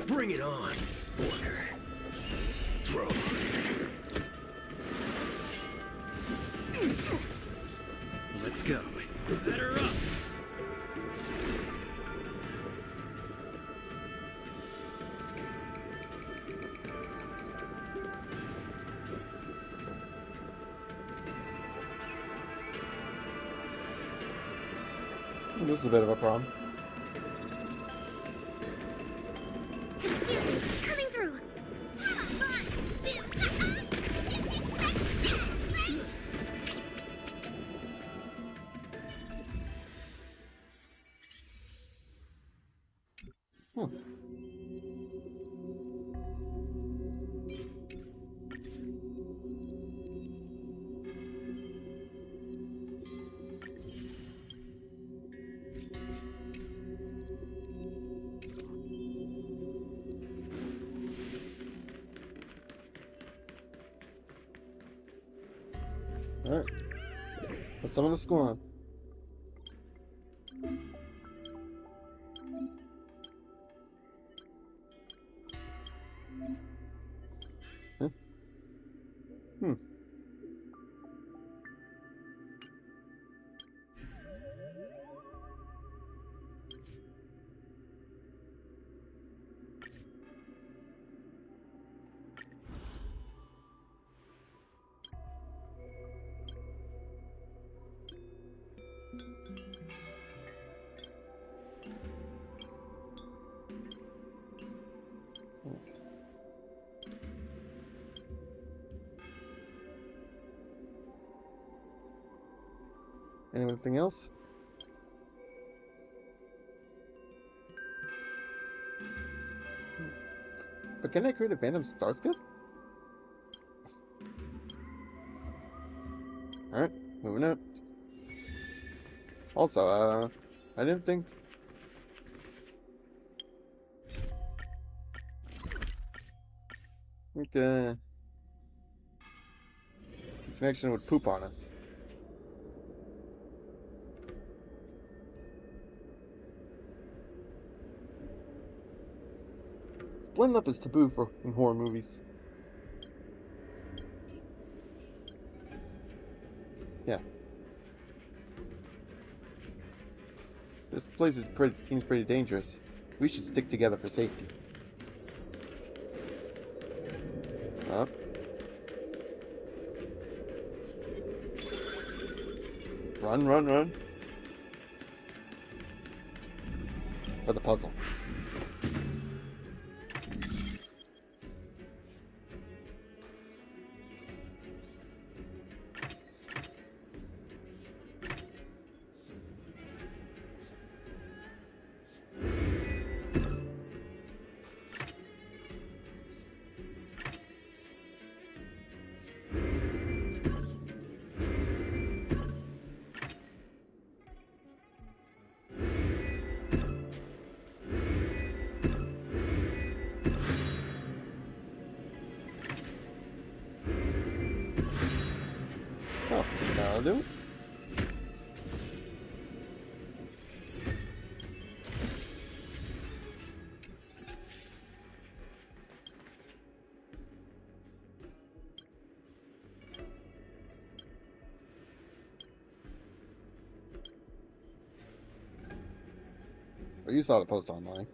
Bring it on, Water. Throw. Let's go. Batter up. This is a bit of a problem. Coming through. Alright. Let's summon the squad. Huh? Anything else? But can I create a Phantom Starscape? Alright, moving out. Also, I didn't think... connection would poop on us. Splitting up is taboo in horror movies. Yeah. This place seems pretty dangerous. We should stick together for safety. Up. Run, run, run. For the puzzle. Oh, that'll do it. Well, you saw the post online.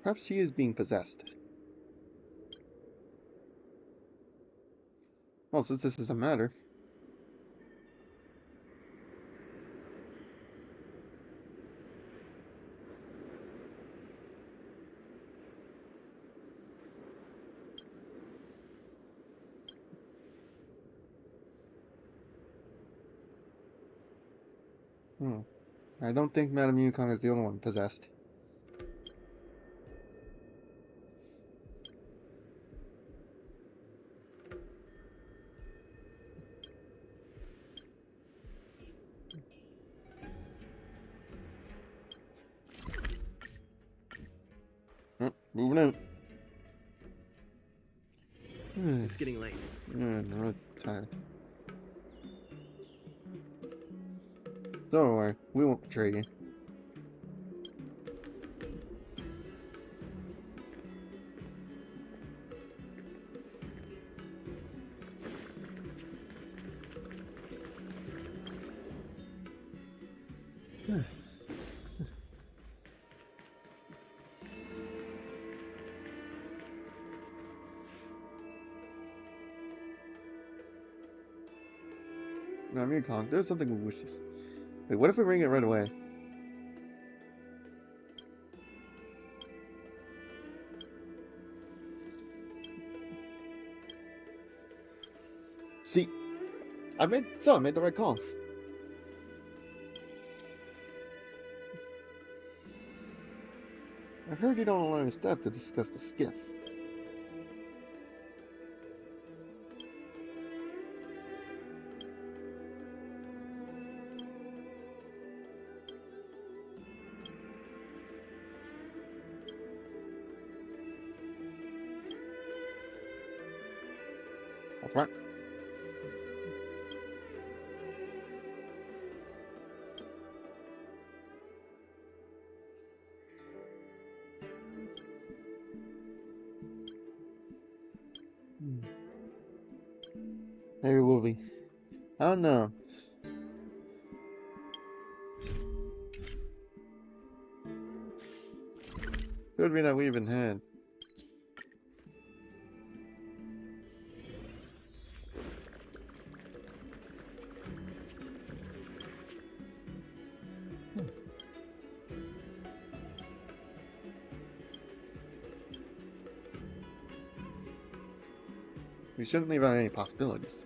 Perhaps she is being possessed. Well, since this is a matter. I don't think Madame Yukong is the only one possessed. Moving out. It's getting late. No, I'm tired. Don't worry, we won't betray you. No, I'm Kong. There's something we wish this. Wait, what if we ring it right away? See, I made the right call. I heard you don't allow your staff to discuss the skiff. That's right. Maybe we'll be. I don't know. Could be that we even had. We shouldn't leave out any possibilities.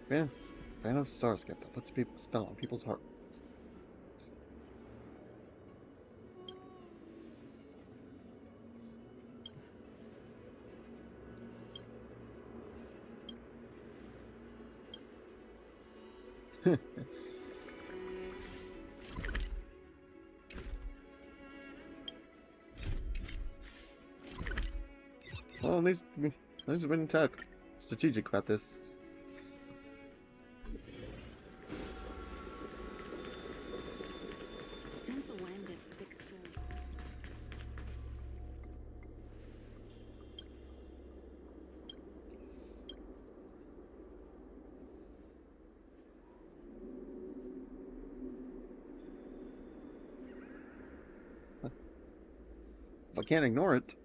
Yeah, Thanos Stars get that puts people spell on people's hearts. Well, at least we've been strategic about this. Since when did fix food? If I can't ignore it.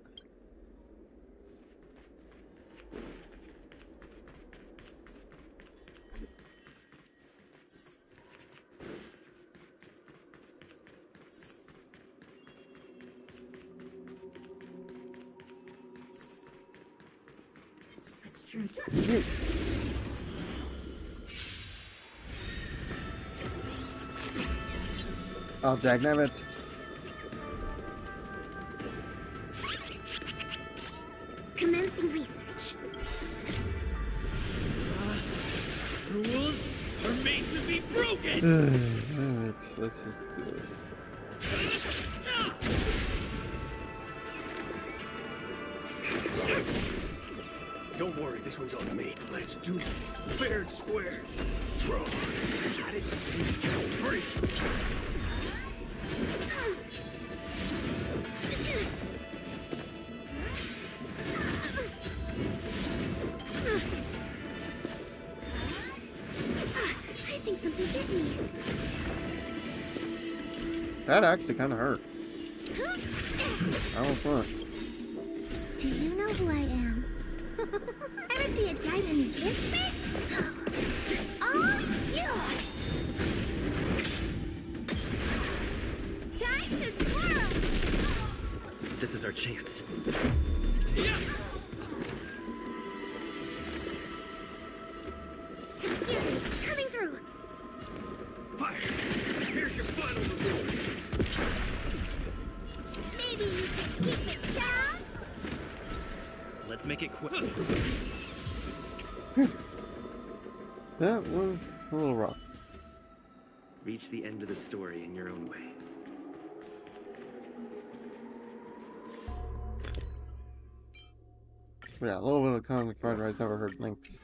Oh, dagnabbit. Commencing research. Rules are made to be broken! Alright, let's just do this. Don't worry, this one's on me. Let's do it fair and square. Throw. I didn't see you count three. I think something hit me. That actually kind of hurt. I don't front. Do you know who I am? Ever see a diamond this big? It's all yours. Time to twirl. This is our chance. Yeah. Excuse me, coming through. Fire. Here's your final reward. Maybe you can keep it down. Let's make it quick. That was a little rough. Reach the end of the story in your own way. Yeah, a little bit of comic card rides never hurt links.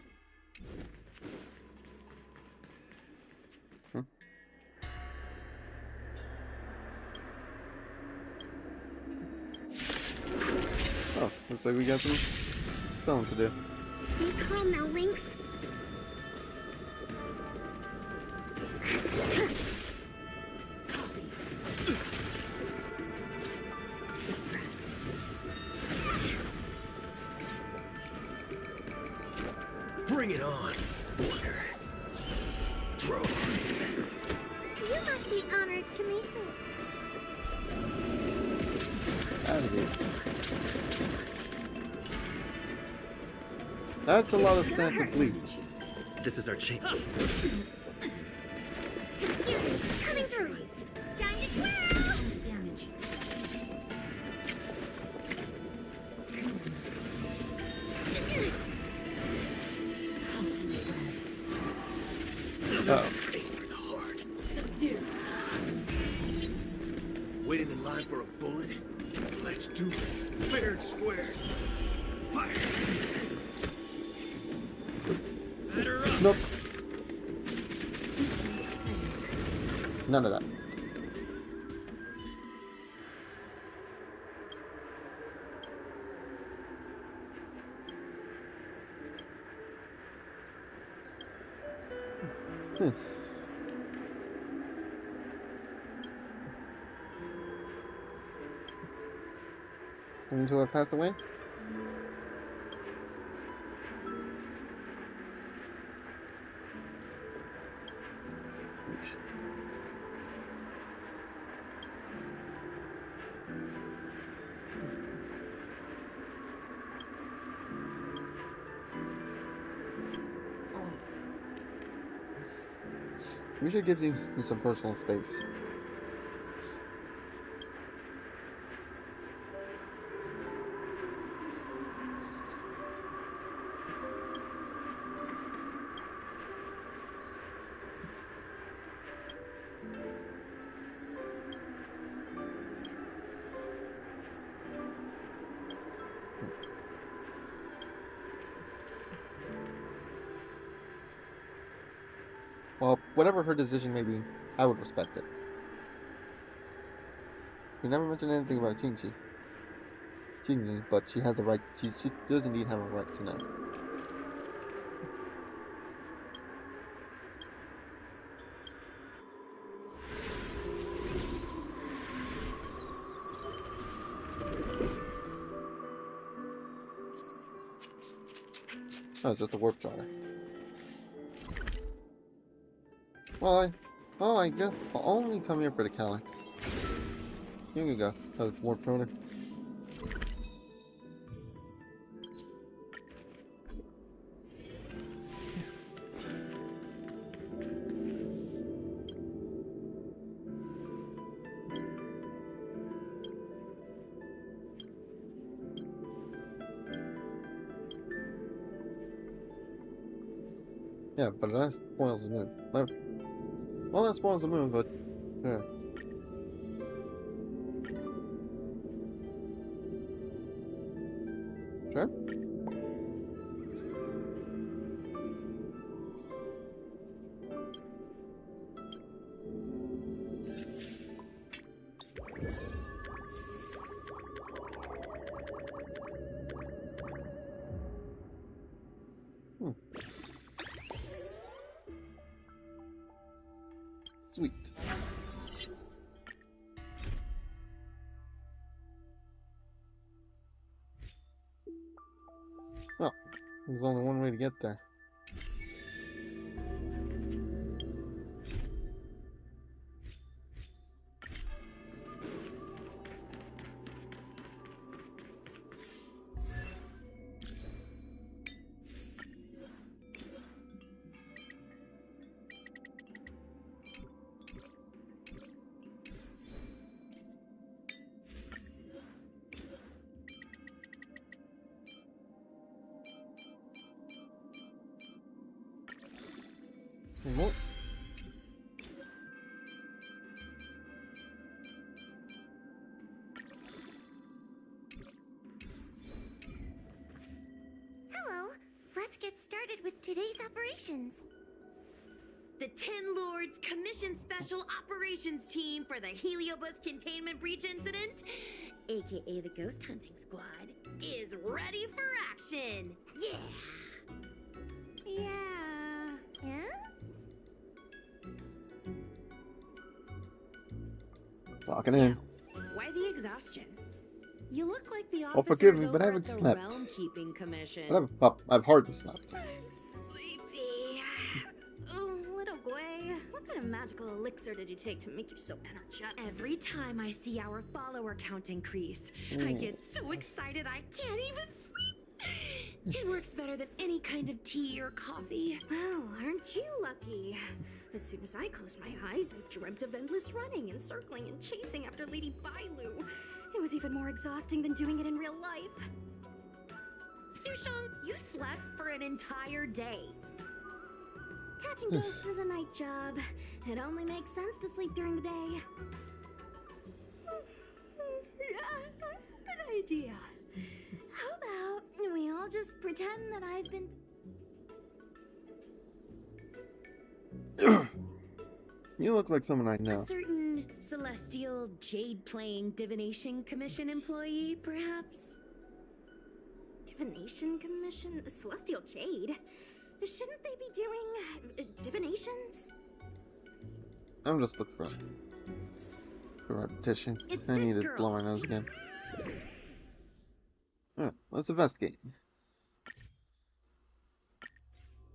Oh, looks like we got some spelling to do. Stay calm now, Lynx. Bring it on, Walker. Throw. You must be honored to meet me. Out of here. That's a lot of stacks of bleach. This is our chance. Excuse me, coming through. Time to twirl. Damage. Uh-oh. Aim for the heart. Waiting in line for a bullet? Let's do it. Fair and square. Fire. Batter up. Nope. None of that. Until I passed away? We should give you some personal space. Well, whatever her decision may be, I would respect it. We never mentioned anything about Jinji, but she has the right. She does indeed have a right to know. Oh, it's just a warp charter. Well, I guess I'll only come here for the calyx. Here you go. Oh, it's warp charter. Yeah, but that spoils the moon. Well, that spoils the moon, but yeah. Sure. Sweet. Well, there's only one way to get there. Well, today's operations. The Ten Lords Commission Special Operations Team for the Heliobus Containment Breach Incident, aka the Ghost Hunting Squad, is ready for action! Yeah! Huh? Locking in. Why the exhaustion? You look like the Oh, officers forgive me, but over I haven't at the slept. Realm Keeping Commission. But I've hardly slept. Sleepy. Oh, little Gwei, what kind of magical elixir did you take to make you so energetic? Every time I see our follower count increase, I get so excited I can't even sleep. It works better than any kind of tea or coffee. Well, aren't you lucky? As soon as I closed my eyes, I dreamt of endless running and circling and chasing after Lady Bailu. It was even more exhausting than doing it in real life. Sushang, you slept for an entire day. Catching ghosts is a night job. It only makes sense to sleep during the day. Good idea. How about we all just pretend that I've been... You look like someone I know. A certain celestial jade-playing divination commission employee, perhaps? Divination commission? Celestial jade? Shouldn't they be doing divinations? I'm just looking for repetition. It's I need this to girl. blow my nose again. Alright, let's investigate.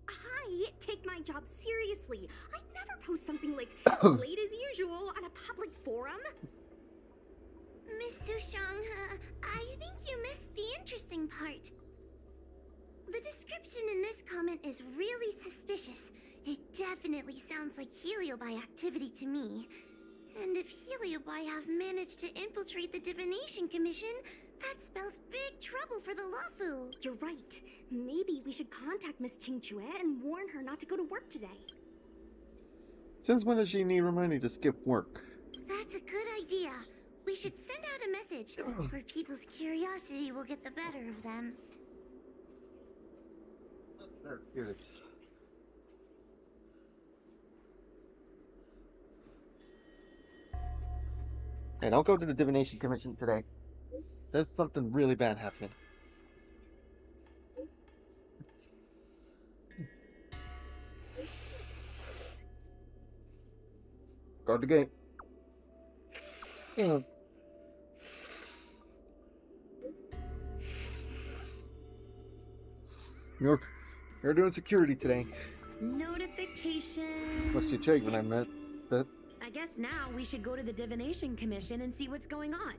Hi, take my job seriously. I'd never post something like late as usual on a public forum. Miss Sushang, I think you missed the interesting part. The description in this comment is really suspicious. It definitely sounds like Heliobi activity to me. And if Heliobi have managed to infiltrate the Divination Commission, that spells big trouble for the Luofu. You're right. Maybe we should contact Miss Qingchue and warn her not to go to work today. Since when does she need reminding to skip work? That's a good idea. We should send out a message, or people's curiosity will get the better of them. Here it is. Hey, don't go to the Divination Commission today. There's something really bad happening. Guard the gate. Yeah. You're doing security today. Notification. Must you check when I met that? I guess now we should go to the Divination Commission and see what's going on.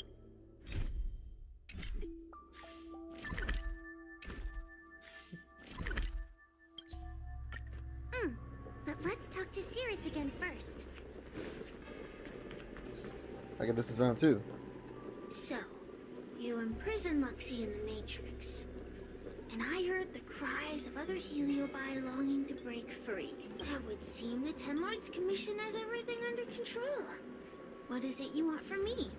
But let's talk to Cirrus again first. I guess this is round 2. So, you imprisoned Luxie in the Matrix. And I heard the cries of other Heliobi longing to break free. It would seem the Ten Lords Commission has everything under control. What is it you want from me?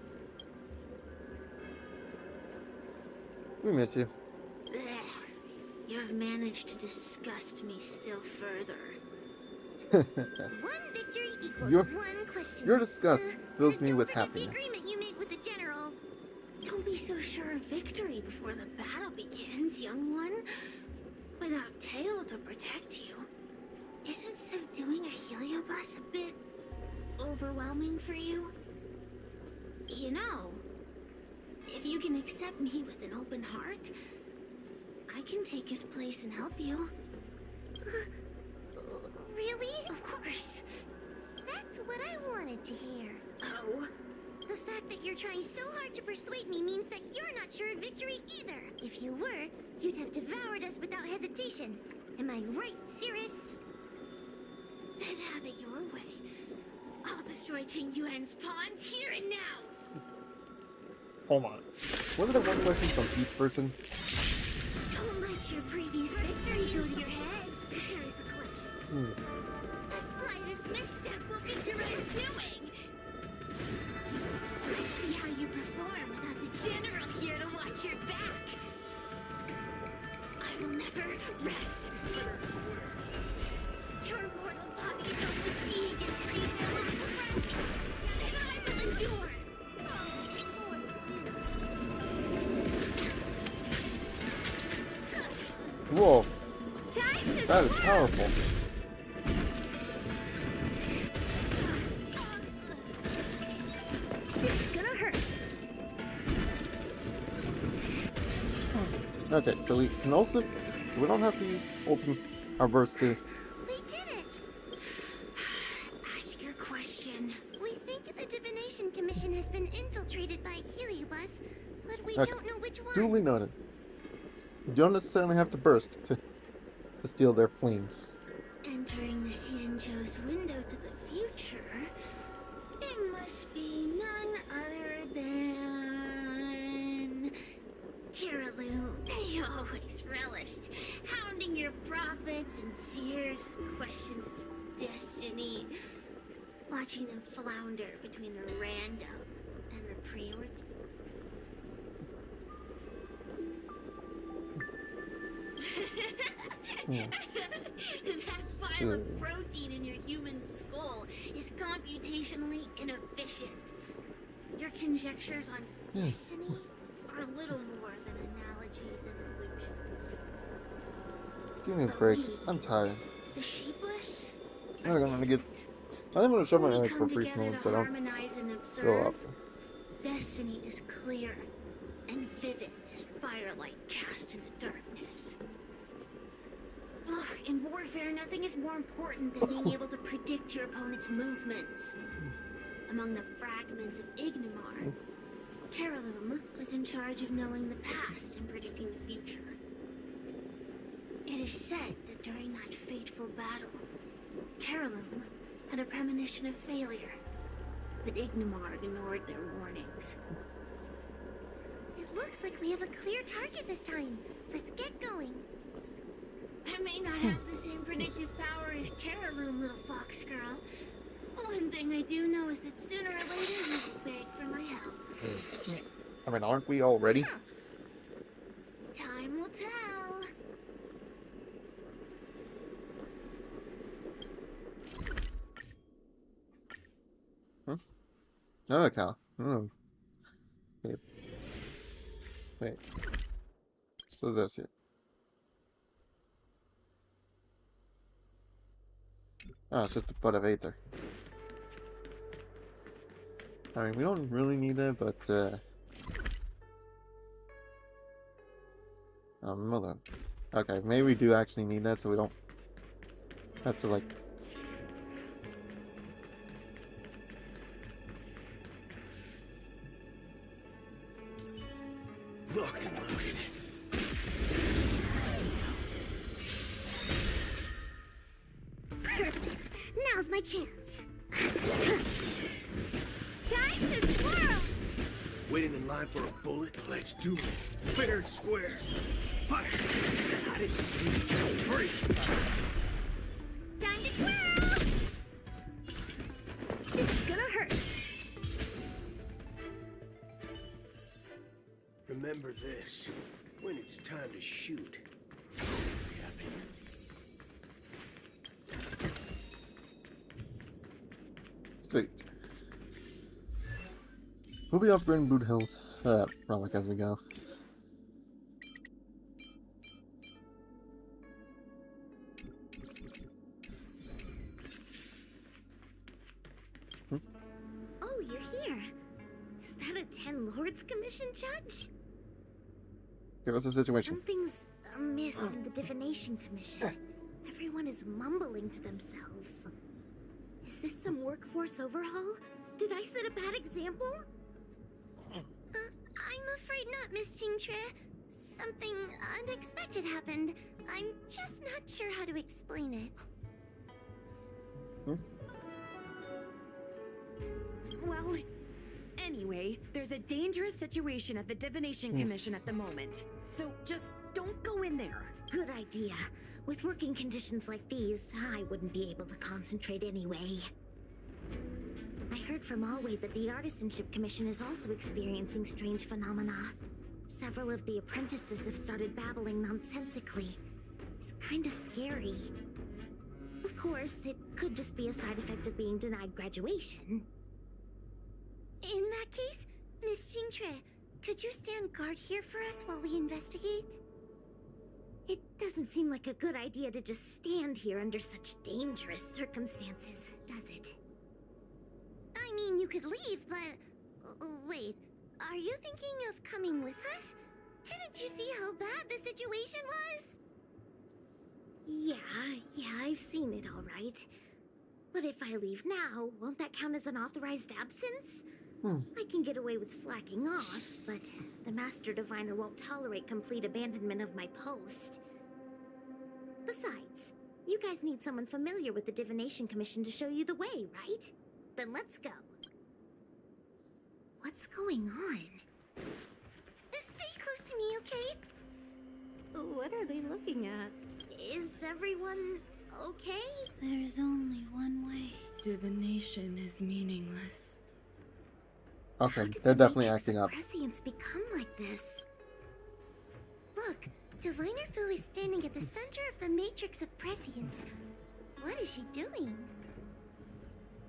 We miss you. Ugh. You have managed to disgust me still further. One victory equals one question. Your disgust fills me Don't with forget happiness. the agreement you made with the General. Don't be so sure of victory before the battle begins, young one. Without Tail to protect you, isn't subduing a Heliobus a bit overwhelming for you? You know, if you can accept me with an open heart, I can take his place and help you. Really? Of course. That's what I wanted to hear. Oh? The fact that you're trying so hard to persuade me means that you're not sure of victory either. If you were, you'd have devoured us without hesitation. Am I right, Cirrus? Then have it your way. I'll destroy Qing Yuan's pawns here and now. Hold on. Wasn't there one question from each person? Don't let your previous victory go to your heads. Prepare for clutch. The slightest misstep will get you right doing. Let's see how you perform without the General here to watch your back. I will never rest. powerful. It's gonna hurt. Okay, so we can also, so we don't have to use ultimate our burst to. We did it! Ask your question. We think the Divination Commission has been infiltrated by Heliobus, but we Okay. don't know which one. Duly noted. You don't necessarily have to burst to steal their flames. Entering the Xianzhou's window to the future, it must be none other than Kiralu. They always relished hounding your prophets and seers with questions of destiny, watching them flounder between the random and the preordained. That pile of protein in your human skull is computationally inefficient. Your conjectures on destiny are little more than analogies and illusions. Give me a break. I'm tired. The shapeless I'm are gonna get. different. I'm gonna show my When we eyes for come a brief together moment to so I don't harmonize and go observe, up. destiny is clear and vivid as firelight cast into darkness. Ugh, in warfare, nothing is more important than being able to predict your opponent's movements. Among the fragments of Ignimar, Karalume was in charge of knowing the past and predicting the future. It is said that during that fateful battle, Karalume had a premonition of failure, but Ignimar ignored their warnings. It looks like we have a clear target this time. Let's get going. I may not have the same predictive power as Karalume, little fox girl. One thing I do know is that sooner or later you will beg for my help. I mean, aren't we already? Time will tell. Oh, cow. Oh. Wait. Wait. So is this here? Oh, it's just a butt of Aether. I mean, we don't really need that, but, hold on. Okay, maybe we do actually need that, so we don't have to, like... Locked and loaded. Perfect. Now's my chance. Time to twirl. Waiting in line for a bullet? Let's do it. Fair and square. Fire. I didn't see you count. Break. Time to twirl. It's gonna hurt. Remember this. When it's time to shoot, be happy. Sweet. We'll be upgrading Boot Hills, relic as we go. Oh, you're here. Is that a 10 Lords Commission judge? Okay, what's the situation? Something's amiss in the Divination Commission. Everyone is mumbling to themselves. Is this some workforce overhaul? Did I set a bad example? I'm afraid not, Miss Tingtre. Something unexpected happened. I'm just not sure how to explain it. Well, anyway, there's a dangerous situation at the Divination Commission at the moment. So just don't go in there. Good idea. With working conditions like these, I wouldn't be able to concentrate anyway. I heard from Alway that the Artisanship Commission is also experiencing strange phenomena. Several of the apprentices have started babbling nonsensically. It's kinda scary. Of course, it could just be a side effect of being denied graduation. In that case, Miss Tingtre, could you stand guard here for us while we investigate? It doesn't seem like a good idea to just stand here under such dangerous circumstances, does it? I mean, you could leave, but... wait, are you thinking of coming with us? Didn't you see how bad the situation was? Yeah, I've seen it all right. But if I leave now, won't that count as an authorized absence? I can get away with slacking off, but the Master Diviner won't tolerate complete abandonment of my post. Besides, you guys need someone familiar with the Divination Commission to show you the way, right? Then let's go. What's going on? Stay close to me, okay? What are they looking at? Is everyone okay? There's only one way. Divination is meaningless. Okay, How did they're the definitely Matrix acting of up. Prescience become like this? Look, Diviner Fu is standing at the center of the Matrix of Prescience. What is she doing?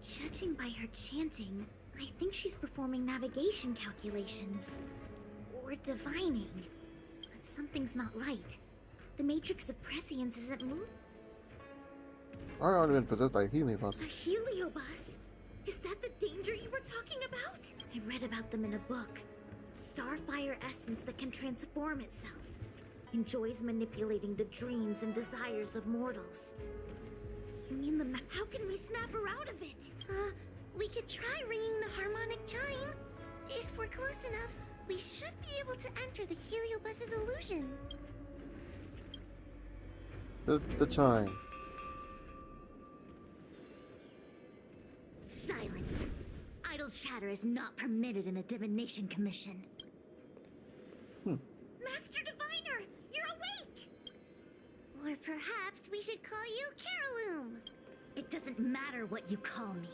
Judging by her chanting, I think she's performing navigation calculations. Or divining. But something's not right. The Matrix of Prescience isn't moving. I already been possessed by a Heliobus. A heliobus? Is that the danger you were talking about? I read about them in a book. Starfire essence that can transform itself. Enjoys manipulating the dreams and desires of mortals. You mean how can we snap her out of it? We could try ringing the harmonic chime. If we're close enough, we should be able to enter the heliobus's illusion. The chime. Silence. Idle chatter is not permitted in the Divination Commission. Master Diviner, you're awake! Or perhaps we should call you Caroloom. It doesn't matter what you call me.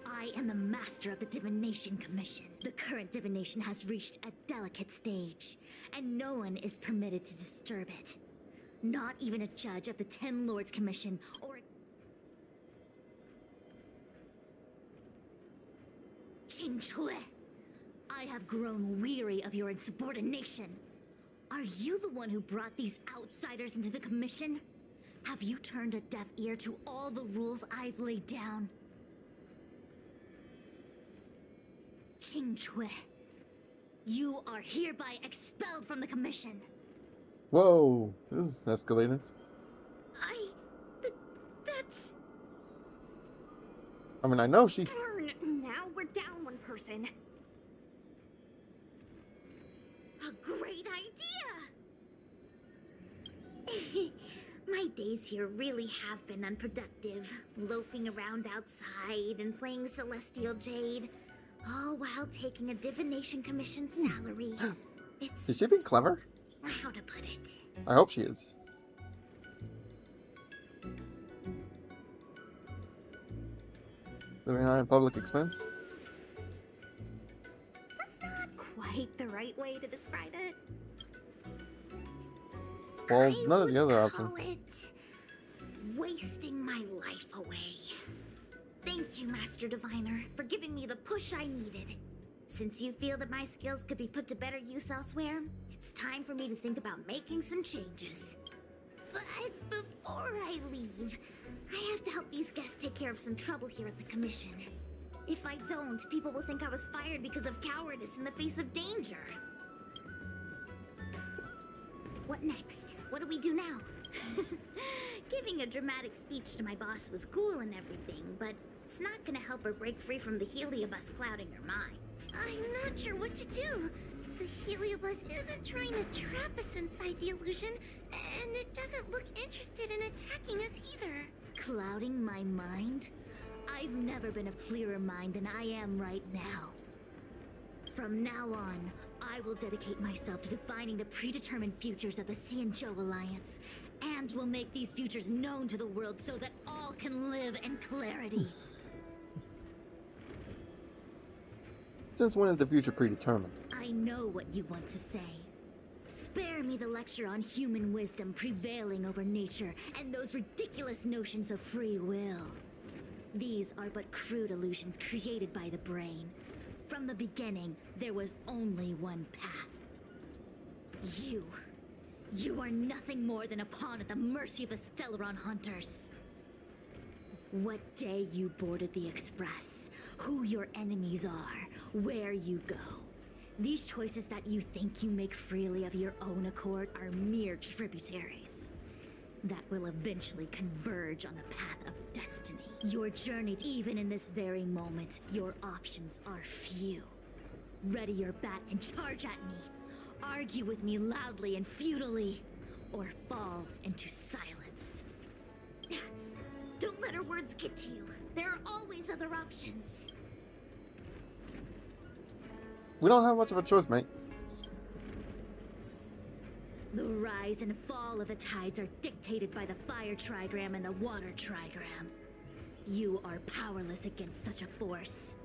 I am the master of the Divination Commission. The current divination has reached a delicate stage, and no one is permitted to disturb it. Not even a judge of the Ten Lords Commission or... Qing Chui, I have grown weary of your insubordination. Are you the one who brought these outsiders into the commission? Have you turned a deaf ear to all the rules I've laid down? Qing Chui, you are hereby expelled from the commission. Whoa, this is escalating. That's... I mean, I know she... Darn, now we're down one person. A great idea! My days here really have been unproductive. Loafing around outside and playing Celestial Jade. All while taking a Divination Commission salary. It's... Is she being clever? how to put it? I hope she is. Living high in public expense? That's not quite the right way to describe it. Well, none of the other I options. would call it wasting my life away. Thank you, Master Diviner, for giving me the push I needed. Since you feel that my skills could be put to better use elsewhere, it's time for me to think about making some changes. But before I leave, I have to help these guests take care of some trouble here at the Commission. If I don't, people will think I was fired because of cowardice in the face of danger. What next? What do we do now? Giving a dramatic speech to my boss was cool and everything, but it's not gonna help her break free from the heliobus clouding her mind. I'm not sure what to do. The heliobus isn't trying to trap us inside the illusion, and it doesn't look interested in attacking us either. Clouding my mind? I've never been of clearer mind than I am right now. From now on, I will dedicate myself to defining the predetermined futures of the Xianzhou Alliance, and will make these futures known to the world so that all can live in clarity. Since when is the future predetermined? I know what you want to say. Spare me the lecture on human wisdom prevailing over nature and those ridiculous notions of free will. These are but crude illusions created by the brain. From the beginning, there was only one path. You are nothing more than a pawn at the mercy of the Stellaron hunters. What day you boarded the Express, who your enemies are, where you go. These choices that you think you make freely of your own accord are mere tributaries that will eventually converge on the path of destiny. Your journey, even in this very moment, your options are few. Ready your bat and charge at me. Argue with me loudly and futilely, or fall into silence. Don't let her words get to you. There are always other options. We don't have much of a choice, mate. The rise and fall of the tides are dictated by the fire trigram and the water trigram. You are powerless against such a force.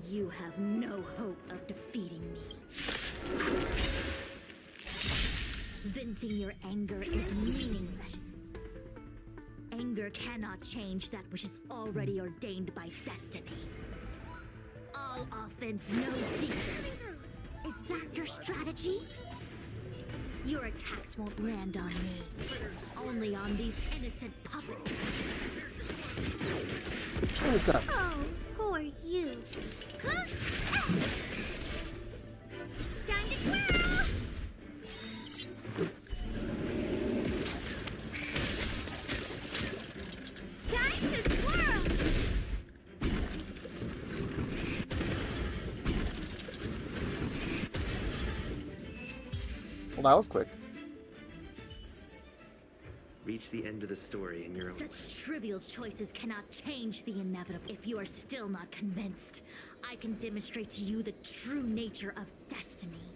You have no hope of defeating me. Venting your anger is meaningless. Anger cannot change that which is already ordained by destiny. All offense, no defense. Is that your strategy? Your attacks won't land on me. Only on these innocent puppets. What is that? Oh, who are you? Huh? Time to twirl! Time to twirl! Well, that was quick. Reach the end of the story in your own way. Such trivial choices cannot change the inevitable. If you are still not convinced, I can demonstrate to you the true nature of destiny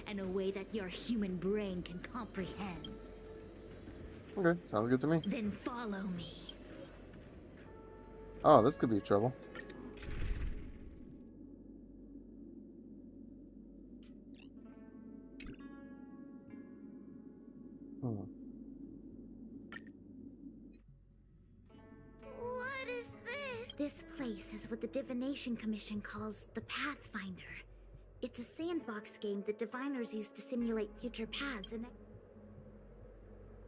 in a way that your human brain can comprehend. Okay, sounds good to me. Then follow me. Oh, this could be trouble. What is this? This place is what the Divination Commission calls the Pathfinder. It's a sandbox game that diviners use to simulate future paths and...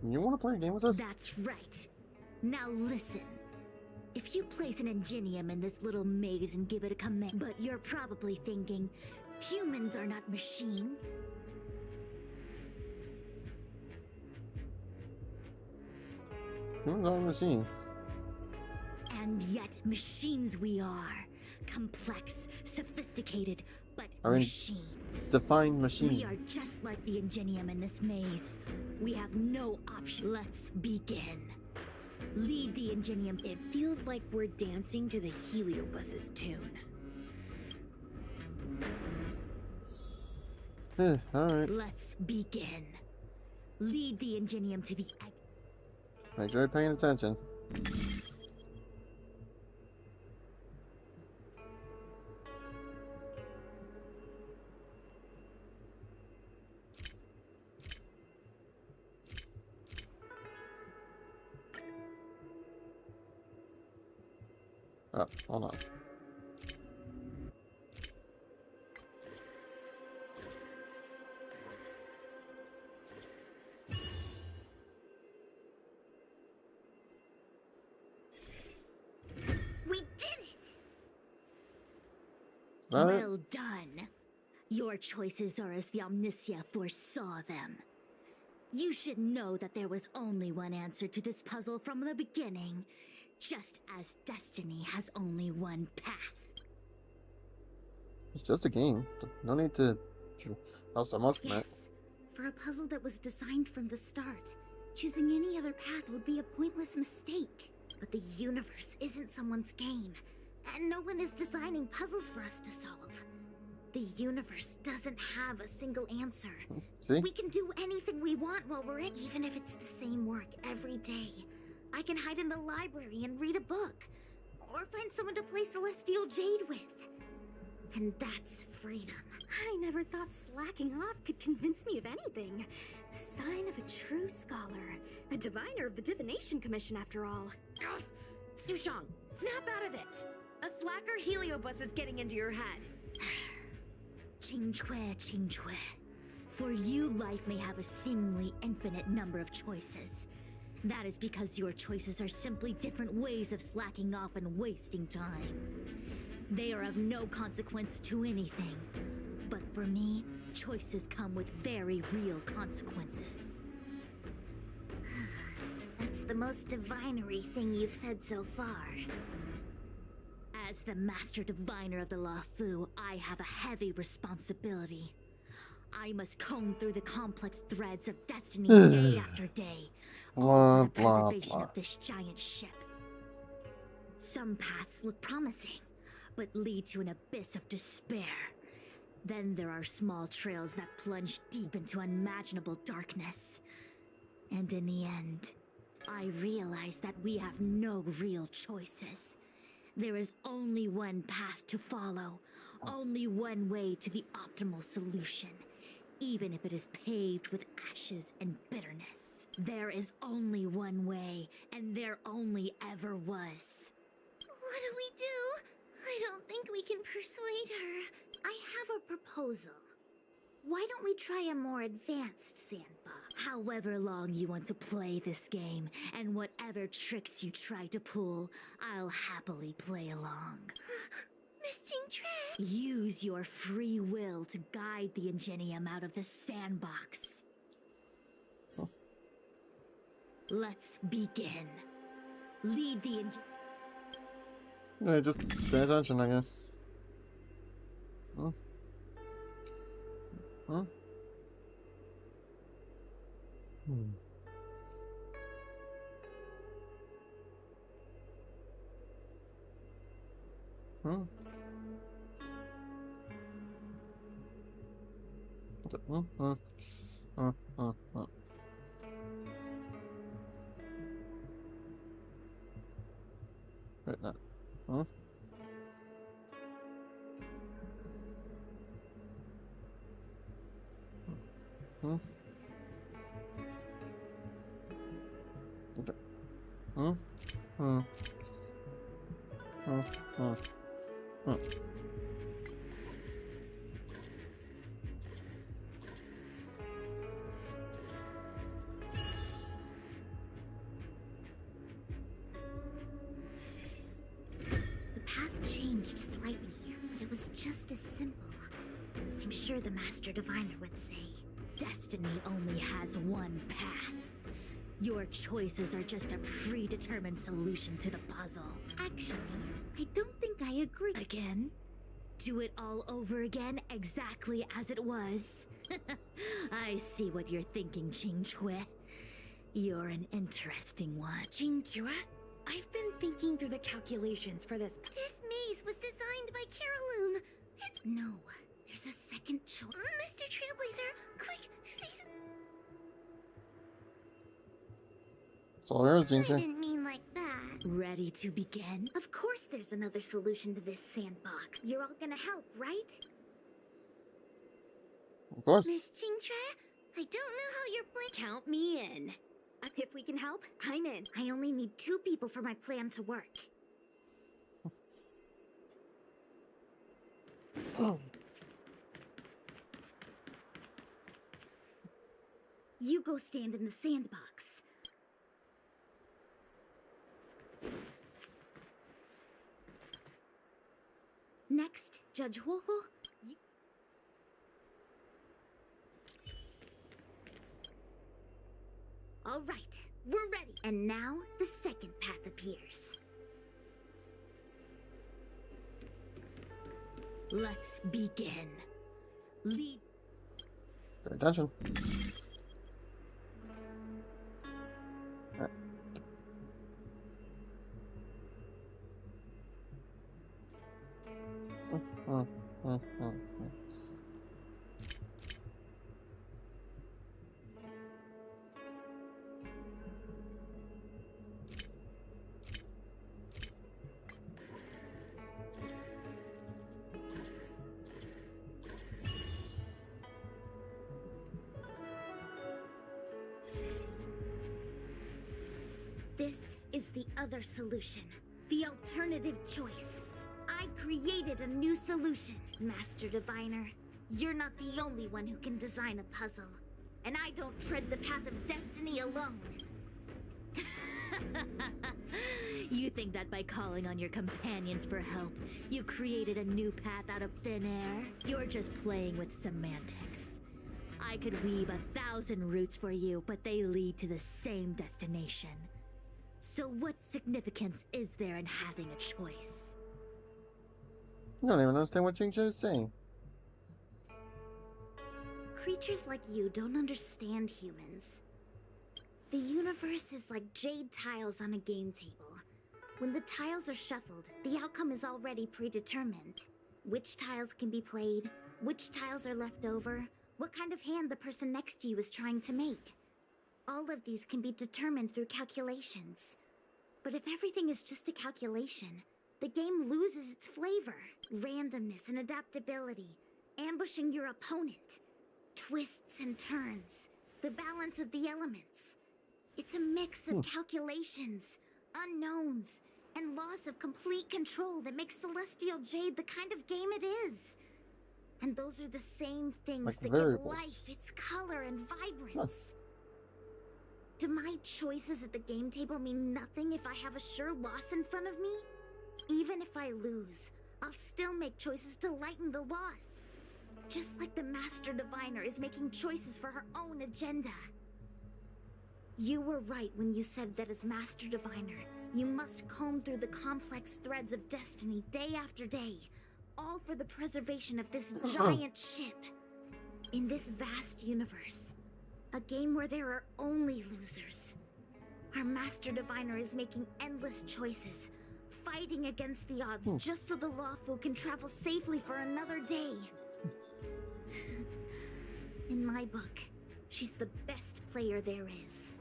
You want to play a game with us? That's right. Now listen. If you place an ingenium in this little maze and give it a command, but you're probably thinking, humans are not machines. Humans are machines. And yet, machines we are. Complex, sophisticated, but I mean, machines. Define machine. We are just like the ingenium in this maze. We have no option. Let's begin. Lead the ingenium. It feels like we're dancing to the Heliobus's tune. Alright. Let's begin. Lead the ingenium to the... Make sure you're paying attention. Oh, hold on. We did it! Well done. Your choices are as the Omniscia foresaw them. You should know that there was only one answer to this puzzle from the beginning, just as destiny has only one path. It's just a game. No need to know so much from it. Yes, for a puzzle that was designed from the start, choosing any other path would be a pointless mistake. But the universe isn't someone's game, and no one is designing puzzles for us to solve. The universe doesn't have a single answer. See? We can do anything we want while we're in, even if it's the same work every day. I can hide in the library and read a book, or find someone to play Celestial Jade with. And that's freedom. I never thought slacking off could convince me of anything. Sign of a true scholar. A diviner of the Divination Commission, after all. Ugh. Sushang, snap out of it! A slacker Heliobus is getting into your head. Qingque. For you, life may have a seemingly infinite number of choices. That is because your choices are simply different ways of slacking off and wasting time. They are of no consequence to anything. But for me, choices come with very real consequences. That's the most divinery thing you've said so far. As the Master Diviner of the Law Fu, I have a heavy responsibility. I must comb through the complex threads of destiny day after day, all for the preservation of this giant ship. Some paths look promising, but lead to an abyss of despair. Then there are small trails that plunge deep into unimaginable darkness. And in the end, I realize that we have no real choices. There is only one path to follow, only one way to the optimal solution, even if it is paved with ashes and bitterness. There is only one way, and there only ever was. What do we do? I don't think we can persuade her. I have a proposal. Why don't we try a more advanced sandbox? However long you want to play this game, and whatever tricks you try to pull, I'll happily play along. Miss Tingtre! Use your free will to guide the Ingenium out of the sandbox. Let's begin. Lead the Yeah, just pay attention, I guess. Huh? Huh? Hmm. Huh? Right now. Huh? Huh? Okay. Huh? Huh? Huh? Huh? Huh? The path changed slightly, but it was just as simple. I'm sure the Master Diviner would say. Destiny only has one path. Your choices are just a predetermined solution to the puzzle. Actually, I don't think I agree. Again? Do it all over again, exactly as it was. I see what you're thinking, Qingque. You're an interesting one. Qingque? I've been thinking through the calculations for this. This maze was designed by Caroloon. It's no. There's a second choice. Mr. Trailblazer, quick, say It's all yours, I Jinx. didn't mean like that. Ready to begin? Of course there's another solution to this sandbox. You're all gonna help, right? Of course. Miss Tingtre, I don't know how you're playing. Count me in. If we can help, I'm in. I only need 2 people for my plan to work. You go stand in the sandbox. Next, Judge Huohu, you... All right, we're ready. And now, the second path appears. Let's begin. Lead. Pay attention. This is the other solution. The alternative choice. I created a new solution, Master Diviner. You're not the only one who can design a puzzle. And I don't tread the path of destiny alone. You think that by calling on your companions for help, you created a new path out of thin air? You're just playing with semantics. I could weave 1,000 routes for you, but they lead to the same destination. So what significance is there in having a choice? I don't even understand what Jinja is saying. Creatures like you don't understand humans. The universe is like jade tiles on a game table. When the tiles are shuffled, the outcome is already predetermined. Which tiles can be played, which tiles are left over, what kind of hand the person next to you is trying to make. All of these can be determined through calculations. But if everything is just a calculation, the game loses its flavor. Randomness and adaptability, ambushing your opponent, twists and turns, the balance of the elements. It's a mix of calculations, unknowns, and loss of complete control that makes Celestial Jade the kind of game it is. And those are the same things Like that variables. give life its color and vibrance. Do my choices at the game table mean nothing if I have a sure loss in front of me? Even if I lose, I'll still make choices to lighten the loss. Just like the Master Diviner is making choices for her own agenda. You were right when you said that as Master Diviner, you must comb through the complex threads of destiny day after day, all for the preservation of this giant ship. In this vast universe, a game where there are only losers. Our Master Diviner is making endless choices, fighting against the odds just so the lawful can travel safely for another day. In my book, she's the best player there is.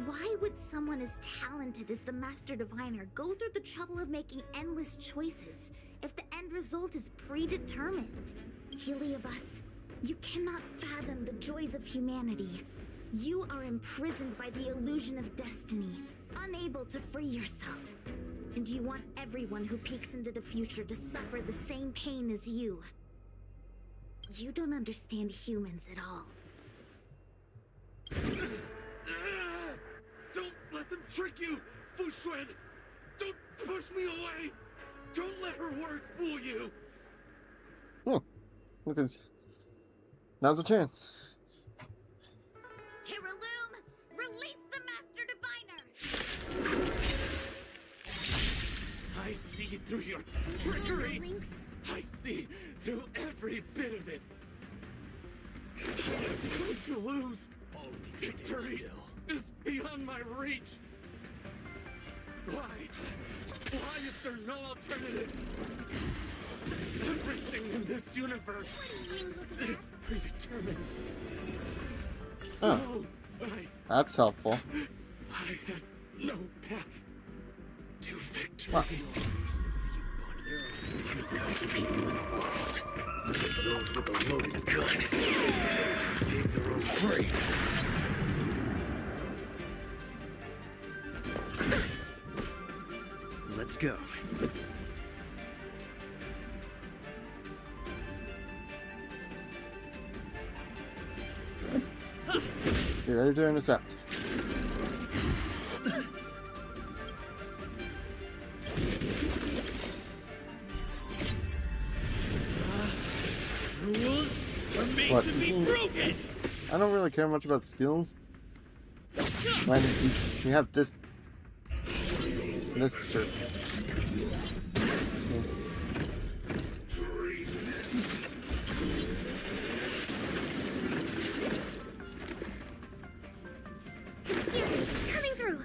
Why would someone as talented as the Master Diviner go through the trouble of making endless choices if the end result is predetermined? Heliobus, you cannot fathom the joys of humanity. You are imprisoned by the illusion of destiny, unable to free yourself. And you want everyone who peeks into the future to suffer the same pain as you. You don't understand humans at all. Don't let them trick you, Fushuen! Don't push me away! Don't let her words fool you! Look at this. Now's a chance. Kiraloom, release the Master Diviner! I see through your trickery! I see through every bit of it! I'm going to lose! Victory is beyond my reach! Why? Why is there no alternative? Everything in this universe is predetermined. Oh, No, that's helpful. I had no path to victory. Wow. There are two kinds of people in the world. Those with a loaded gun. Those who dig their own grave. Let's go. Be ready to intercept. Rules are made What, to you be see- broken! I don't really care much about skills. When you have this jerk. Coming through!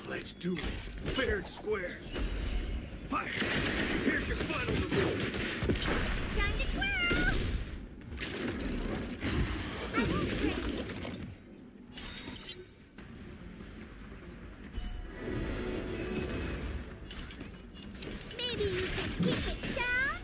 Let's do it. Fair and square. Fire! Here's your final reward. Time to twirl! Maybe you can keep it down?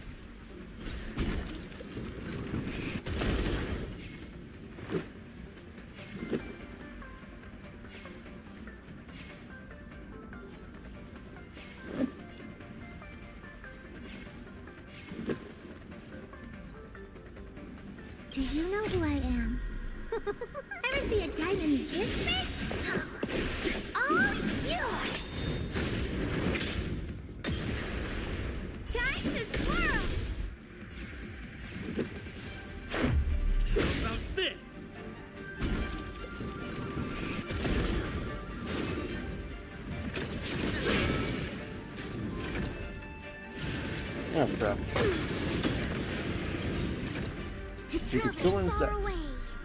you know who I am? Ever see a diamond this big? It's all yours! Time to twirl! How about this? Oh crap. You can kill an insect. Far away.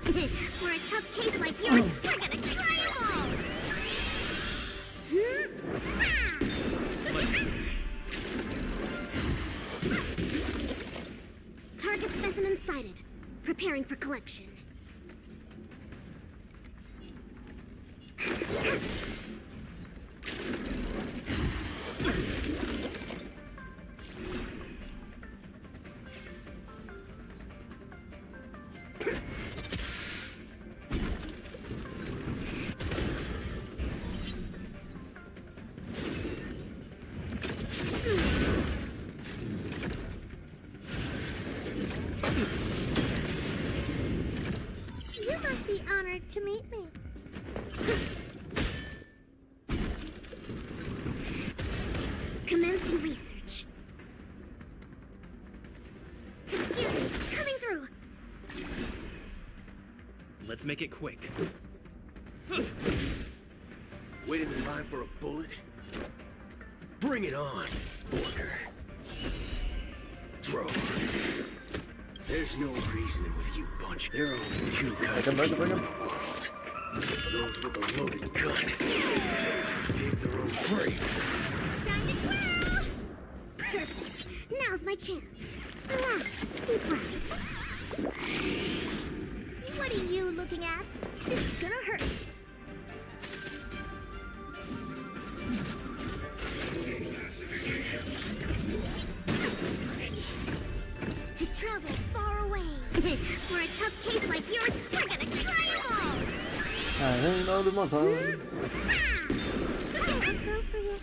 For a tough case like yours, we're gonna try 'em all! Target specimen sighted. Preparing for collection. You must be honored to meet me. Commencing research. Excuse me, coming through. Let's make it quick. Waiting in line for a bullet? Bring it on, Border. Draw. There's no reasoning with you bunch. There are only two kinds of people in the world. Those with a loaded gun. Those who dig their own grave. Time to twirl! Perfect. Now's my chance. Relax. Deep breaths. What are you looking at? This is gonna hurt. To travel far away. For a tough case like yours, we're gonna try 'em all! I ain't know the motto. I'll go for you.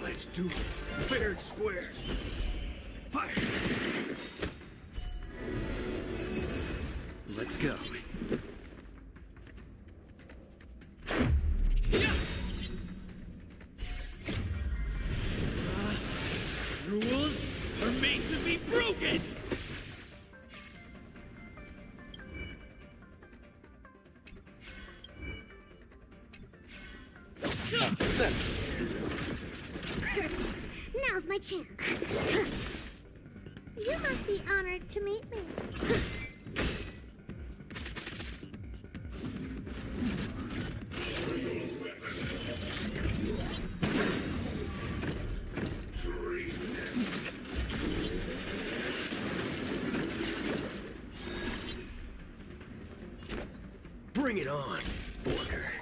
Let's do it. Fair and square. Fire. Let's go. Rules are made to be broken! Perfect. Now's my chance. You must be honored to meet me. Bring it on, Border.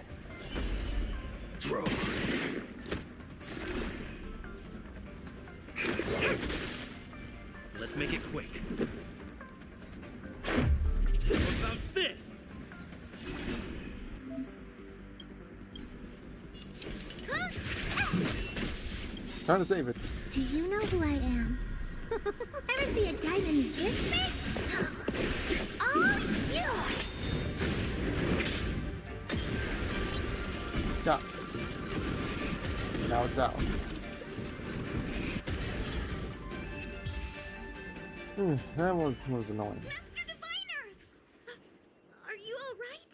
Draw. Let's make it quick. How about this? Trying to save it. Do you know who I am? Ever see a diamond this big? It's all yours! Yeah. Now it's out. That was annoying. Master Diviner! Are you alright?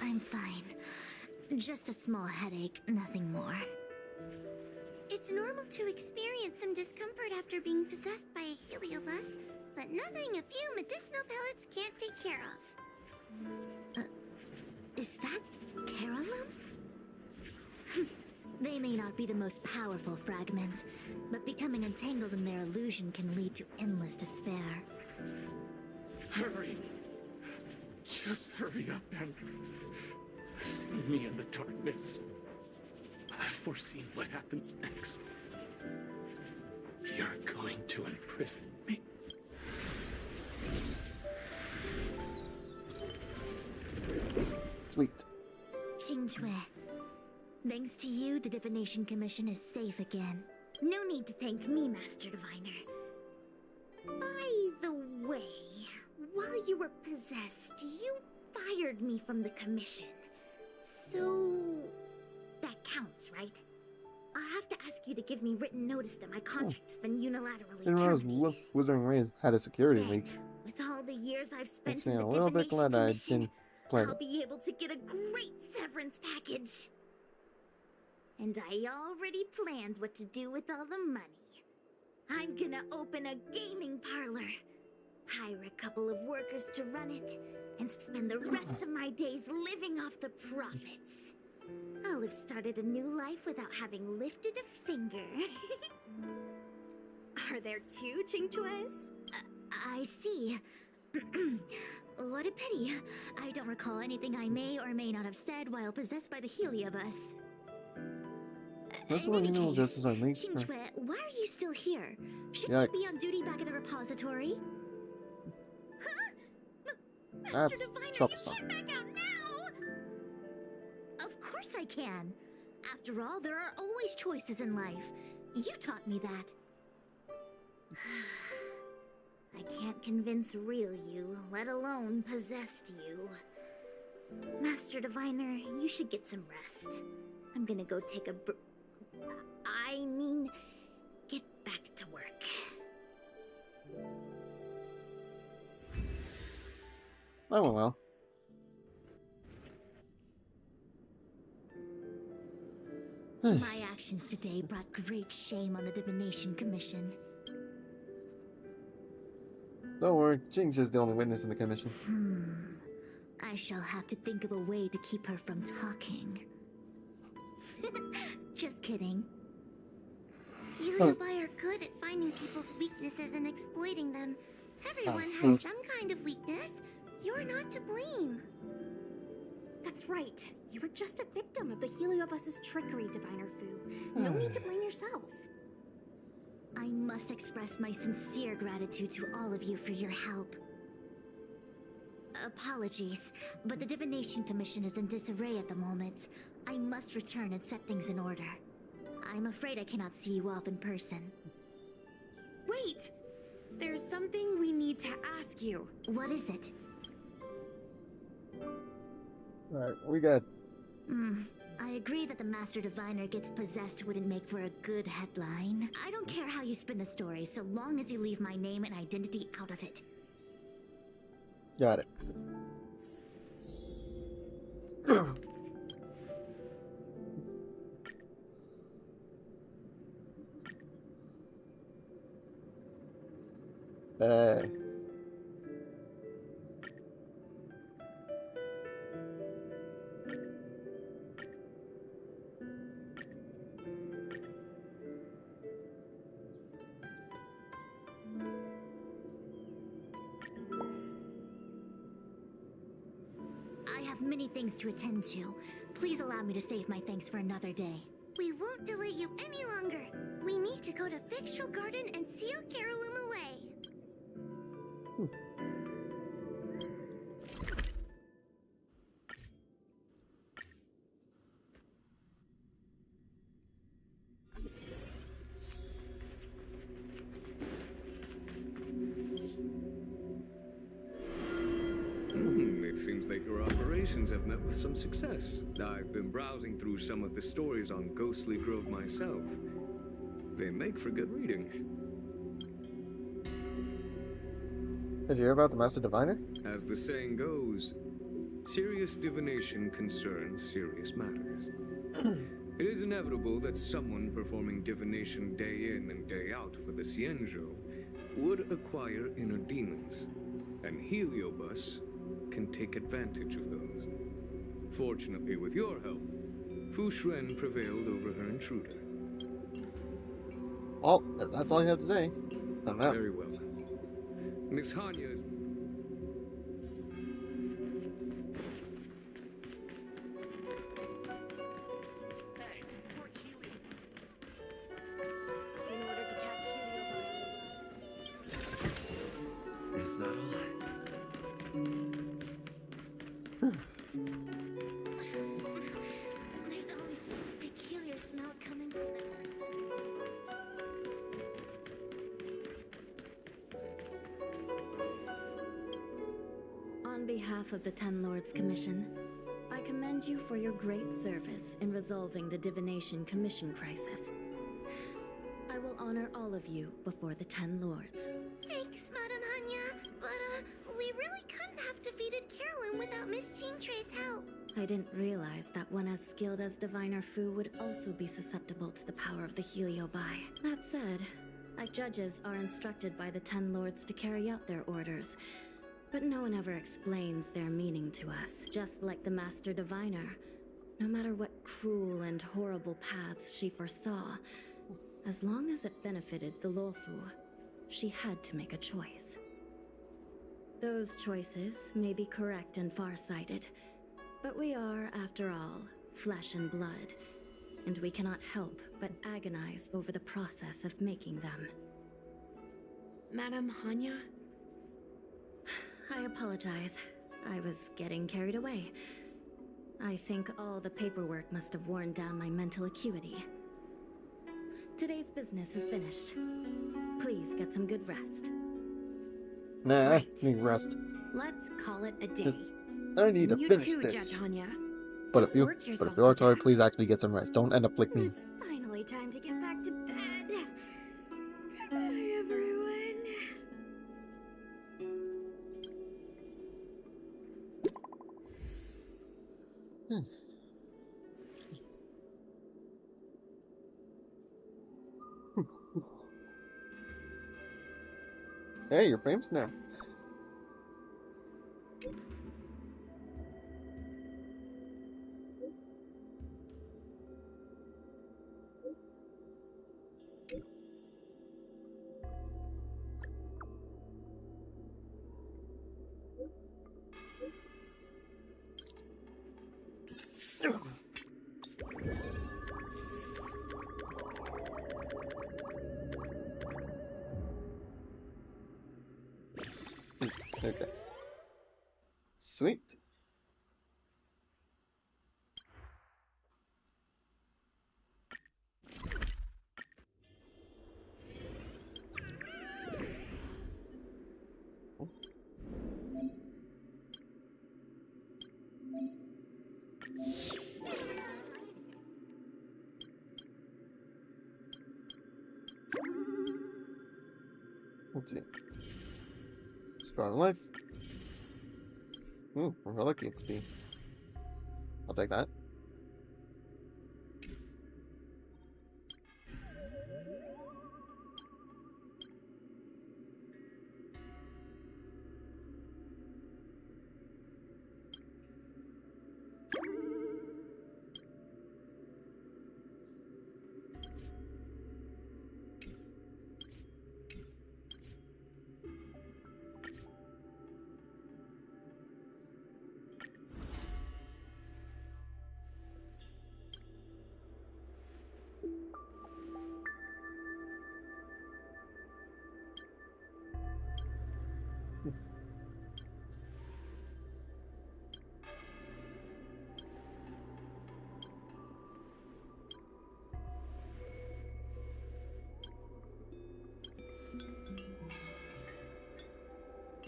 I'm fine. Just a small headache, nothing more. It's normal to experience some discomfort after being possessed by a heliobus, but nothing a few medicinal pellets can't take care of. Is that Carolum? They may not be the most powerful fragment, but becoming entangled in their illusion can lead to endless despair. Hurry. Just hurry up and see me in the darkness. I've foreseen what happens next. You're going to imprison me. Sweet. Xingchui. Thanks to you, the Divination Commission is safe again. No need to thank me, Master Diviner. By the way, while you were possessed, you fired me from the commission. So... that counts, right? I'll have to ask you to give me written notice that my contract's been unilaterally Didn't realize terminated. Wizarding Rays had a security Then, leak. with all the years I've spent Makes me in a the little bit Divination glad I Commission, didn't plan I'll it. be able to get a great severance package. And I already planned what to do with all the money. I'm gonna open a gaming parlor, hire a couple of workers to run it, and spend the rest of my days living off the profits. I'll have started a new life without having lifted a finger. Are there two Chingchues? I see. What a pity. I don't recall anything I may or may not have said while possessed by the Heliobus. That's In what any email case, addresses are linked for. Qingque, why are you still here? Shouldn't you be Yikes. on duty back at the repository? Huh? Master That's Diviner, troublesome. you can't back out now! Of course I can. After all, there are always choices in life. You taught me that. I can't convince real you, let alone possessed you. Master Diviner, you should get some rest. I'm gonna go take a get back to work. That went well. My actions today brought great shame on the Divination Commission. Don't worry, Jing's just the only witness in the commission. I shall have to think of a way to keep her from talking. Just kidding. Heliobi are good at finding people's weaknesses and exploiting them. Everyone has some kind of weakness. You're not to blame. That's right. You were just a victim of the Heliobus's trickery, Diviner Fu. No need to blame yourself. I must express my sincere gratitude to all of you for your help. Apologies, but the Divination Commission is in disarray at the moment. I must return and set things in order. I'm afraid I cannot see you off in person. Wait! There's something we need to ask you. What is it? Alright, we got... I agree that the Master Diviner gets possessed wouldn't make for a good headline. I don't care how you spin the story, so long as you leave my name and identity out of it. Got it. I have many things to attend to. Please allow me to save my thanks for another day. We won't delay you any longer. We need to go to Victual Garden and seal Carolum away. It seems that your operations have met with some success. I've been browsing through some of the stories on Ghostly Grove myself. They make for good reading. Did you hear about the Master Diviner? As the saying goes, serious divination concerns serious matters. It is inevitable that someone performing divination day in and day out for the Cienjo would acquire inner demons, and Heliobus can take advantage of those. Fortunately, with your help, Fu Shren prevailed over her intruder. Well, if that's all you have to say, I'm out. Very well. Miss Hanya is... In order to catch Heliobi. Is that all? There's always this peculiar smell coming from that person. On behalf of the Ten Lords Commission, I commend you for your great service in resolving the Divination Commission crisis. I will honor all of you before the Ten Lords. Thanks, Madame Hanya, but we really couldn't have defeated Carolyn without Miss Chingtre's help. I didn't realize that one as skilled as Diviner Fu would also be susceptible to the power of the Heliobi. That said, our judges are instructed by the Ten Lords to carry out their orders, but no one ever explains their meaning to us. Just like the Master Diviner, no matter what cruel and horrible paths she foresaw, as long as it benefited the Luofu, she had to make a choice. Those choices may be correct and far-sighted, but we are, after all, flesh and blood, and we cannot help but agonize over the process of making them. Madame Hanya? I apologize. I was getting carried away. I think all the paperwork must have worn down my mental acuity. Today's business is finished. Please get some good rest. Nah, Right. I need rest. Let's call it a day. I need to You finish too, this. Judge Hanya. But if Work you yourself are to tired, death. please actually get some rest. Don't end up like me. It's finally time to get back to bed. Goodbye, everyone. Hey, you're famous now. Okay. Sweet. Let's see. Scar on life. Ooh, relic XP. I'll take that.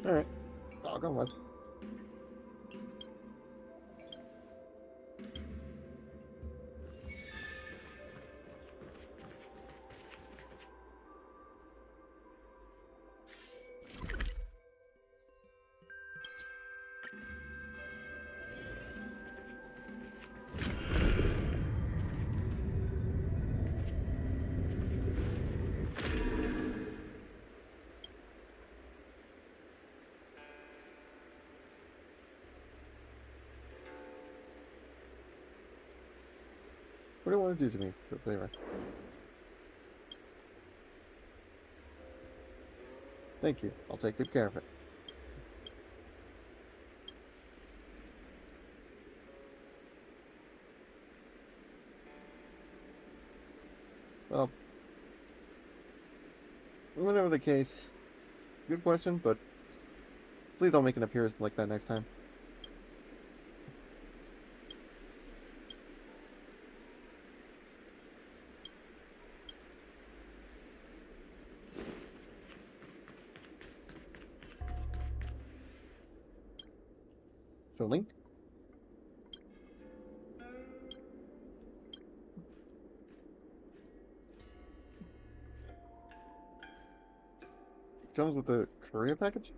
Alright. I'll go with. What do you want to do to me, anyway? Thank you. I'll take good care of it. Well, whatever the case, good question, but please don't make an appearance like that next time. Filling. Comes with a courier package?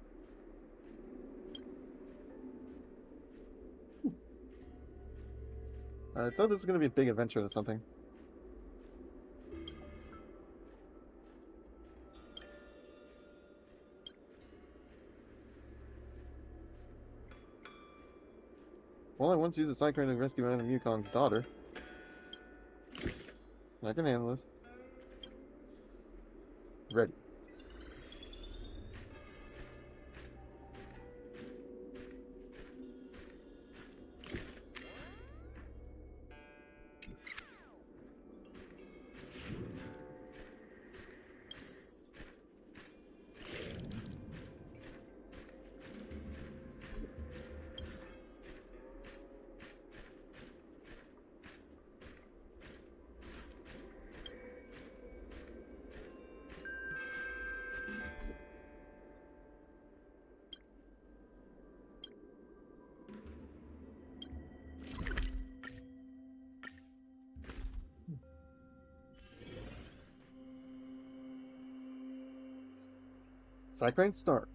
I thought this was going to be a big adventure or something. Well, I once used a cyclone to rescue Madame Yukong's daughter. I can handle this. Ready. Cyclone start.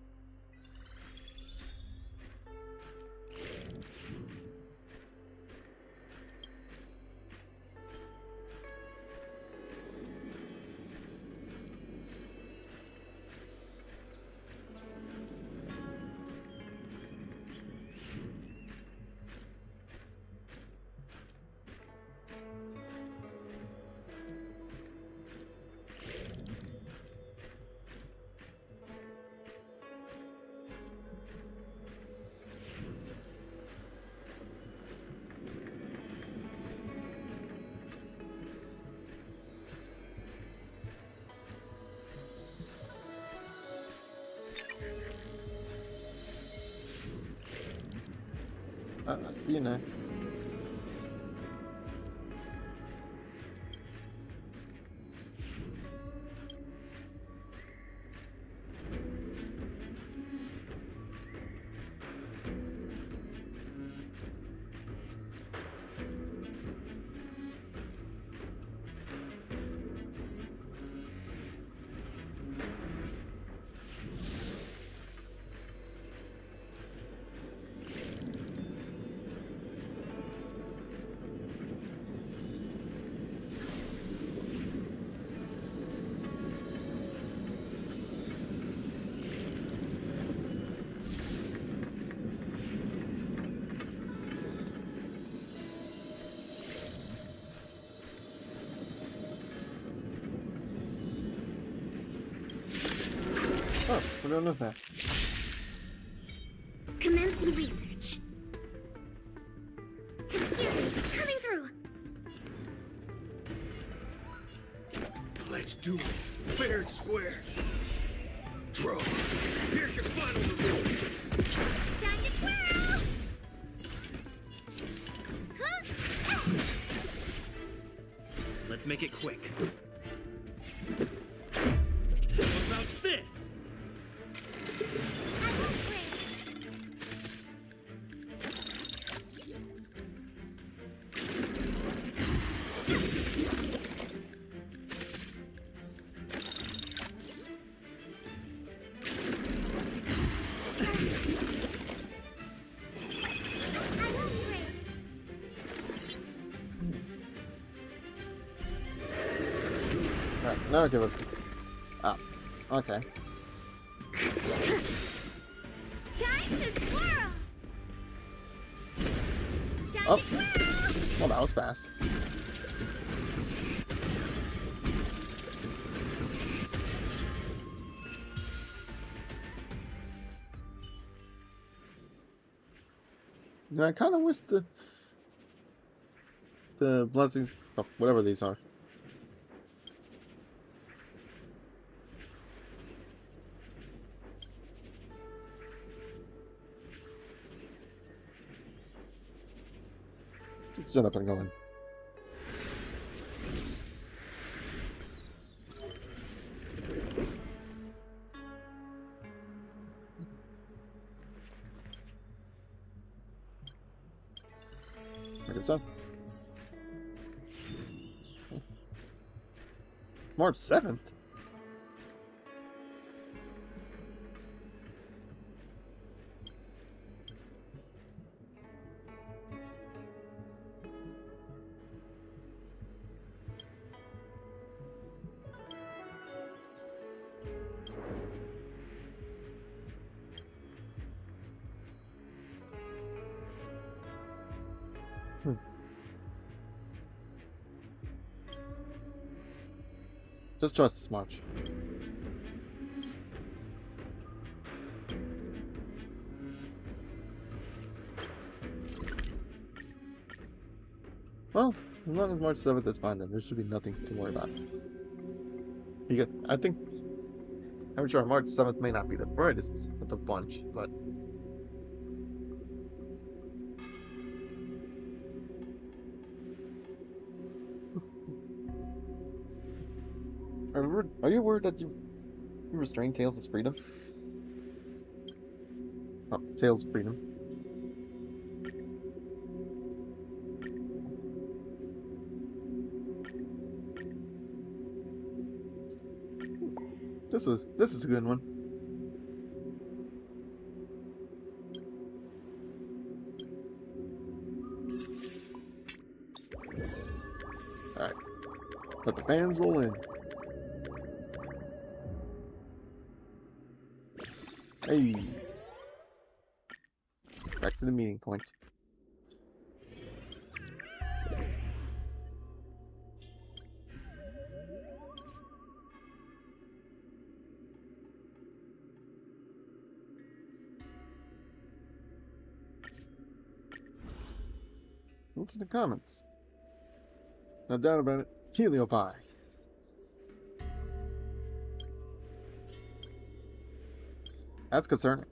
I see you now. Oh, we're doing this now. Commencing research. Excuse me, coming through. Let's do it. Fair and square. Throw. Here's your final reward. Time to twirl! Huh? Let's make it quick. What about this? I won't wait. I won't wait. Alright, now give us the... Ah, okay. Time to twirl! Time Oh. to twirl! Well, that was fast. Yeah, I kind of wish the blessings, oh, whatever these are. Just shut up and go in. Good stuff. March 7th? Just trust us, March. Well, as long as March 7th is fine, then there should be nothing to worry about. I think, I'm sure March 7th may not be the brightest of the bunch, but are you worried that you restrain Tails' freedom? Oh, Tails' freedom. This is a good one. Alright. Let the fans roll in. Hey. Back to the meeting point. What's in the comments? No doubt about it. Heliopie. That's concerning.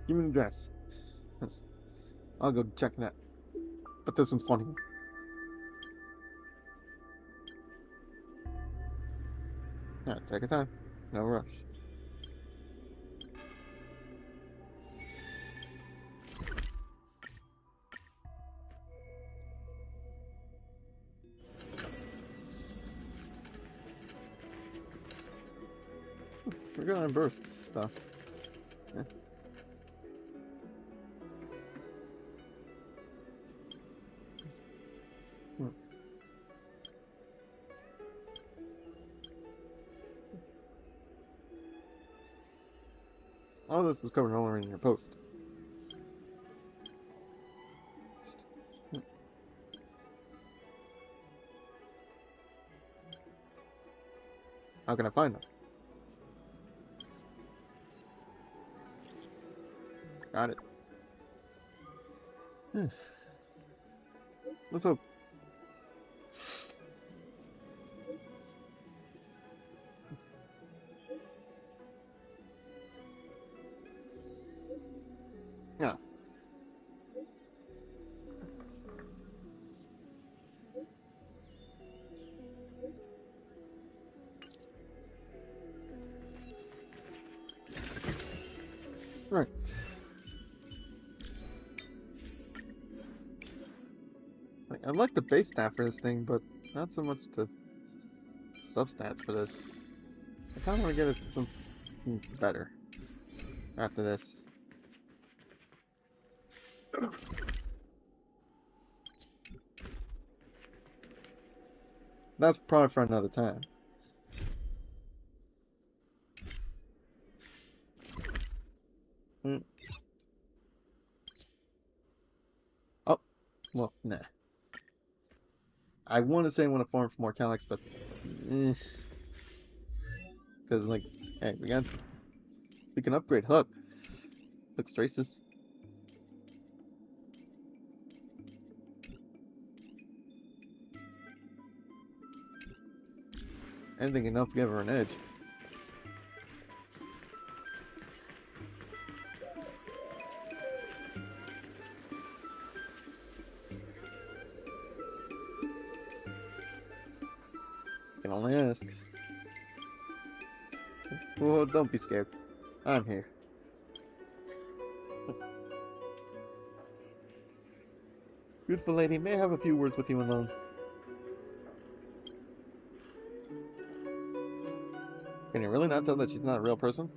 Give me the address. Yes. I'll go check that. But this one's funny. Yeah, take your time. No rush. We're gonna burst stuff. Yeah. All this was covered earlier in your post. How can I find them? Got it. Let's hope. Yeah. Right. I like the base stat for this thing, but not so much the substats for this. I kind of want to get it something better after this. That's probably for another time. Oh, well, nah. I want to say I want to farm for more calyx, but because like, hey, we can upgrade Hook. Hook's traces. Anything enough to give her an edge. Can only ask. Well, don't be scared. I'm here. Beautiful lady, may I have a few words with you alone? Can you really not tell that she's not a real person?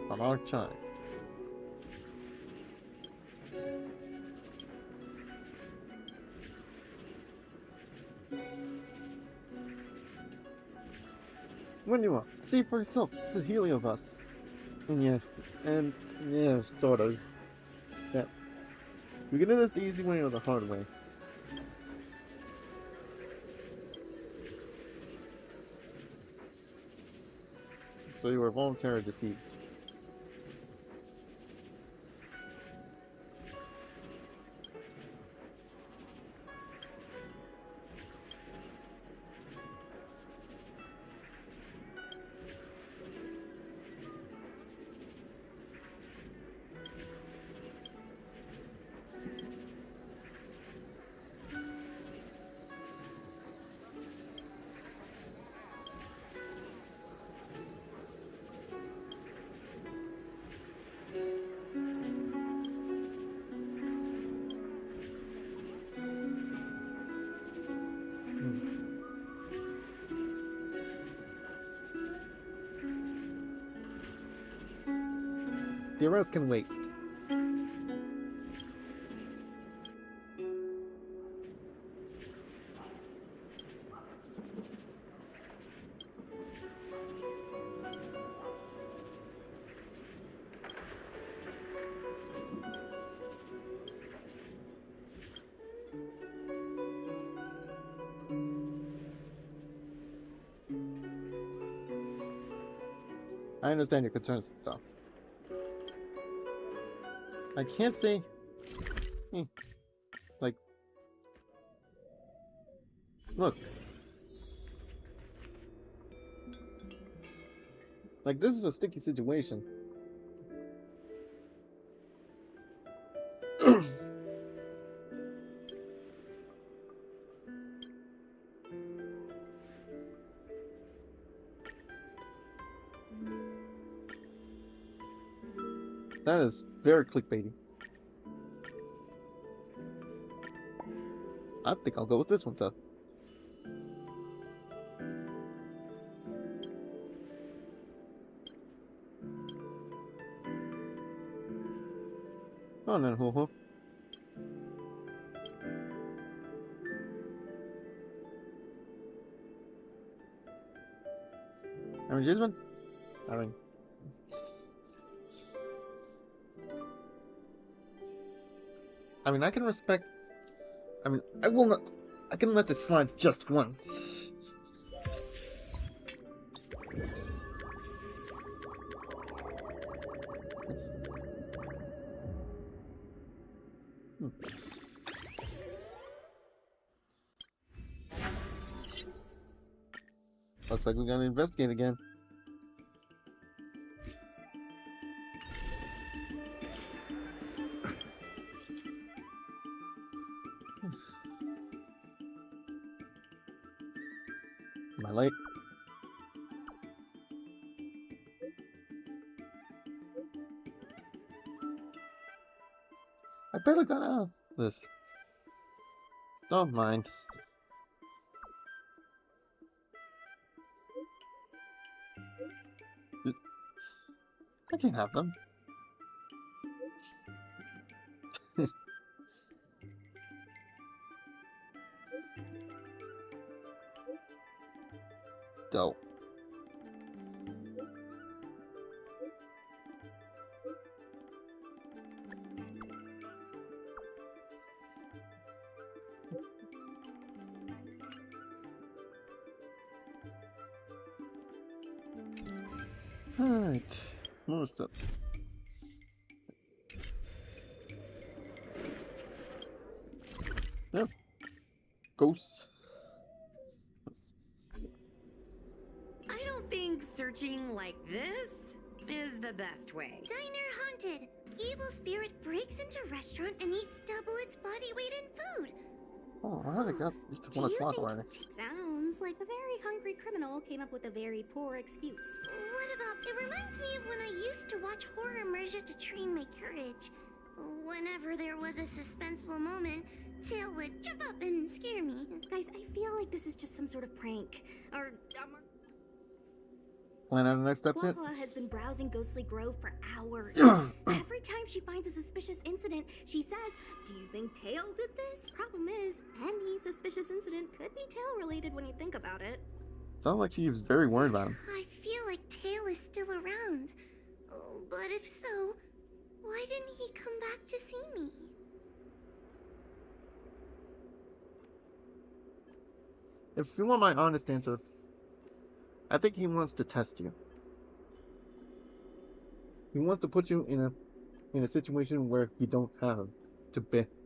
From our chime. When you want, see for yourself, the healing of us. And yeah, sort of. Yeah. We can do this the easy way or the hard way. So you were voluntarily deceived. The arrest can wait. I understand your concerns, though. I can't say... Like... Look. Like, this is a sticky situation. That is very clickbaity. I think I'll go with this one, though. Oh, no, ho. Gisman? I can respect... I will not... I can let this slide just once. Looks like we gotta investigate again. Am I late? I barely got out of this. Don't mind. I can't have them. Dope. Alright. More stuff. Yep. Ghosts. I don't think searching like this is the best way. Diner haunted. Evil spirit breaks into restaurant and eats double its body weight in food. Oh, I already got used to Do 1 you o'clock think already. Sounds like a very hungry criminal came up with a very poor excuse. What about... It reminds me of when I used to watch horror merja to train my courage. Whenever there was a suspenseful moment, Tail would jump up and scare me. Guys, I feel like this is just some sort of prank. Or, Plan out the next steps yet? Quahua has been browsing Ghostly Grove for hours. Every time she finds a suspicious incident, she says, "Do you think Tail did this?" Problem is, any suspicious incident could be Tail related when you think about it. Sounds like she's very worried about him. I feel like Tail is still around. Oh, but if so, why didn't he come back to see me? If you want my honest answer, I think he wants to test you. He wants to put you in a situation where you don't have him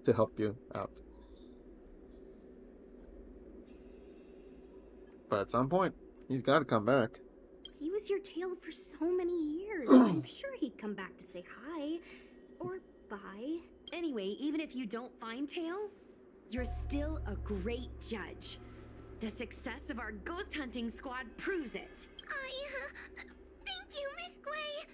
to help you out. But at some point, he's got to come back. He was your Tail for so many years. I'm sure he'd come back to say hi. Or bye. Anyway, even if you don't find Tail, you're still a great judge. The success of our ghost hunting squad proves it. Thank you, Miss Gwei.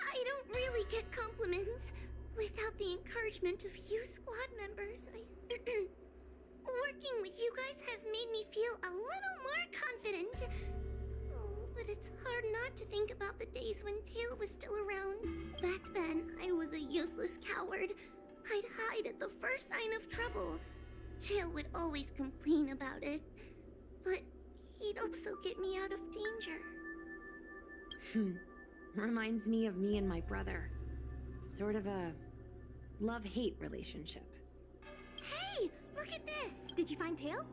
I don't really get compliments without the encouragement of you squad members. Working with you guys has made me feel a little more confident. Oh, but it's hard not to think about the days when Tail was still around. Back then, I was a useless coward. I'd hide at the first sign of trouble. Tail would always complain about it, but he'd also get me out of danger. Reminds me of me and my brother. Sort of a love-hate relationship. Hey, look at this! Did you find Tail?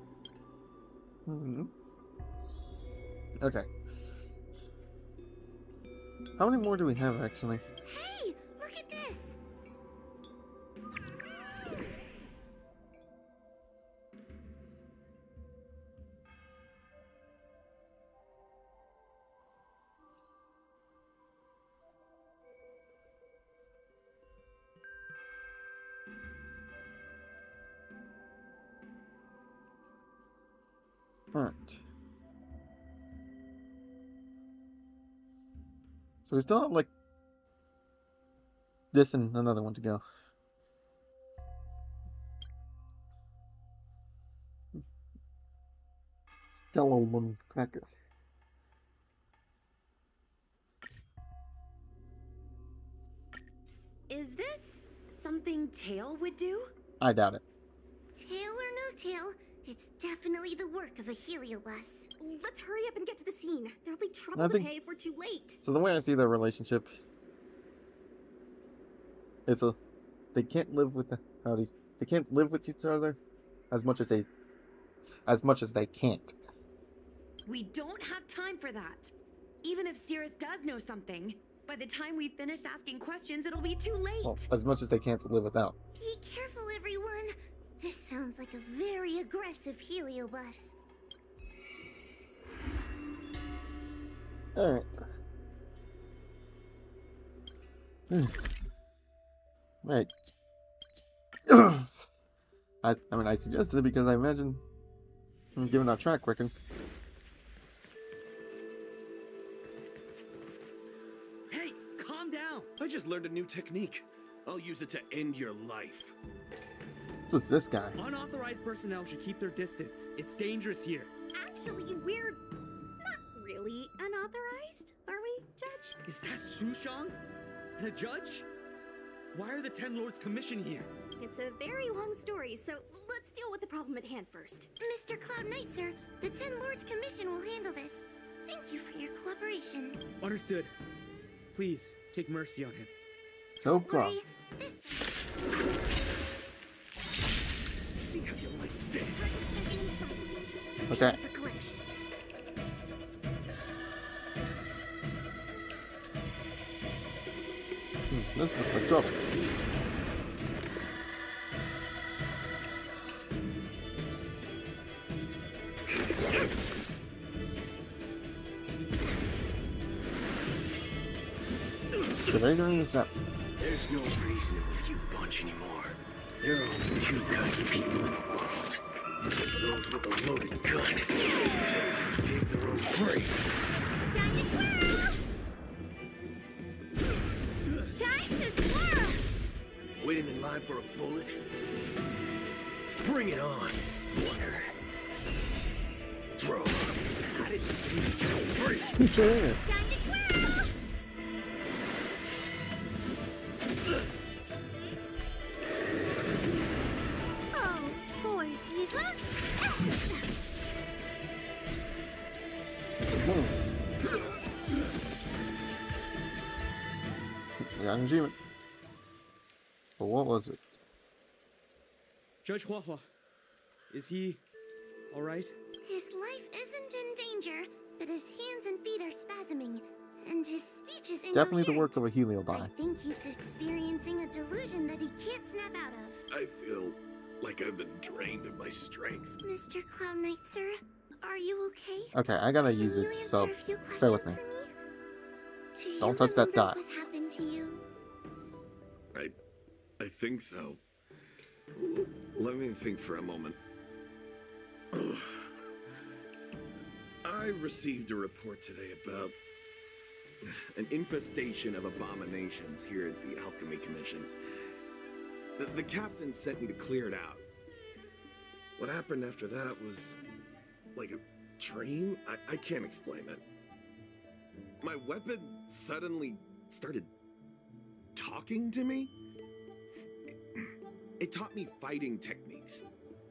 Okay. How many more do we have, actually? Hey, look at this! Alright. So we still have, like, this and another one to go. Stellar one cracker. Is this something Tail would do? I doubt it. Tail or no tail, it's definitely the work of a heliobus. Let's hurry up and get to the scene. There'll be trouble to pay if we're too late. So the way I see their relationship, it's they can't live with they can't live with each other as much as they can't. We don't have time for that. Even if Cirrus does know something, by the time we finish asking questions, it'll be too late. Well, as much as they can't live without. Be careful, everyone. This sounds like a very aggressive heliobus. Alright. Right. I mean, I suggested it because I imagine, given our track record. Hey, calm down. I just learned a new technique. I'll use it to end your life. What's this guy? Unauthorized personnel should keep their distance. It's dangerous here. Actually, we're not really unauthorized, are we, Judge? Is that Sushang? And a judge? Why are the 10 Lords commissioned here? It's a very long story, so let's deal with the problem at hand first. Mr. Cloud Knight, sir, the 10 Lords Commission will handle this. Thank you for your cooperation. Understood. Please, take mercy on him. No problem. See how you like this? Okay. For collection. This looks like trouble. Greater and exempt. There's no reasoning with you bunch anymore. There are only two kinds of people in the world. Those with a loaded gun. Those who dig their own grave. Time to twirl! Time to twirl! Waiting in line for a bullet? Bring it on, Wonder. Throw. I didn't see you count three. Time to twirl! Oh, boy, Eva. Got an achievement. But what was it? Judge Huahua, is he all right? His life isn't in danger, but his hands and feet are spasming, and his speech is incoherent. Definitely the work of a heliodye. I think he's experiencing a delusion that he can't snap out of. I feel like I've been drained of my strength. Mr. Cloud Knight, sir, are you okay? Okay, I gotta use Can it, you so answer a few bear with me. questions for me? Do Don't you touch that remember dot. What happened to you? I think so. Let me think for a moment. I received a report today about an infestation of abominations here at the Alchemy Commission. The captain sent me to clear it out. What happened after that was like a dream? I can't explain it. My weapon suddenly started talking to me. It taught me fighting techniques,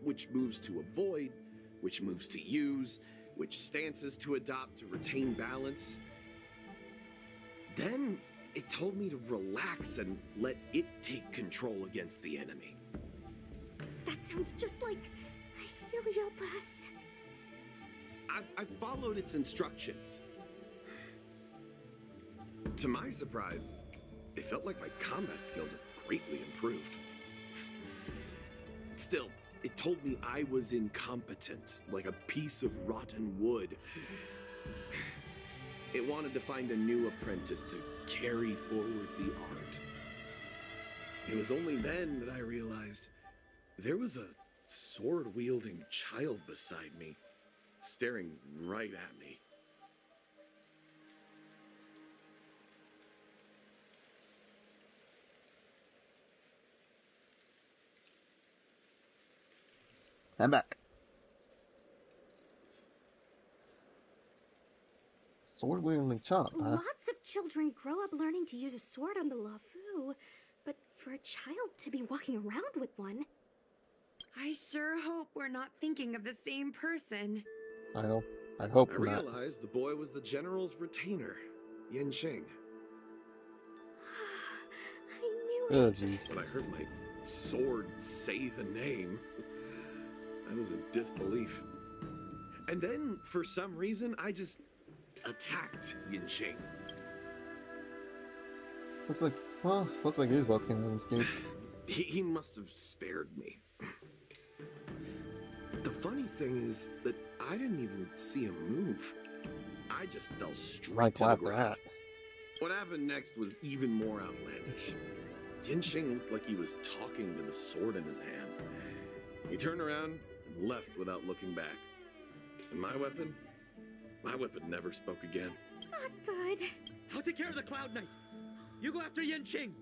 which moves to avoid, which moves to use, which stances to adopt to retain balance. Then it told me to relax and let it take control against the enemy. That sounds just like a heliobus. I followed its instructions. To my surprise, it felt like my combat skills had greatly improved. Still, it told me I was incompetent, like a piece of rotten wood. It wanted to find a new apprentice to carry forward the art. It was only then that I realized there was a sword-wielding child beside me, staring right at me. I'm back. Sword wielding child, huh? Lots of children grow up learning to use a sword on the Lafu, but for a child to be walking around with one. I sure hope we're not thinking of the same person. I hope I not. realized the boy was the general's retainer, Yin Shing. I knew Oh it. jeez. When I heard my sword say the name, I was in disbelief. And then, for some reason, I just attacked Yin Shing. Looks like he's both getting unscathed. He must have spared me. The funny thing is that I didn't even see him move. I just fell straight Right to the clap for ground. that. What happened next was even more outlandish. Yin Shing looked like he was talking to the sword in his hand. He turned around and left without looking back. And my weapon never spoke again. Not good. I'll take care of the Cloud Knight. You go after Yin Qing.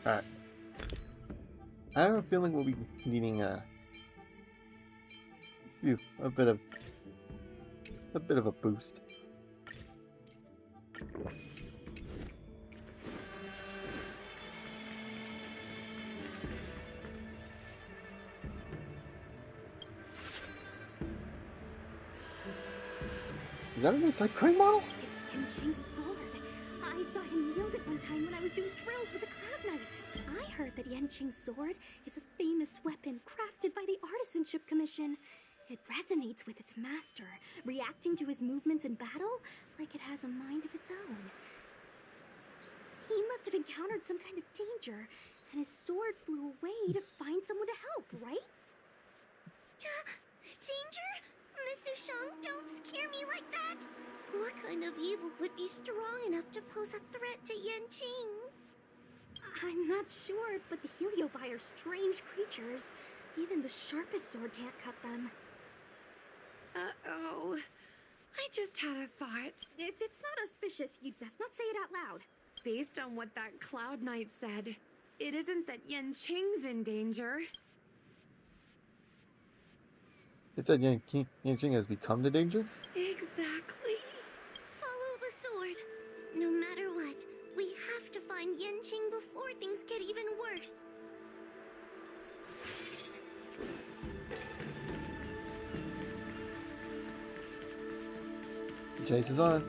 Alright. I have a feeling we'll be needing a bit of a boost. Is that a new side crane model? It's Yin Qing's sword. I saw him wield it one time when I was doing drills with the Cloud Knights. I heard that Yin Qing's sword is a famous weapon crafted by the Artisanship Commission. It resonates with its master, reacting to his movements in battle like it has a mind of its own. He must have encountered some kind of danger, and his sword flew away to find someone to help, right? Danger? Miss Ushang, don't scare me like that! What kind of evil would be strong enough to pose a threat to Yanqing? I'm not sure, but the Heliobi are strange creatures. Even the sharpest sword can't cut them. Uh-oh. I just had a thought. If it's not auspicious, you'd best not say it out loud. Based on what that Cloud Knight said, it isn't that Yanqing's in danger. It said Yanqing has become the danger? Exactly. Follow the sword. No matter what, we have to find Yanqing before things get even worse. Chase is on.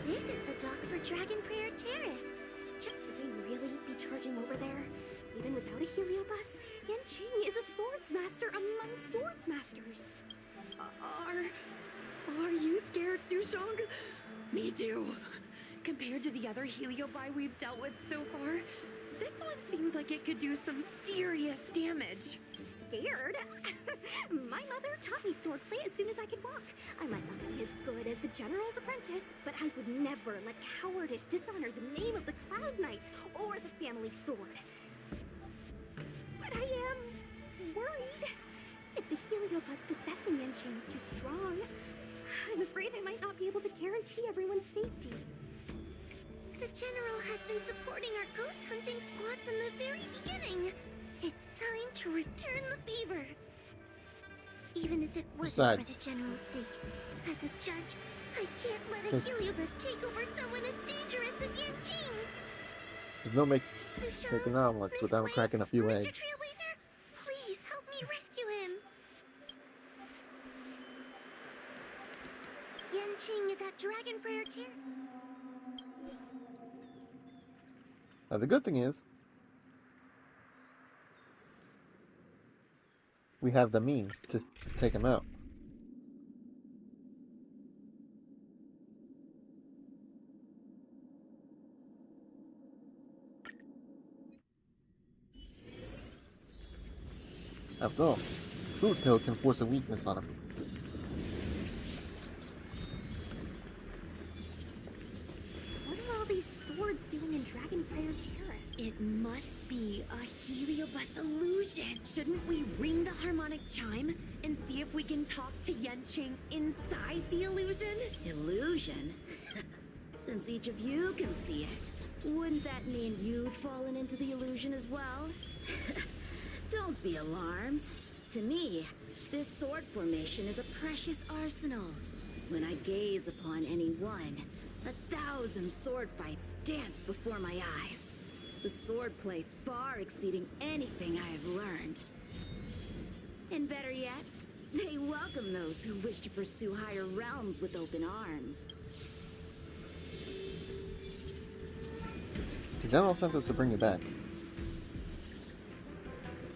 This is the dock for Dragon Prayer Terrace. Should we really be charging over there? Even without a heliobus, Yanqing is a swordsmaster among swordsmasters. Are you scared, Sushang? Me too. Compared to the other Heliobi we've dealt with so far, this one seems like it could do some serious damage. Scared? My mother taught me swordplay as soon as I could walk. I might not be as good as the general's apprentice, but I would never let cowardice dishonor the name of the Cloud Knights or the family sword. But I am worried. If the heliobus possessing Yanqing is too strong, I'm afraid I might not be able to guarantee everyone's safety. The General has been supporting our ghost hunting squad from the very beginning. It's time to return the favor. Even if it wasn't for the General's sake. As a judge, I can't let a heliobus take over someone as dangerous as Yanqing. There's no making omelets without cracking a few Mr. eggs. Trailblazer, please help me rescue him. Yanqing is at Dragon Prayer Terrace. Now the good thing is, we have the means to take him out. After all, Food Hill can force a weakness on him. What are all these swords doing in Dragon Prayer Terrace? It must be a heliobus illusion. Shouldn't we ring the harmonic chime and see if we can talk to Yanqing inside the illusion? Illusion? Since each of you can see it, wouldn't that mean you'd fallen into the illusion as well? Don't be alarmed. To me, this sword formation is a precious arsenal. When I gaze upon any one, 1,000 sword fights dance before my eyes. The swordplay far exceeding anything I have learned. And better yet, they welcome those who wish to pursue higher realms with open arms. The General sent us to bring you back.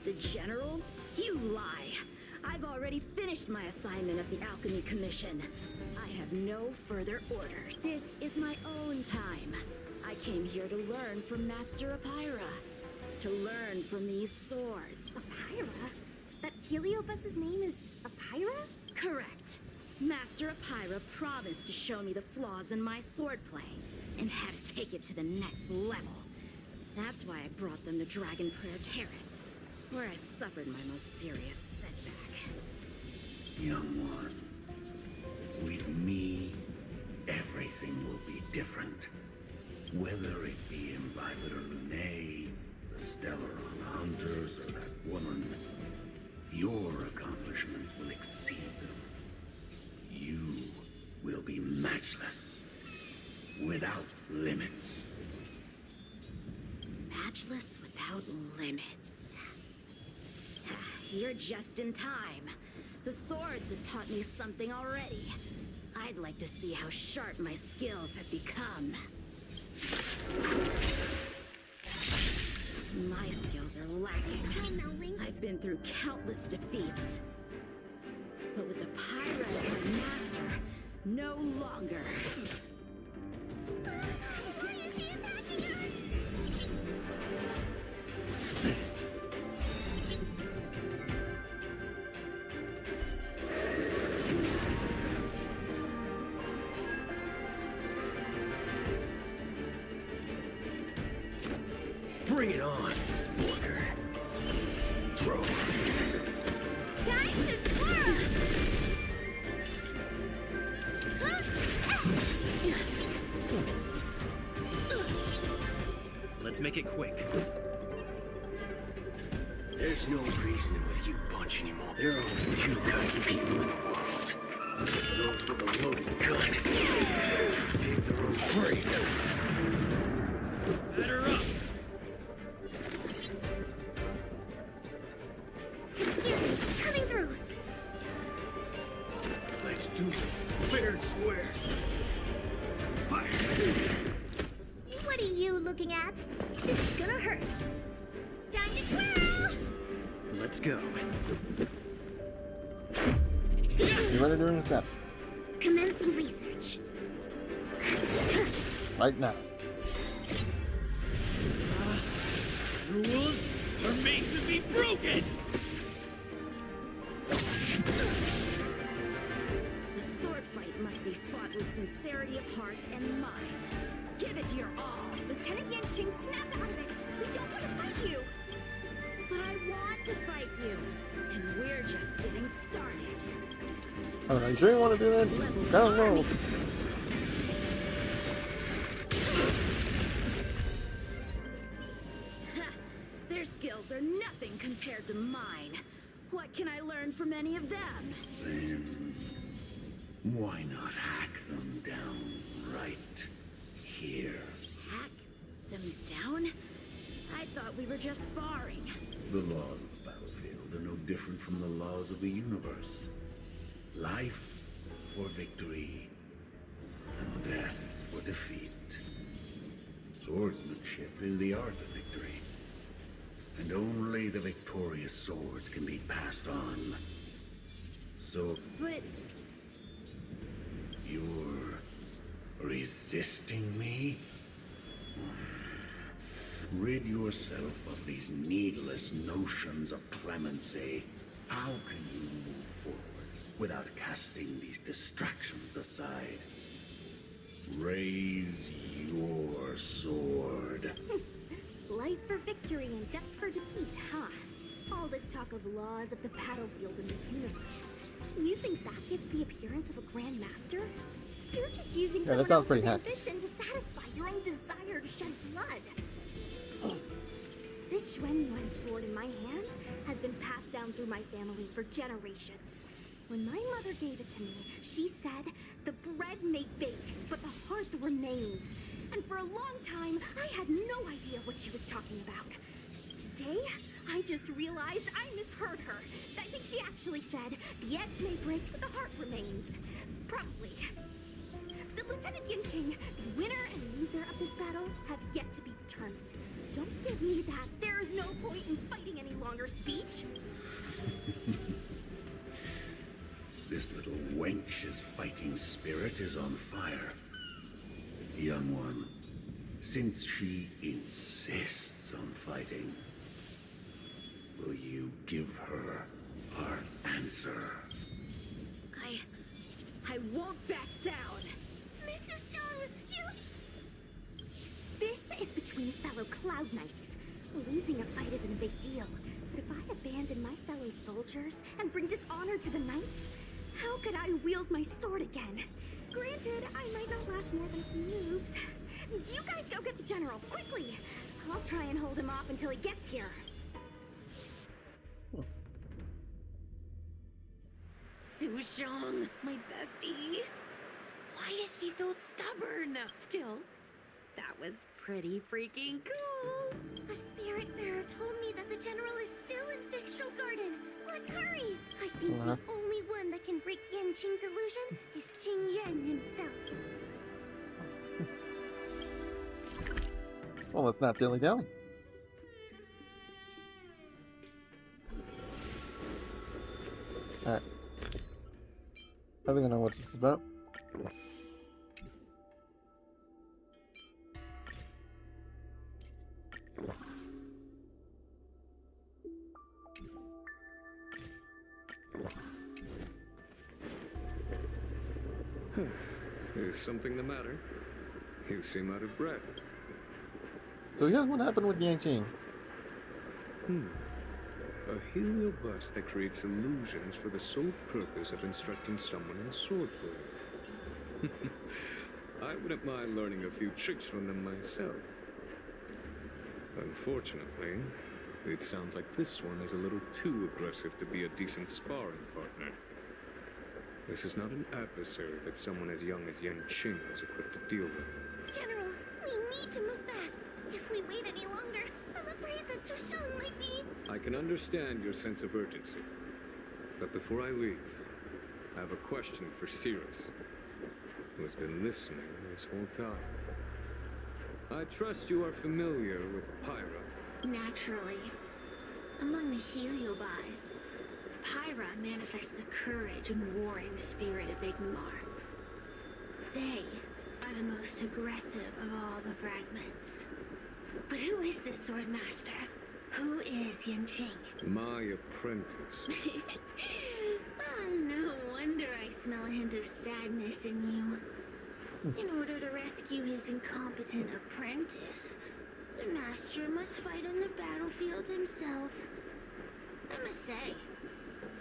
The General? You lie! I've already finished my assignment at the Alchemy Commission. I have no further orders. This is my own time. I came here to learn from Master Apira. To learn from these swords. Apira? That heliobus's name is Apira? Correct. Master Apira promised to show me the flaws in my swordplay and how to take it to the next level. That's why I brought them to Dragon Prayer Terrace, where I suffered my most serious setback. Young one, with me, everything will be different. Whether it be Imbiber Lunae, the Stellaron Hunters, or that woman, your accomplishments will exceed them. You will be matchless, without limits. Limitless without limits. You're just in time. The swords have taught me something already. I'd like to see how sharp my skills have become. My skills are lacking. I've been through countless defeats. But with the Pyra as my master, no longer. Why is he attacking us? Bring it on, Walker. Throw. Time to twirl! Let's make it quick. There's no reasoning with you bunch anymore. There are only two kinds of people in the world. Those with a loaded gun. Those who dig their own grave. Batter up! Excuse me, coming through. Let's do it. Fair and square. Fire. What are you looking at? This is gonna hurt. Time to twirl! Let's go. You ready to intercept? Commencing research. Right now. Rules are made to be broken! The sword fight must be fought with sincerity of heart and mind. Give it your all. Lieutenant Yanqing, snap out of it! We don't want to fight you! But I want to fight you. And we're just getting started. Oh, are you sure you want to do that? I don't know. Their skills are nothing compared to mine. What can I learn from any of them? Then why not hack them down right here? Hack them down? I thought we were just sparring. The laws of the battlefield are no different from the laws of the universe. Life for victory, and death for defeat. Swordsmanship is the art of victory, and only the victorious swords can be passed on. So, But you're resisting me? Rid yourself of these needless notions of clemency. How can you move forward without casting these distractions aside? Raise your sword. Life for victory and death for defeat, huh? All this talk of laws of the battlefield and the universe. You think that gives the appearance of a Grand Master? You're just using Yeah, that someone sounds pretty else's hacky. ambition to satisfy your own desire to shed blood. This Xuan Yuan sword in my hand has been passed down through my family for generations. When my mother gave it to me, she said, the bread may bake, but the hearth remains. And for a long time, I had no idea what she was talking about. Today, I just realized I misheard her. I think she actually said, the edge may break, but the heart remains. Probably. The Lieutenant Yanqing, the winner and loser of this battle, have yet to be determined. Don't give me that there is no point in fighting any longer speech. This little wench's fighting spirit is on fire. Young one, since she insists on fighting, will you give her our answer? I won't back down. Mrs. Shang, you... This is between fellow Cloud Knights. Losing a fight isn't a big deal. But if I abandon my fellow soldiers and bring dishonor to the Knights, how could I wield my sword again? Granted, I might not last more than a few moves. You guys go get the General, quickly! I'll try and hold him off until he gets here. Su Shang, my bestie. Why is she so stubborn? Still, That was pretty freaking cool. The Spiritfarer told me that the General is still in Victual Garden. Let's hurry! I think the only one that can break Yan Qing's illusion is Qing Yan himself. Well, let's not dilly-dally. Alright. I think I know what this is about. Is something the matter? You seem out of breath. So here's what happened with Yang Qing. A heliobus that creates illusions for the sole purpose of instructing someone in swordplay. I wouldn't mind learning a few tricks from them myself. Unfortunately, it sounds like this one is a little too aggressive to be a decent sparring partner. This is not an adversary that someone as young as Yan Qing is equipped to deal with. General, we need to move fast. If we wait any longer, I'm afraid that Su Shang might be... I can understand your sense of urgency. But before I leave, I have a question for Cirrus, who has been listening this whole time. I trust you are familiar with Pyra. Naturally. Among the Heliobi, Pyra manifests the courage and warring spirit of Igmar. They are the most aggressive of all the fragments. But who is this sword master? Who is Yan Qing? My apprentice. No wonder I smell a hint of sadness in you. In order to rescue his incompetent apprentice, the master must fight on the battlefield himself. I must say,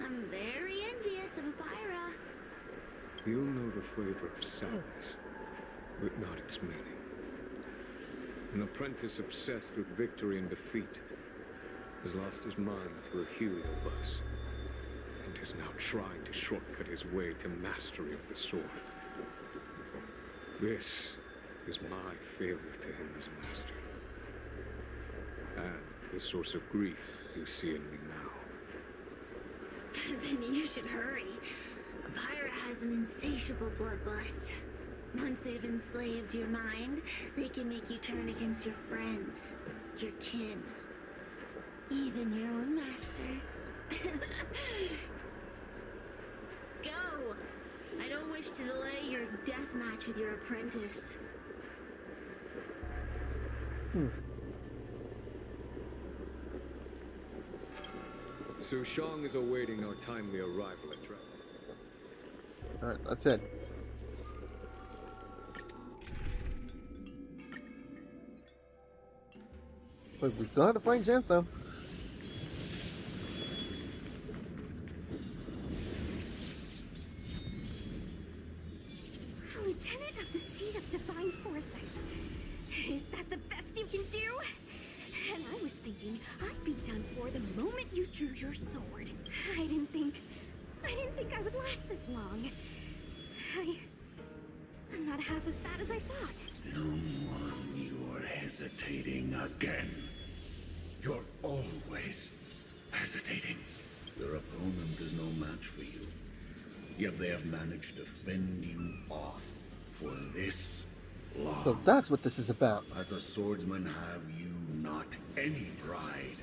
I'm very envious of Pyra. You'll know the flavor of sadness, but not its meaning. An apprentice obsessed with victory and defeat has lost his mind to a heliobus, and is now trying to shortcut his way to mastery of the sword. This is my failure to him as a master, and the source of grief you see in me now. Then you should hurry. Pyra has an insatiable bloodlust. Once they've enslaved your mind, they can make you turn against your friends, your kin, even your own master. Go! I don't wish to delay your death match with your apprentice. Su Shang is awaiting our timely arrival at Dragon. Alright, that's it. But we still have a fighting chance, though. Lieutenant of the Seat of Divine Foresight. Is that the best you can do? And I was thinking I'd be done for the moment you drew your sword. I didn't think I would last this long. I'm not half as bad as I thought. Young one, you're hesitating again. You're always hesitating. Your opponent is no match for you. Yet they have managed to fend you off for this long. So that's what this is about. As a swordsman, have you not any pride?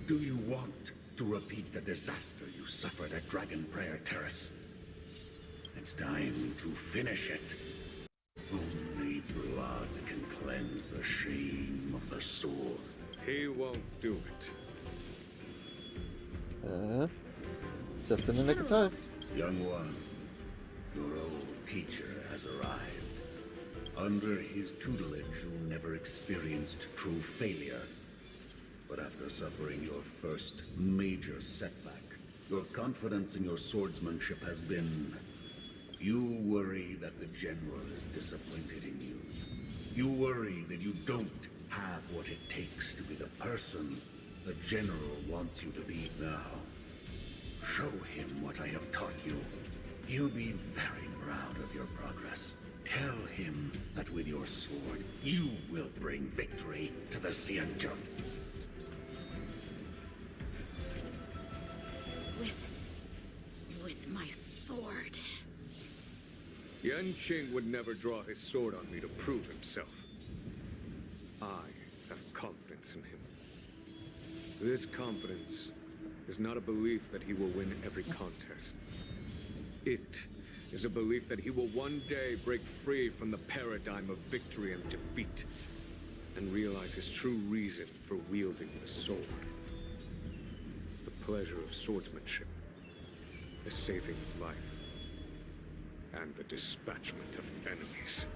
Do you want to repeat the disaster you suffered at Dragon Prayer Terrace? It's time to finish it. Only blood can cleanse the shame of the sword. He won't do it. Just in the nick of time. Young one, your old teacher has arrived. Under his tutelage, you never experienced true failure. But after suffering your first major setback, your confidence in your swordsmanship has been... You worry that the general is disappointed in you. You worry that you don't have what it takes to be the person the general wants you to be now. Show him what I have taught you. He'll be very proud of your progress. Tell him that with your sword, you will bring victory to the Xianzhou. With my sword. Yanqing would never draw his sword on me to prove himself. I have confidence in him. This confidence is not a belief that he will win every contest. It is a belief that he will one day break free from the paradigm of victory and defeat, and realize his true reason for wielding the sword. The pleasure of swordsmanship, the saving of life, and the dispatchment of enemies.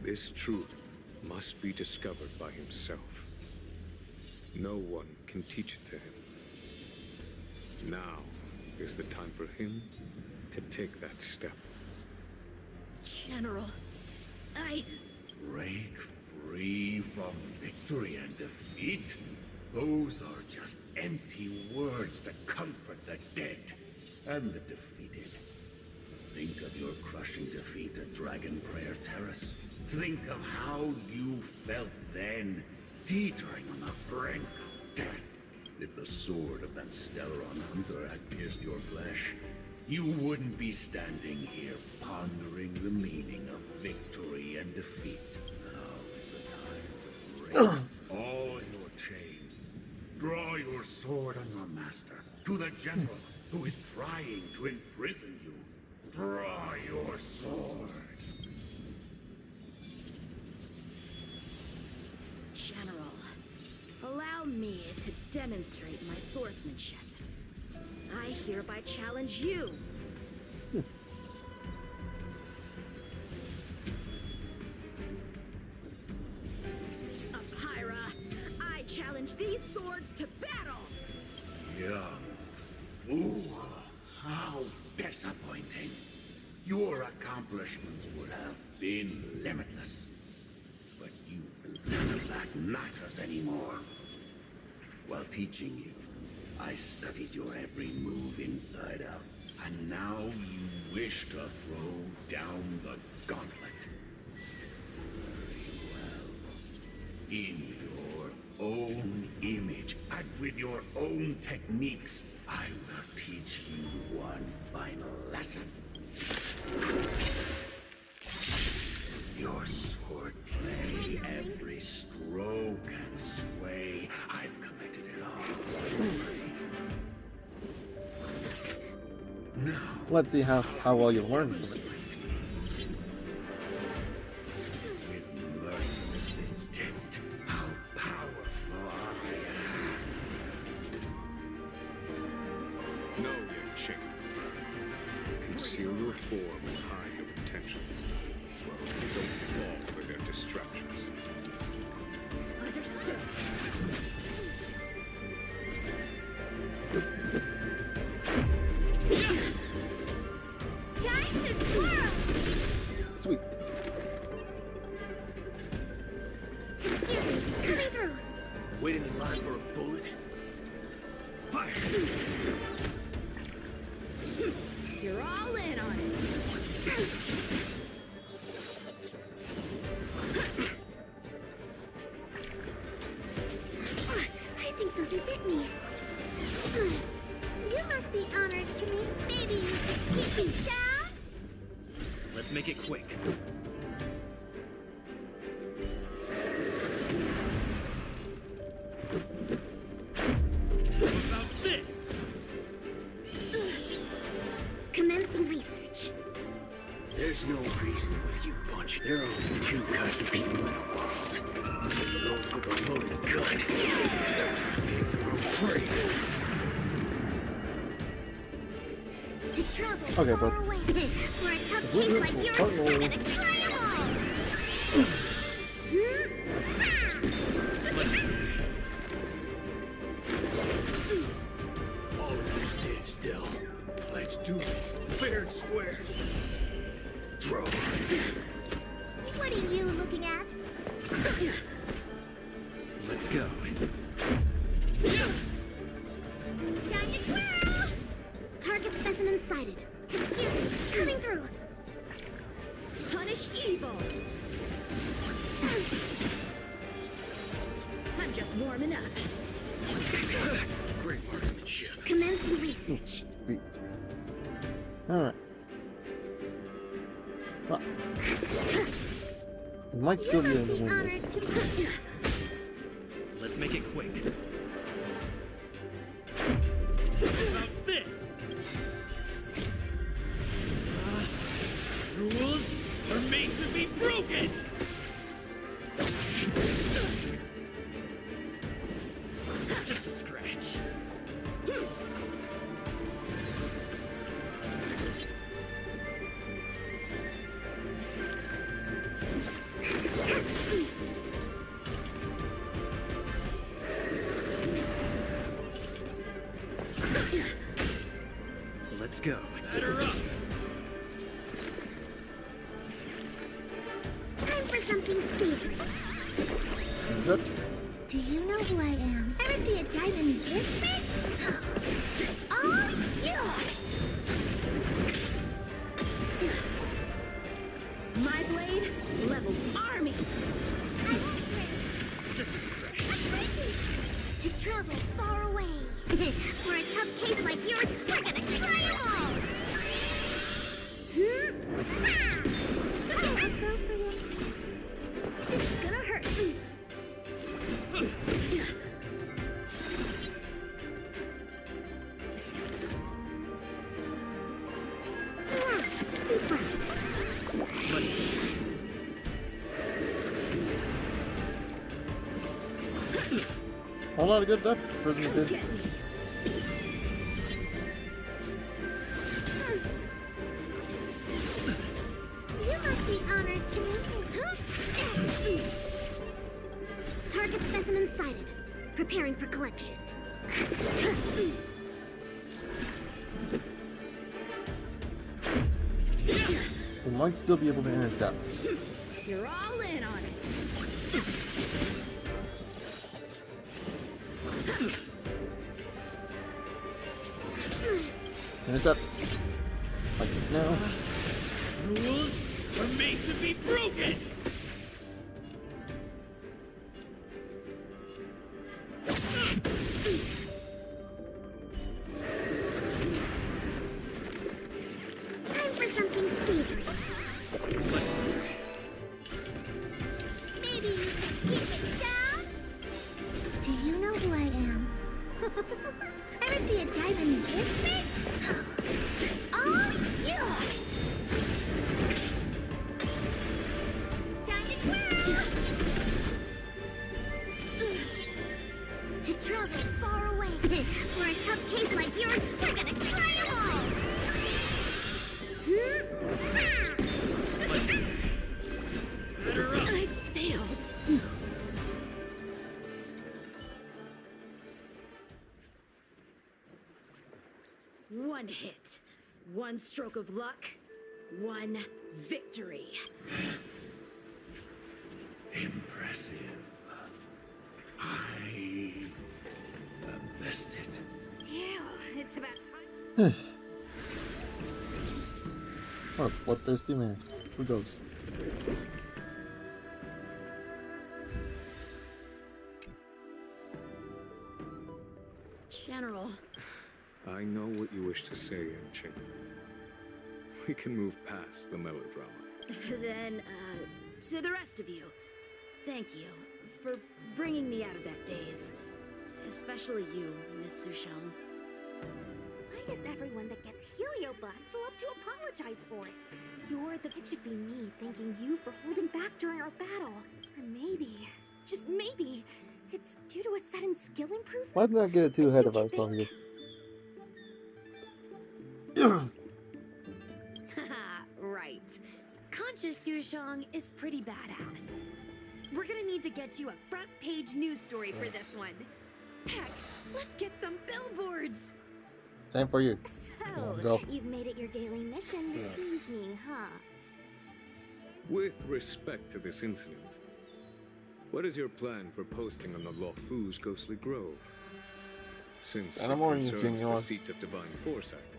This truth must be discovered by himself. No one can teach it to him. Now is the time for him to take that step. General, Break free from victory and defeat? Those are just empty words to comfort the dead and the defeated. Think of your crushing defeat at Dragon Prayer Terrace. Think of how you felt then, teetering on the brink of death. If the sword of that Stellaron hunter had pierced your flesh, you wouldn't be standing here pondering the meaning of victory and defeat. Now is the time to break all your chains. Draw your sword on your master, to the general who is trying to imprison you. Draw your sword. General, allow me to demonstrate my swordsmanship. I hereby challenge you. Apira, I challenge these swords to battle! Young fool. How disappointing. Your accomplishments would have been limitless. But none of that matters anymore. While teaching you, I studied your every move inside out. And now you wish to throw down the gauntlet. Very well. In your own image, and with your own techniques, I will teach you one final lesson. Your swordplay, every stroke and sway, I've committed it all. Now, let's see how well you learn from it. with merciless instinct, how powerful I am. No, Yanqing. Conceal your form and hide your intentions. Don't fall for their distractions. Understood. Time to twirl! Sweet. Excuse me, coming through. Waiting in line for a bullet? Fire! You're all in on it. I think something bit me. You must be honored to me. Maybe you could keep me down? Let's make it quick. What about this? Commencing research. There's no reason with you bunch. There are only two kinds of people in the world. Those with a loaded gun. Those who dig their own grave. To travel Okay, far but away. For a tough case like yours, and a try 'em all. All of you stand still. Let's do it. Fair and square. Throw. What are you looking at? Let's go. Time to twirl! Target specimen sighted. Excuse me, coming through. warming up. Great marksmanship. Commence the research. Sweet. Alright. Well, it might still be able to win this. Let's make it quick. About this. Rules are made to be broken. Just a scratch. Let's go. Batter up. Time for something savory. Is it? Do you know who I am? Ever see a diamond this big? It's all yours. My blade levels armies. Just a scratch. To travel far away. For a tough case like yours, we're gonna try 'em all. It's gonna hurt. A lot of good stuff Prisoner did. You must be honored to meet me, huh? Target specimen sighted. Preparing for collection. We might still be able to intercept. You're all in on it. Intercept. Like now. Rules are made to be broken. Time for something savory. Maybe you can keep it down? Do you know who I am? Ever see a diamond this big? It's all yours. Time to twirl. To travel far away. For a tough case like yours, we're gonna try 'em all. Batter up. I failed. One hit, one stroke of luck, one victory. Impressive. I am bested. Ew, it's about time. What a bloodthirsty man. Who goes? General, I know what you wish to say, Ancient. We can move past the melodrama. then, to the rest of you, thank you for bringing me out of that daze. Especially you, Miss Sushong. Why does everyone that gets heliobust love to apologize for it? It should be me thanking you for holding back during our battle. Or maybe, just maybe, it's due to a sudden skill improvement. Let's not get too ahead of ourselves here. Right. Conscious Yushong is pretty badass. We're gonna need to get you a front page news story for this one. Heck, let's get some billboards! Same for you. So, Go. you've made it your daily mission to tease me, huh? With respect to this incident, what is your plan for posting on the Lofu's Ghostly Grove? Since it Animal concerns genuine. the seat of divine foresight,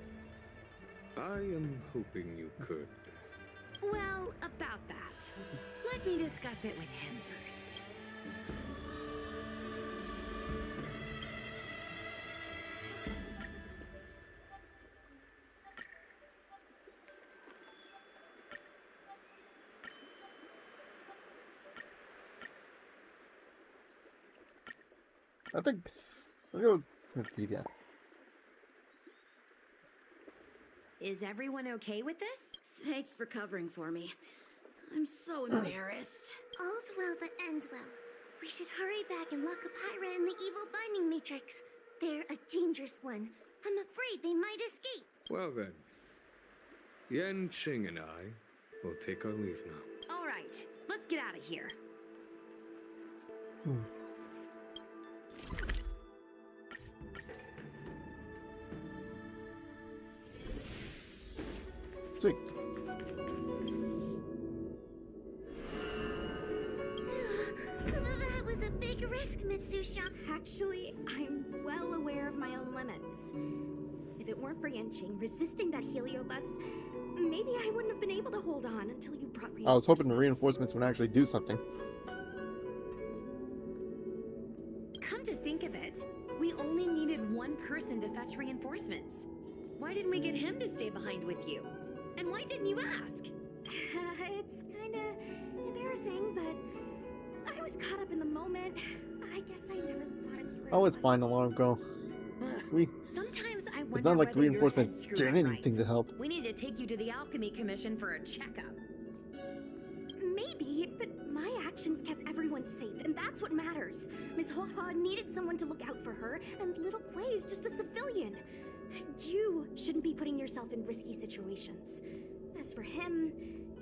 I am hoping you could. Well, about that. Let me discuss it with him first. I think I'll go with Wikipedia. Is everyone okay with this? Thanks for covering for me. I'm so embarrassed. All's well that ends well. We should hurry back and lock Apira in the evil binding matrix. They're a dangerous one. I'm afraid they might escape. Well then, Yen, Qing, and I will take our leave now. All right, let's get out of here. Sweet. That was a big risk, Miss Susha. Actually, I'm well aware of my own limits. If it weren't for Yanqing resisting that heliobus, maybe I wouldn't have been able to hold on until you brought reinforcements. I was hoping the reinforcements would actually do something. Come to think of it, we only needed one person to fetch reinforcements. Why didn't we get him to stay behind with you? And why didn't you ask? It's kinda embarrassing, but I was caught up in the moment. I guess I never thought it through. Oh, it's fine. A long ago. Sometimes I wonder It's not like the whether your reinforcements head's did screwed anything right. to help. We need to take you to the Alchemy Commission for a checkup. Maybe, but my actions kept everyone safe, and that's what matters. Miss Hoa needed someone to look out for her, and little Guei is just a civilian. You shouldn't be putting yourself in risky situations. As for him,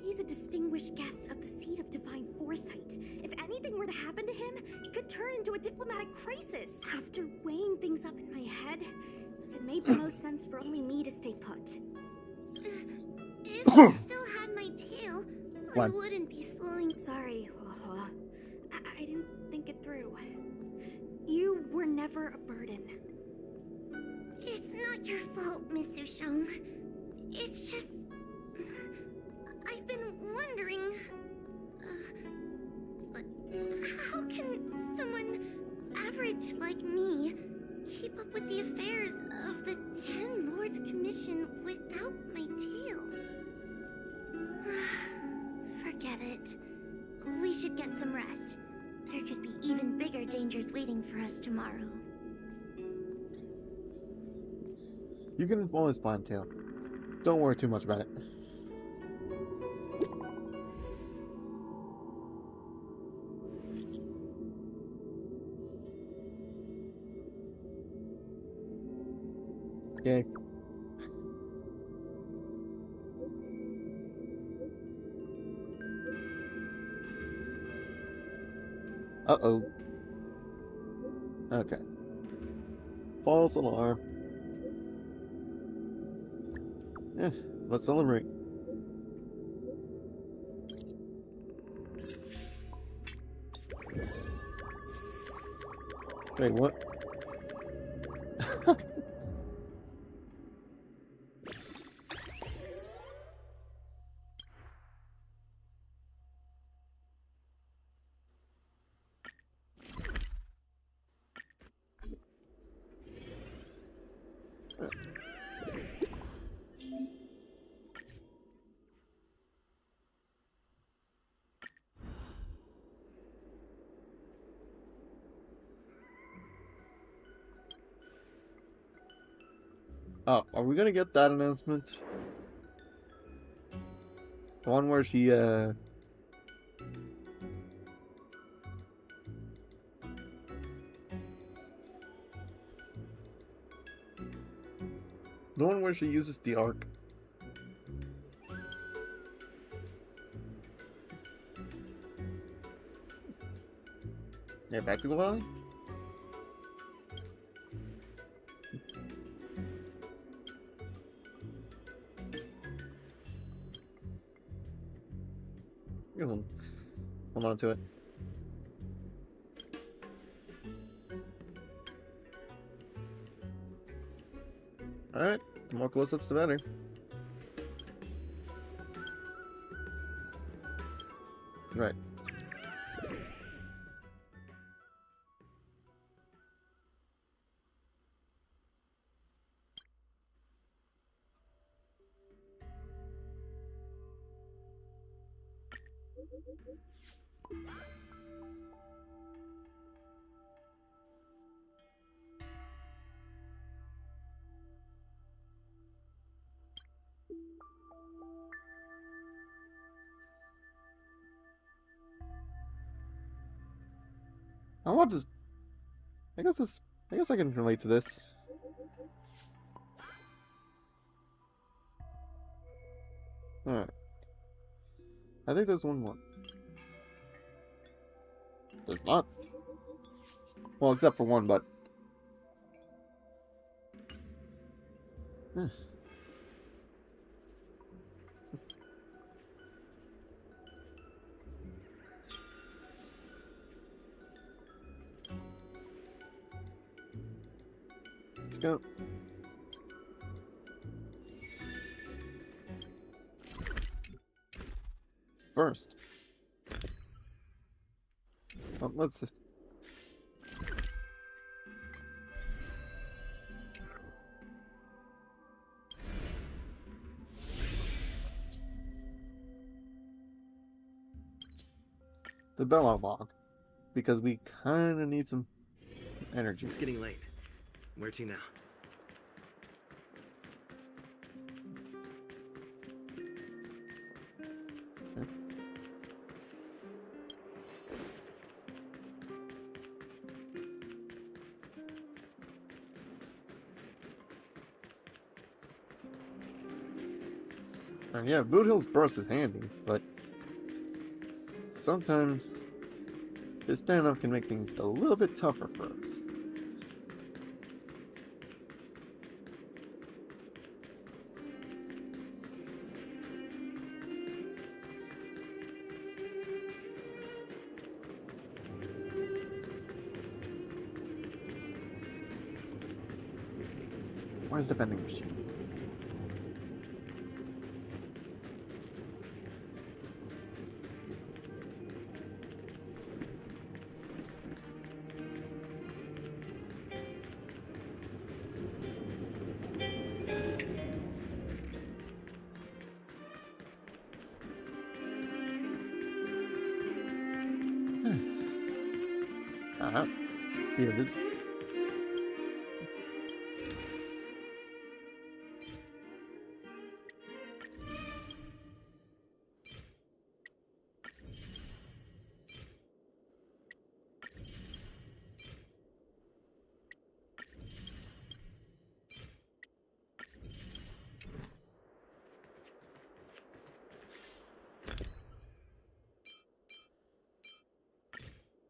he's a distinguished guest of the Seat of Divine Foresight. If anything were to happen to him, it could turn into a diplomatic crisis. After weighing things up in my head, it made the most sense for only me to stay put. If I still had my tail, I What? wouldn't be slowing. Sorry, Hoa. I didn't think it through. You were never a burden. It's not your fault, Miss Sushong. It's just... I've been wondering... how can someone average like me keep up with the affairs of the 10 Lords Commission without my tail? Forget it. We should get some rest. There could be even bigger dangers waiting for us tomorrow. You can always find tail. Don't worry too much about it. Yay. Uh-oh. Okay. False alarm. Let's celebrate. Wait, what? Oh, are we gonna get that announcement? The one where she, The one where she uses the arc. Yeah, practical value? Hold on to it. Alright, the more close-ups the better. Right. I want to. I guess this. I guess I can relate to this. Alright. I think there's one more. There's not. Well, except for one, but. Let's go. First. Well, let's. The Bellow log, because we kind of need some energy. It's getting late. Where to now? Okay. And yeah, Boot Hill's burst is handy, but sometimes his standoff can make things a little bit tougher for us. Where's the vending machine? Here it is.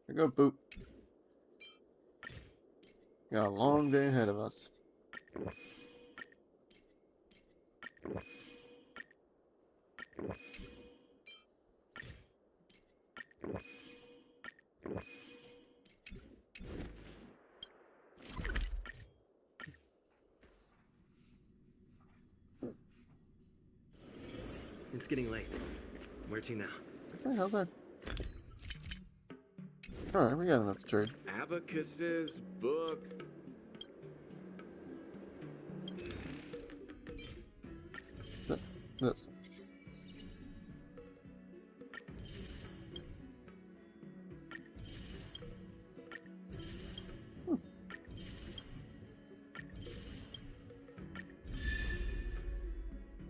Here we go, Boot. Got a long day ahead of us. It's getting late. Where to now? Okay, how's that? Alright, we got enough to trade. Abacuses, books. This.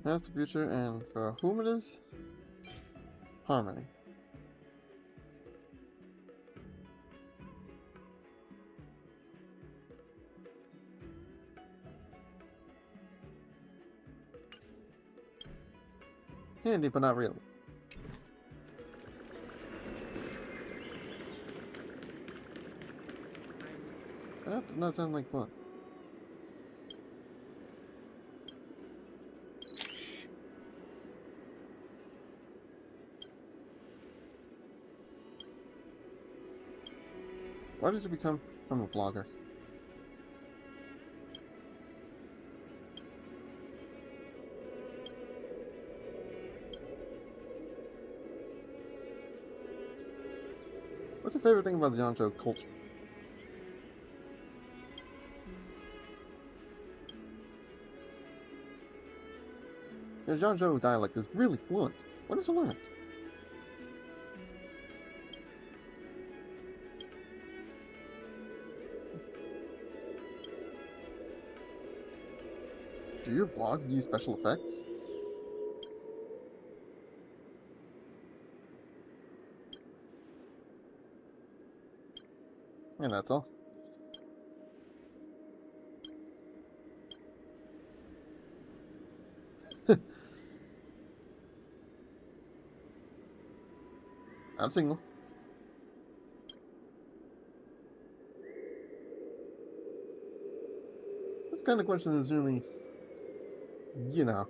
Past, the future, and for whom it is? Harmony. Handy, but not really. That does not sound like fun. Why did you become a vlogger? What's your favorite thing about the Janjo culture? Your Janjo dialect is really fluent. When did you learn it? Do your vlogs use special effects? And that's all. I'm single. This kind of question is really, you know.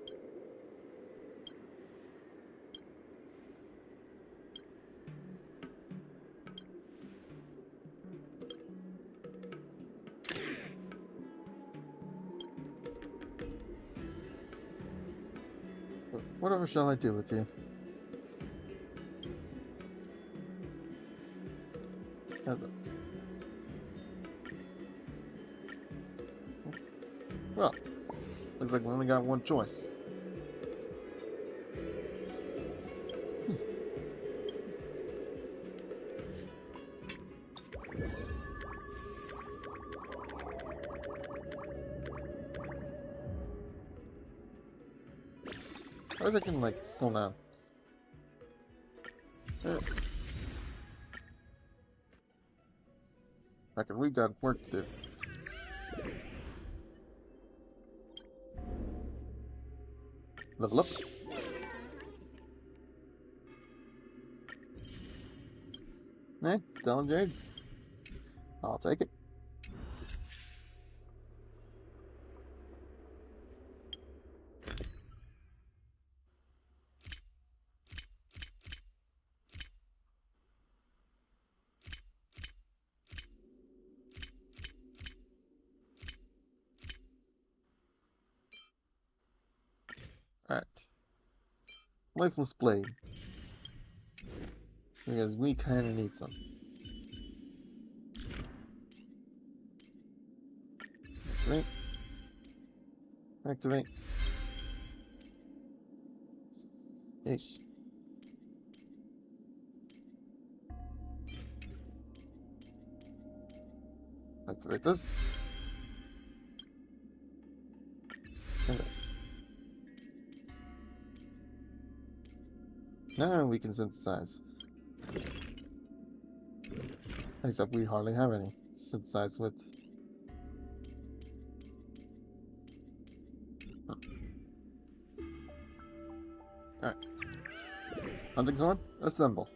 Whatever shall I do with you? Well, looks like we only got one choice. Or is I can like scroll down? Reckon we got work to do. Level up. Eh, Stellan Jades. I'll take it. Alright. Lifeless Blade. Because we kinda need some. Activate. Activate. Ish. Activate this. And this. Now we can synthesize. Except we hardly have any synthesized with. Alright. Hunting sword, assemble.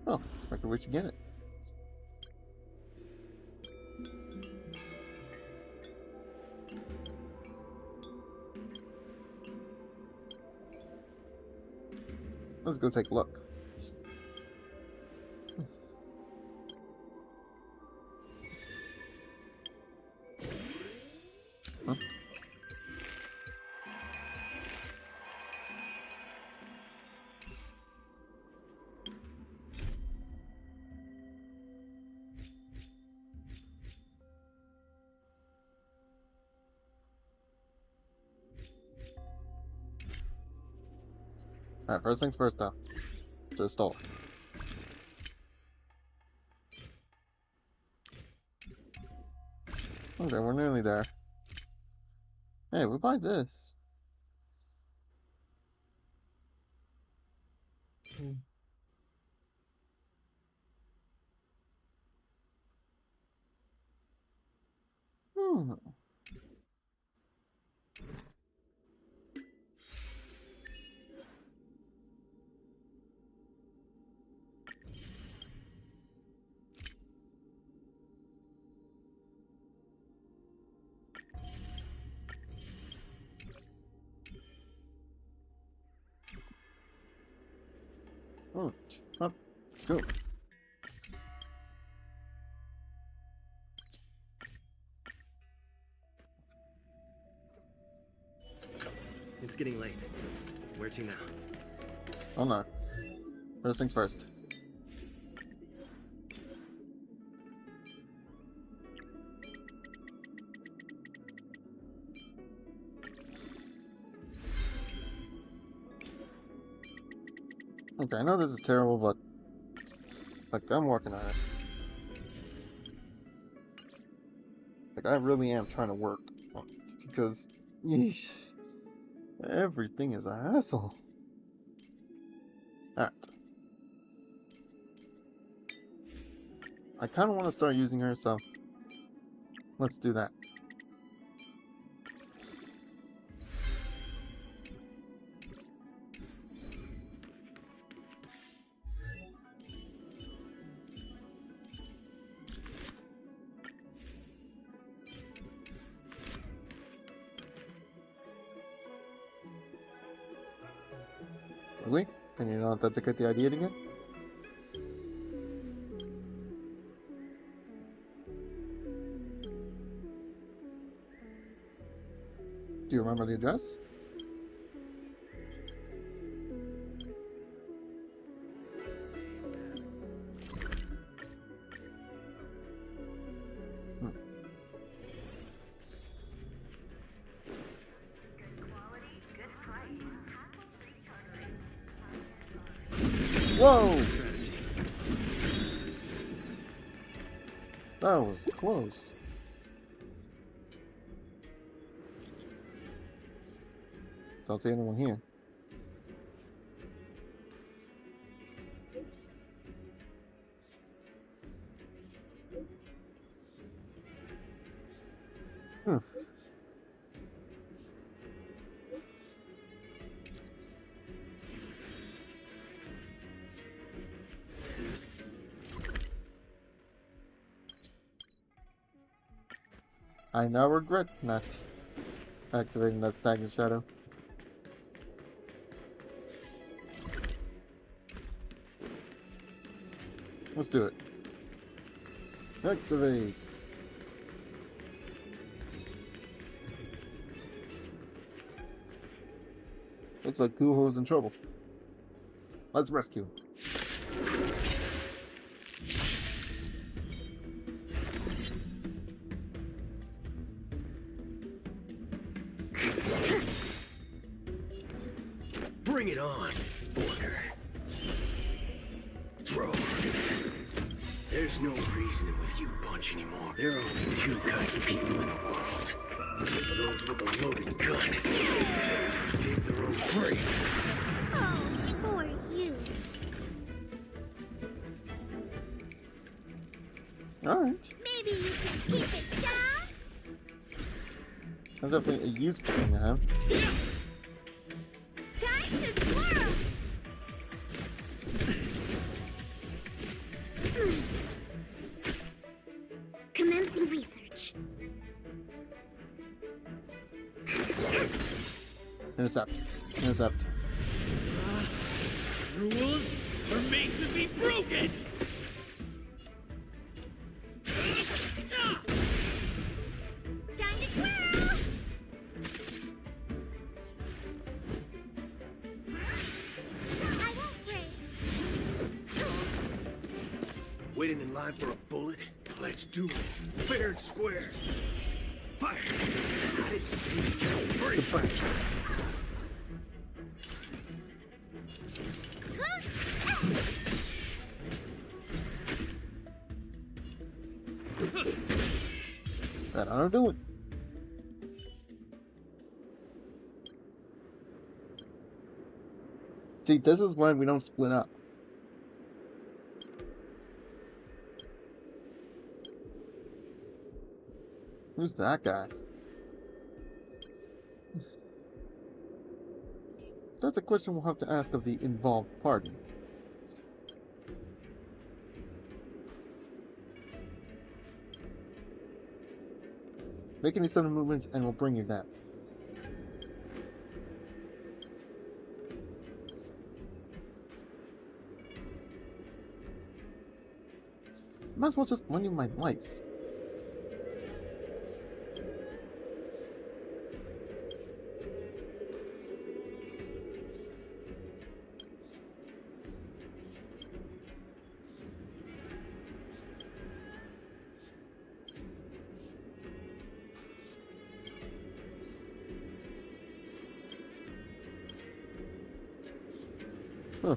Oh, reckon we should get it. Let's go take a look. Huh? Alright, first things first though. To the store. Okay, we're nearly there. Hey, we buy this. Hmm. Oh, up. Let's go. It's getting late. Where to now? Oh no. First things first. Okay, I know this is terrible, but like I'm working on it. Like I really am trying to work on it because yeesh, everything is a hassle. Alright. I kind of want to start using her, so let's do that. Wait, can you not authenticate the ID again? Do you remember the address? Whoa! That was close. Don't see anyone here. Hmm. I now regret not activating that stagnant shadow. Let's do it. Activate. Looks like Kuho's in trouble. Let's rescue. Bring it on, Border. Throw. There's no reasoning with you bunch anymore. There are only two kinds of people in the world. Those with a loaded gun. Those who dig their own grave. Oh, poor you. Alright. Maybe you can keep it down? That's definitely a useful thing to have. Time to twirl! Commencing research. Intercept. Intercept. Rules are made to be broken! Time to twirl! I won't break. Waiting in line for a bullet? Let's do it. Fair and square. Fire! I didn't see you. Break. That ought to do it. See, this is why we don't split up. Who's that guy? That's a question we'll have to ask of the involved party. Make any sudden movements and we'll bring you down. Might as well just lend you my life. Huh.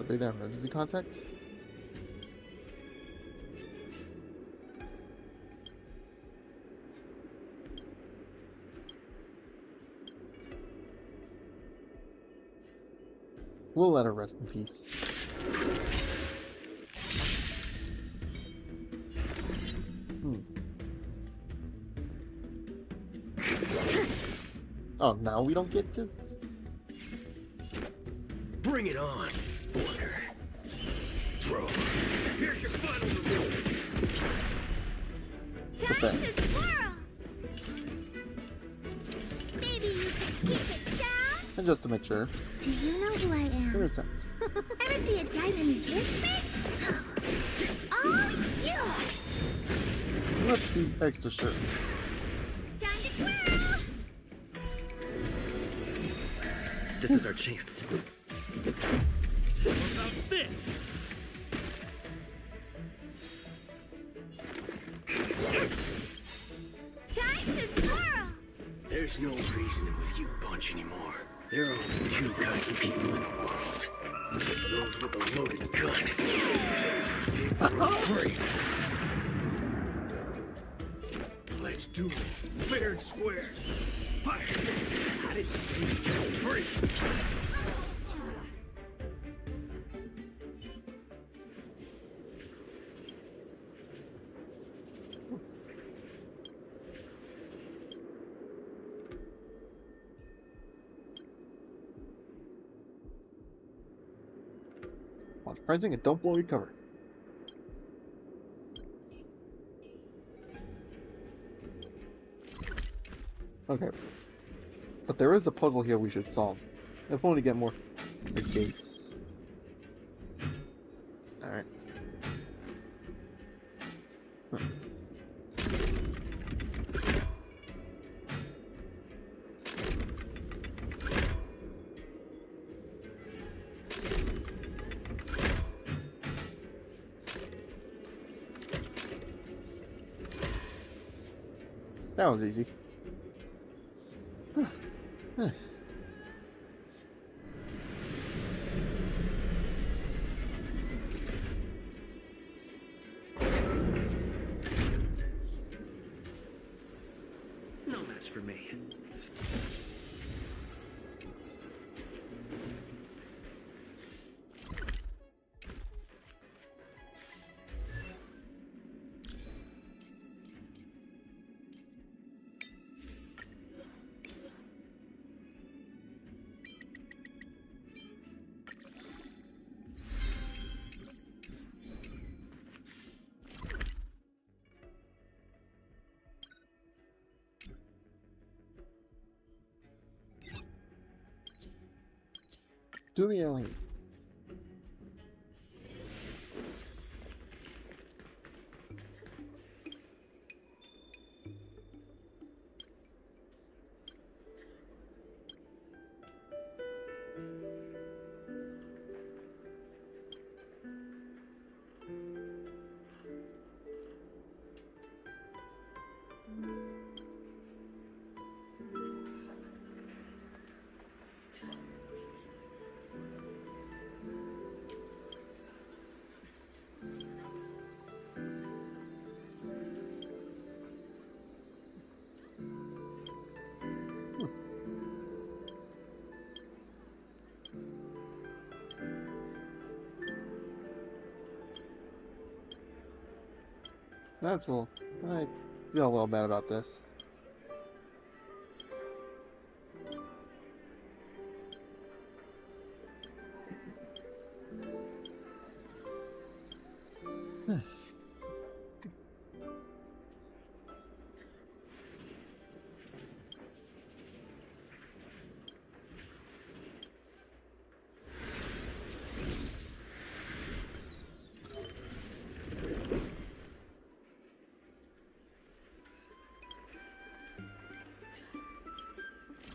Activate that emergency contact. We'll let her rest in peace. Oh, now we don't get to? Bring it on, Order. Throw. Here's your final reward. Time to twirl! Maybe you can keep it down? And just to make sure. Do you know who I am? There's that. Ever see a diamond this big? All yours! Let's be extra sure. Time to twirl! This is our chance. How about this? Time to twirl! There's no reasoning with you bunch anymore. There are only two kinds of people in the world. Those with a loaded gun. Those who dig their own grave. Let's do it. Fair and square. Fire. I didn't see you kill free. Watch pressing and don't blow your cover. Okay. But there is a puzzle here we should solve. If only to get more gates. Alright. Huh. That was easy. No match for me. Do the alien. That's a little... I feel a little bad about this.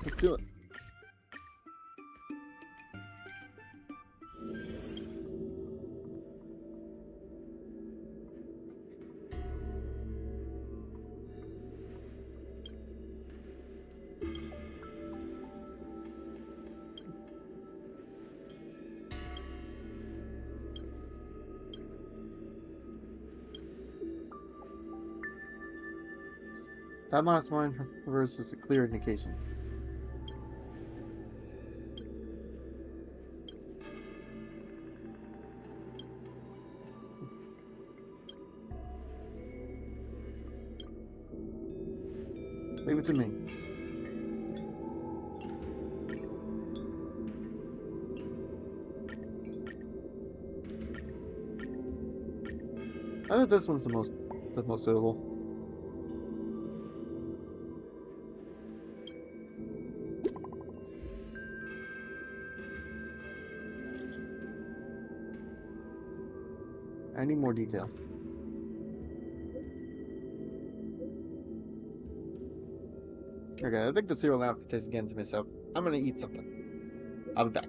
Let's do it. That last line from the verse is a clear indication. Leave it to me. I think this one's the most suitable. I need more details. Okay, I think the cereal now tastes again to me, so I'm gonna eat something. I'll be back.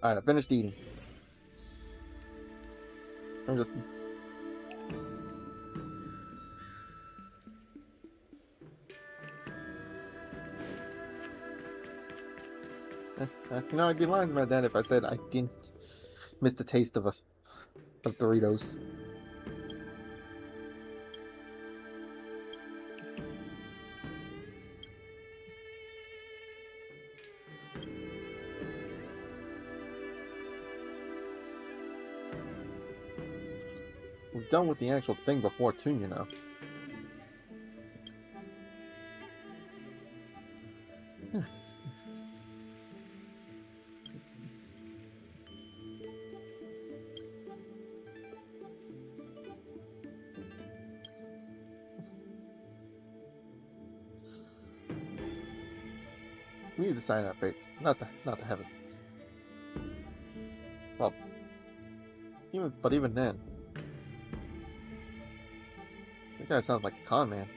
Alright, I finished eating. I'm just... You know, I'd be lying about that if I said I didn't miss the taste of Doritos. We've done with the actual thing before too, you know. We need to sign our fates, not the heaven. Well, even then, that guy sounds like a con man.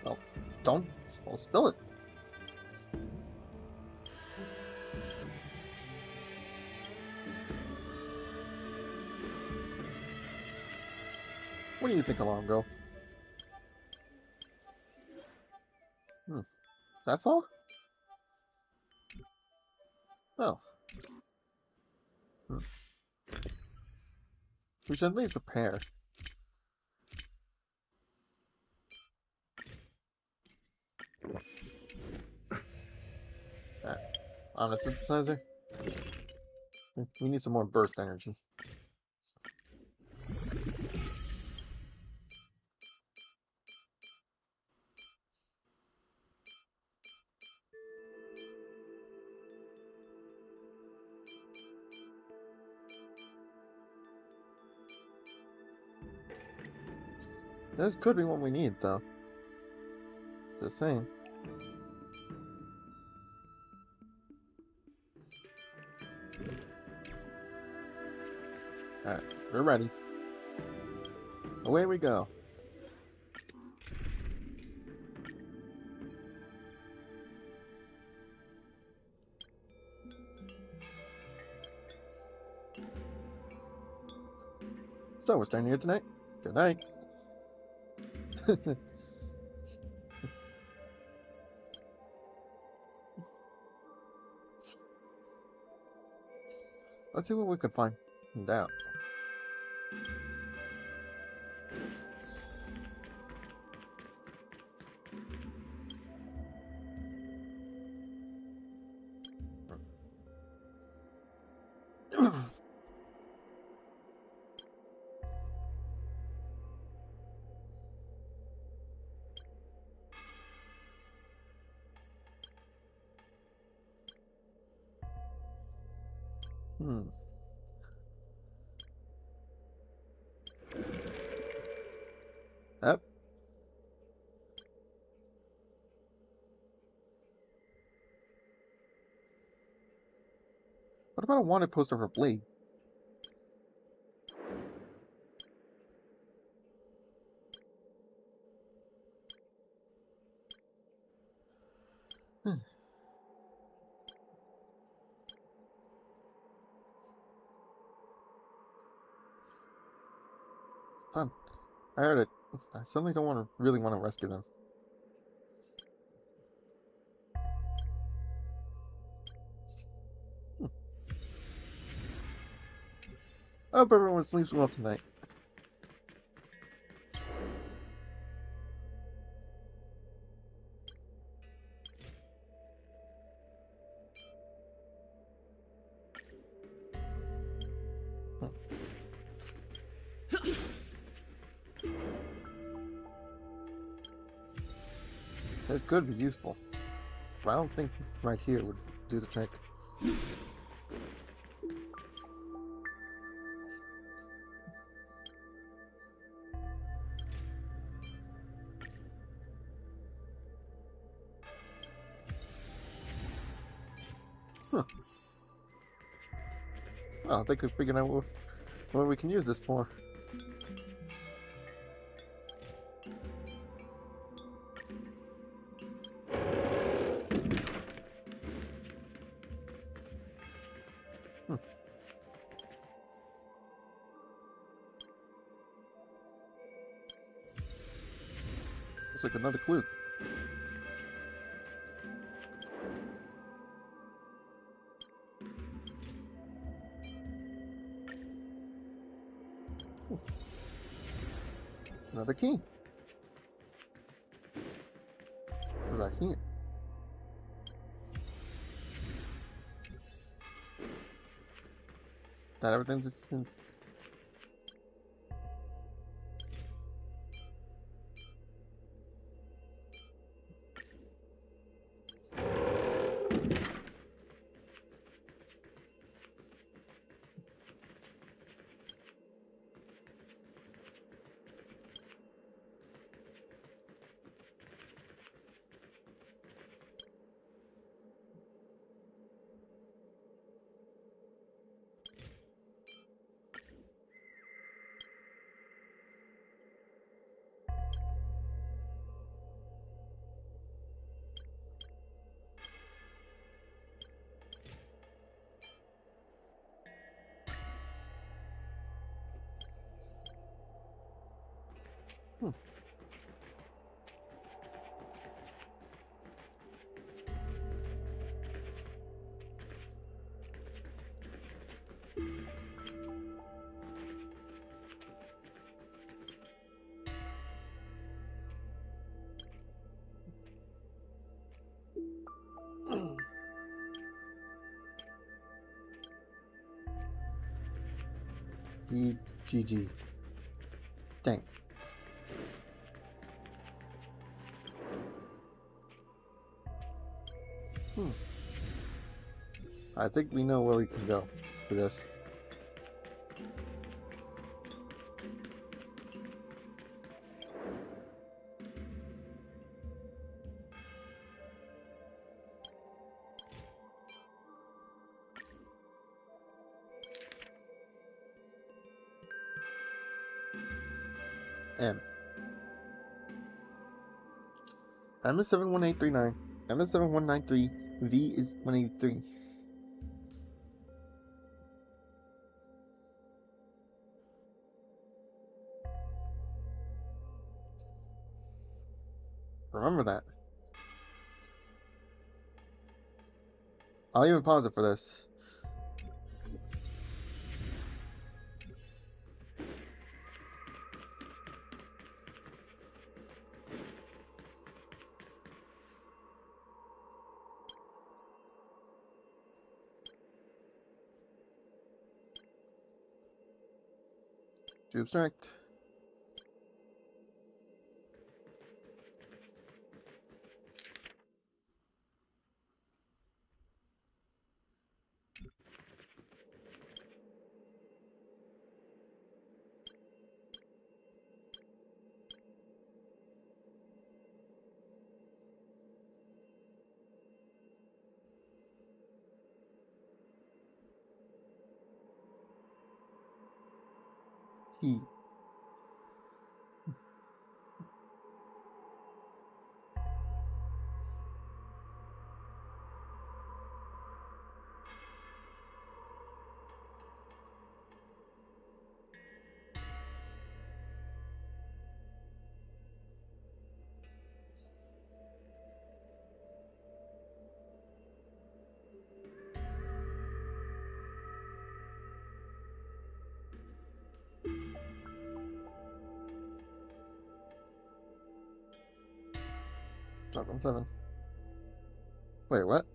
Well, don't spill it. What do you think, Alongo? That's all? Well. We should at least prepare. On a synthesizer? We need some more burst energy. This could be what we need, though. Just saying. Alright, we're ready. Away we go. So, we're staying here tonight. Good night. Let's see what we can find out. Yep. What about a wanted poster for Blade? Fun. I heard it. I suddenly don't really want to rescue them. I hope everyone sleeps well tonight. This could be useful, but I don't think right here would do the trick. Well, I think we figured out what we can use this for. like another clue. Ooh. Another key. What about here? That everything's in. GG. Dang. I think we know where we can go for this. M is 71839. M is 7193. V is 183. Remember that. I'll even pause it for this. To abstract. T. Drop on 7. Wait, what?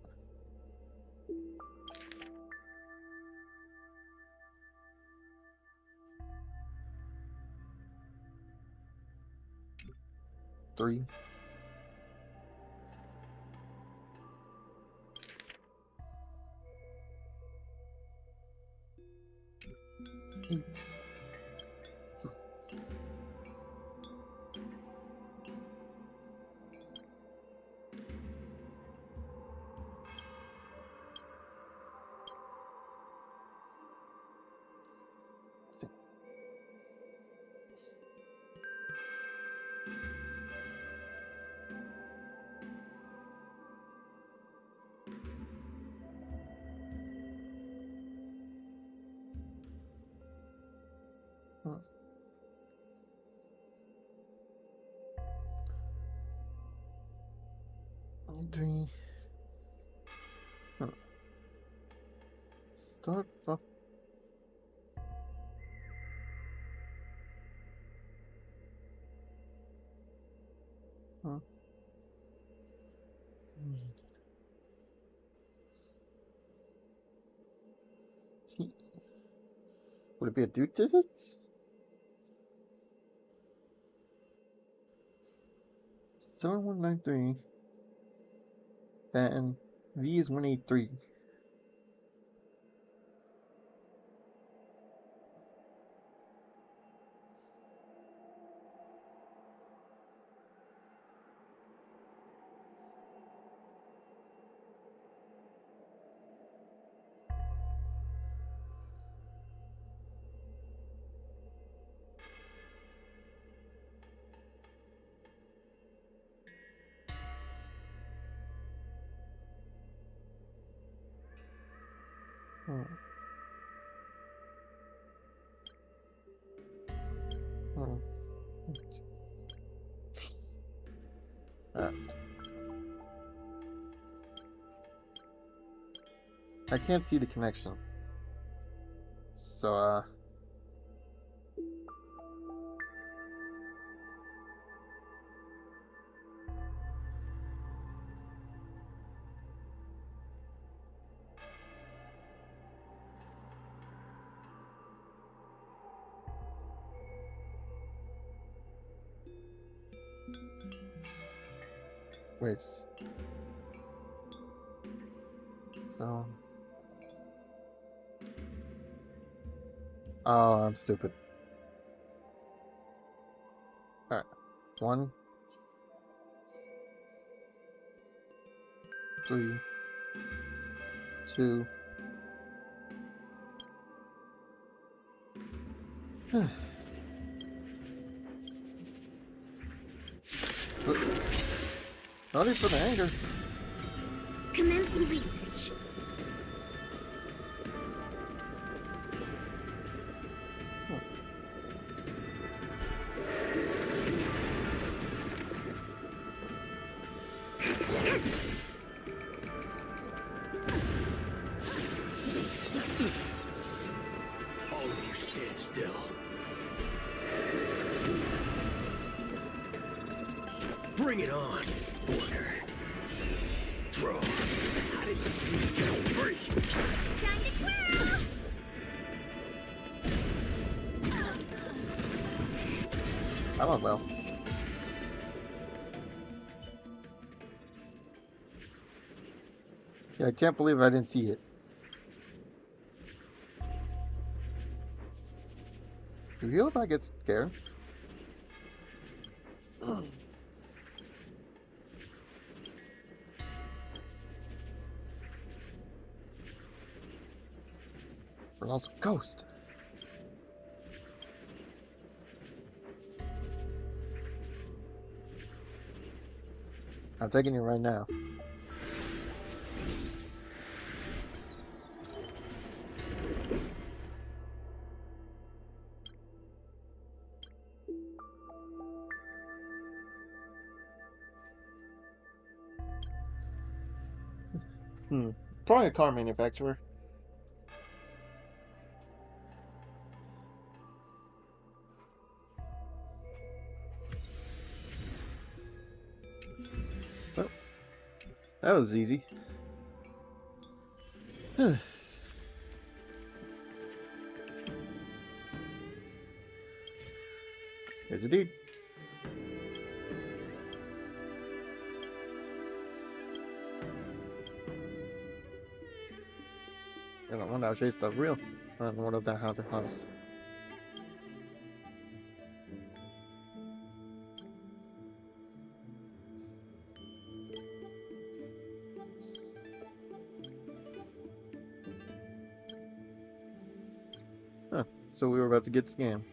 Three. 8. 193. Huh. Start from. Huh. Would it be a due digits? Star 193. Then V is 183. Hmm. Hmm. I can't see the connection. So, wait. So. Oh, I'm stupid. Alright. 1, 3, 2. Sorry for the anger. Commencing research. All of you stand still. Bring it on. Order. Draw. How did you get free? Time to twirl! I went well. Yeah, I can't believe I didn't see it. Do you feel if I get scared? Or also ghost. I'm taking you right now. Probably a car manufacturer. Well, that was easy. Here's a deed. I don't want to chase the real. I don't want that haunted house. Huh, so we were about to get scammed.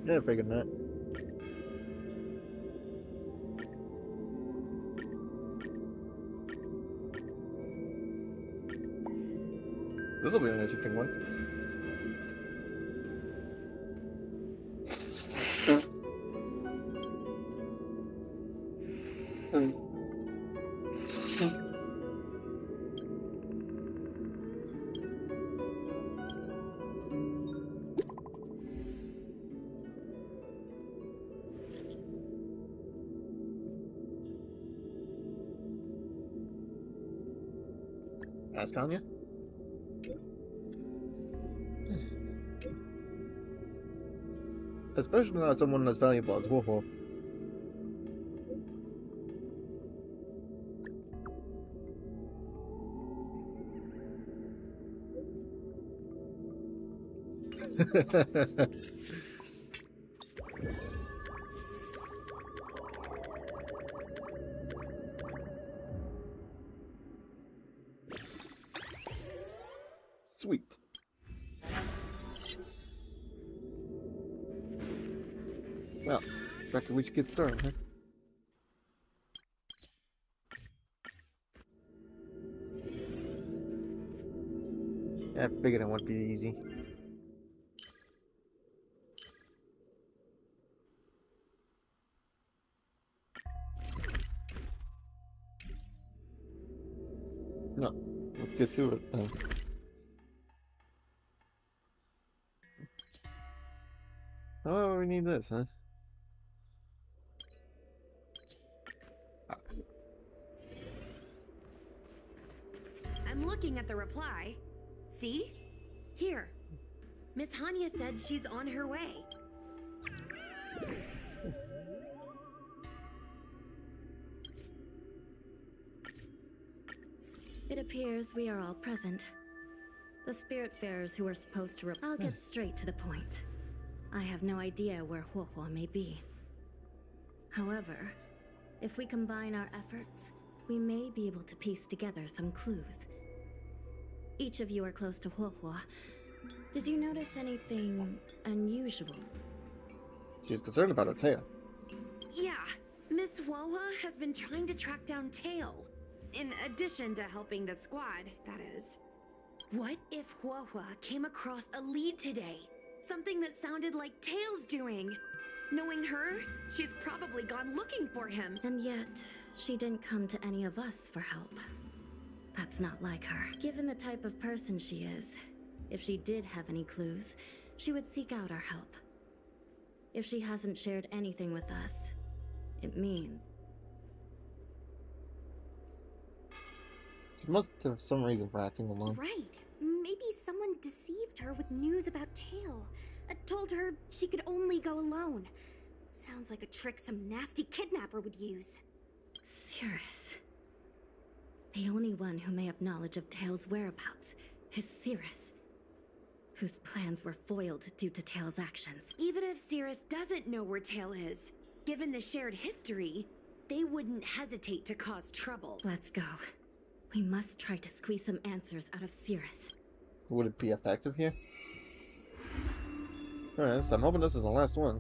Yeah, I figured that. This will be an interesting one. Ask Anya? Especially not someone as valuable as Woho. Sweet. Well, reckon we should get started, huh? Yeah, I figured it wouldn't be easy. No, let's get to it then. Oh, we need this, huh? I'm looking at the reply. See? Here. Miss Hanya said she's on her way. It appears we are all present. The Spiritfarers who are supposed to I'll get straight to the point. I have no idea where Huohuo may be. However, if we combine our efforts, we may be able to piece together some clues. Each of you are close to Huohuo. Did you notice anything unusual? She's concerned about her tail. Yeah, Miss Huohua has been trying to track down Tail. In addition to helping the squad, that is. What if Huohua came across a lead today? Something that sounded like Tail's doing. Knowing her, she's probably gone looking for him. And yet, she didn't come to any of us for help. That's not like her. Given the type of person she is, if she did have any clues, she would seek out our help. If she hasn't shared anything with us, it means... She must have some reason for acting alone. Right. Maybe someone deceived her with news about Tail. Told her she could only go alone. Sounds like a trick some nasty kidnapper would use. Cirrus. The only one who may have knowledge of Tail's whereabouts is Cirrus, whose plans were foiled due to Tail's actions. Even if Cirrus doesn't know where Tail is, given the shared history, they wouldn't hesitate to cause trouble. Let's go. We must try to squeeze some answers out of Cirrus. Would it be effective here? Alright, so I'm hoping this is the last one.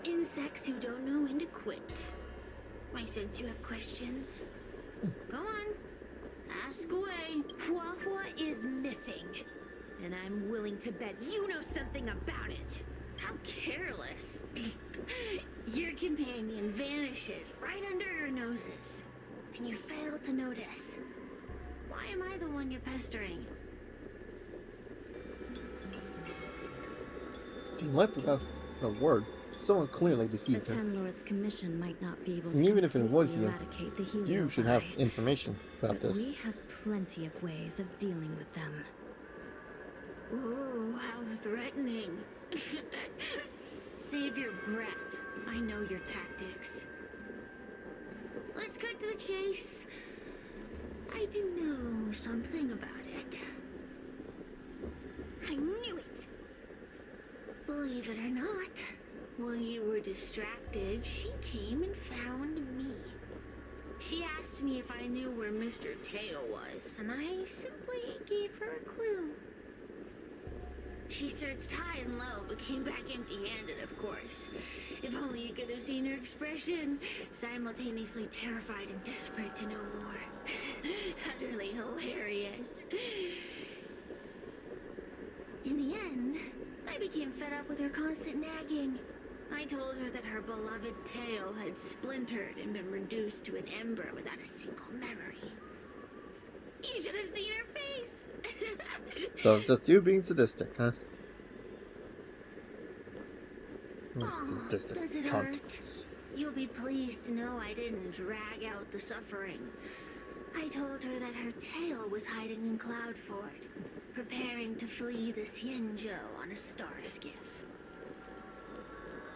Insects who don't know when to quit. I sense you have questions. Go on. Ask away. Huohua is missing. And I'm willing to bet you know something about it. How careless. Your companion vanishes right under your noses. And you fail to notice. Why am I the one you're pestering? She left without a word. Someone clearly deceived The her. Ten Lords Commission might not be able And to even if it was completely you, eradicate the Helio you should have Eye, information about but this. we have plenty of ways of dealing with them. Ooh, how threatening. Save your breath. I know your tactics. let's cut to the chase. I do know something about it. I knew it! Believe it or not, while you were distracted, she came and found me. She asked me if I knew where Mr. Tail was, and I simply gave her a clue. She searched high and low, but came back empty-handed, of course. If only you could have seen her expression, simultaneously terrified and desperate to know more. Utterly hilarious. In the end, I became fed up with her constant nagging. I told her that her beloved tail had splintered and been reduced to an ember without a single memory. You should have seen her face! So it's just you being sadistic, huh? Oh, Sadistic does it cunt. hurt? You'll be pleased to know I didn't drag out the suffering. I told her that her tail was hiding in Cloudford, preparing to flee the Xianzhou on a star skiff.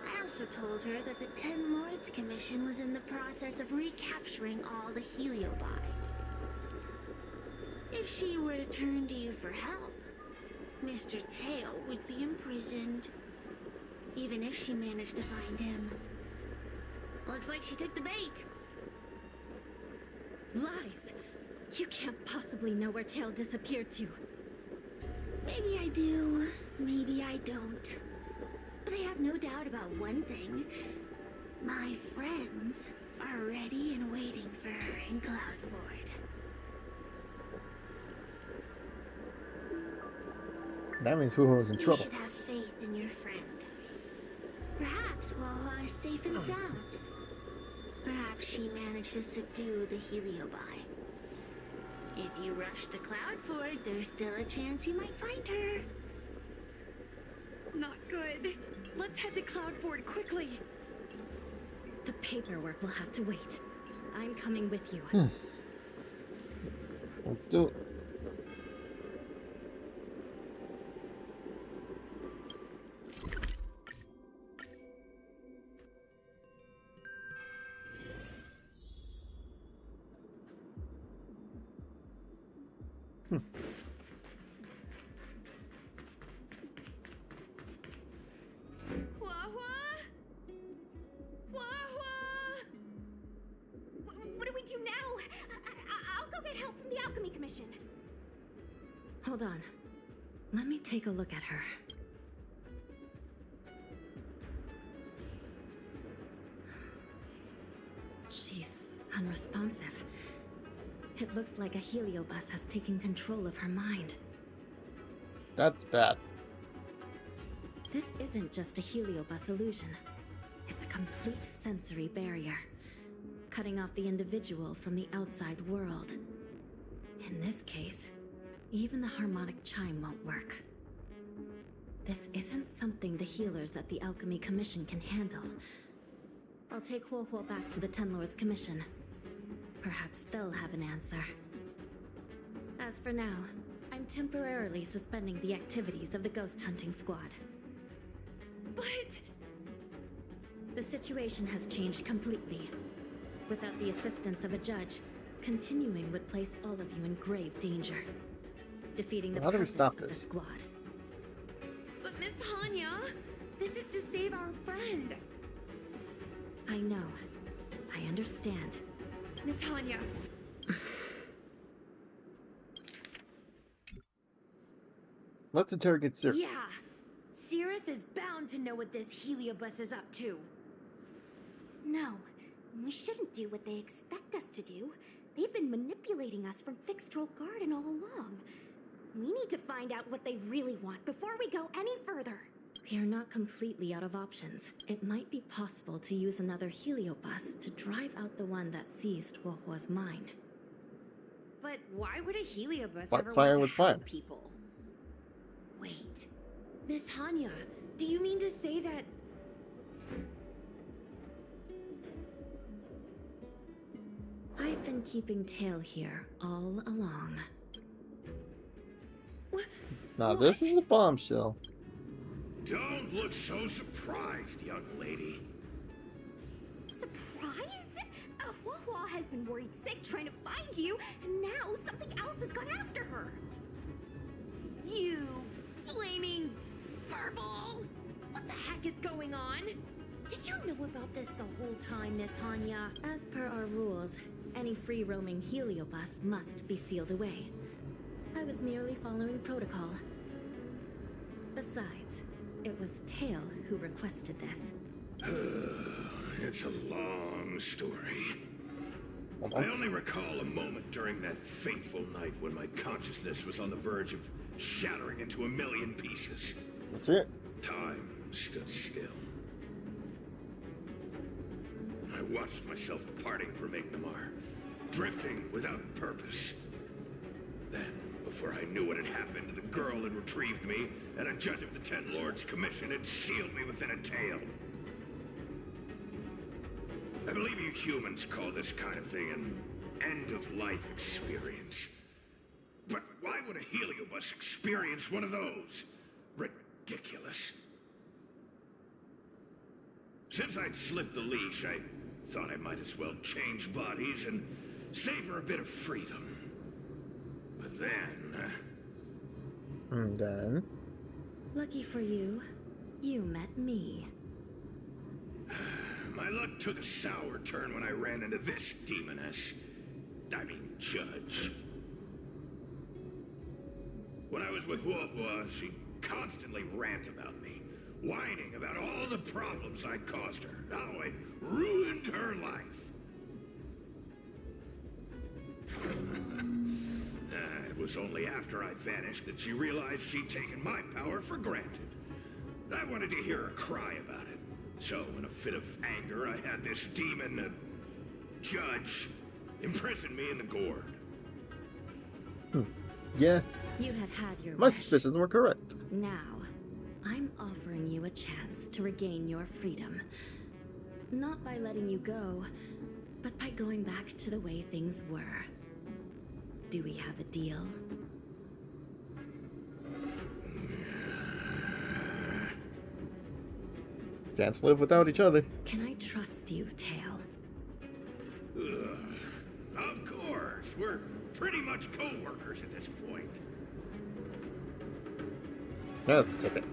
I also told her that the Ten Lords Commission was in the process of recapturing all the Heliobi. If she were to turn to you for help, Mr. Tail would be imprisoned, even if she managed to find him. Looks like she took the bait. Lies! You can't possibly know where Tail disappeared to. Maybe I do, maybe I don't. But I have no doubt about one thing. My friends are ready and waiting for her in Cloudford. That means Hoo is in trouble. You should have faith in your friend. Perhaps Wawa is safe and sound. Perhaps she managed to subdue the Heliobi. If you rush to Cloudford, there's still a chance you might find her. Not good. Let's head to Cloudford quickly. The paperwork will have to wait. I'm coming with you. Let's do it. What do we do now? I'll go get help from the Alchemy Commission. Hold on. Let me take a look at her. She's unresponsive. It looks like a heliobus has taken control of her mind. That's bad. This isn't just a heliobus illusion. It's a complete sensory barrier, cutting off the individual from the outside world. In this case, even the harmonic chime won't work. This isn't something the healers at the Alchemy Commission can handle. I'll take Huohuo back to the Ten Lords Commission. Perhaps they'll have an answer. As for now, I'm temporarily suspending the activities of the ghost hunting squad. But... The situation has changed completely. Without the assistance of a judge, continuing would place all of you in grave danger. Defeating the How do we purpose stop of the this? squad. But Miss Hanya, this is to save our friend. I know. I understand. Miss Hanya. Let's interrogate Sirius. Yeah. Cirrus is bound to know what this heliobus is up to. No, we shouldn't do what they expect us to do. They've been manipulating us from Fixtroll Garden all along. We need to find out what they really want before we go any further. We are not completely out of options. It might be possible to use another heliobus to drive out the one that seized Huohuo's mind. But why would a heliobus What ever fire want with to fire? help people? Wait, Miss Hanya, do you mean to say that... I've been keeping Tail here all along. Now this is a bombshell. Don't look so surprised, young lady. Surprised? Wawa has been worried sick trying to find you, and now something else has gone after her. You flaming furball! What the heck is going on? Did you know about this the whole time, Miss Hanya? As per our rules, any free-roaming heliobus must be sealed away. I was merely following protocol. Besides, it was Tail who requested this. It's a long story. I only recall a moment during that fateful night when my consciousness was on the verge of shattering into a million pieces. That's it. Time stood still. I watched myself parting from Ignomar, drifting without purpose. Then, before I knew what had happened, the girl had retrieved me, and a judge of the Ten Lords' Commission had sealed me within a tail. I believe you humans call this kind of thing an end-of-life experience. But why would a heliobus experience one of those? Ridiculous. Since I'd slipped the leash, I thought I might as well change bodies and savor a bit of freedom. But then... And then... Lucky for you, you met me. My luck took a sour turn when I ran into this demoness. I mean, judge. When I was with Huohua, she constantly rant about me, whining about all the problems I'd caused her, how I'd ruined her life. It was only after I vanished that she realized she'd taken my power for granted. I wanted to hear her cry about it. So, in a fit of anger, I had this demon, judge, imprison me in the gourd. Yeah. You had your My wish. suspicions were correct. Now, I'm offering you a chance to regain your freedom. Not by letting you go, but by going back to the way things were. Do we have a deal? Can't live without each other. Can I trust you, Tail? Of course, we're pretty much co-workers at this point. Let's take it.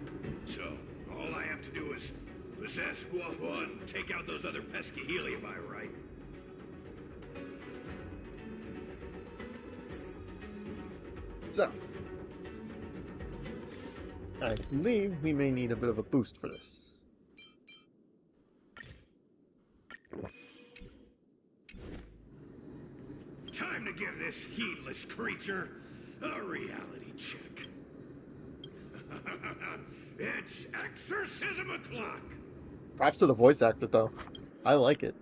So, all I have to do is possess Huohua and take out those other pesky heliobi, right? So, I believe we may need a bit of a boost for this. Time to give this heedless creature a reality check. It's exorcism o'clock. Props to the voice actor, though. I like it.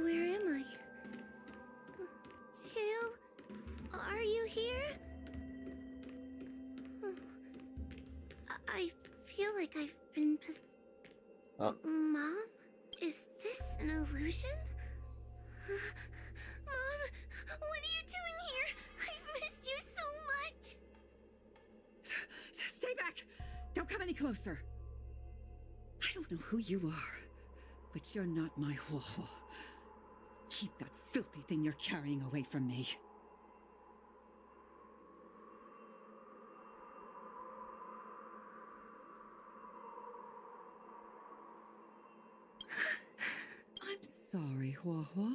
Where am I? Tail, are you here? I feel like I've been Mom? Is this an illusion? Mom, what are you doing here? I've missed you so much. Stay back! Don't come any closer. I don't know who you are, but you're not my Huohua. Keep that filthy thing you're carrying away from me. Hua Hua.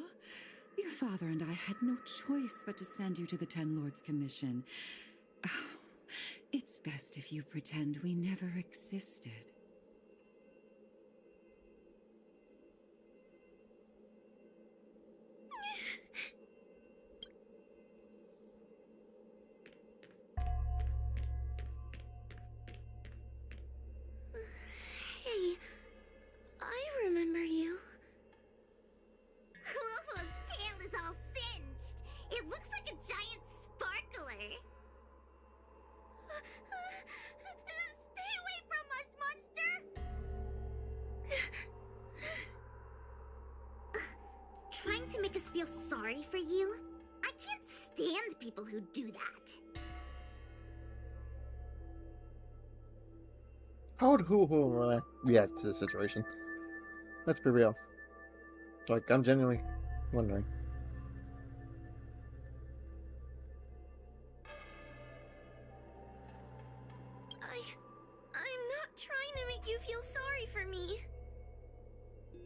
Your father and I had no choice but to send you to the Ten Lords Commission. Oh, it's best if you pretend we never existed. Hey, I remember you. Wolf's tail is all singed. It looks like a giant sparkler. Stay away from us, monster! Trying to make us feel sorry for you? I can't stand people who do that. How would Hoo react to the situation? Let's be real. Like, I'm genuinely wondering. I'm not trying to make you feel sorry for me.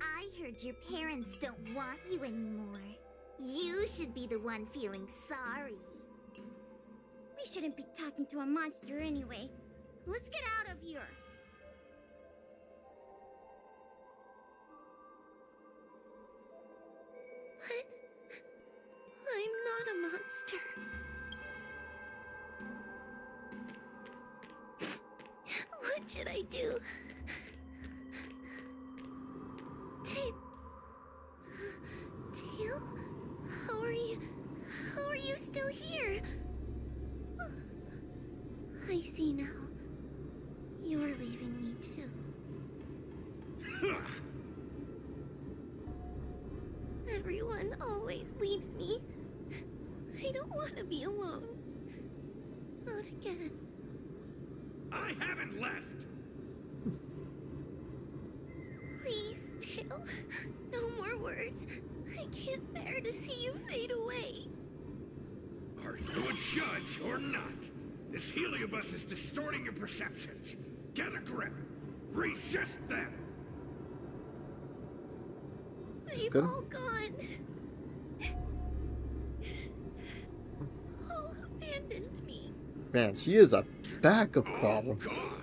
I heard your parents don't want you anymore. You should be the one feeling sorry. We shouldn't be talking to a monster anyway. Let's get out of here. But I'm not a monster. What should I do? Tail? How are you still here? I see now. You're leaving me too. Everyone always leaves me. I don't want to be alone. Not again. I haven't left! Please, Tail. No more words. I can't bear to see you fade away. Are you a judge or not? This heliobus is distorting your perceptions. Get a grip. Resist them. They've good. all gone. All abandoned me. Man, she is a bag of problems. Gone.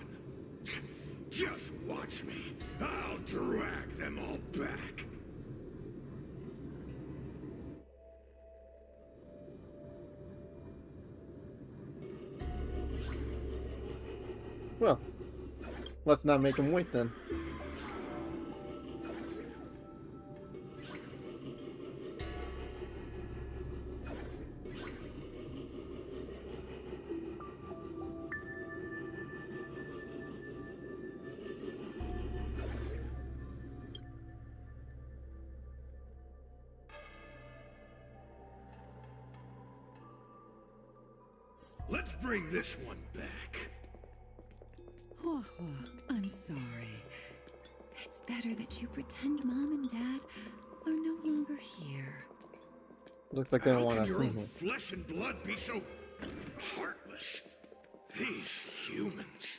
Just watch me. I'll drag them all back. Well, let's not make him wait then. Let's bring this one back. Hua Hua, I'm sorry. It's better that you pretend Mom and Dad are no longer here. Looks like they don't How want can to your see own him. flesh and blood be so heartless? These humans.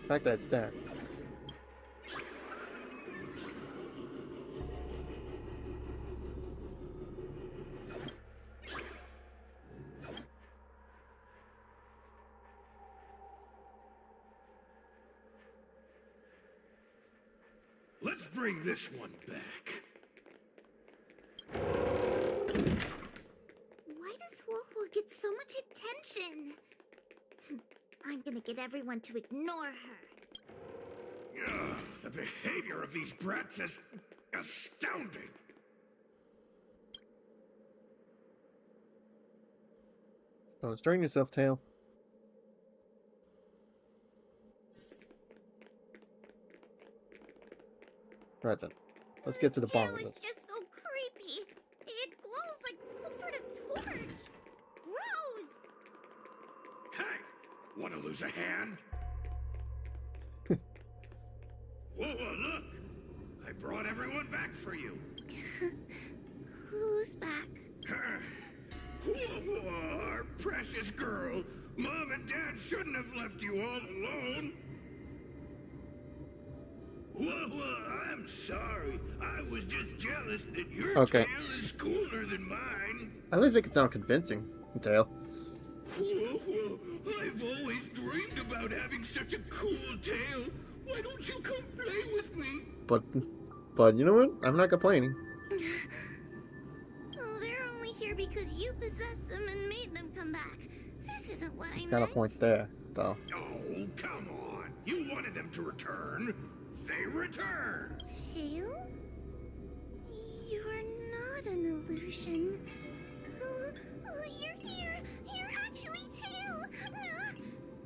The fact that it's there. Let's bring this one back. Why does Wolfwell get so much attention? I'm gonna get everyone to ignore her. Ugh, the behavior of these brats is astounding. Don't strain yourself, Tail. Right then. Let's get to the bottom of Tail this. is just so creepy. It glows like some sort of torch. Gross! lose a hand? Whoa, look! I brought everyone back for you. Who's back? Our precious girl. Mom and Dad shouldn't have left you all alone. I'm sorry. I was just jealous that your tail is cooler than mine. At least make it sound convincing, Tail. I've always dreamed about having such a cool tail. Why don't you come play with me? But you know what? I'm not complaining. Oh, they're only here because you possessed them and made them come back. This isn't what I meant. Got a point there, though. Oh, come on. You wanted them to return. They returned. Tail? You're not an illusion. You're here. You're actually Tail.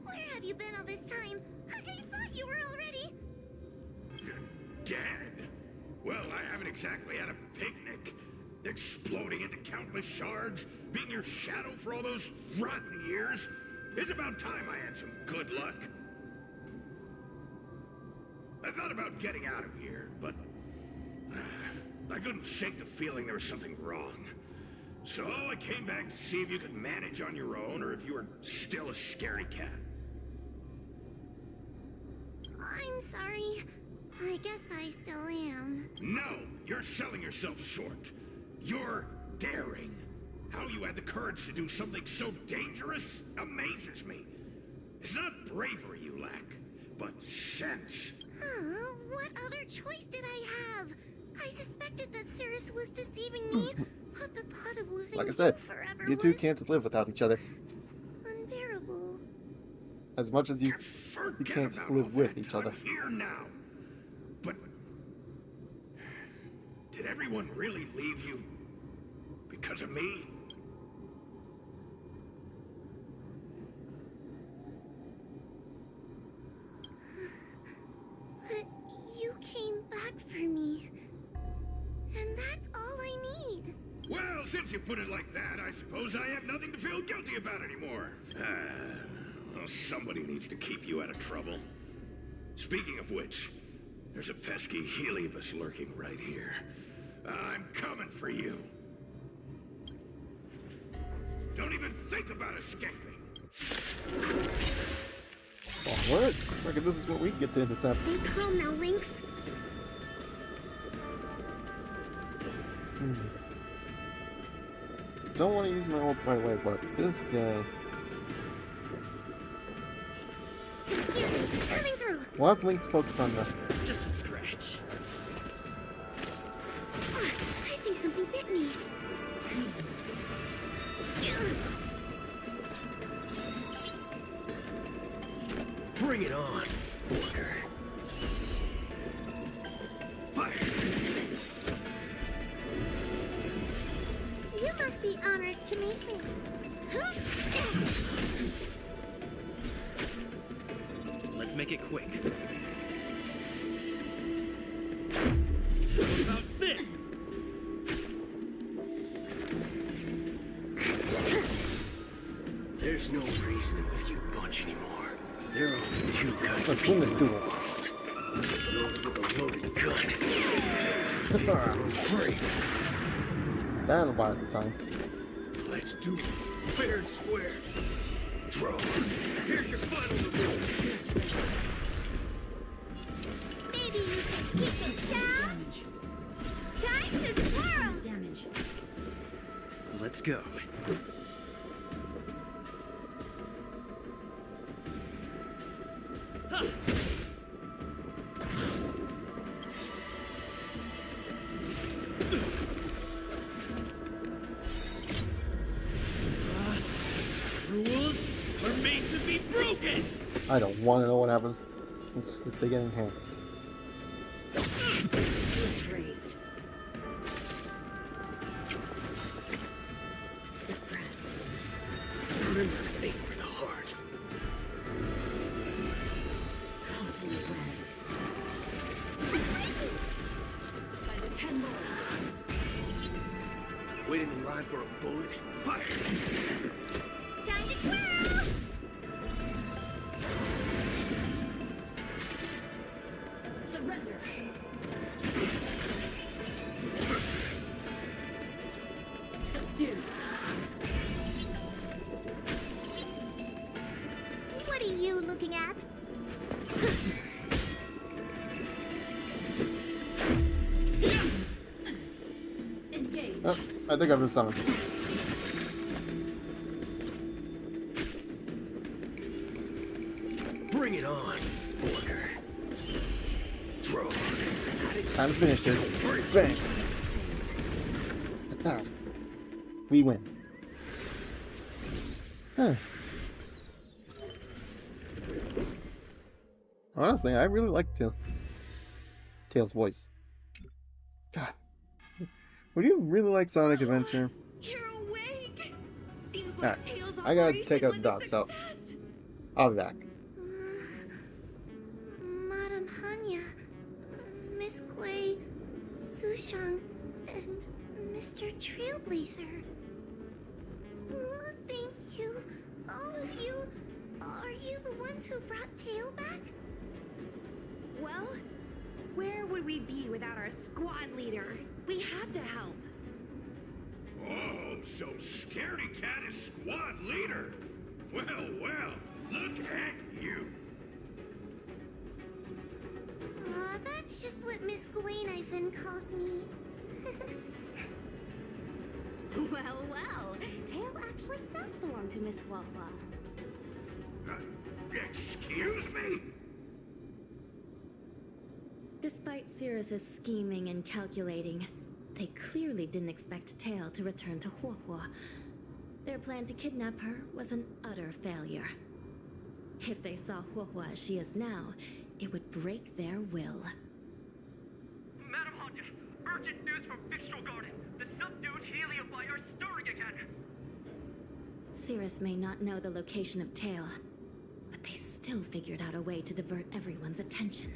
Where have you been all this time? I thought you were already Dead. Well, I haven't exactly had a picnic. Exploding into countless shards, being your shadow for all those rotten years. It's about time I had some good luck. I thought about getting out of here, but I couldn't shake the feeling there was something wrong. So I came back to see if you could manage on your own or if you were still a scaredy cat. I'm sorry. I guess I still am. No, you're selling yourself short. You're daring. How you had the courage to do something so dangerous amazes me. It's not bravery you lack, but sense. What other choice did I have? I suspected that Cirrus was deceiving me, but the thought of losing Like I said, forever you two was can't live without each other. unbearable. As much as you can't live with each other. I'm here now. But did everyone really leave you because of me? But you came back for me. And that's all I need. Well, since you put it like that, I suppose I have nothing to feel guilty about anymore. Well, somebody needs to keep you out of trouble. Speaking of which, there's a pesky Heliobus lurking right here. I'm coming for you. Don't even think about escaping. Oh, what? Reckon this is what we get to intercept. Stay calm now, Lynx. Don't want to use my leg, but this guy. Excuse me, coming through. We'll have Lynx focus on the. Just a scratch. I think something bit me. Bring it on, Booker. Fire! You must be honored to meet me. Let's make it quick. How about this? There's no reasoning with you bunch anymore. There are only two kinds of Let's people win this in the duel. world. Those with a loaded gun. Those who dig their own grave. That'll buy us some time. Let's do it. Fair and square. Throw. Here's your final reward. Maybe you can keep it down. Time to twirl. Damage. Let's go. Rules are made to be broken! I don't want to know what happens if they get enhanced. Good raise. Suppress. Remember to aim for the heart. Haunting red. By the 10 more. Waiting in line for a bullet. Fire! Time to twirl. Oh, I think I've been summoned. Bring it on, Order. Throw. Time to finish this. Bang! We win. Huh. Honestly, I really like Tails' voice. God. Would you really like Sonic Adventure? You're awake. Seems Alright, like Tails' I gotta operation take out was the a dog, so success. I'll be back. Madame Hanya, Miss Gui, Sushang, and Mr. Trailblazer. Oh, thank you, all of you. Are you the ones who brought Tail back? Well, where would we be without our squad leader? We had to help. Oh, so Scaredy Cat is squad leader. Well, well, look at you. That's just what Miss Gwen calls me. Well, well, Tail actually does belong to Miss Wawa. Excuse me? Despite Cirrus's scheming and calculating, they clearly didn't expect Tail to return to Huohuo. Their plan to kidnap her was an utter failure. If they saw Huohuo as she is now, it would break their will. Madam Hanya, urgent news from Victual Garden. The subdued helium by are stirring again. Cirrus may not know the location of Tail, but they still figured out a way to divert everyone's attention.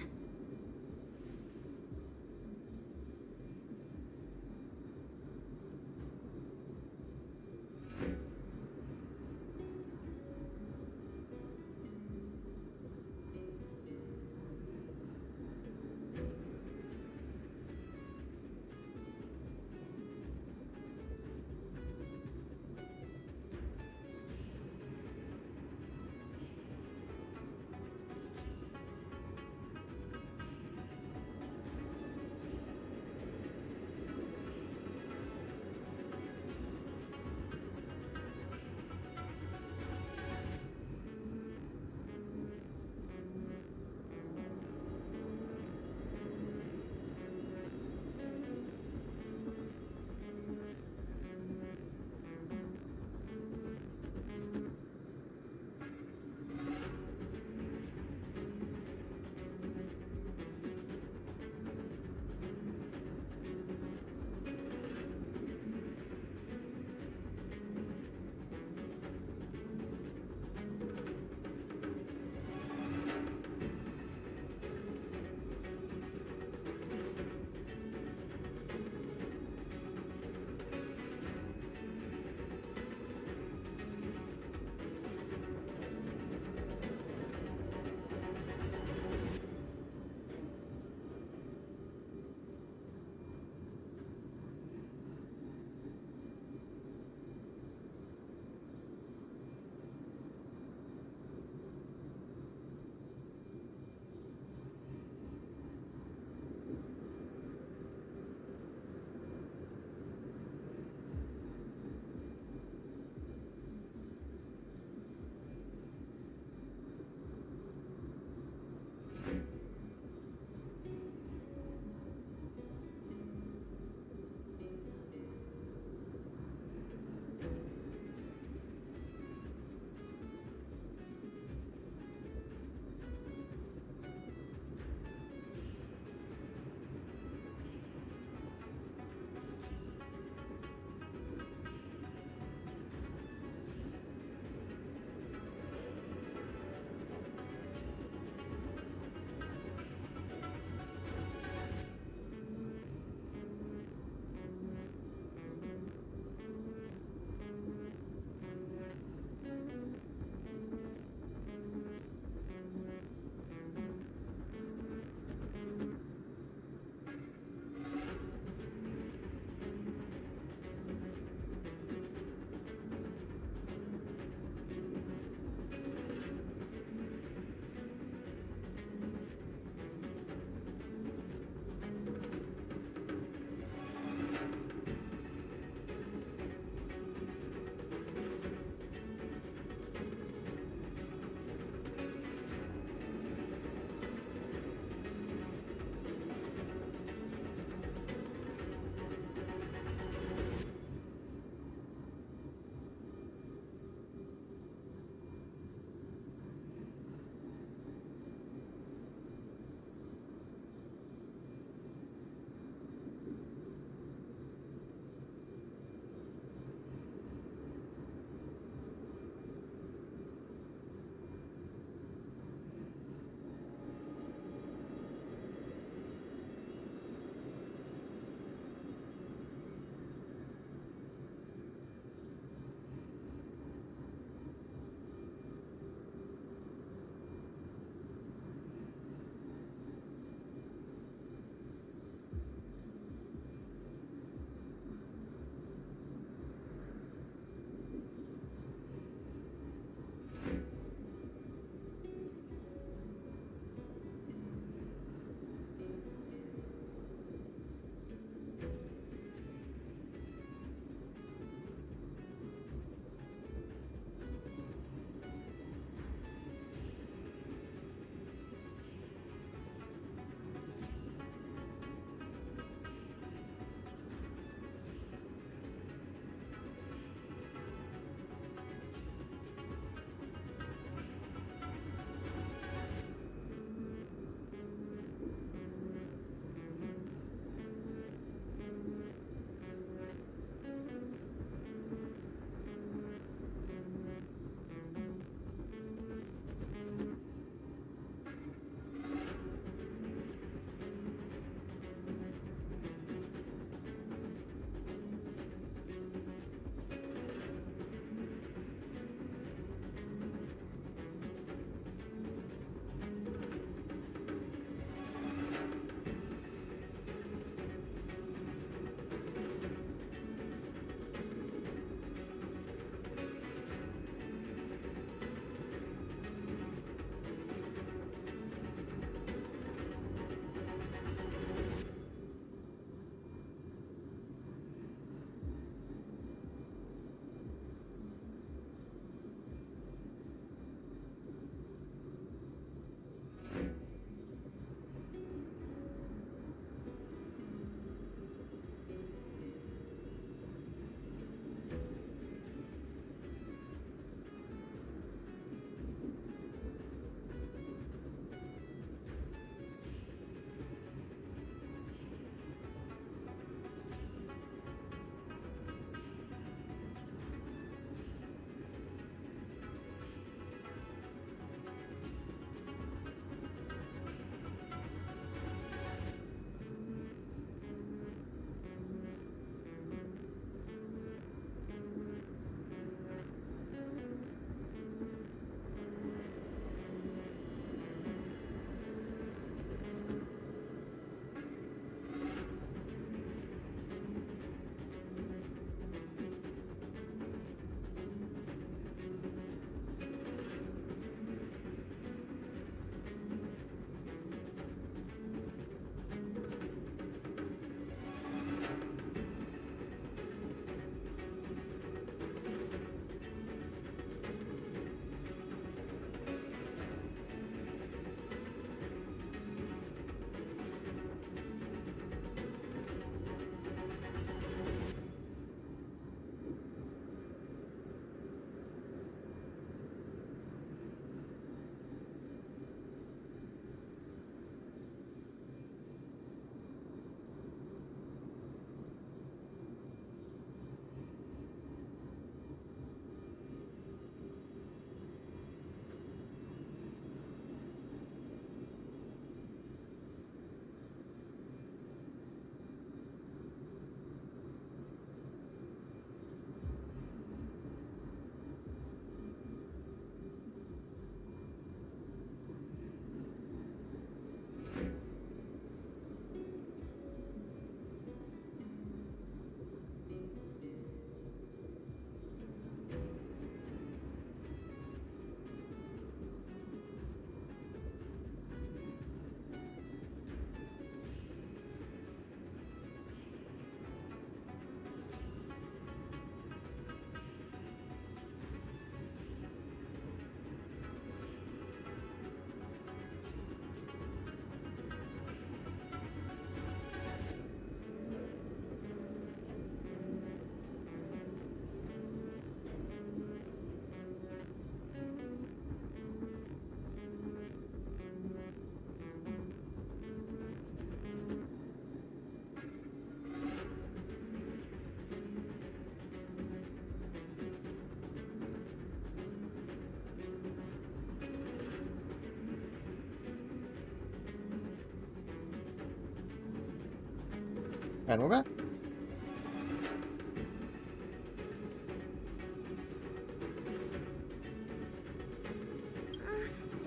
And we're back.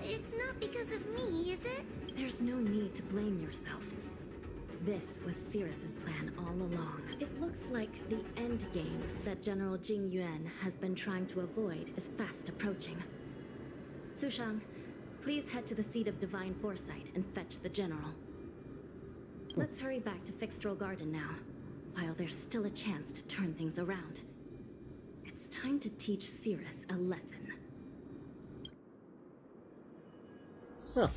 It's not because of me, is it? There's no need to blame yourself. This was Cirrus's plan all along. It looks like the end game that General Jing Yuan has been trying to avoid is fast approaching. Su Shang, please head to the seat of Divine Foresight and fetch the General. Let's hurry back to Fixtral Garden now, while there's still a chance to turn things around. It's time to teach Cirrus a lesson. Huh.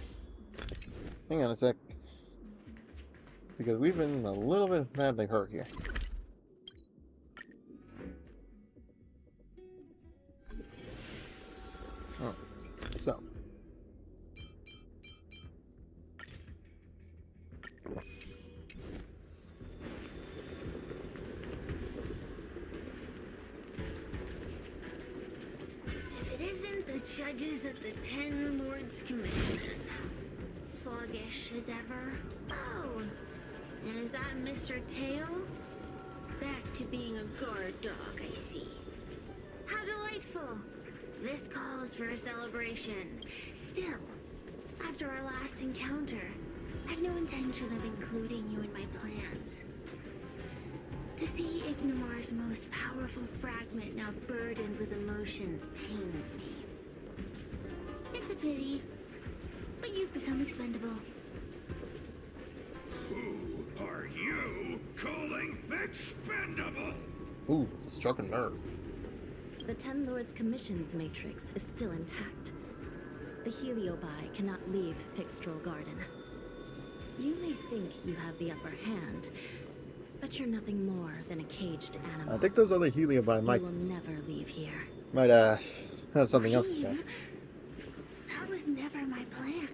Hang on a sec. Because we've been a little bit badly hurt here. Alright, so. If it isn't the judges at the Ten Lords Commission, sluggish as ever. Oh, and is that Mr. Tail? Back to being a guard dog, I see. How delightful! This calls for a celebration. Still, after our last encounter, I've no intention of including you in my plans. To see Ignimar's most powerful fragment now burdened with emotions pains me. It's a pity, but you've become expendable. Who are you calling expendable? Ooh, struck a nerve. The Ten Lords Commission's matrix is still intact. The Heliobi cannot leave Fixtral Garden. You may think you have the upper hand, but you're nothing more than a caged animal. I think those other Heliobi might You will never leave here. have something else to say. That was never my plan.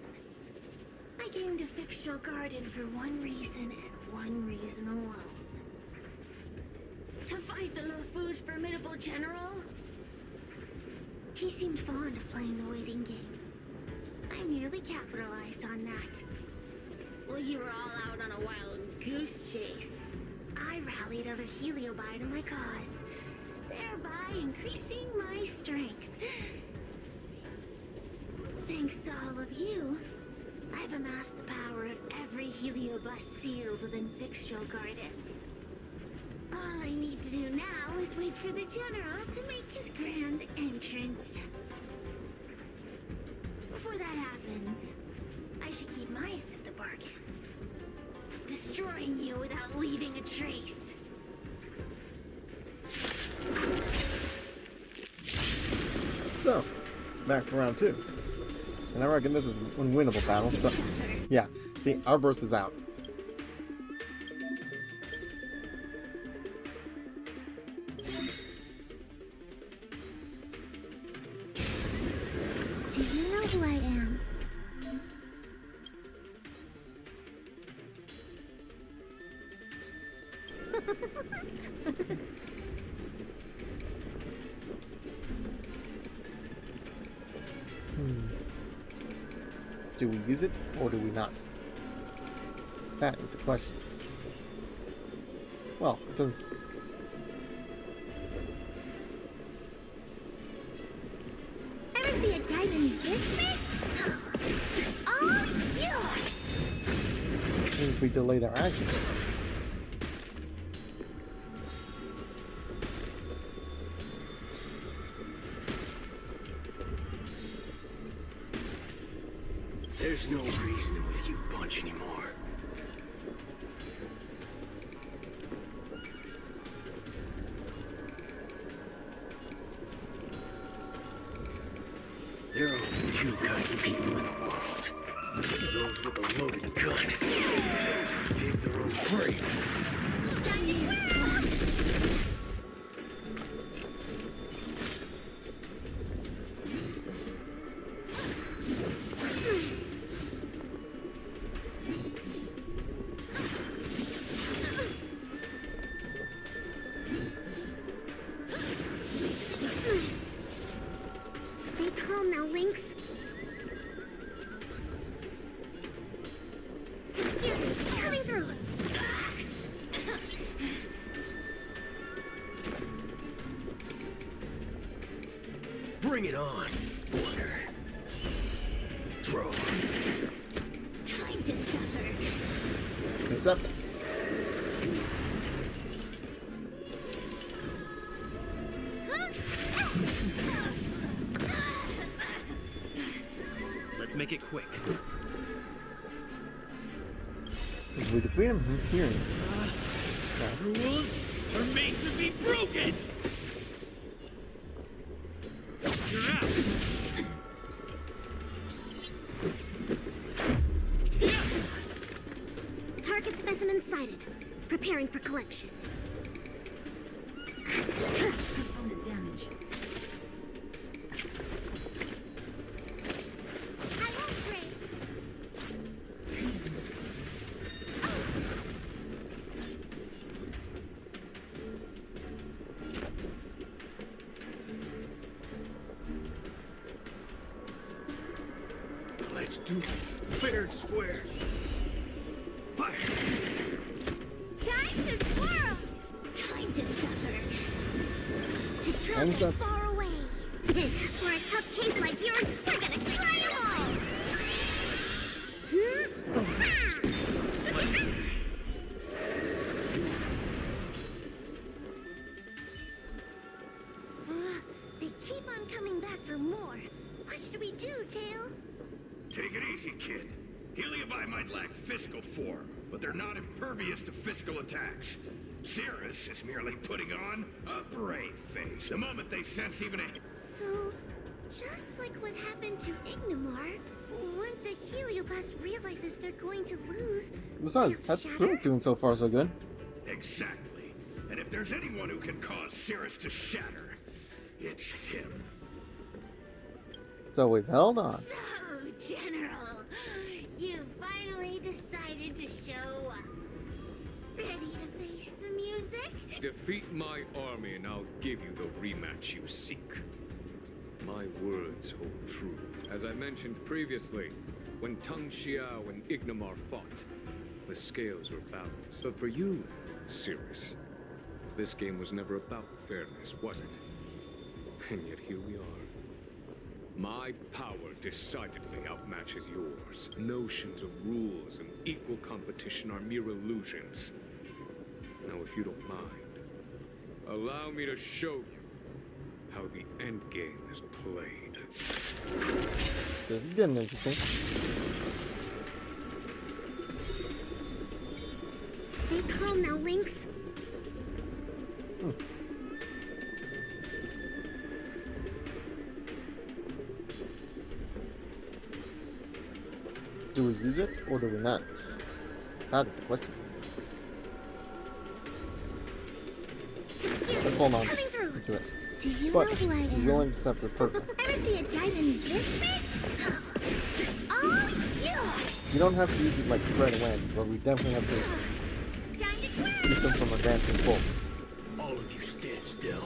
I came to Fixtral Garden for one reason and one reason alone. To fight the Luofu's formidable general? He seemed fond of playing the waiting game. I merely capitalized on that. While you were all out on a wild goose chase, I rallied other Heliobi to my cause, thereby increasing my strength. Thanks to all of you, I've amassed the power of every Heliobus sealed within Fixtral Garden. All I need to do now is wait for the General to make his grand entrance. Before that happens, I should keep my end of the bargain. Destroying you without leaving a trace. So, back to round 2. And I reckon this is an unwinnable battle, so... Yeah, see, our burst is out. Do you know who I am? Do we use it, or do we not? That is the question. Well, it doesn't... Ever see a diamond this big? All yours! If we delay their action. There's no reasoning with you bunch anymore. There are only two kinds of people in the world. Those with a loaded gun. Those who dig their own grave. Bring it on, Order. Throw. Time to suffer. Exempt. Let's make it quick. If we defeat him from here. Rules are made to be broken! You're out! Target specimen sighted. Preparing for collection. Component damage. I won't break. Let's do it. Fair and square. Fire! Time to twirl. Time to suffer. To throw Hands them up. far away. For a tough case like yours, we're gonna try them all. They keep on coming back for more. What should we do, Tail? Take it easy, kid. Heliobi might lack physical form, but they're not impervious to physical attacks. Cirrus is merely putting on a brave face the moment they sense even a... So, just like what happened to Ignimar, once a Heliobus realizes they're going to lose, Besides, that's doing so far so good. Exactly. And if there's anyone who can cause Cirrus to shatter, it's him. So we've held on. So, General, you finally decided to show up. Ready to face the music? Defeat my army and I'll give you the rematch you seek. My words hold true. As I mentioned previously, when Tang Xiao and Ignimar fought, the scales were balanced. But for you, Cirrus, this game was never about fairness, was it? And yet here we are. My power decidedly outmatches yours. Notions of rules and equal competition are mere illusions. Now, if you don't mind, allow me to show you how the endgame is played. This is getting interesting. Stay calm now, Lynx. Do we use it or do we not? That is the question. Let's hold on to it. Do you But know who I we am? will accept this protein. Ever see a diamond this big? It's all yours. You don't have to use it like right away, but we definitely have to keep them from advancing full. All of you stand still.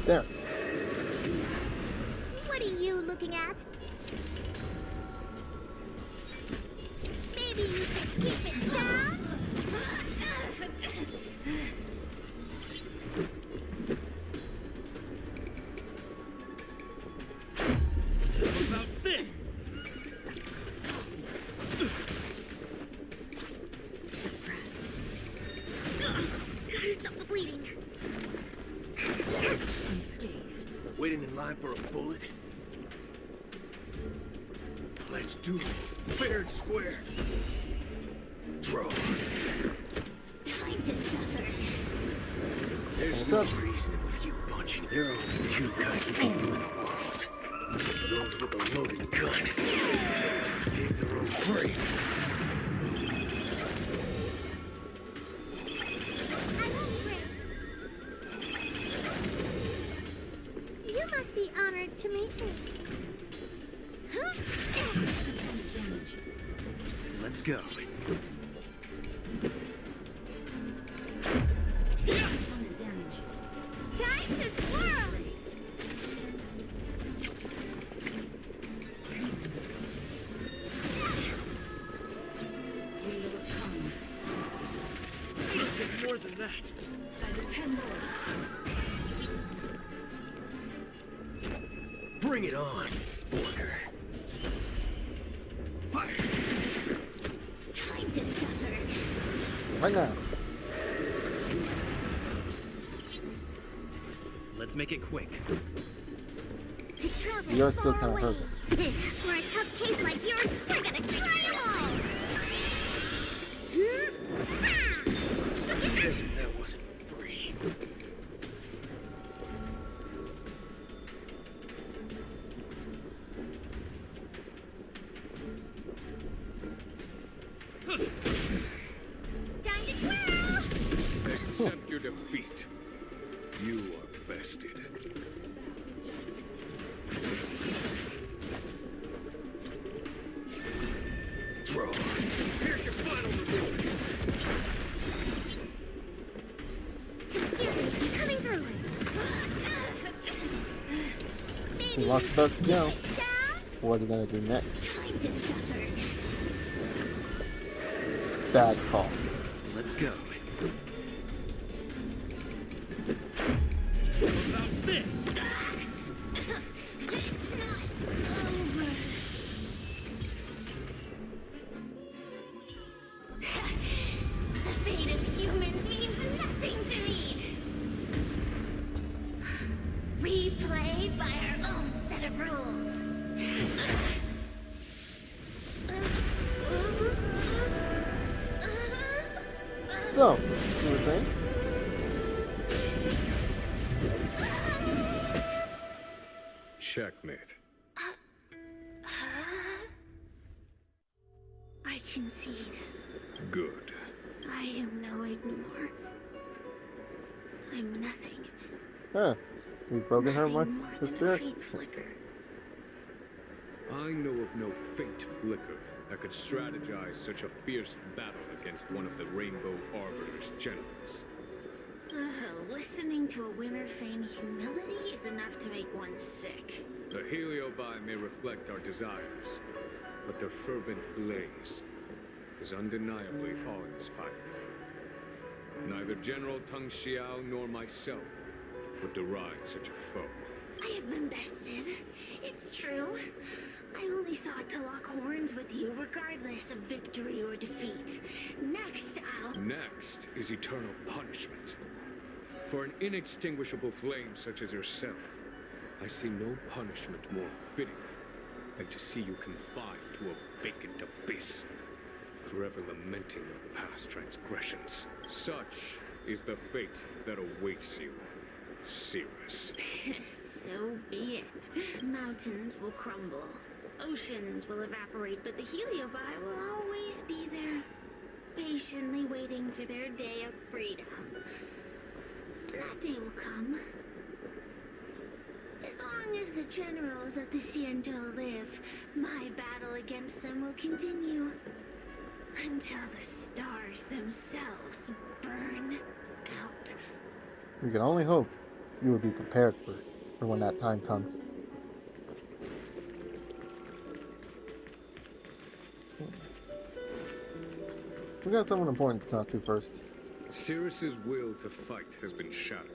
There. What are you looking at? Maybe you can keep it down? How about this? Gotta stop the bleeding. Waiting in line for a bullet? Let's do it. Fair and square. Throw. Time to suffer. There's no reason with you punching. There are only two kinds of people in the world. Those with a loaded gun. Those who dig their own grave. You must be honored to meet me. Huh? Let's go. Time to twirl! that? By the 10 more. Bring it on, Border. Fire! Time to suffer. Right now. Let's make it quick. You're still kind of hurt. For a tough case like yours, we're gonna try them all! Guessing that wasn't free. Time to twirl! Accept your defeat. You are bested. Draw. Here's your final reward. Excuse me, coming through. We lost the best go. What are we gonna do next? Time to suffer. Bad call. Let's go. The fate of humans means nothing to me. We play by our own set of rules. So, you were saying? Checkmate. I concede. Good. I am no anymore. I'm nothing. Huh. We've broken her, Nothing more her than a spirit. faint flicker. I know of no fate flicker that could strategize such a fierce battle against one of the Rainbow Arbiter's generals. Listening to a winner feign humility is enough to make one sick. The Heliobi may reflect our desires, but their fervent blaze is undeniably awe-inspiring. Neither General Teng Xiao nor myself would deride such a foe. I have been bested. It's true. I only sought to lock horns with you regardless of victory or defeat. Next, Next is eternal punishment. For an inextinguishable flame such as yourself, I see no punishment more fitting than to see you confined to a vacant abyss, forever lamenting your past transgressions. Such is the fate that awaits you, Cirrus. So be it. Mountains will crumble. Oceans will evaporate, but the Heliobi will always be there, patiently waiting for their day of freedom. And that day will come. As long as the generals of the Xianzhou live, my battle against them will continue. Until the stars themselves burn out. We can only hope you would be prepared for when that time comes. We got someone important to talk to first. Cirrus's will to fight has been shattered.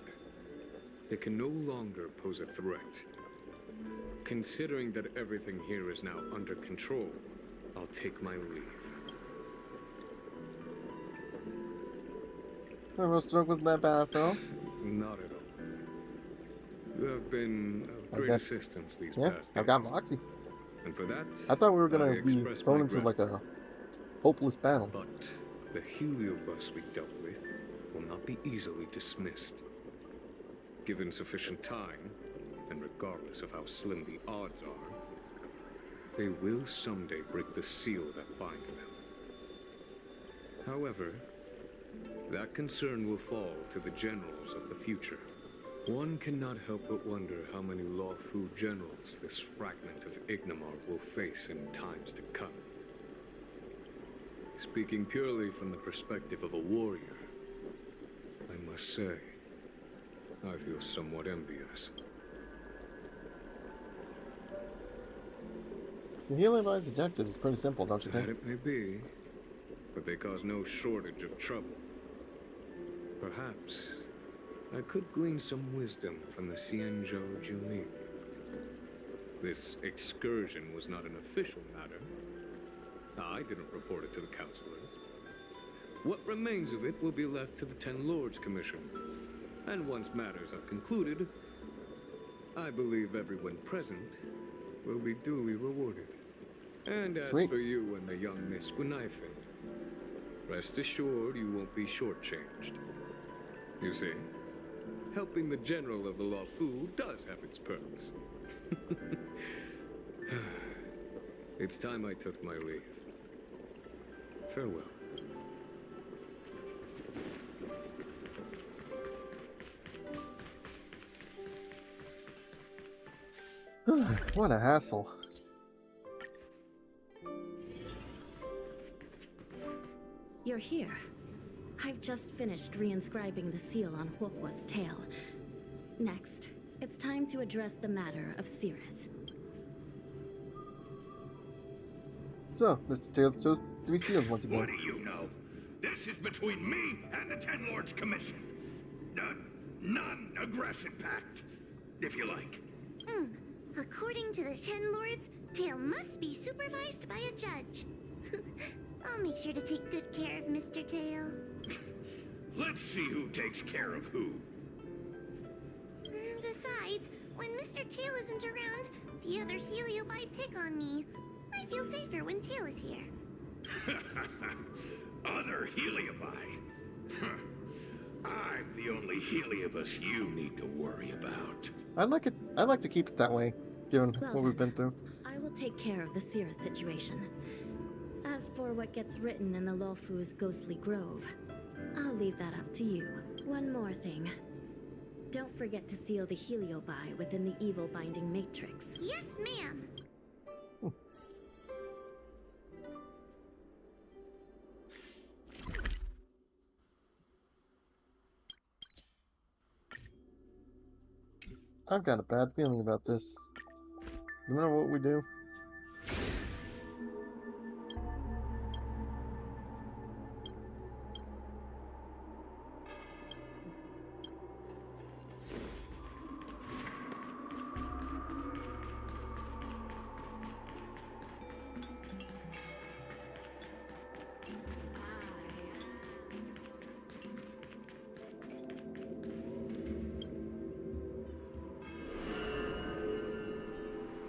They can no longer pose a threat. Considering that everything here is now under control, I'll take my leave. I'm real struck with that bad, Phil. Not at all. You have been of great assistance these past days. I've got Moxie. And for that, I thought we were gonna I be express thrown my into like gratitude. a hopeless battle. But the heliobus we dealt with will not be easily dismissed. Given sufficient time, and regardless of how slim the odds are, they will someday break the seal that binds them. However, that concern will fall to the generals of the future. One cannot help but wonder how many Lawfu generals this fragment of Ignimar will face in times to come. Speaking purely from the perspective of a warrior, I must say, I feel somewhat envious. The Heliobi's objective is pretty simple, don't you think? That it may be, but they cause no shortage of trouble. Perhaps I could glean some wisdom from the Xianzhou Jumi. This excursion was not an official matter. I didn't report it to the counselors. What remains of it will be left to the Ten Lords Commission. And once matters have concluded, I believe everyone present will be duly rewarded. And as Sweet. for you and the young Miss Gwynaifin, rest assured you won't be shortchanged. You see, helping the general of the Luofu does have its perks. It's time I took my leave. Farewell. What a hassle. You're here. I've just finished reinscribing the seal on Huohuo's tail. Next, it's time to address the matter of Cirrus. So, Mr. Taylor chose 3 seals once again. What do you know? This is between me and the Ten Lords Commission. A non-aggression pact, if you like. According to the Ten Lords, Tail must be supervised by a judge. I'll make sure to take good care of Mr. Tail. Let's see who takes care of who. Besides, when Mr. Tail isn't around, the other Heliobi pick on me. I feel safer when Tail is here. Other Heliobi? I'm the only Heliobus you need to worry about. I'd like to keep it that way, given Well what we've then, been through. I will take care of the Cirrus situation. As for what gets written in the Luofu's ghostly grove, I'll leave that up to you. One more thing. Don't forget to seal the Heliobi within the evil binding matrix. Yes, ma'am. I've got a bad feeling about this. No matter what we do.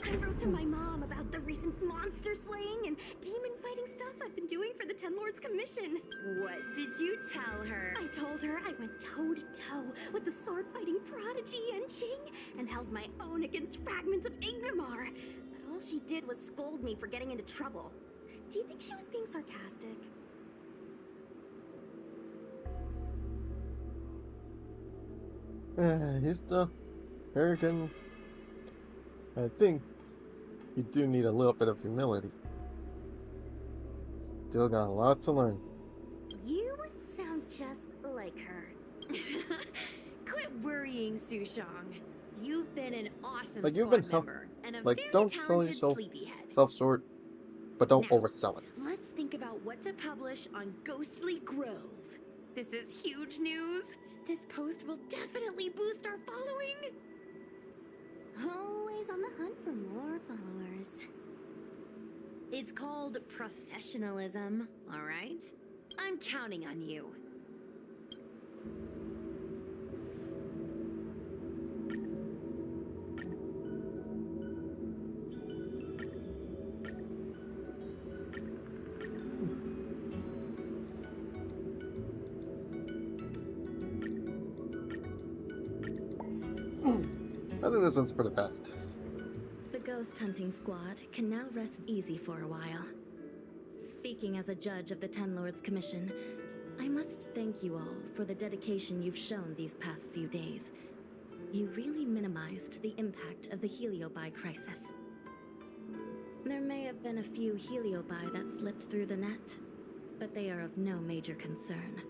I wrote to my mom about the recent monster slaying and demon fighting stuff I've been doing for the Ten Lords Commission. What did you tell her? I told her I went toe to toe with the sword fighting prodigy Yanqing and held my own against fragments of Ignomar. But all she did was scold me for getting into trouble. Do you think she was being sarcastic? He's the arrogant. I think you do need a little bit of humility. Still got a lot to learn. You sound just like her. Quit worrying, Sushong. You've been an awesome Like you've squad been member and a like very don't sell talented yourself sleepyhead. self-short, but don't Now, oversell it. Let's think about what to publish on Ghostly Grove. This is huge news. This post will definitely boost our following. Always on the hunt for more followers. It's called professionalism, all right? I'm counting on you. I think this one's for the best. The ghost hunting squad can now rest easy for a while. Speaking as a judge of the Ten Lords Commission, I must thank you all for the dedication you've shown these past few days. You really minimized the impact of the Heliobi crisis. There may have been a few Heliobi that slipped through the net, but they are of no major concern.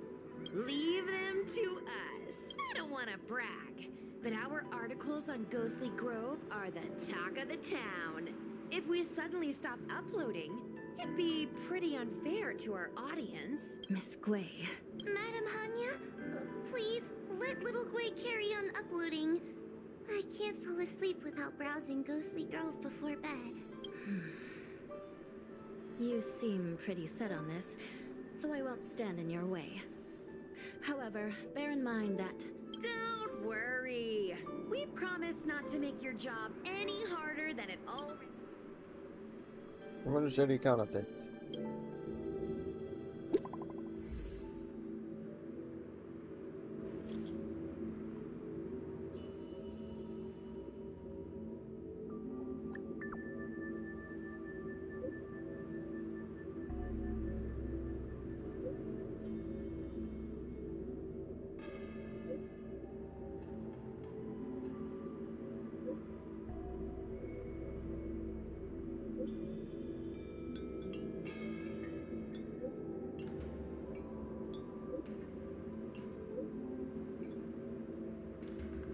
Leave them to us. I don't want to brag, but our articles on Ghostly Grove are the talk of the town. If we suddenly stopped uploading, It'd be pretty unfair to our audience. Miss Gui. Madam Hanya, please let little Gwei carry on uploading. I can't fall asleep without browsing Ghostly Grove before bed. You seem pretty set on this, so I won't stand in your way. However, bear in mind that... Don't worry. We promise not to make your job any harder than it already... I'm going to show the account updates.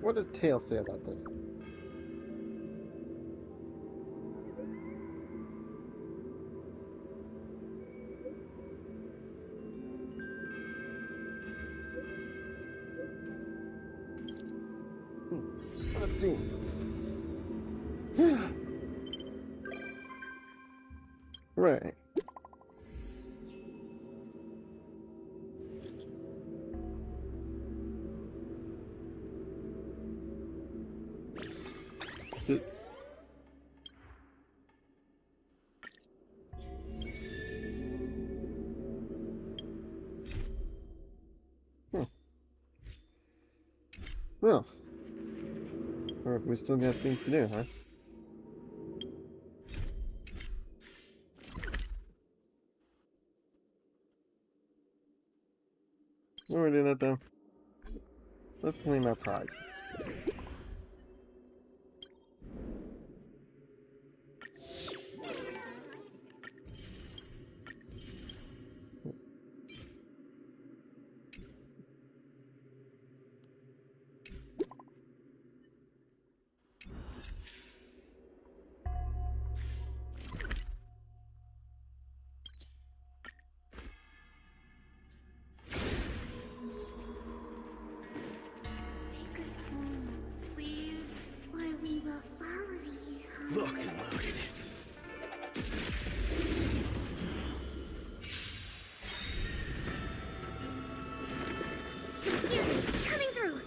What does Tail say about this? Let's see. Right. Well, we still got things to do, huh? While we're doing that though, let's claim our prize. Locked and loaded. Coming through.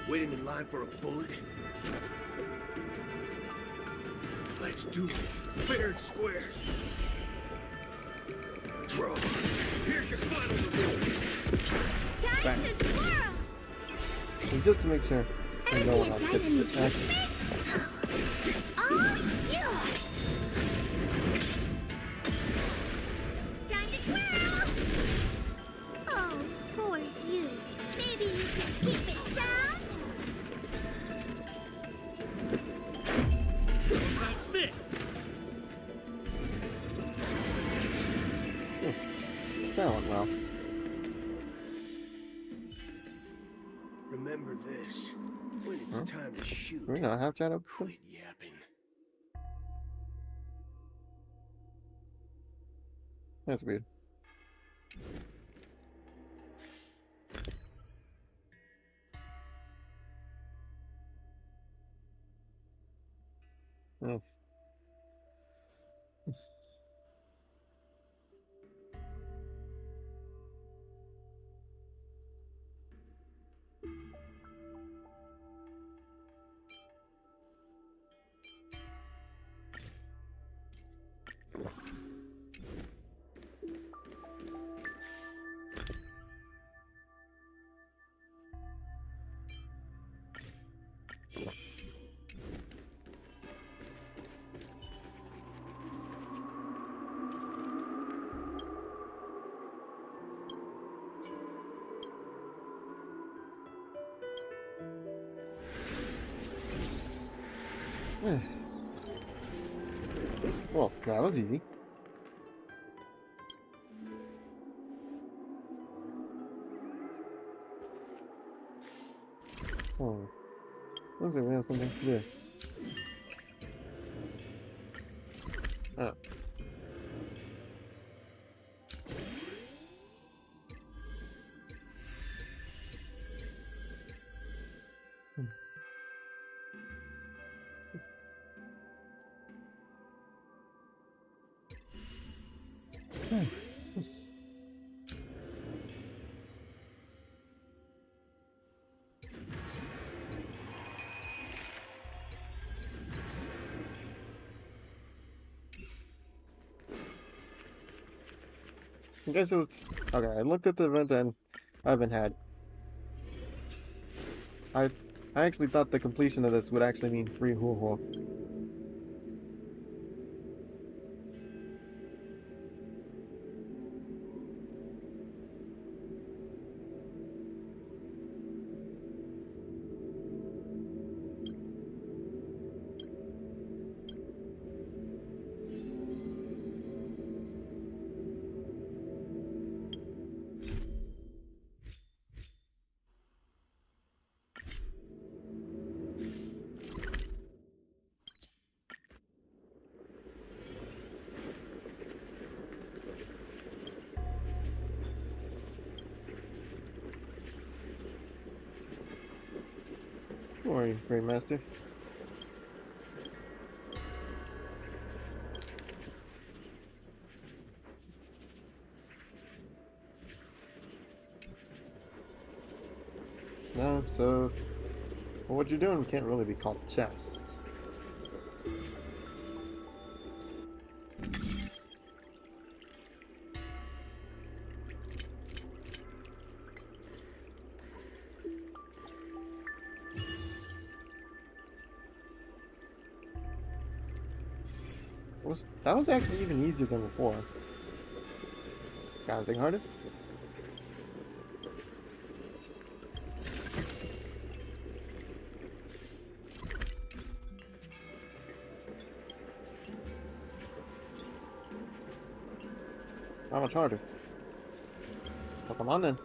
Waiting in line for a bullet? Let's do it. Fair and square. Draw. Here's your final reward. Time to twirl. And just to make sure no one else gets attacked. All yours. Time to twirl. Oh, poor you. Maybe you can keep it down. That went well. Remember this. When it's time to shoot, We not have shadow. quit yapping. That's weird. Oh. Well, that was easy. Oh, looks like we have something to do. Oh. I guess it was okay. I looked at the event and Ivan had. I actually thought the completion of this would actually mean free Huohuo. Don't worry, Great Master. No, so well, what you're doing can't really be called chess. That was actually even easier than before. Got anything harder? How much harder? Oh, come on then.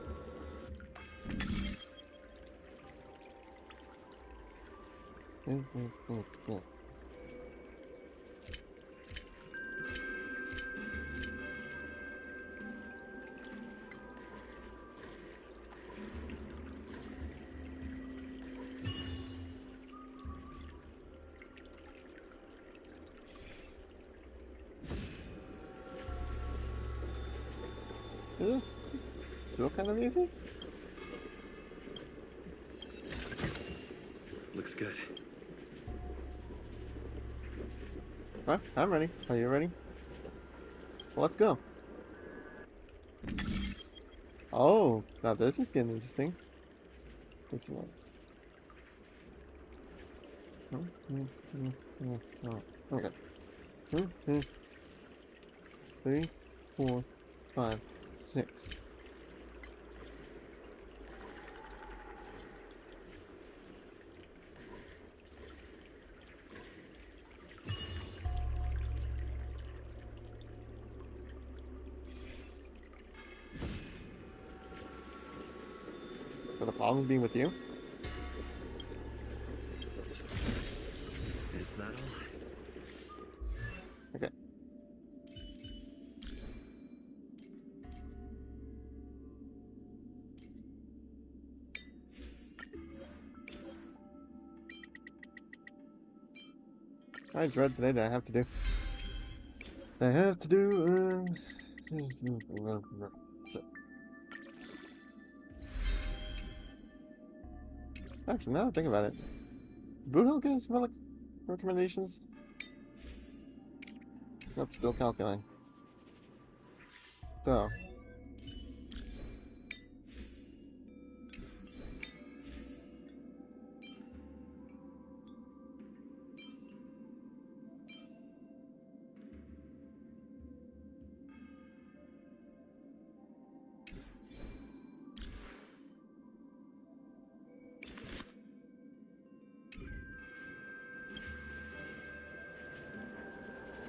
Is it still kind of easy? Looks good. Huh? I'm ready. Are you ready? Well, let's go. Oh, now this is getting interesting. Let's see. Okay. 3, 4, 5, 6. So the problem being with you? Is that all? Okay. I dread the day that I have to do. So. Actually, now that I think about it, did Boothill get his recommendations? Nope, still calculating. So.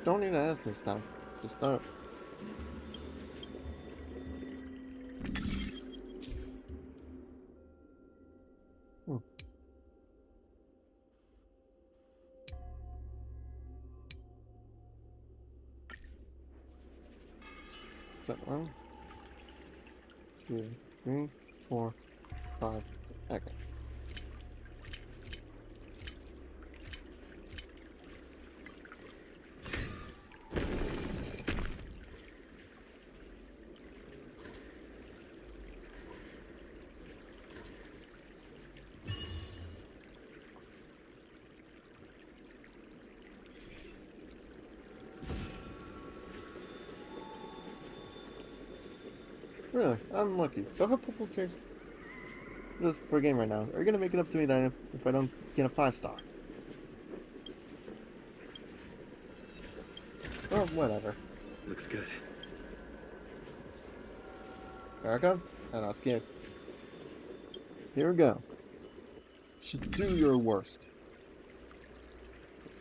Don't need to ask this time. Just start. So 1, 2, 3, 4, 5. Okay. Really, I'm lucky. So if I pull character this for a game right now, are you gonna make it up to me then if I don't get a 5-star? Well, whatever. Looks good. There I come. I'm not scared. Here we go. Should do your worst.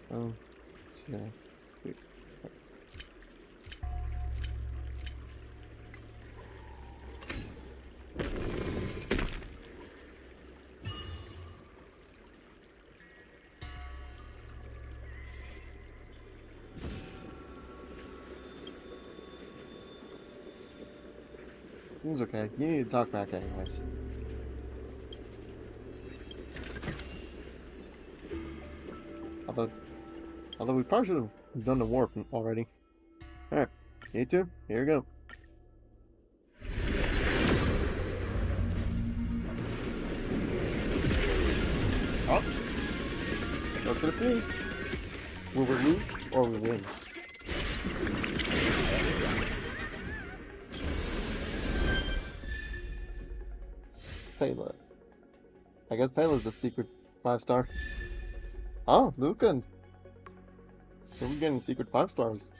1, 2, 3. It's okay. You need to talk back anyways. Although we probably should have done the warp already. Alright, you two, here we go. Oh! What could it be? Will we lose or we win? Payload. I guess Payload's a secret 5-star. Oh, Lucan! We're getting secret 5-stars.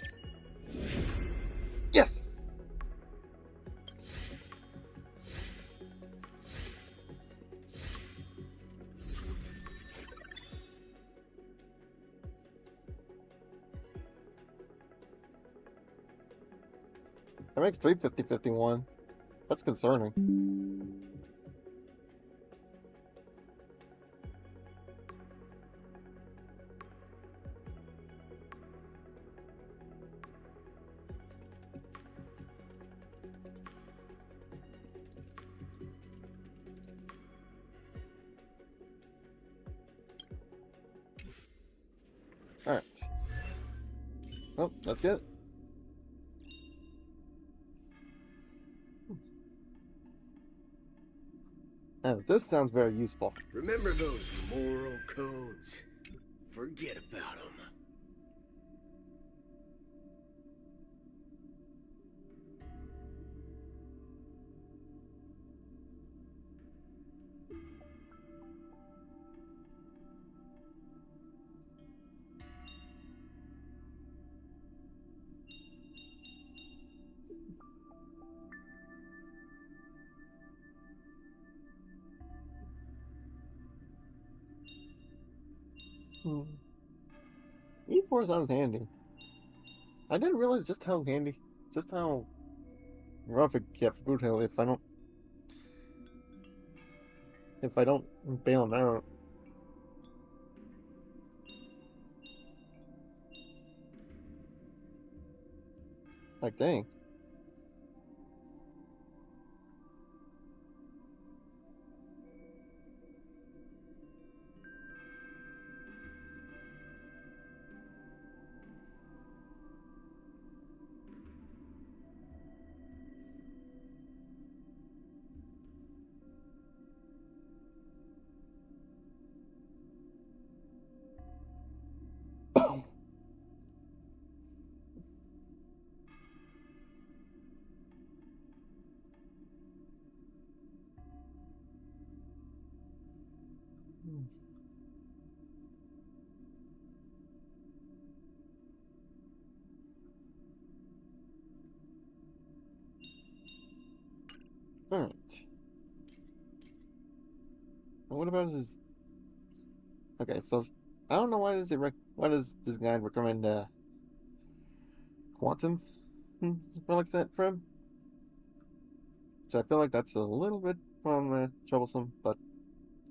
Yes! That makes 350-51. That's concerning. Alright. Oh, that's good. Now, this sounds very useful. Remember those moral codes. Forget about them. E4 sounds handy. I didn't realize just how handy, just how rough it gets for Boot Hill if I don't bail him out. Like, dang. Alright. What about his... Okay, so I don't know why why does this guy recommend quantum relic set for him? Which I feel like that's a little bit troublesome, but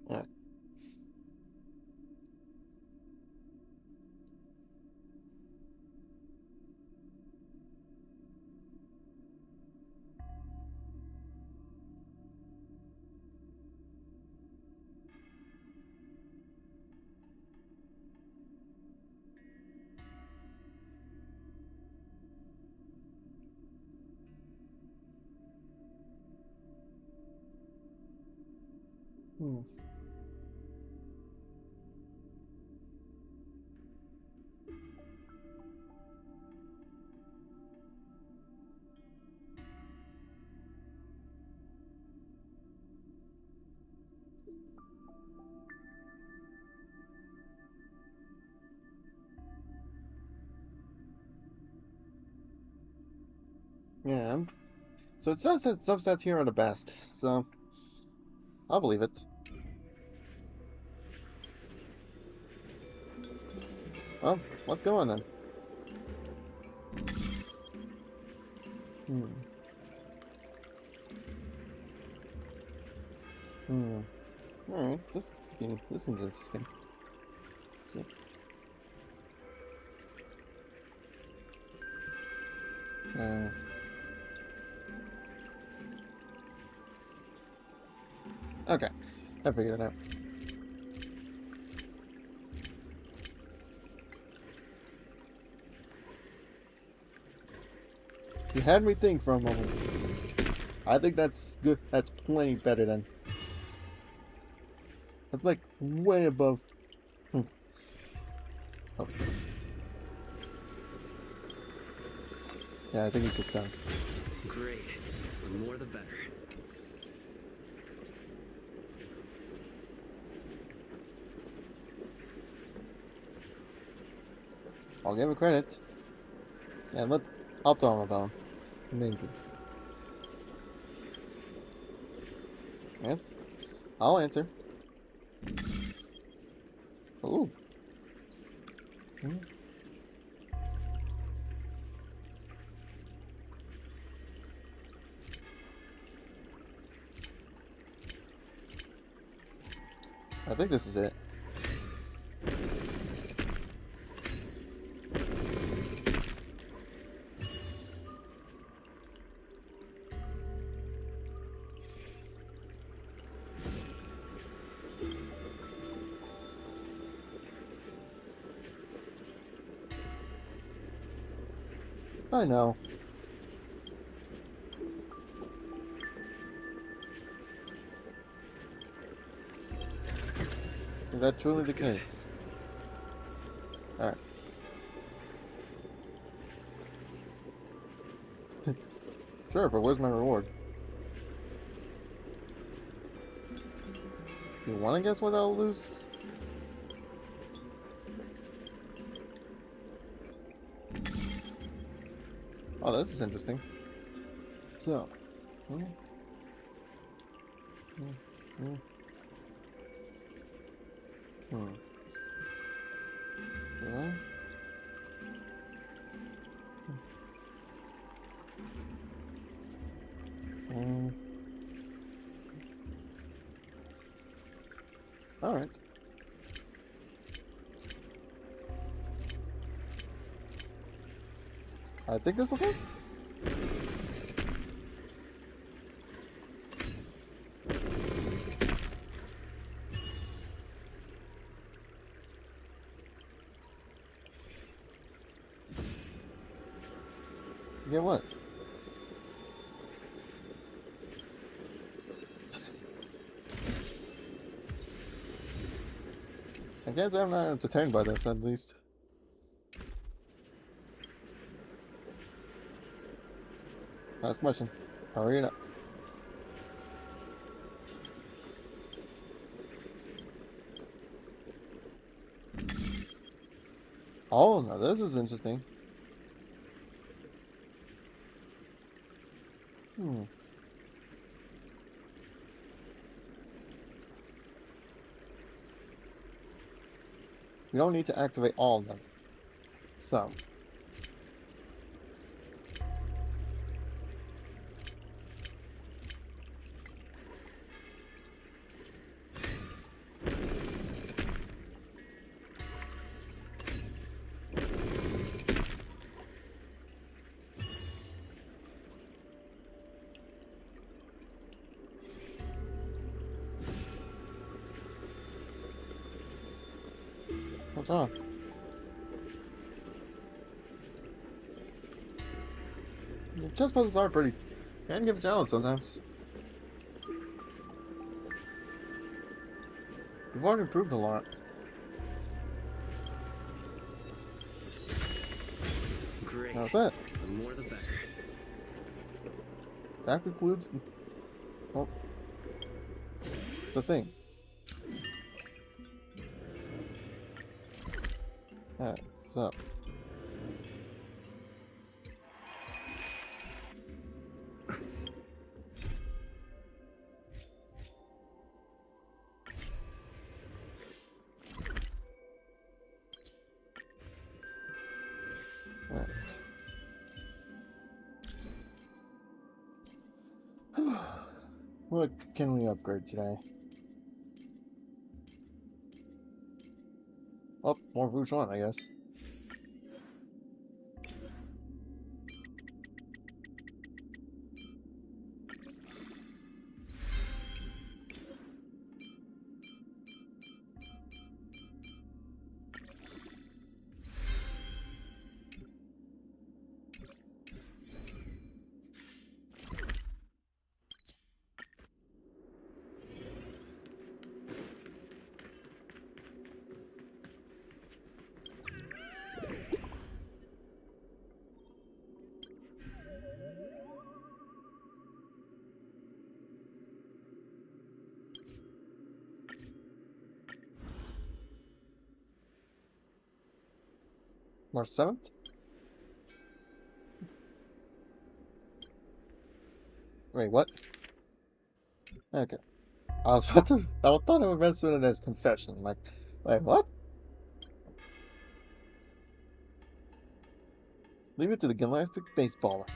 yeah. Hmm. Yeah. So it says that substats here are the best, so I'll believe it. Well, let's go on then. Hmm. Hmm. Alright, this seems interesting. See. Okay, I figured it out. You had me think for a moment. I think that's good. That's plenty better than. That's like way above. Hmm. Oh. Yeah, I think he's just done. Great. The more the better. I'll give him credit. Yeah, I'll tell him about him. Maybe. I'll answer. Ooh. Hmm. I think this is it. I know. Is that truly the case? Alright. Sure, but where's my reward? You wanna guess what I'll lose? Oh, this is interesting. So. Yeah. Alright. I think this will work. Get what? I can't say I'm not entertained by this, at least. Last question. Hurry it up. Oh, now this is interesting. We don't need to activate all of them. So. What's wrong? Chess puzzles are pretty. Can give a challenge sometimes. We've already improved a lot. Great. How's that? The more the better. That concludes the thing. Alright, so. Alright. What can we upgrade today? Oh, more Rouge on, I guess. March 7th? Wait, what? Okay. I was about to. I thought I would mention it as confession. Like, wait, what? Leave it to the Galactic Baseballer.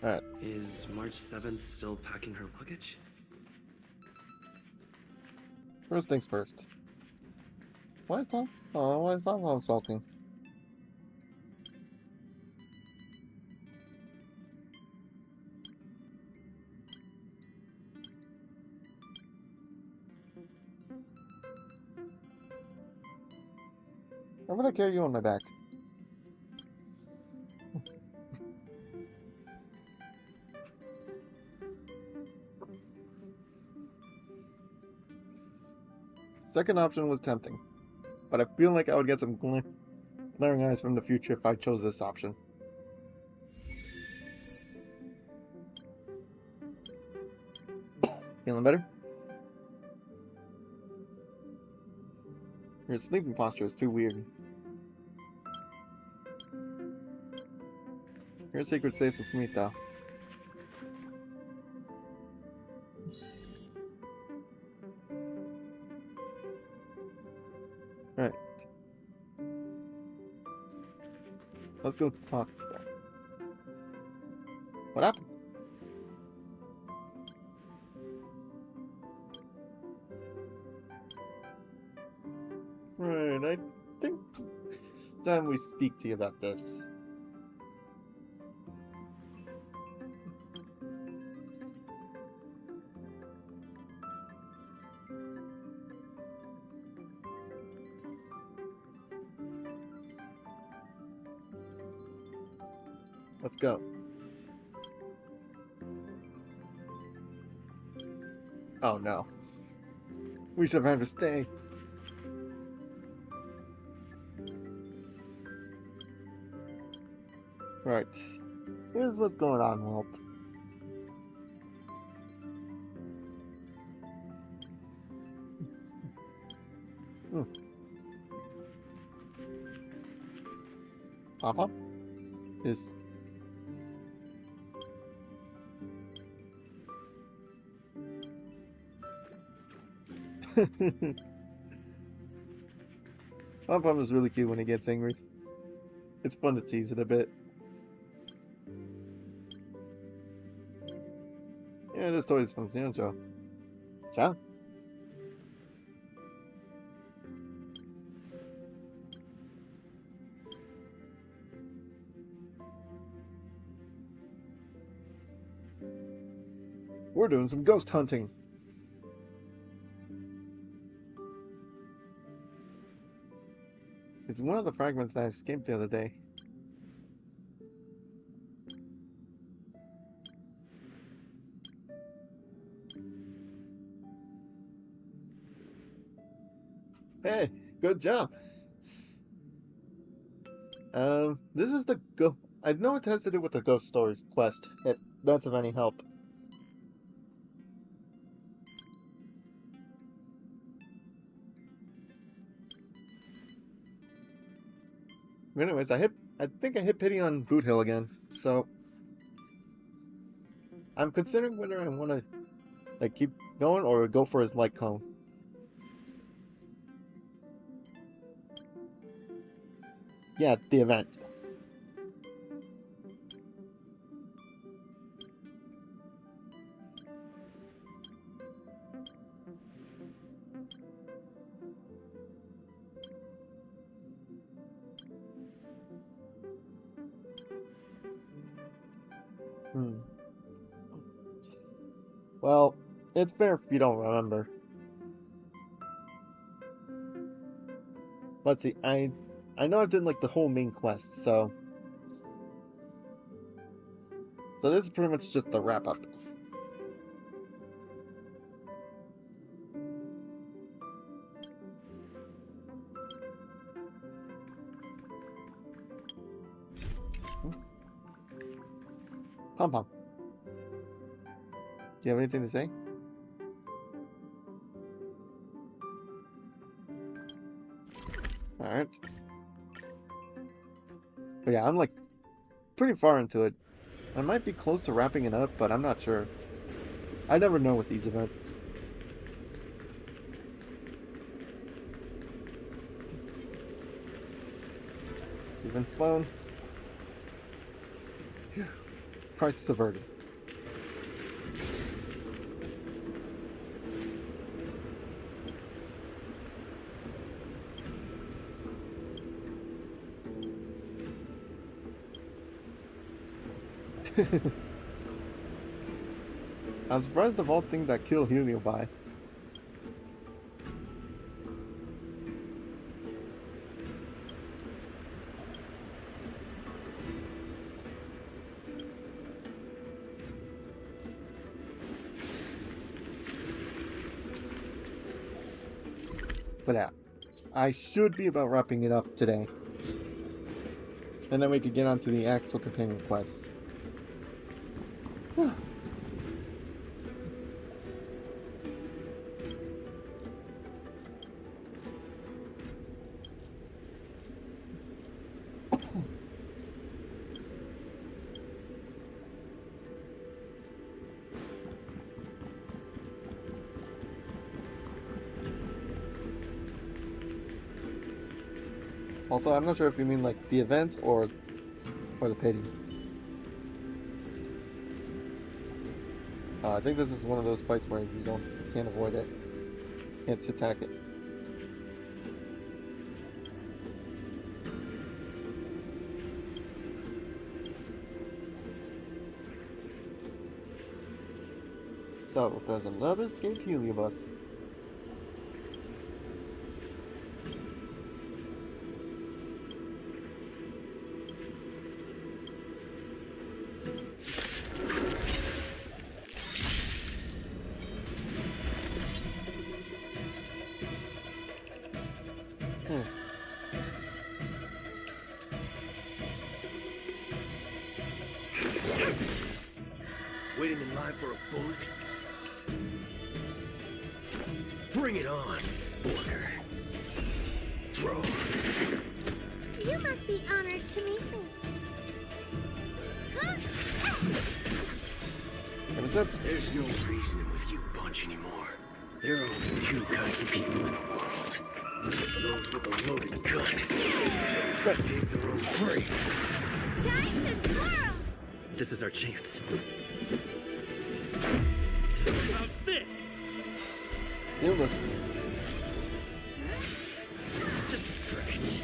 Alright. Is March 7th still packing her luggage? First things first. Why is Bob? Oh, why is Bob insulting? Why would I carry you on my back? Second option was tempting, but I feel like I would get some glaring eyes from the future if I chose this option. Feeling better? Your sleeping posture is too weird. Your secret's safe with me, though. Right. Let's go talk to her. What happened? Right, I think it's time we speak to you about this. Let's go. Oh no. We should have had her stay. Right. Here's what's going on, Walt. Papa? Is... Papa is really cute when he gets angry. It's fun to tease it a bit. Yeah, this toy is from Joe. Ciao. We're doing some ghost hunting. It's one of the fragments that I escaped the other day. Hey, good job. This is the go. I know it has to do with the ghost story quest. If that's of any help. But anyways, I think I hit pity on Boot Hill again. So I'm considering whether I want to like keep going or go for his light cone. Yeah, the event. Well, it's fair if you don't remember. Let's see, I know I did like the whole main quest, so this is pretty much just the wrap up. Pom Pom. Do you have anything to say? Alright. But yeah, I'm like pretty far into it. I might be close to wrapping it up, but I'm not sure. I never know with these events. Even flown. Phew. Crisis averted. I'm surprised the vault thing that killed Helio by. But yeah, I should be about wrapping it up today. And then we could get on to the actual companion quests. Also, I'm not sure if you mean like the event or the pity. I think this is one of those fights where you can't avoid it. Can't attack it. So, there's another escaped heliobus. Waiting in line for a bullet? Bring it on, Booker. Throw. You must be honored to meet me. There's no reasoning with you bunch anymore. There are only two kinds of people in the world. Those with a loaded gun. Those who dig their own grave. Time to twirl! This is our chance. About this! Illness. Just a scratch.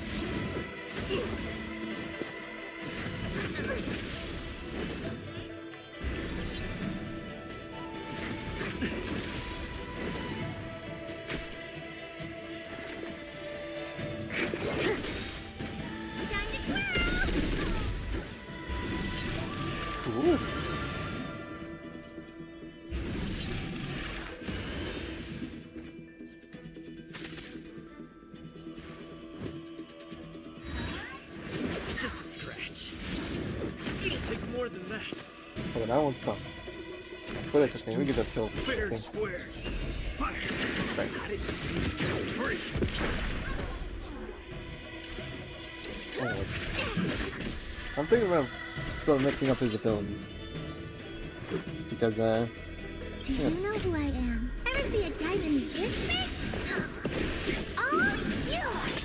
that one's tough. But it's okay, we can just kill Fair and this thing. square. Fire. Right. I didn't see the calibration. I'm thinking about sort of mixing up his abilities. Because, Do you know who I am? Ever see a diamond this big? All yours!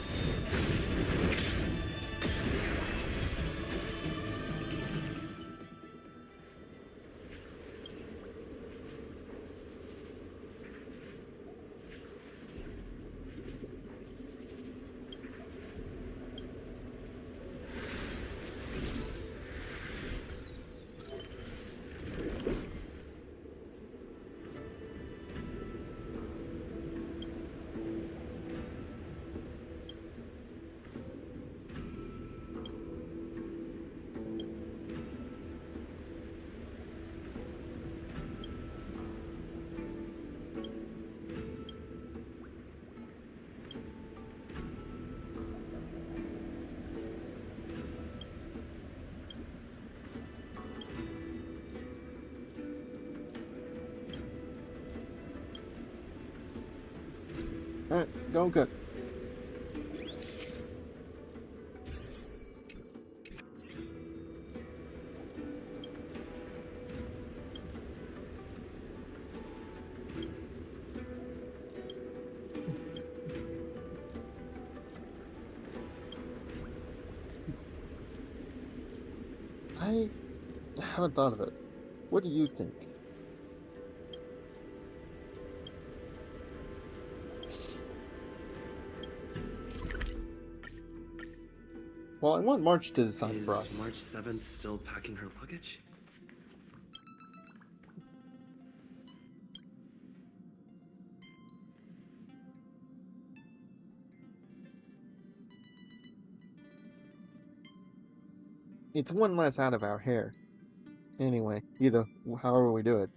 Alright, going good. I haven't thought of it. What do you think? Well, I want March to decide for us. Is March 7th still packing her luggage? It's one less out of our hair. Anyway, however we do it.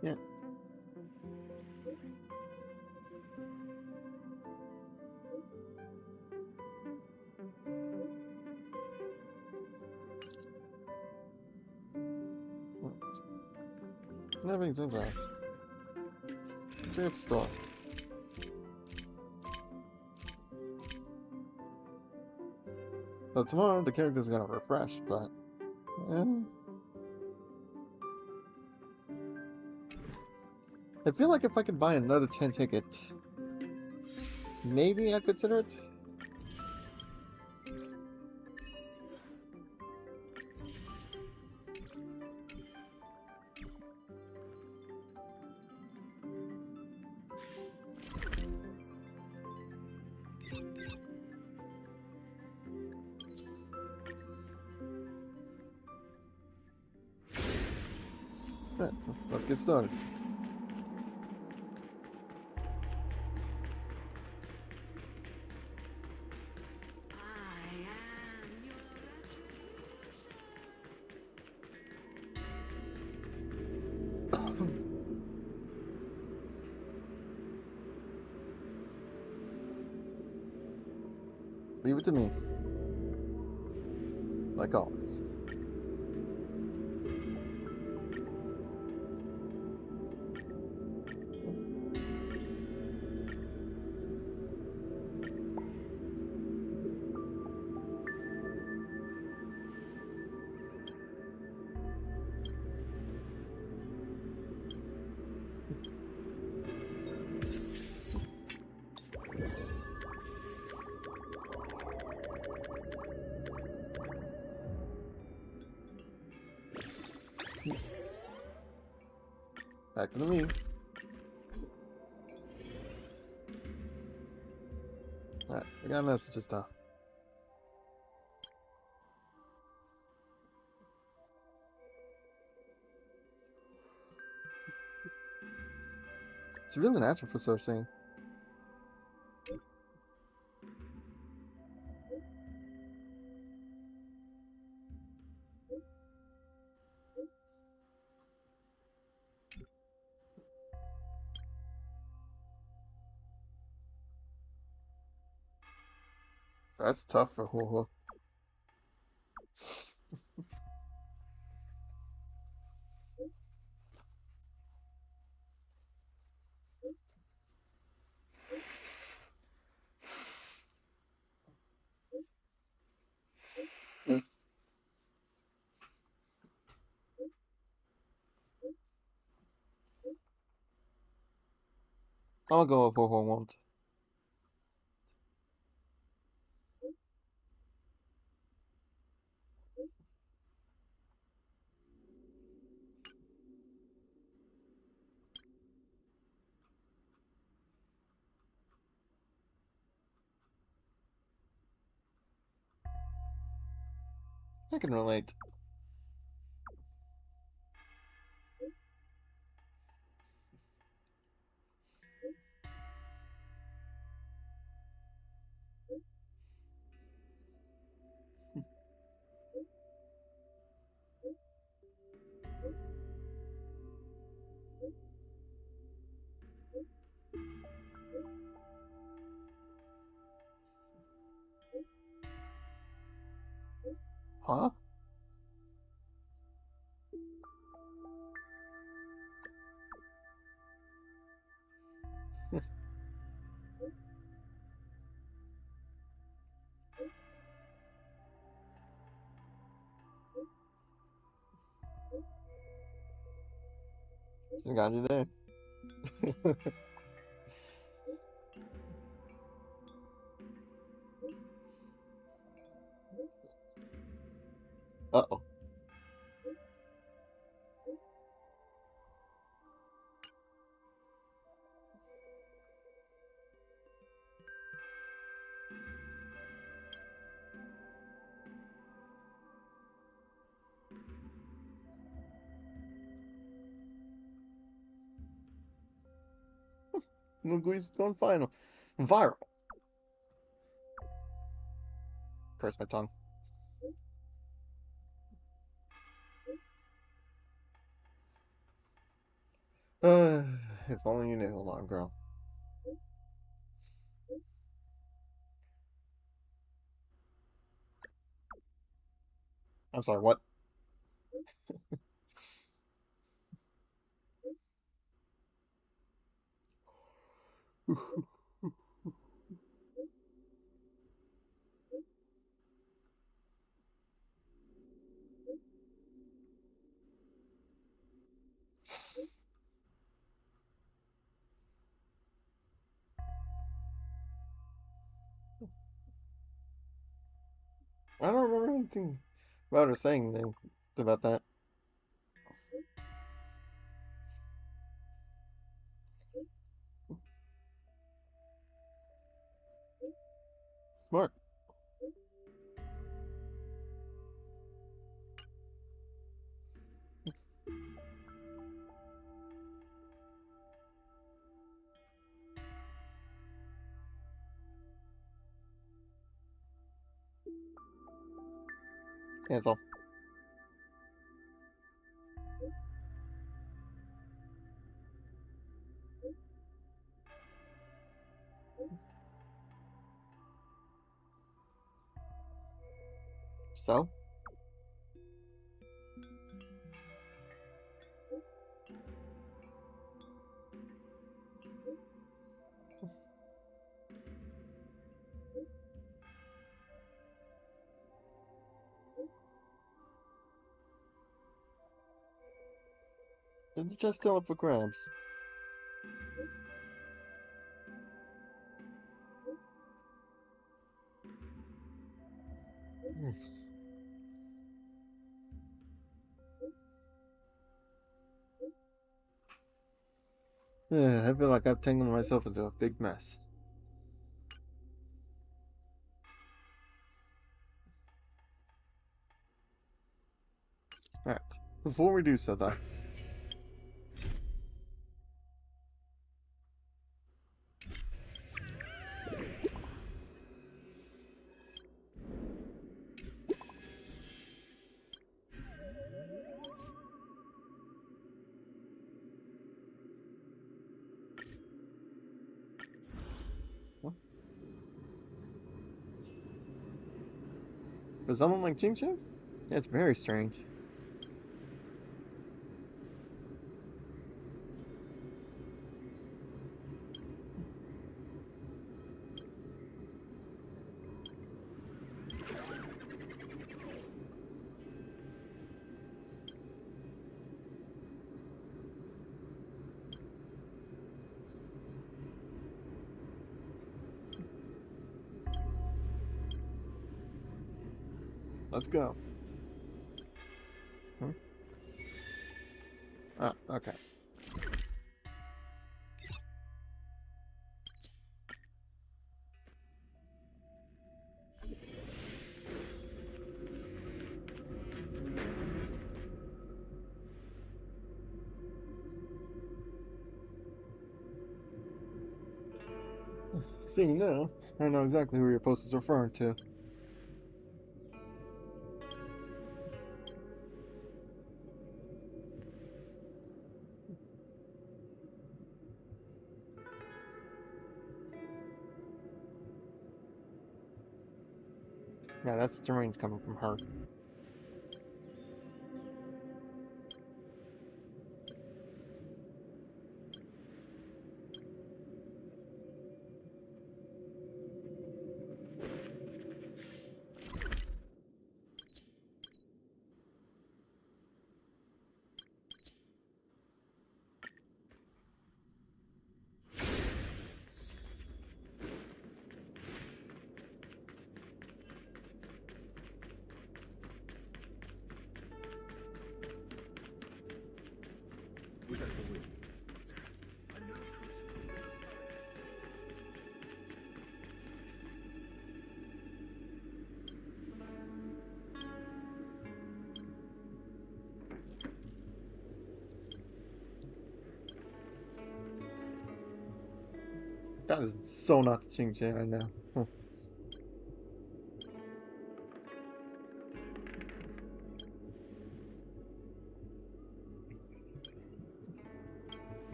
Yeah. That makes sense. Trip store. So tomorrow the character's gonna refresh, but I feel like if I could buy another 10 ticket, maybe I'd consider it. Right, let's get started. Leave it to me. Like always. Back to the me. Alright, I got messages though. It's really natural for searching. That's tough for Hoo. I'll go with Hoo won't. I can relate. Huh? Just got you there. Uh-oh. Ngui's going final. Viral. Curse my tongue. If only you knew, alarm girl. I'm sorry, what? I don't remember anything about her saying anything about that. Smart. Cancel. So? It's just still up for grabs. I feel like I've tangled myself into a big mess. Alright. Before we do so, though. Does someone like Ching Ching? Yeah, it's very strange. Let's go. Ah, okay. Seeing now, I know exactly who your post is referring to. Yeah, that's strange coming from her. That is so not the Ching Ching I know.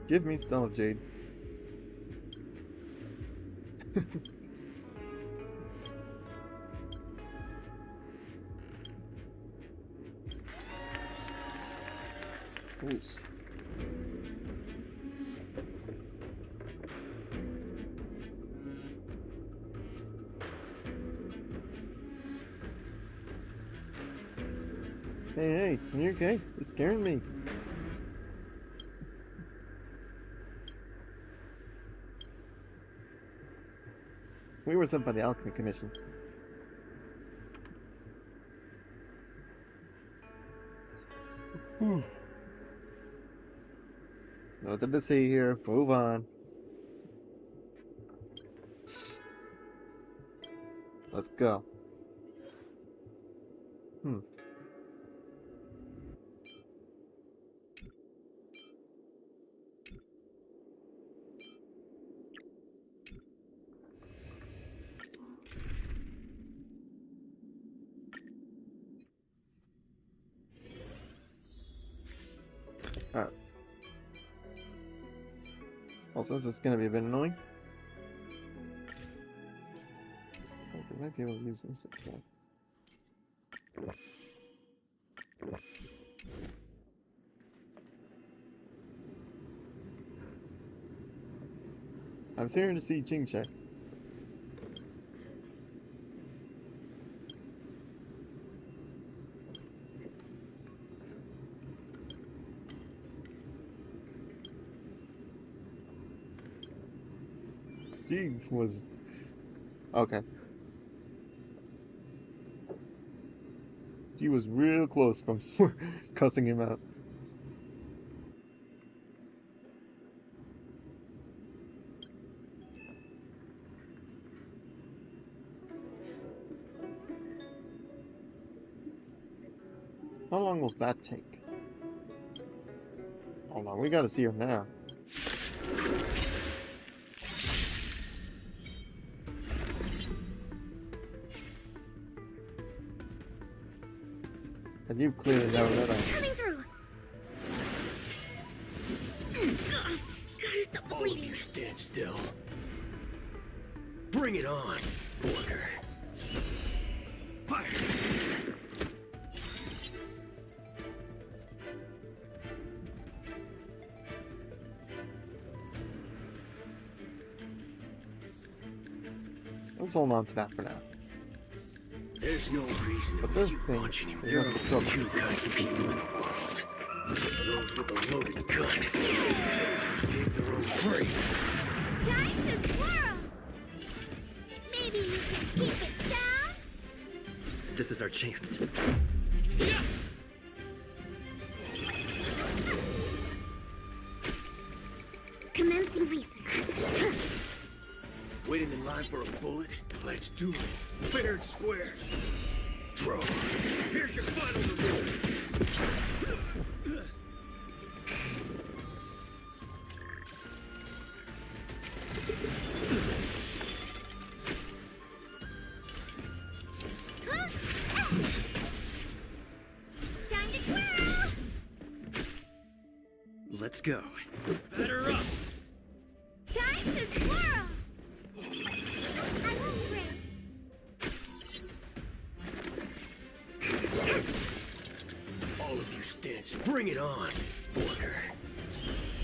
Give me Stella Jade. Oof. Hey, are you okay? You're scaring me. We were sent by the Alchemy Commission. Nothing to see here. Move on. Let's go. Alright. Also, this is gonna be a bit annoying. I might be able to use this. Okay. I'm here to see Ching Ching. She was... okay. She was real close from cussing him out. How long will that take? Hold on, we gotta see her now. And you've clearly never met her. Coming through. Gotta stop All of you stand still. Bring it on, Border. Fire! Let's hold on to that for now. There's no reason But with this you thing punching him. is There nothing are trouble. two kinds of people in the world. Those with a loaded gun. Those who dig their own grave. Time to twirl. Maybe you can keep it down. This is our chance. Commencing research. Waiting in line for a bullet? Let's do it. Fair and square. Draw. Here's your final reward. Time to twirl. Let's go. Batter up! Time to twirl. I won't break. All of you stand. Bring it on, Border.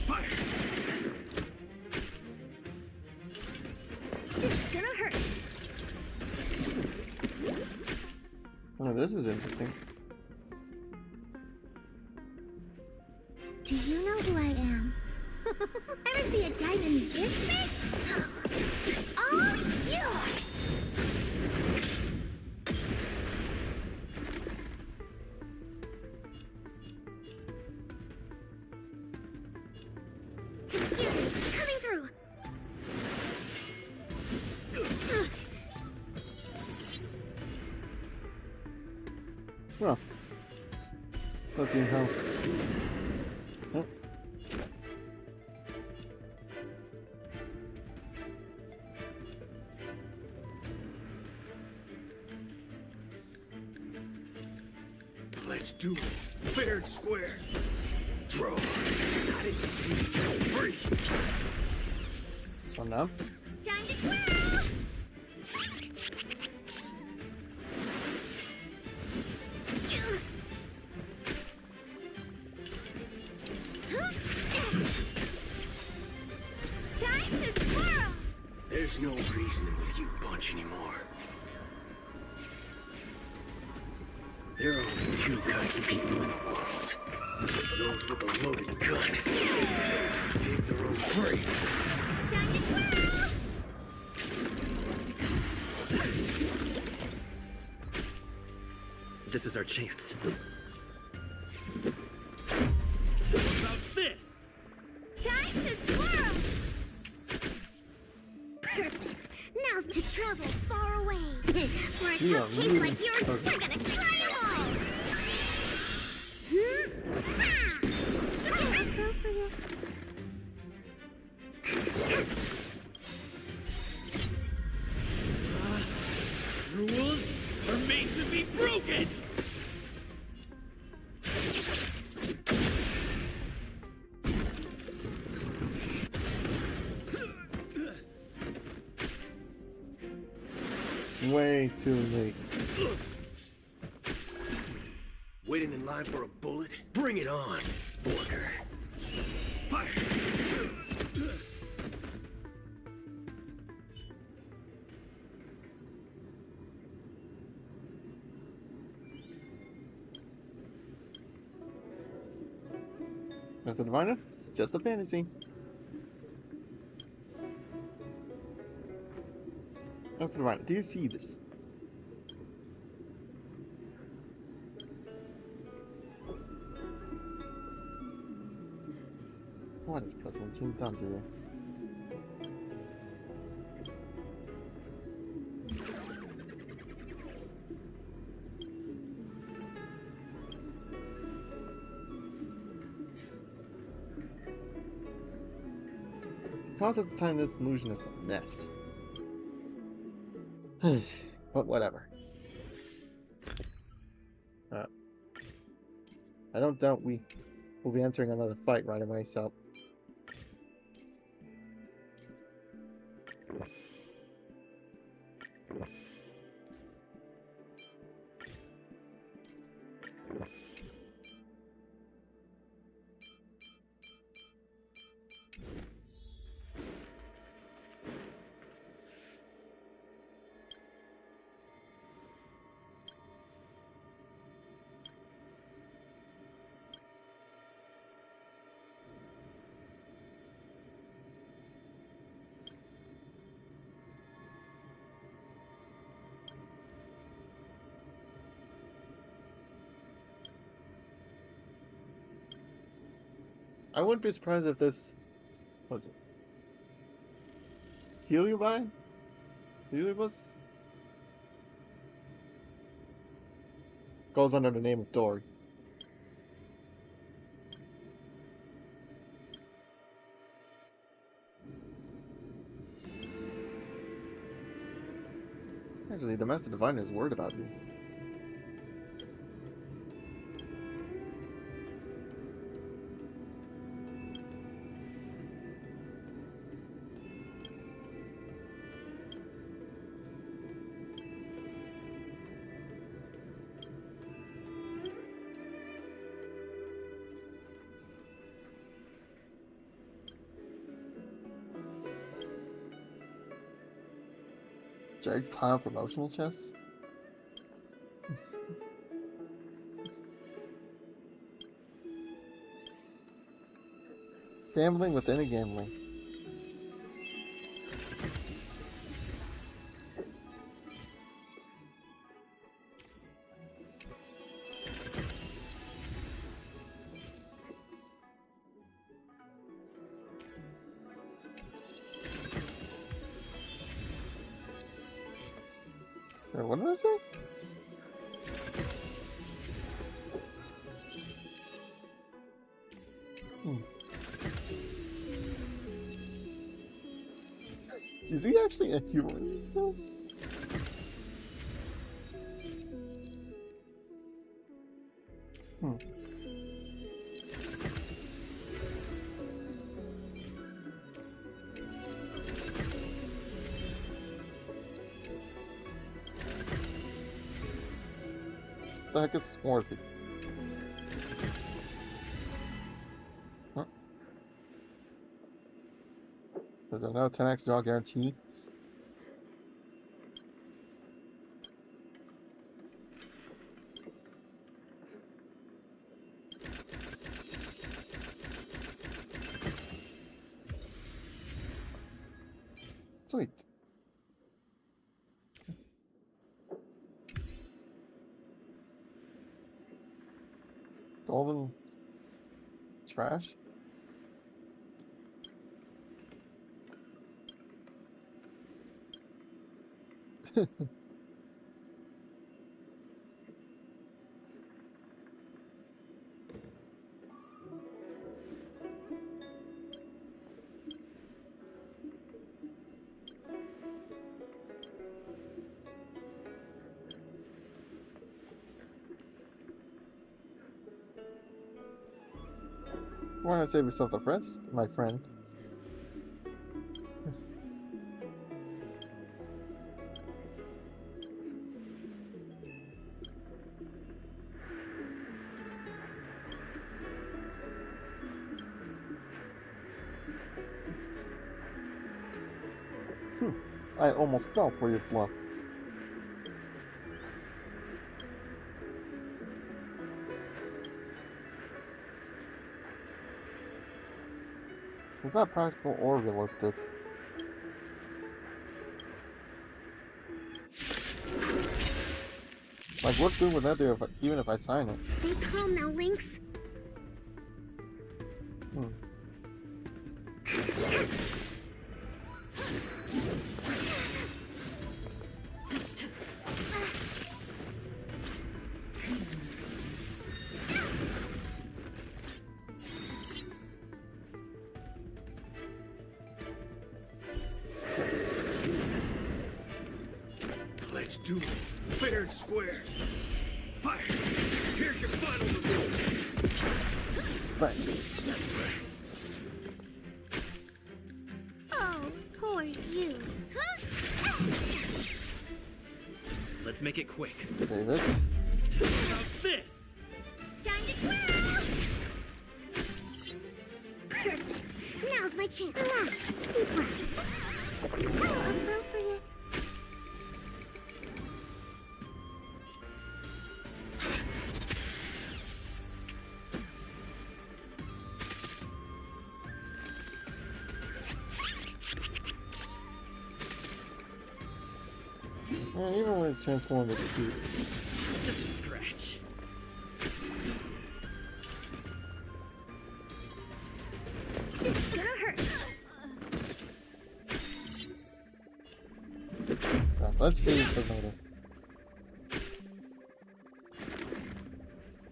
Fire! It's gonna hurt. Oh, this is interesting. Do you know who I am? Ever see a diamond this big? All yours. Excuse me, coming through. Well, let's see how. Oh. Let's do it. Fair and square. Draw. I didn't see you. Free. Well, now. Time to twirl. Time to twirl. There's no reasoning with you bunch anymore. There are only two kinds of people in the world. Those with a loaded gun. Those who dig their own grave. Time to twirl. This is our chance. What about this? Time to twirl. Perfect. Now's to travel far away. For a Yeah, cupcake really like yours, perfect. we're gonna try them all. Appropriate. Rules are made to be broken! Way too late. Waiting in line for a bullet? Bring it on, Border. Fire! That's the diviner? It's just a fantasy. That's the diviner. Do you see this? What has President Jim done to you? Cause at the time this illusion is a mess. But whatever. I don't doubt we will be entering another fight right away, so... I wouldn't be surprised if this was it Heliobus? Goes under the name of Dory. Actually, the Master Diviner is worried about you. Drag pile promotional chests? Gambling within a gambling. Wait, what did I say? Is he actually a human? The heck is Swarthy? Huh? Is there no 10x draw guarantee? Sweet. Golden trash? Why not save yourself the rest, my friend? I almost fell for your bluff. It's not practical or realistic. Like, what good would that do if even if I sign it? Stay calm now, Lynx. Fair and square. Fire! Here's your final reward. Right. Oh, poor you. Let's make it quick. David. How's this? Time to twirl! Perfect. Now's my chance. Relax. Deep breaths. How appropriate. Man, even when it's transformed, it's cute. Just a scratch. It's gonna hurt. Let's save it for later.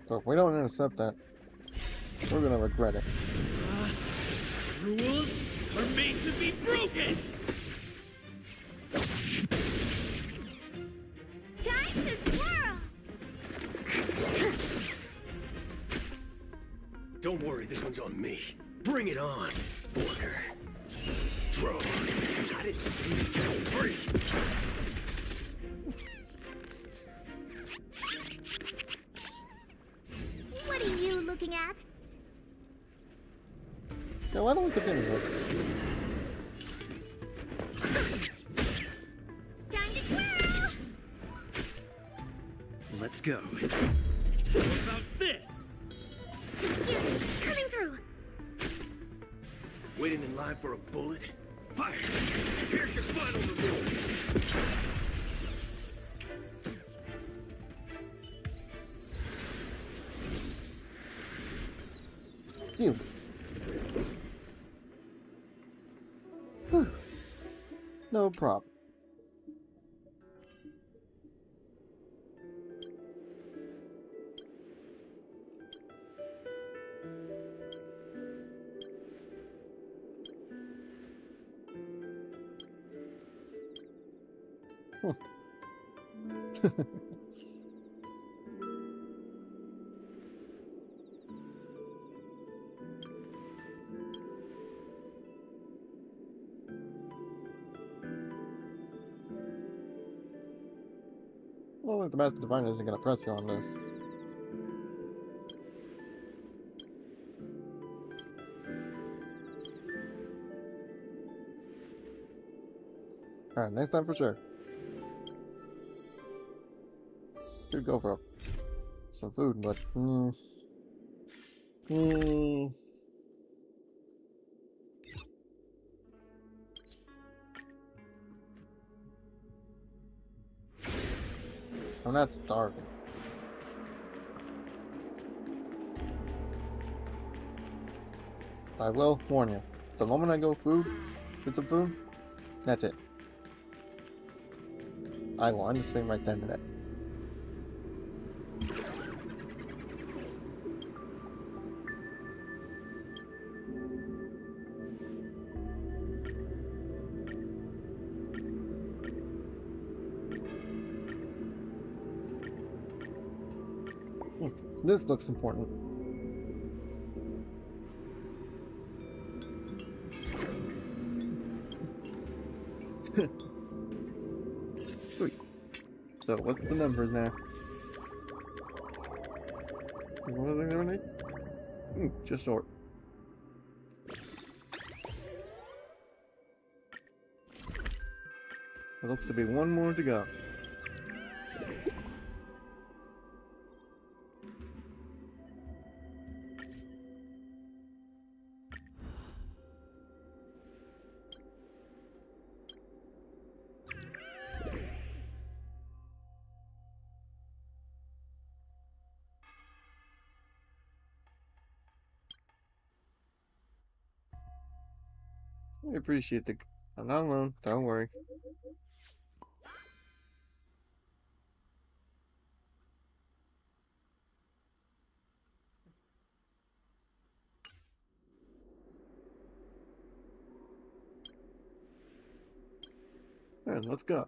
So if we don't intercept that, we're gonna regret it. Rules are made to be broken! Time to twirl! Don't worry, this one's on me. Bring it on, Borger. Throw. I didn't see you get free. What are you looking at? Yeah, why don't we continue with Time to twirl! Let's go. What about this? Excuse me, coming through. Waiting in line for a bullet? Fire! Here's your final reward. you. Whew. No problem. Well, the Master Diviner isn't going to press you on this. Alright, next time for sure. Could go for some food, but... I'm not starving. I will warn you. The moment I go get some food, that's it. I will end the stream right then and there. This looks important. Sweet. So, what's the numbers now? What was I gonna need? Just short. There looks to be one more to go. I appreciate the... I'm not alone, don't worry. Alright, let's go.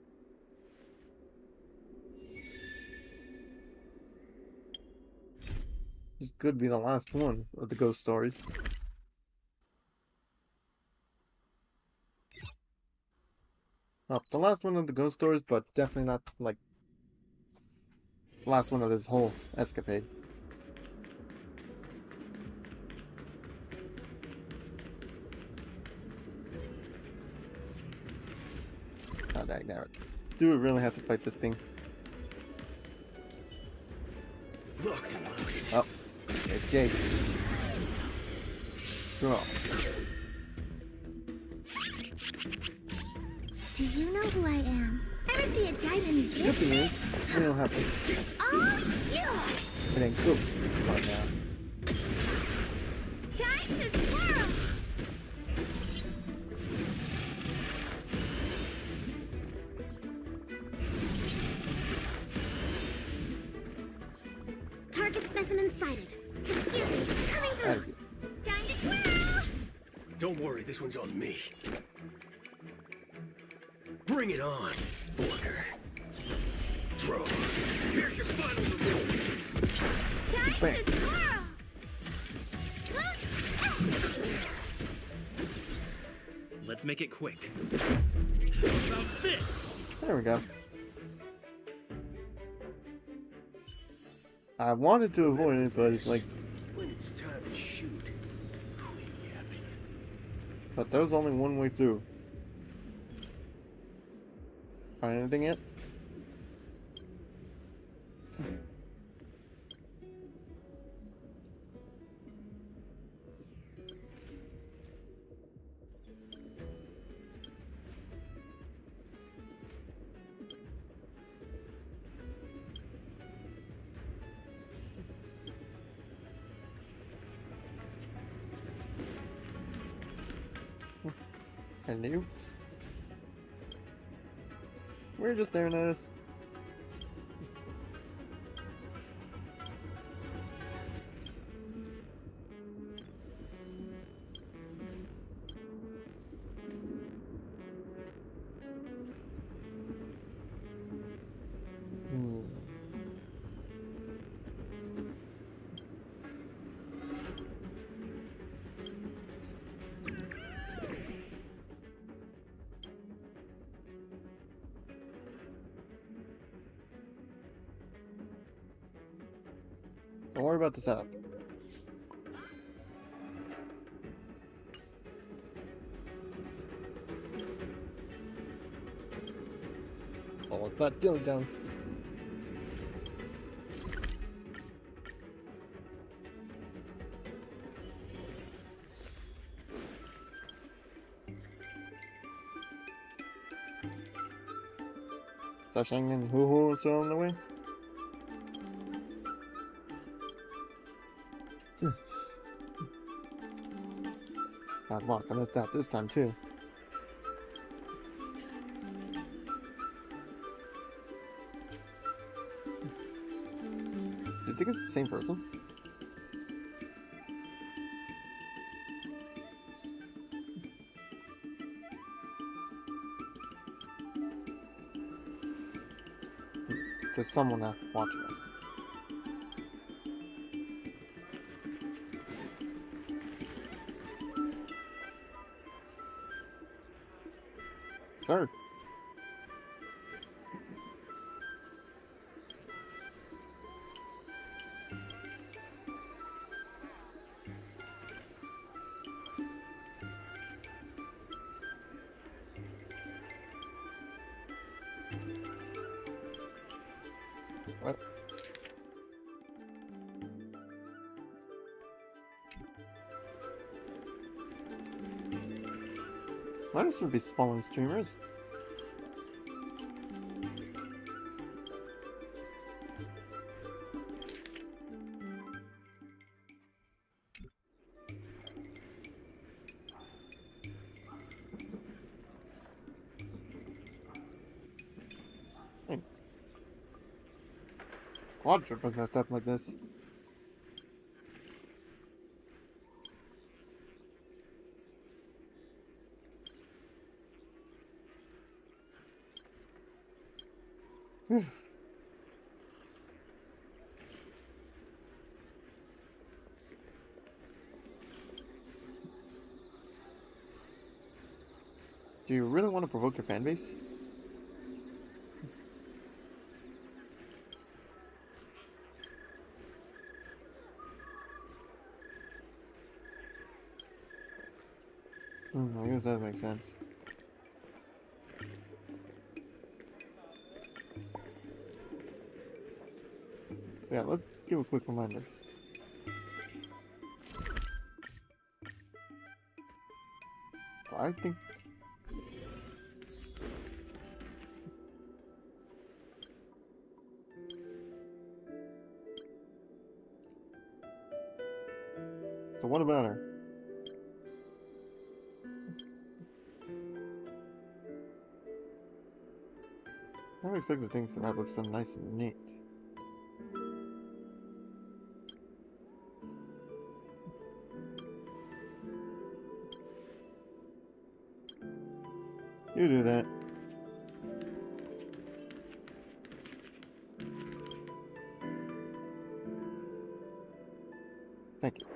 This could be the last one of the ghost stories. Oh, the last one of the ghost stories, but definitely not, like, last one of this whole escapade. Oh, dang, damn it. Do we really have to fight this thing? Locked and loaded. Oh, it's Jake. Draw. Do you know who I am? Ever see a diamond this Good big? we don't have to. All yours! It ain't cool right now. Time to twirl! Target specimen sighted. Excuse me, coming through. Time to twirl! Don't worry, this one's on me. Bring it on, Booker. Throw. Here's your final reward. Time to twirl! Let's make it quick. How about this? There we go. I wanted to avoid it, but it's like. When it's time to shoot, quit yapping. But there's only one way through. Find anything yet? And you? We're just staring at us. Don't worry about the setup. Oh, it's not dilly down. Sashang and Hoo Hoo are still on the way. God, Mark, I missed that this time too. Do you think it's the same person? There's someone watching us. Sure. What? Might as well be following streamers. Hey. Quad trip was messed up like this. Do you really want to provoke your fan base? I guess that makes sense. Yeah, let's give a quick reminder. I think... So what about her? I expected things to wrap up so nice and neat. You do that. Thank you.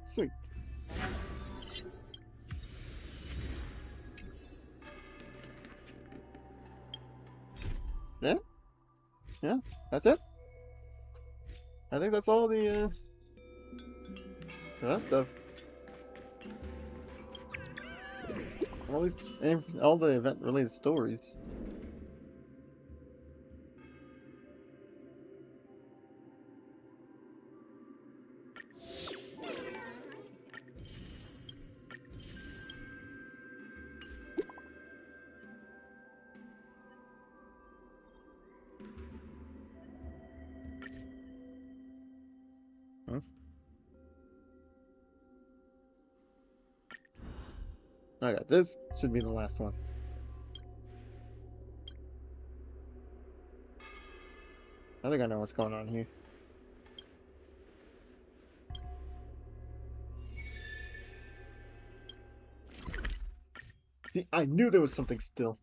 Sweet. Yeah? Yeah? That's it? I think that's all the stuff. All the event-related stories. Huh? Okay, this should be the last one. I think I know what's going on here. See, I knew there was something still.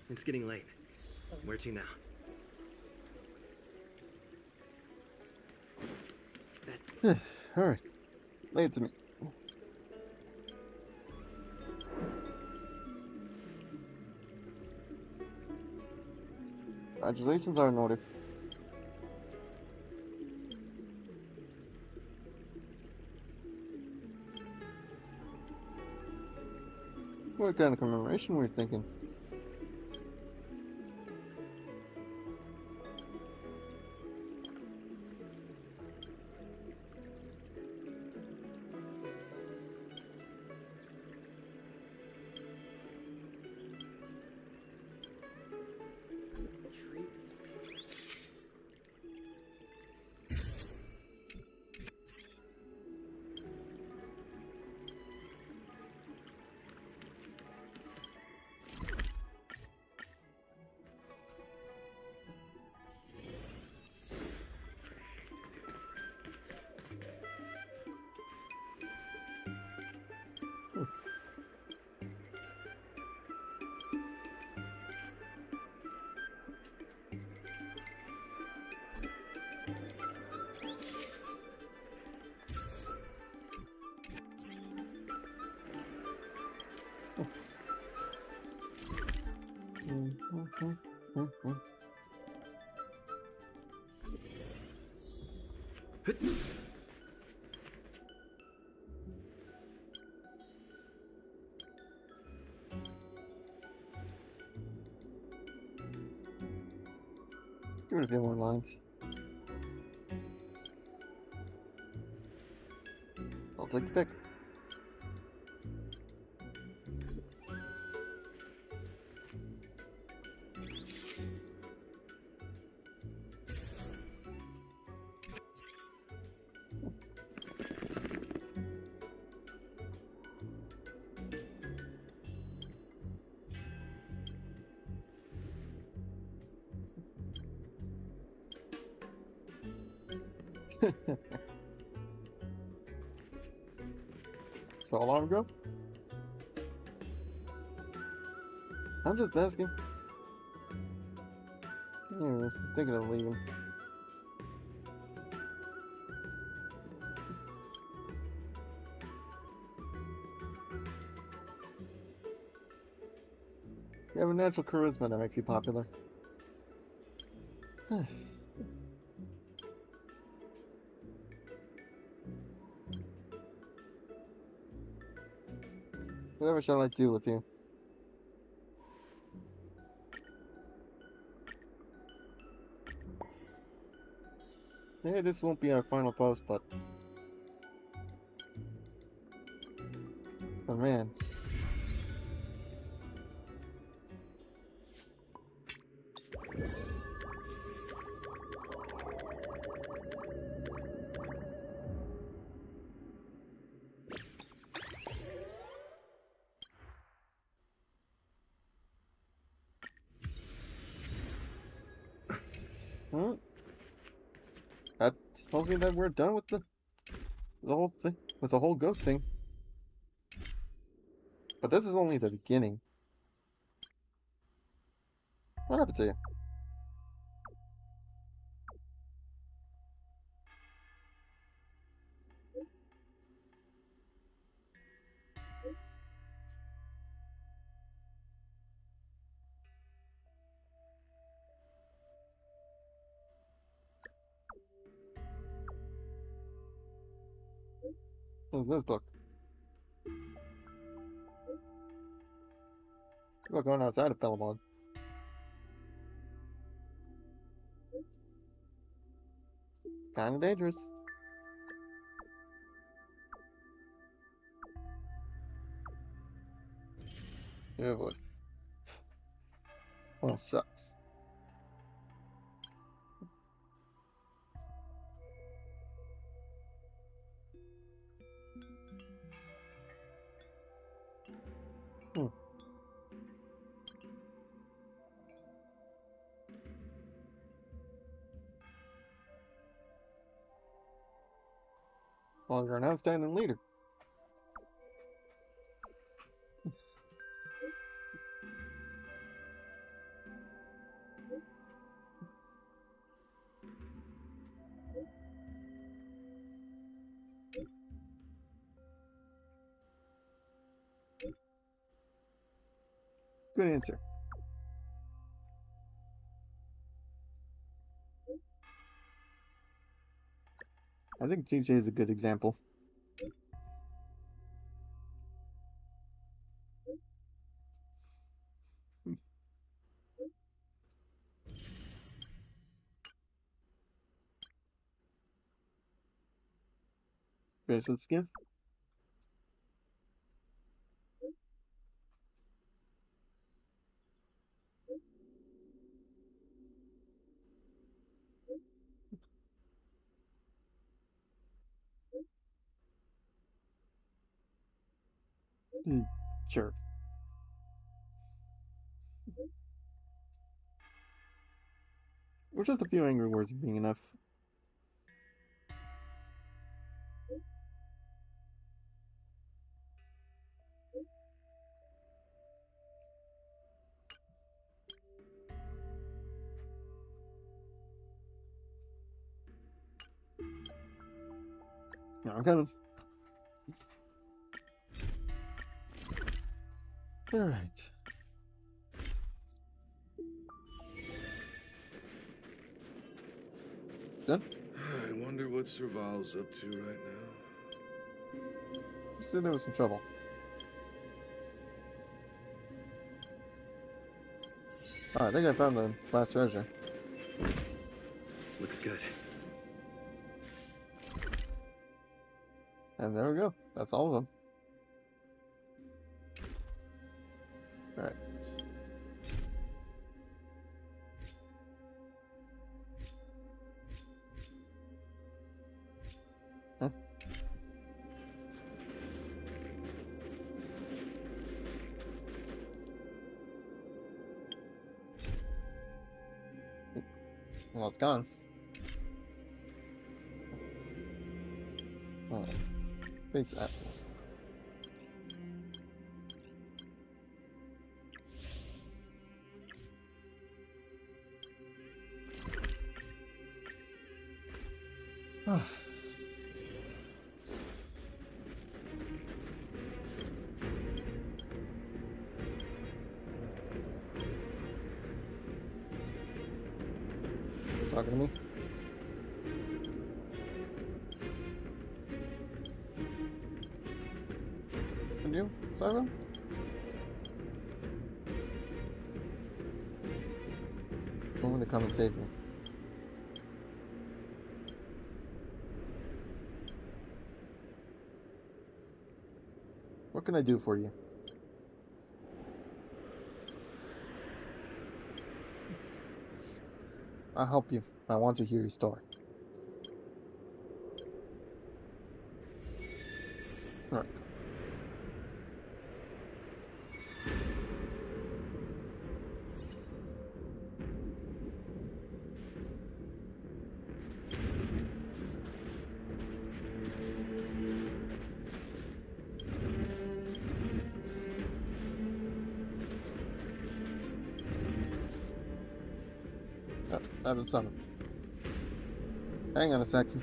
It's getting late. Where to now? Alright. Lay it to me. Congratulations are in order. What kind of commemoration were you thinking? Give it a few more lines. I'll take the pick. So long ago? I'm just asking. Anyways, he's thinking of leaving. You have a natural charisma that makes you popular. Whatever shall I do with you? Maybe this won't be our final post, but... Oh man. Huh? That tells me that we're done with the whole thing, with the whole ghost thing. But this is only the beginning. What happened to you? What's this book? We're going outside of Pelamon. Kinda dangerous. Oh boy. Oh shucks. Well, you're an outstanding leader. Good answer. I think GJ is a good example. Finish with the skin? Sure. Or just a few angry words being enough. No, I'm coming. Alright. Done? I wonder what Serval's up to right now. You said there was some trouble. Oh, I think I found the last treasure. Looks good. And there we go. That's all of them. Alright. Huh? Well, it's gone. Oh. Thanks, Atlas. Talking to me? And you, Simon? I'm going to come and save you. What can I do for you? I'll help you. I want to hear your story. Alright. I have a son. Hang on a second.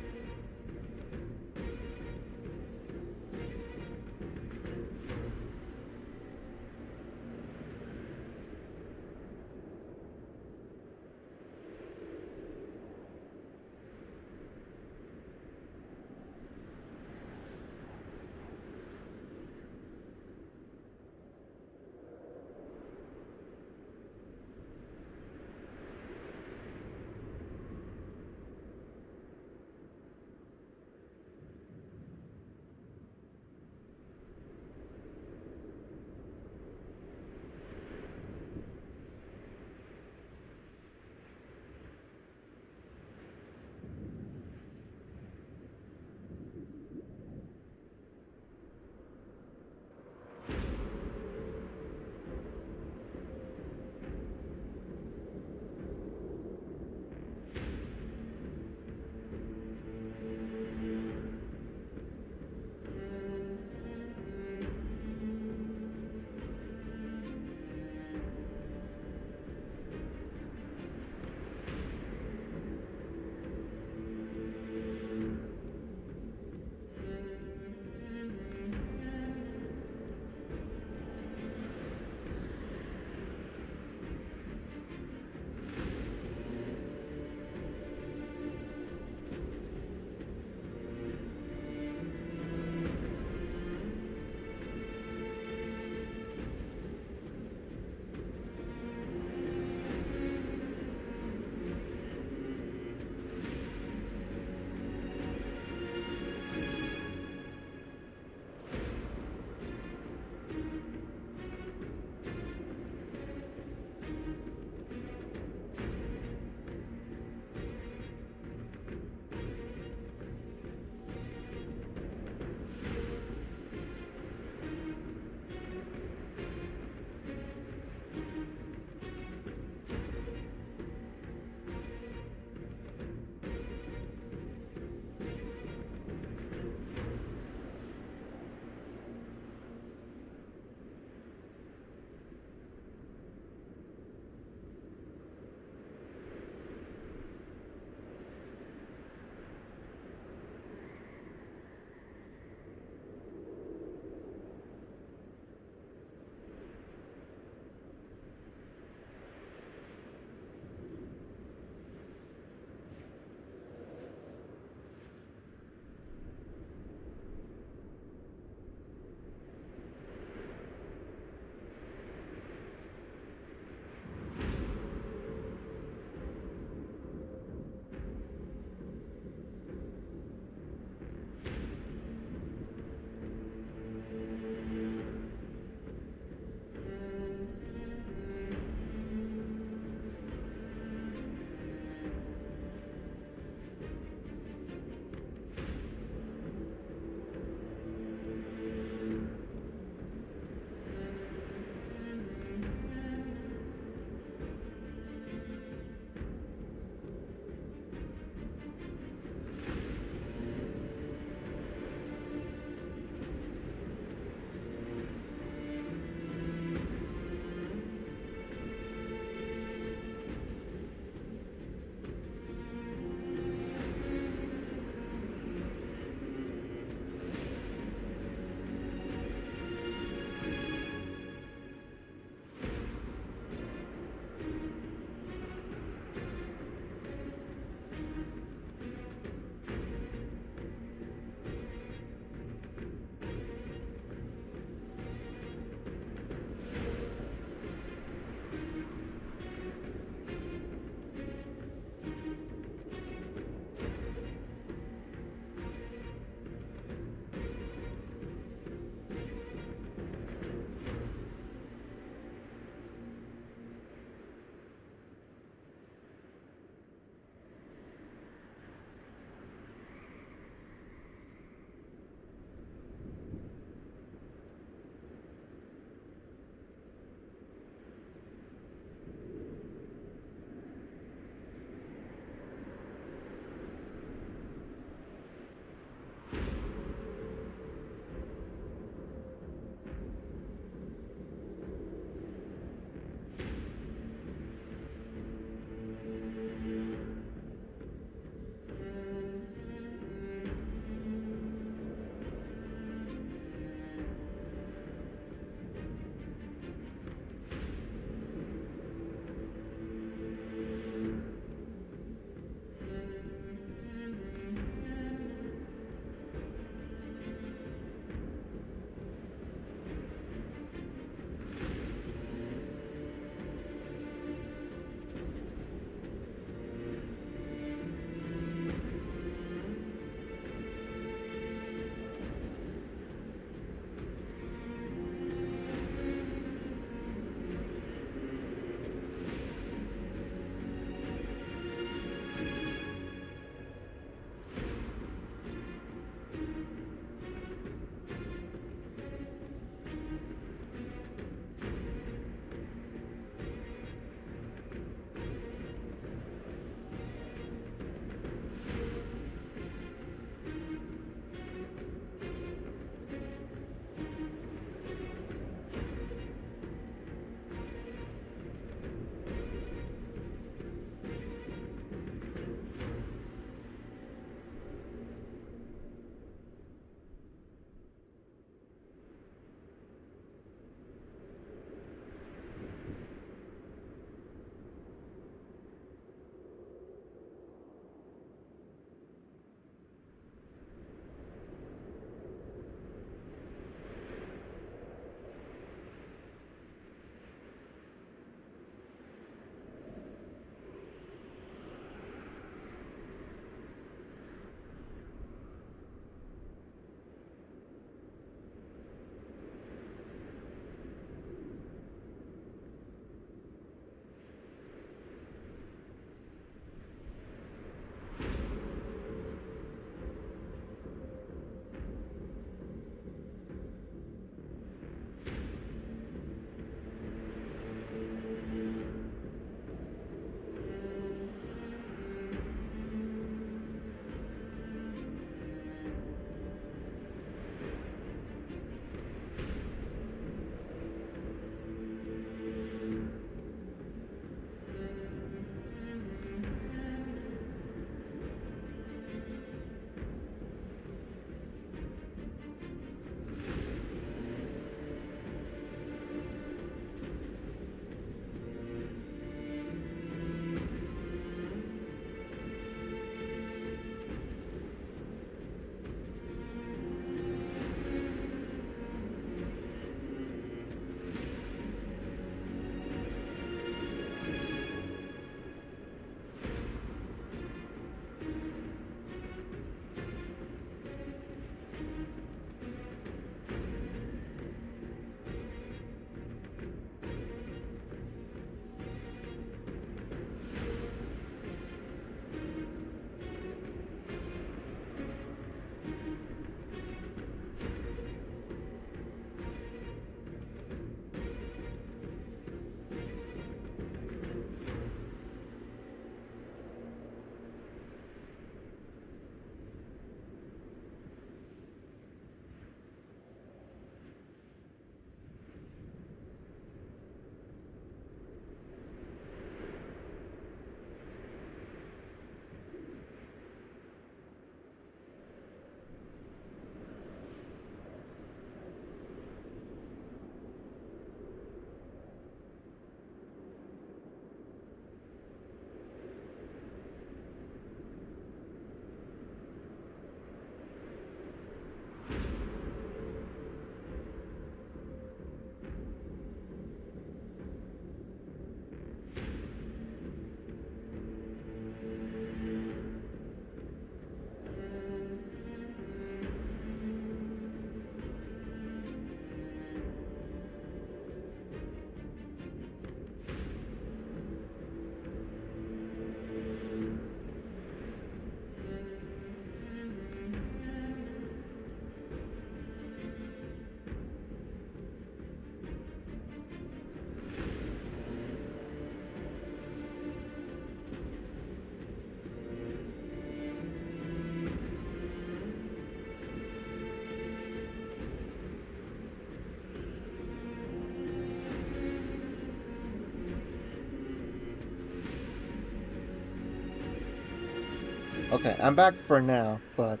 Okay, I'm back for now, but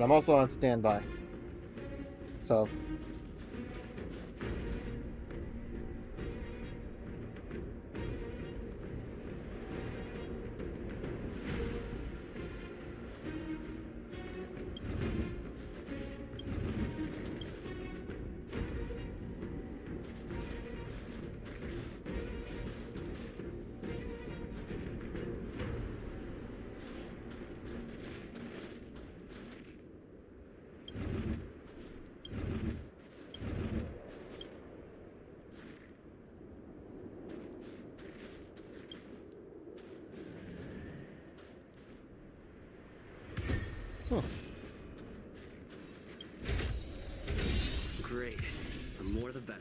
I'm also on standby. So Great. The more the better.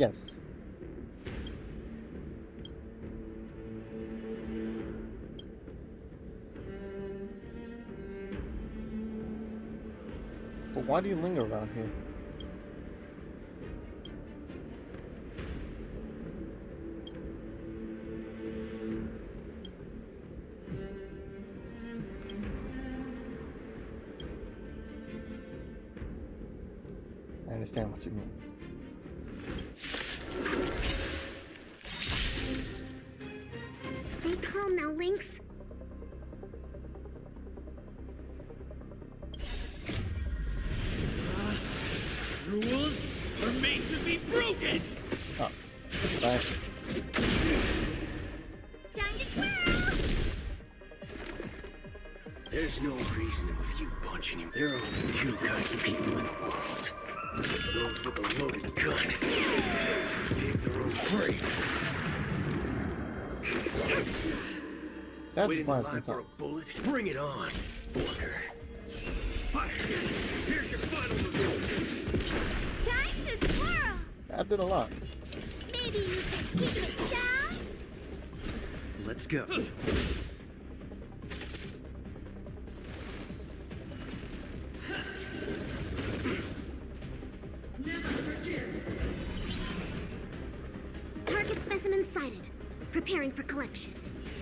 yes. But why do you linger around here? I understand what you mean. Stay calm now, Lynx. Rules are made to be broken! Oh, bye. Time to twirl! There's no reasoning with you bunch anymore. There are only two kinds of people in the world. Those with a loaded gun. Those who dig their own grave. That's Waiting fine in line for a sometimes. bullet? Bring it on, Booker. Fire! Here's your final review. Time to twirl! That did a lot. Maybe you can keep it down? Let's go. Target specimen sighted. Preparing for collection.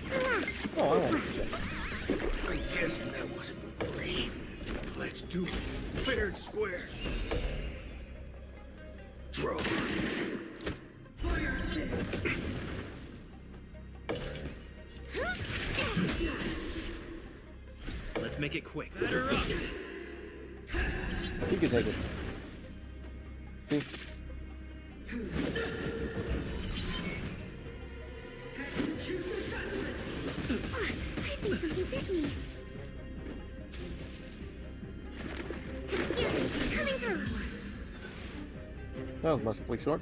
Relax. Oh, I won't. I'm guessing that wasn't free. Let's do it. Fair and square. Throw. Let's make it quick. Batter up! You can take it. See? I think something bit me. Excuse me, coming through. That was mercifully short.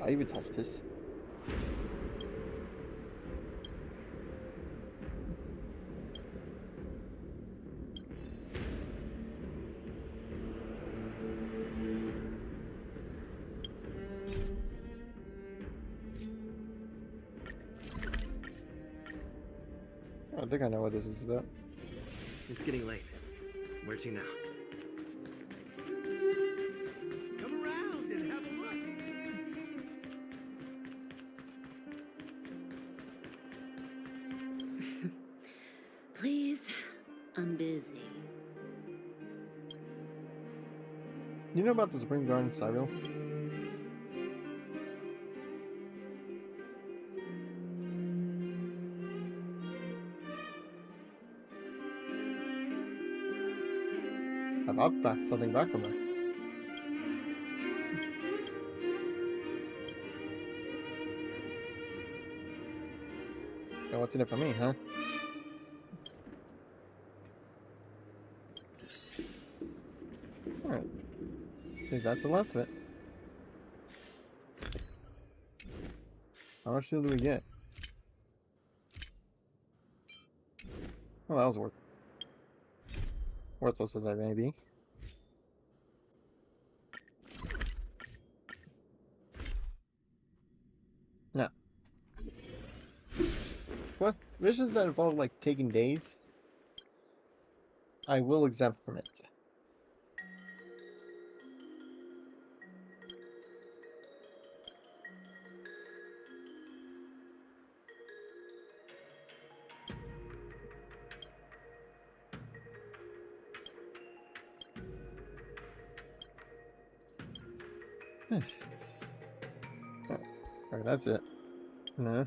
I even touched this. I think I know what this is about. It's getting late. Where to now? Come around and have a look. Please, I'm busy. You know about the Supreme Garden Cyril? I've got something back from her. And what's in it for me, huh? Alright. I think that's the last of it. How much shield do we get? Well, that was worthless as I may be. No. What? Missions that involve, like, taking days? I will exempt from it. Alright, that's it. No.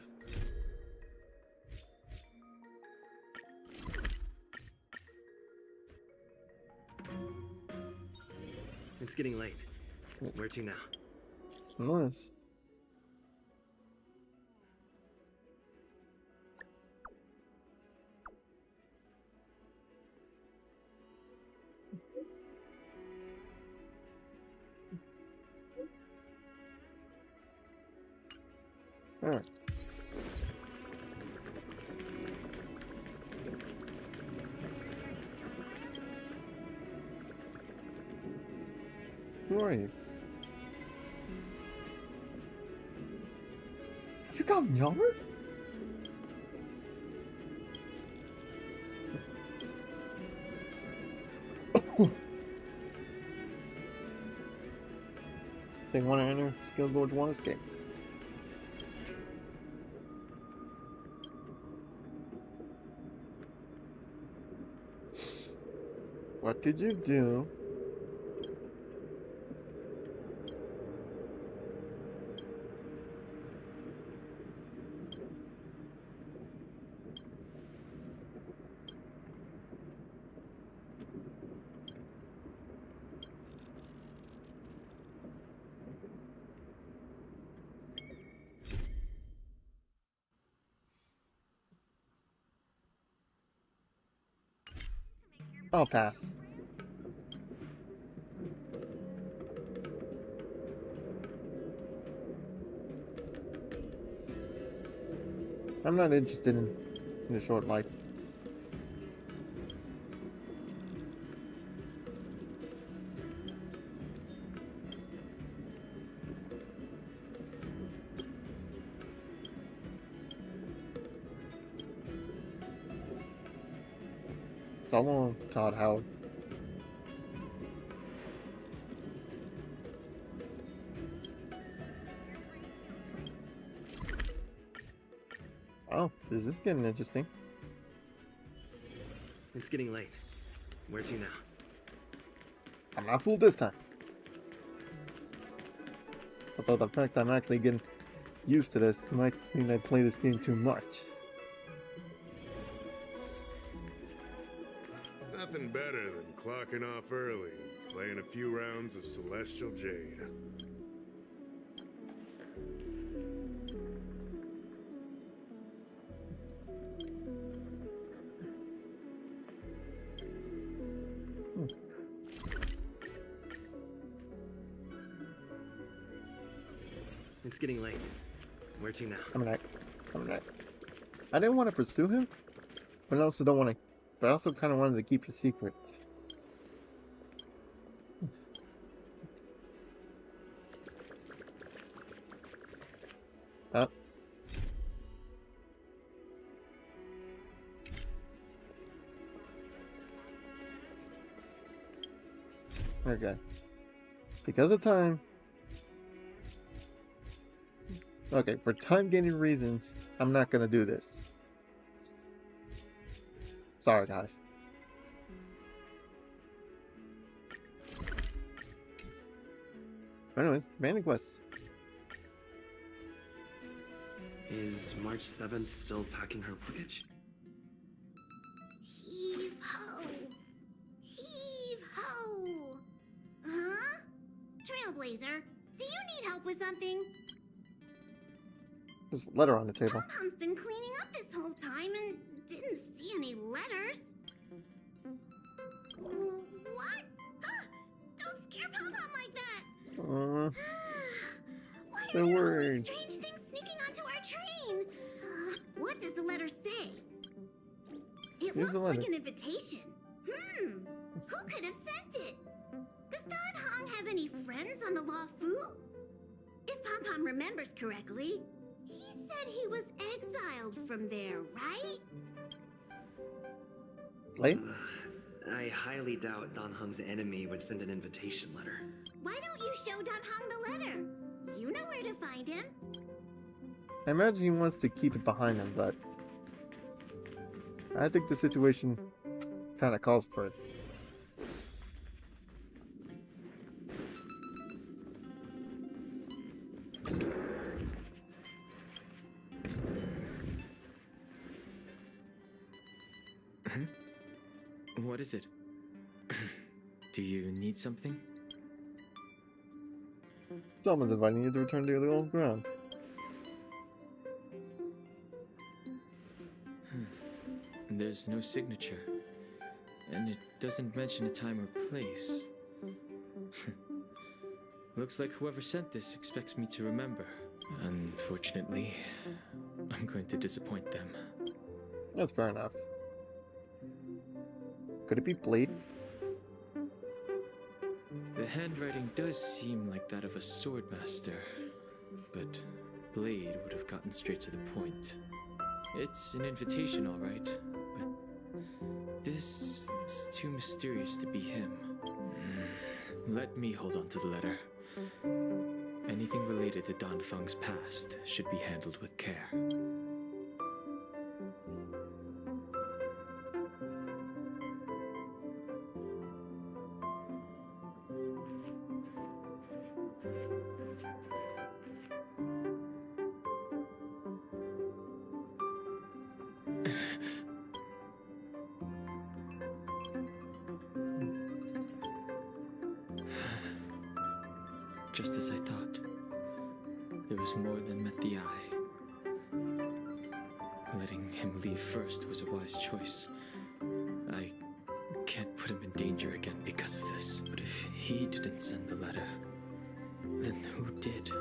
It's getting late. Where to now? Nice. Alright. Who are you? Have you gotten younger? They want to enter, skill boards want to escape. What did you do? I'll pass. I'm not interested in a short life. So long, Todd Howard. Oh, this is getting interesting. It's getting late. Where to now? I'm not fooled this time. Although the fact I'm actually getting used to this might mean I play this game too much. Nothing better than clocking off early, playing a few rounds of Celestial Jade. It's getting late. Where to now? I'm not. I didn't want to pursue him, but I also don't want to. But I also kind of wanted to keep your secret. Huh? Okay. Because of time. Okay, for time gaining reasons, I'm not gonna do this. Sorry, guys. Anyways, Bandit Quest. Is March 7th still packing her luggage? Heave ho! Heave ho! Huh? Trailblazer, do you need help with something? There's a letter on the table. Pom-Pom's been cleaning up this whole time and didn't see any letters. What? Ah, don't scare Pom-Pom like that! Why are there all these strange things sneaking onto our train? What does the letter say? It looks like an invitation. Who could have sent it? Does Don Hong have any friends on the Law Fu? If Pom-Pom remembers correctly, he said he was exiled from there, right? Late? I highly doubt Dan Heng's enemy would send an invitation letter. Why don't you show Dan Heng the letter? You know where to find him. I imagine he wants to keep it behind him, but I think the situation kind of calls for it. What is it? Do you need something? Someone's inviting you to return to the old ground. There's no signature, and it doesn't mention a time or place. Looks like whoever sent this expects me to remember. Unfortunately, I'm going to disappoint them. That's fair enough. Could it be Blade? The handwriting does seem like that of a swordmaster, but Blade would have gotten straight to the point. It's an invitation, all right, but this is too mysterious to be him. Let me hold on to the letter. Anything related to Dan Feng's past should be handled with care. Just as I thought. There was more than met the eye. Letting him leave first was a wise choice. I can't put him in danger again because of this. But if he didn't send the letter, then who did?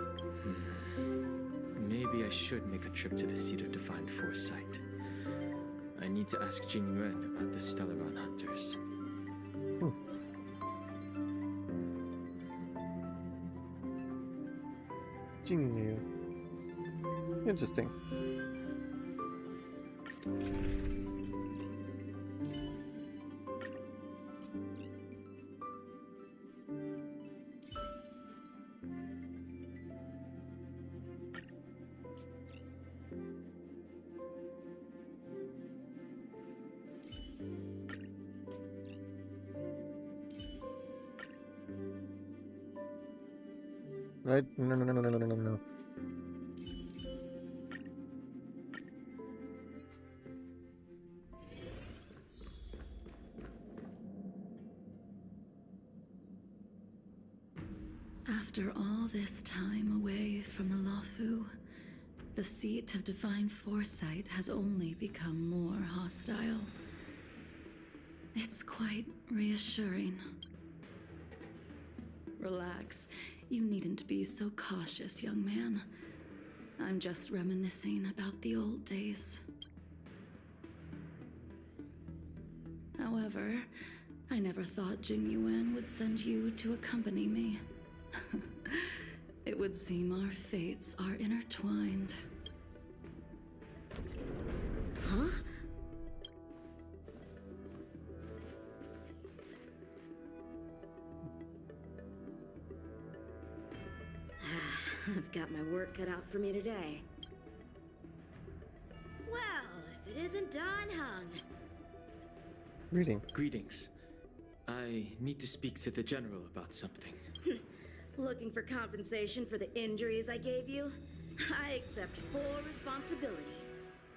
Maybe I should make a trip to the seat of divine foresight. I need to ask Jing Yuan about the Stellaron hunters. Jingliu. Interesting. Right? No. After all this time away from the Luofu, the seat of divine foresight has only become more hostile. It's quite reassuring. Relax. You needn't be so cautious, young man. I'm just reminiscing about the old days. However, I never thought Jing Yuan would send you to accompany me. It would seem our fates are intertwined. Huh? I've got my work cut out for me today. Well, if it isn't Dan Heng. Greetings. I need to speak to the general about something. Looking for compensation for the injuries I gave you? I accept full responsibility.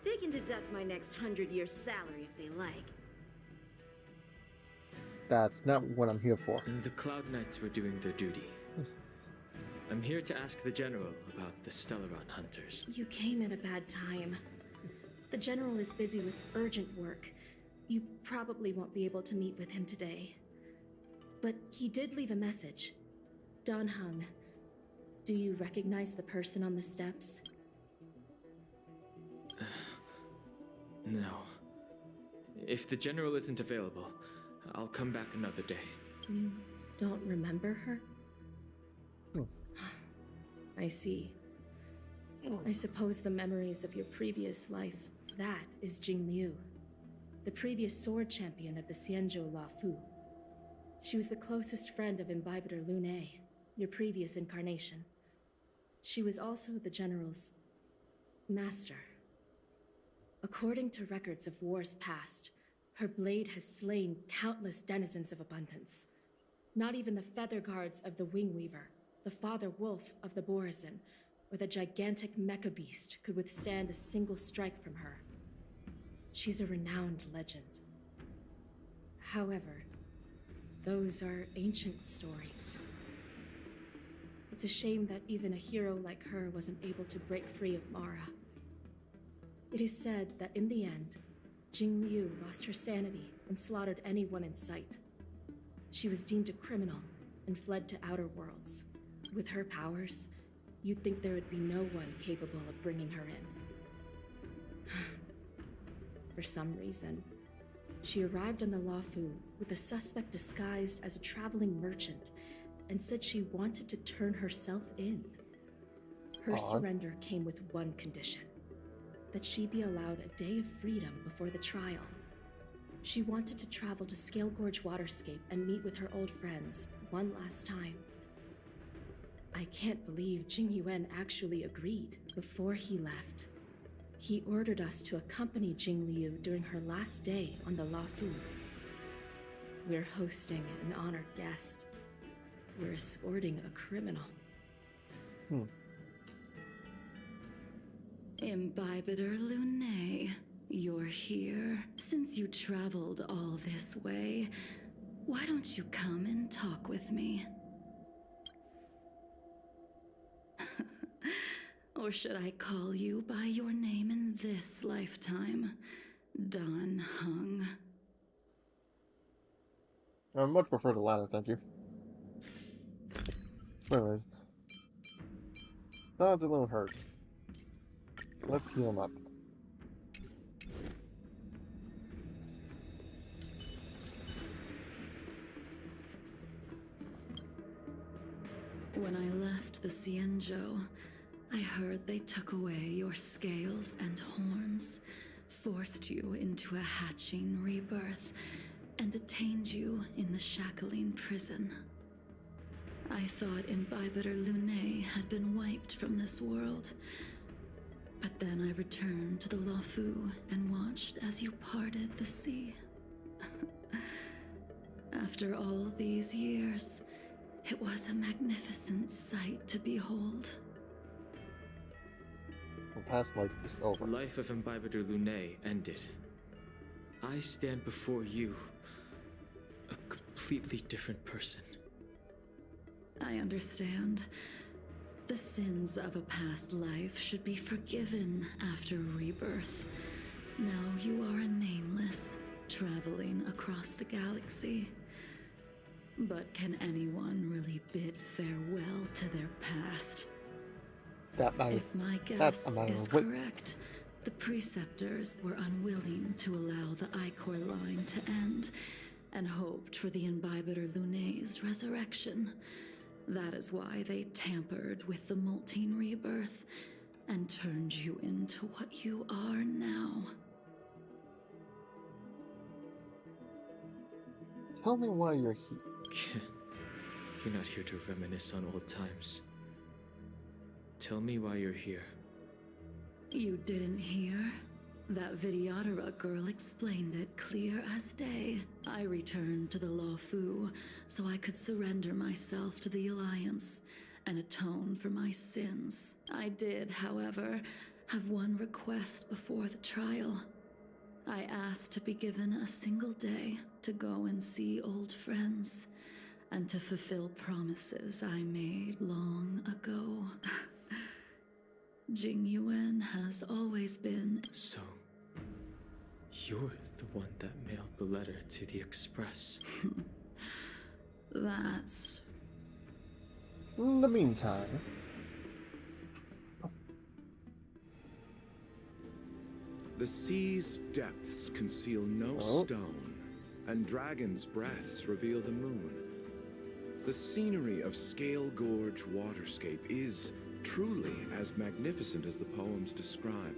They can deduct my next 100-year salary if they like. That's not what I'm here for. The Cloud Knights were doing their duty. I'm here to ask the general about the Stellaron hunters. You came at a bad time. The general is busy with urgent work. You probably won't be able to meet with him today. But he did leave a message. Dan Heng, do you recognize the person on the steps? No. If the general isn't available, I'll come back another day. You don't remember her? I see. I suppose the memories of your previous life, that is Jing Liu. the previous sword champion of the Xianzhou La Fu. She was the closest friend of Imbibitor Lune, your previous incarnation. She was also the general's master. According to records of wars past, her blade has slain countless denizens of abundance. Not even the feather guards of the Wingweaver, the father wolf of the Borazon, or the gigantic mecha beast could withstand a single strike from her. She's a renowned legend. However, those are ancient stories. It's a shame that even a hero like her wasn't able to break free of Mara. It is said that in the end, Jing Liu lost her sanity and slaughtered anyone in sight. She was deemed a criminal and fled to outer worlds. With her powers, you'd think there would be no one capable of bringing her in. For some reason, she arrived on the Luofu with a suspect disguised as a traveling merchant and said she wanted to turn herself in. Her surrender came with one condition: that she be allowed a day of freedom before the trial. She wanted to travel to Scale Gorge Waterscape and meet with her old friends one last time. I can't believe Jing Yuan actually agreed. Before he left, he ordered us to accompany Jing Liu during her last day on the Luofu. We're hosting an honored guest. We're escorting a criminal. Imbibitor Lune, you're here. Since you traveled all this way, why don't you come and talk with me? Or should I call you by your name in this lifetime? Dan Heng. I much prefer the latter, thank you. Anyways. Don's a little hurt. Let's heal him up. When I left the Xianzhou, I heard they took away your scales and horns, forced you into a hatching rebirth, and detained you in the shackling prison. I thought Imbibitor Lune had been wiped from this world, but then I returned to the Luofu and watched as you parted the sea. After all these years, it was a magnificent sight to behold. The past life is over. The life of Imbibitor Lune ended. I stand before you, a completely different person. I understand. The sins of a past life should be forgiven after rebirth. Now you are a nameless, traveling across the galaxy. But can anyone really bid farewell to their past? If my guess is correct, the preceptors were unwilling to allow the Ichor line to end, and hoped for the Imbibitor Lune's resurrection. That is why they tampered with the molting rebirth and turned you into what you are now. Tell me why you're here. You're not here to reminisce on old times. Tell me why you're here. You didn't hear? That Vidyadhara girl explained it clear as day. I returned to the Luofu so I could surrender myself to the Alliance and atone for my sins. I did, however, have one request before the trial. I asked to be given a single day to go and see old friends and to fulfill promises I made long ago. Jing Yuan has always been... So, you're the one that mailed the letter to the Express. That's... In the meantime... The sea's depths conceal no stone, and dragons' breaths reveal the moon. The scenery of Scale Gorge Waterscape is truly as magnificent as the poems describe.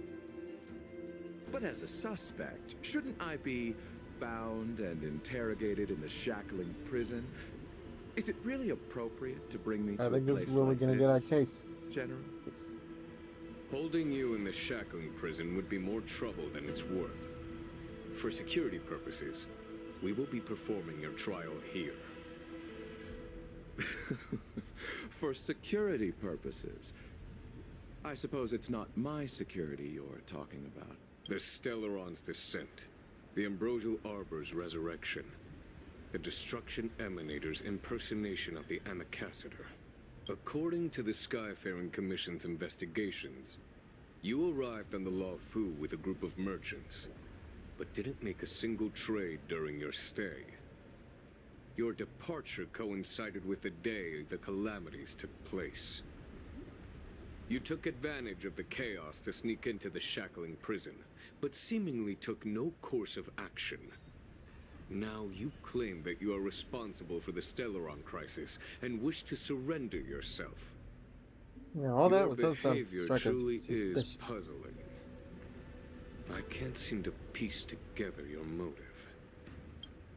But as a suspect, shouldn't I be bound and interrogated in the shackling prison? Is it really appropriate to bring me to I think a this place is where we're like gonna get our this, case. General? Yes. Holding you in the shackling prison would be more trouble than it's worth. For security purposes, we will be performing your trial here. For security purposes? I suppose it's not my security you're talking about. The Stellaron's descent, the Ambrosial Arbor's resurrection, the Destruction Emanator's impersonation of the Amicassator. According to the Skyfaring Commission's investigations, you arrived on the La Fu with a group of merchants, but didn't make a single trade during your stay. Your departure coincided with the day the calamities took place. You took advantage of the chaos to sneak into the shackling prison, but seemingly took no course of action. Now you claim that you are responsible for the Stellaron crisis and wish to surrender yourself. Yeah, all that Your does behavior strike us truly is suspicious. puzzling. I can't seem to piece together your motive.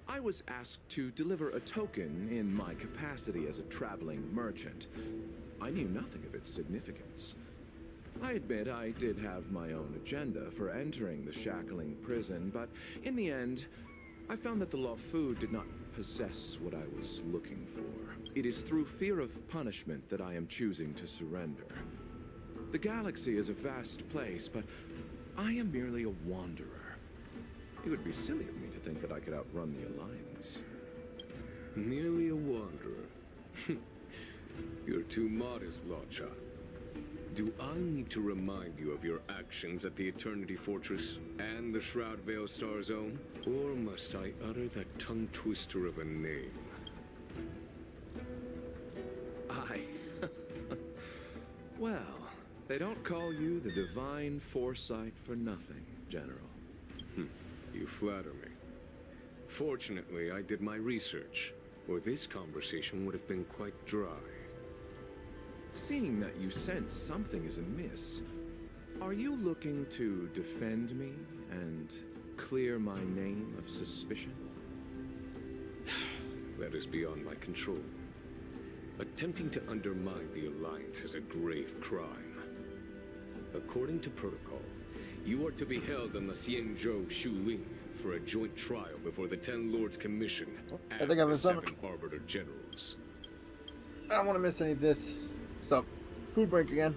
I was asked to deliver a token in my capacity as a traveling merchant. I knew nothing of its significance. I admit I did have my own agenda for entering the shackling prison, but in the end, I found that the La Fu did not possess what I was looking for. It is through fear of punishment that I am choosing to surrender. The galaxy is a vast place, but I am merely a wanderer. It would be silly of me to think that I could outrun the Alliance. Merely a wanderer. You're too modest, Lotcha. Do I need to remind you of your actions at the Eternity Fortress and the Shroud Veil Star Zone? Or must I utter that tongue twister of a name? Well, they don't call you the Divine Foresight for nothing, General. You flatter me. Fortunately, I did my research, or this conversation would have been quite dry. Seeing that you sense something is amiss, are you looking to defend me and clear my name of suspicion? That is beyond my control. Attempting to undermine the Alliance is a grave crime. According to protocol, you are to be held on the Xianzhou Shuling for a joint trial before the 10 Lords Commission and think I have the a 7 stomach. Arbiter Generals. I don't want to miss any of this. So, food break again.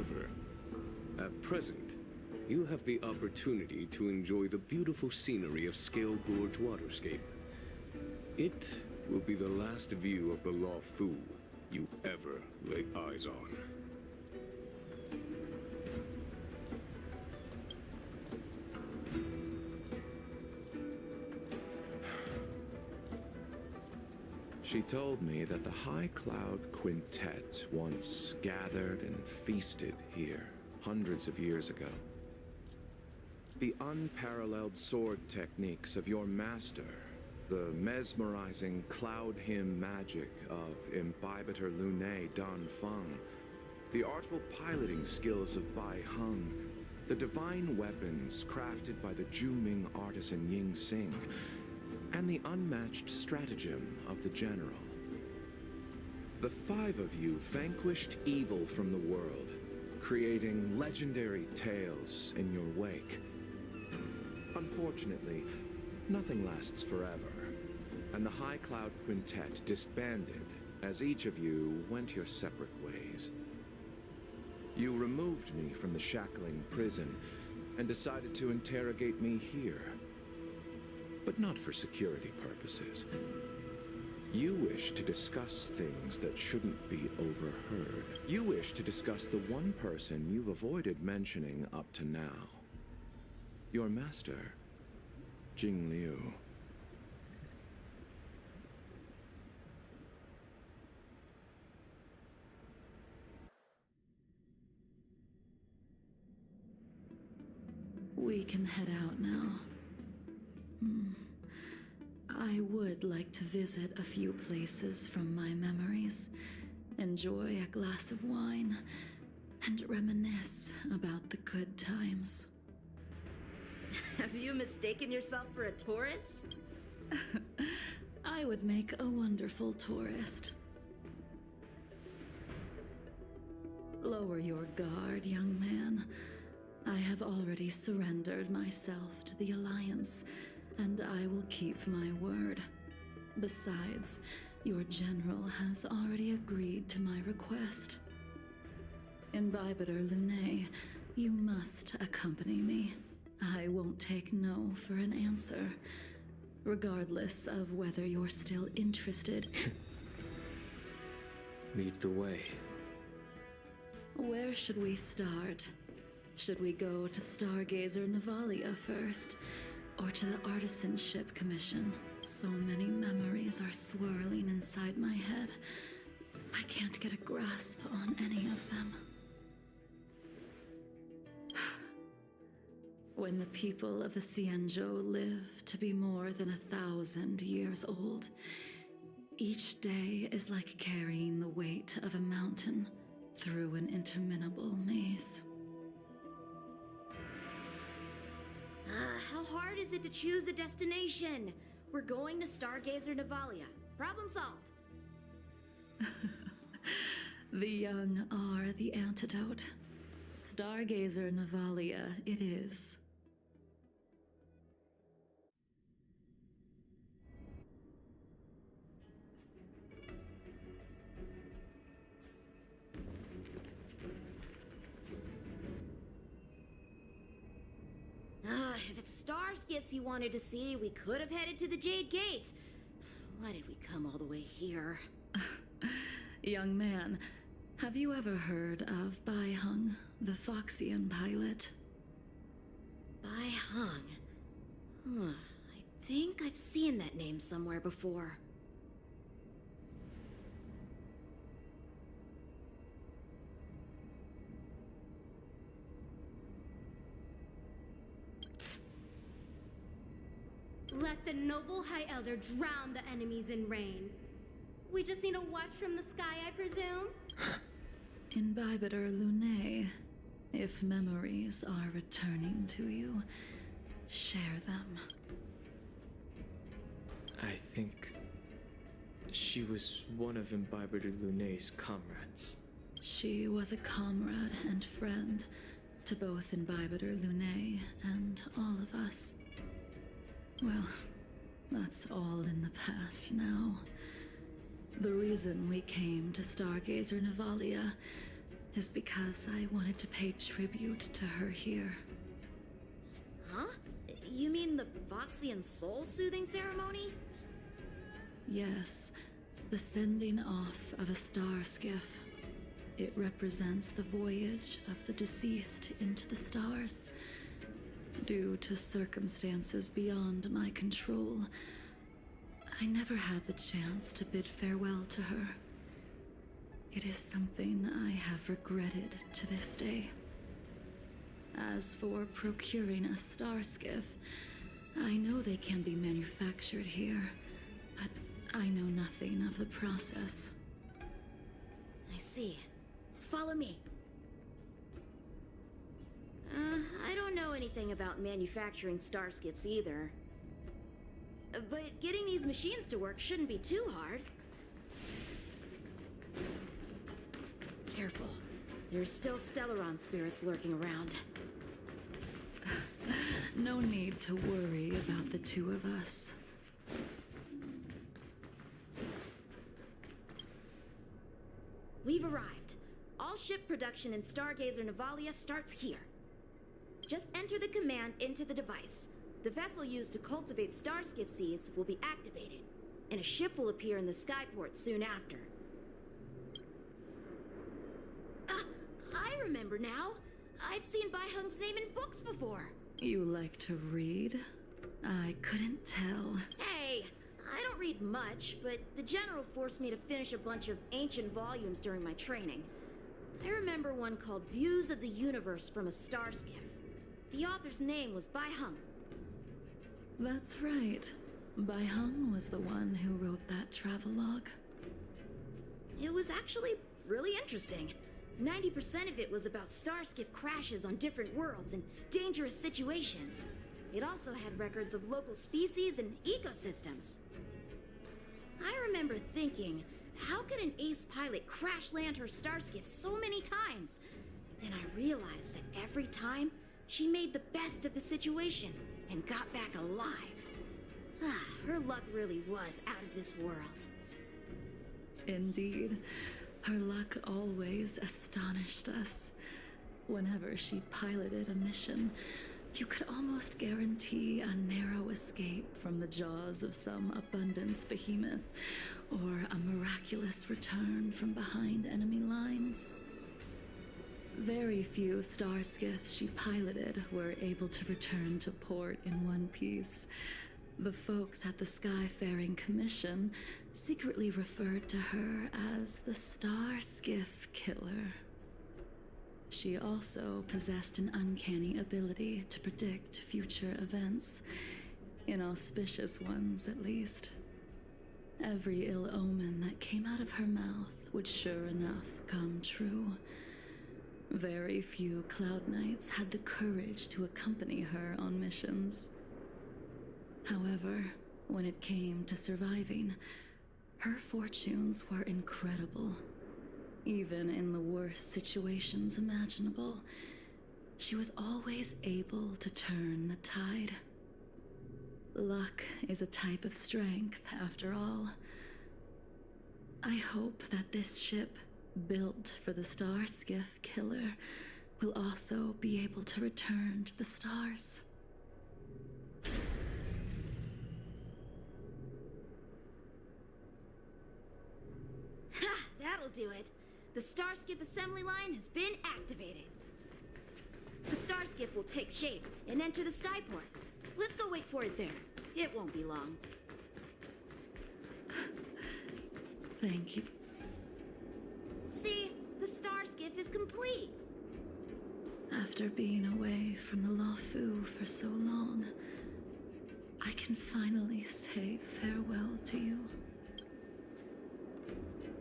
However, at present, you have the opportunity to enjoy the beautiful scenery of Scale Gorge Waterscape. It will be the last view of the Luofu you ever lay eyes on. She told me that the High Cloud Quintet once gathered and feasted here hundreds of years ago. The unparalleled sword techniques of your master, the mesmerizing cloud hymn magic of Imbibitor Lunae Dan Feng, the artful piloting skills of Bai Heng, the divine weapons crafted by the Ju-Ming artisan Ying Xing, and the unmatched stratagem of the general. The five of you vanquished evil from the world, creating legendary tales in your wake. Unfortunately, nothing lasts forever, and the High Cloud Quintet disbanded as each of you went your separate ways. You removed me from the shackling prison and decided to interrogate me here. But not for security purposes. You wish to discuss things that shouldn't be overheard. You wish to discuss the one person you've avoided mentioning up to now. Your master, Jing Liu. We can head out now. I would like to visit a few places from my memories, enjoy a glass of wine, and reminisce about the good times. Have you mistaken yourself for a tourist? I would make a wonderful tourist. Lower your guard, young man. I have already surrendered myself to the Alliance, and I will keep my word. Besides, your general has already agreed to my request. Imbibitor Lunae, you must accompany me. I won't take no for an answer, regardless of whether you're still interested. Lead the way. Where should we start? Should we go to Stargazer Navalia first, or to the Artisanship Commission? So many memories are swirling inside my head. I can't get a grasp on any of them. When the people of the Xianzhou live to be more than 1,000 years old, each day is like carrying the weight of a mountain through an interminable maze. How hard is it to choose a destination? We're going to Stargazer Navalia. Problem solved. The young are the antidote. Stargazer Navalia it is. If it's star skiffs you wanted to see, we could have headed to the Jade Gate. Why did we come all the way here? Young man, have you ever heard of Bai Heng, the Foxian pilot? Bai Heng? I think I've seen that name somewhere before. Let the noble High Elder drown the enemies in rain. We just need a watch from the sky, I presume? Imbibitor Lunae, if memories are returning to you, share them. I think she was one of Imbibitor Lunae's comrades. She was a comrade and friend to both Imbibitor Lunae and all of us. Well, that's all in the past now. The reason we came to Stargazer Navalia is because I wanted to pay tribute to her here. Huh? You mean the Foxian soul-soothing ceremony? Yes, the sending off of a star skiff. It represents the voyage of the deceased into the stars. Due to circumstances beyond my control, I never had the chance to bid farewell to her. It is something I have regretted to this day. As for procuring a star skiff, I know they can be manufactured here, but I know nothing of the process. I see. Follow me. I don't know anything about manufacturing star skiffs either. But getting these machines to work shouldn't be too hard. Careful. There's still Stellaron spirits lurking around. No need to worry about the two of us. We've arrived. All ship production in Stargazer Navalia starts here. Just enter the command into the device. The vessel used to cultivate starskiff seeds will be activated, and a ship will appear in the skyport soon after. I remember now. I've seen Bai Hung's name in books before. You like to read? I couldn't tell. Hey, I don't read much, but the General forced me to finish a bunch of ancient volumes during my training. I remember one called Views of the Universe from a Star Skiff. The author's name was Bai Hung. That's right. Bai Hung was the one who wrote that travelogue. It was actually really interesting. 90% of it was about starskiff crashes on different worlds and dangerous situations. It also had records of local species and ecosystems. I remember thinking, how could an ace pilot crash land her starskiff so many times? Then I realized that every time, she made the best of the situation and got back alive. Her luck really was out of this world. Indeed. Her luck always astonished us. Whenever she piloted a mission, you could almost guarantee a narrow escape from the jaws of some abundance behemoth, or a miraculous return from behind enemy lines. Very few star skiffs she piloted were able to return to port in one piece. The folks at the Skyfaring Commission secretly referred to her as the Star Skiff Killer. She also possessed an uncanny ability to predict future events, inauspicious ones at least. Every ill omen that came out of her mouth would sure enough come true. Very few Cloud Knights had the courage to accompany her on missions. However, when it came to surviving, her fortunes were incredible. Even in the worst situations imaginable, she was always able to turn the tide. Luck is a type of strength, after all. I hope that this ship, built for the Star Skiff Killer, will also be able to return to the stars. Ha! That'll do it. The Starskiff assembly line has been activated. The Starskiff will take shape and enter the skyport. Let's go wait for it there. It won't be long. Thank you. See? The Starskiff is complete. After being away from the Luofu for so long, I can finally say farewell to you.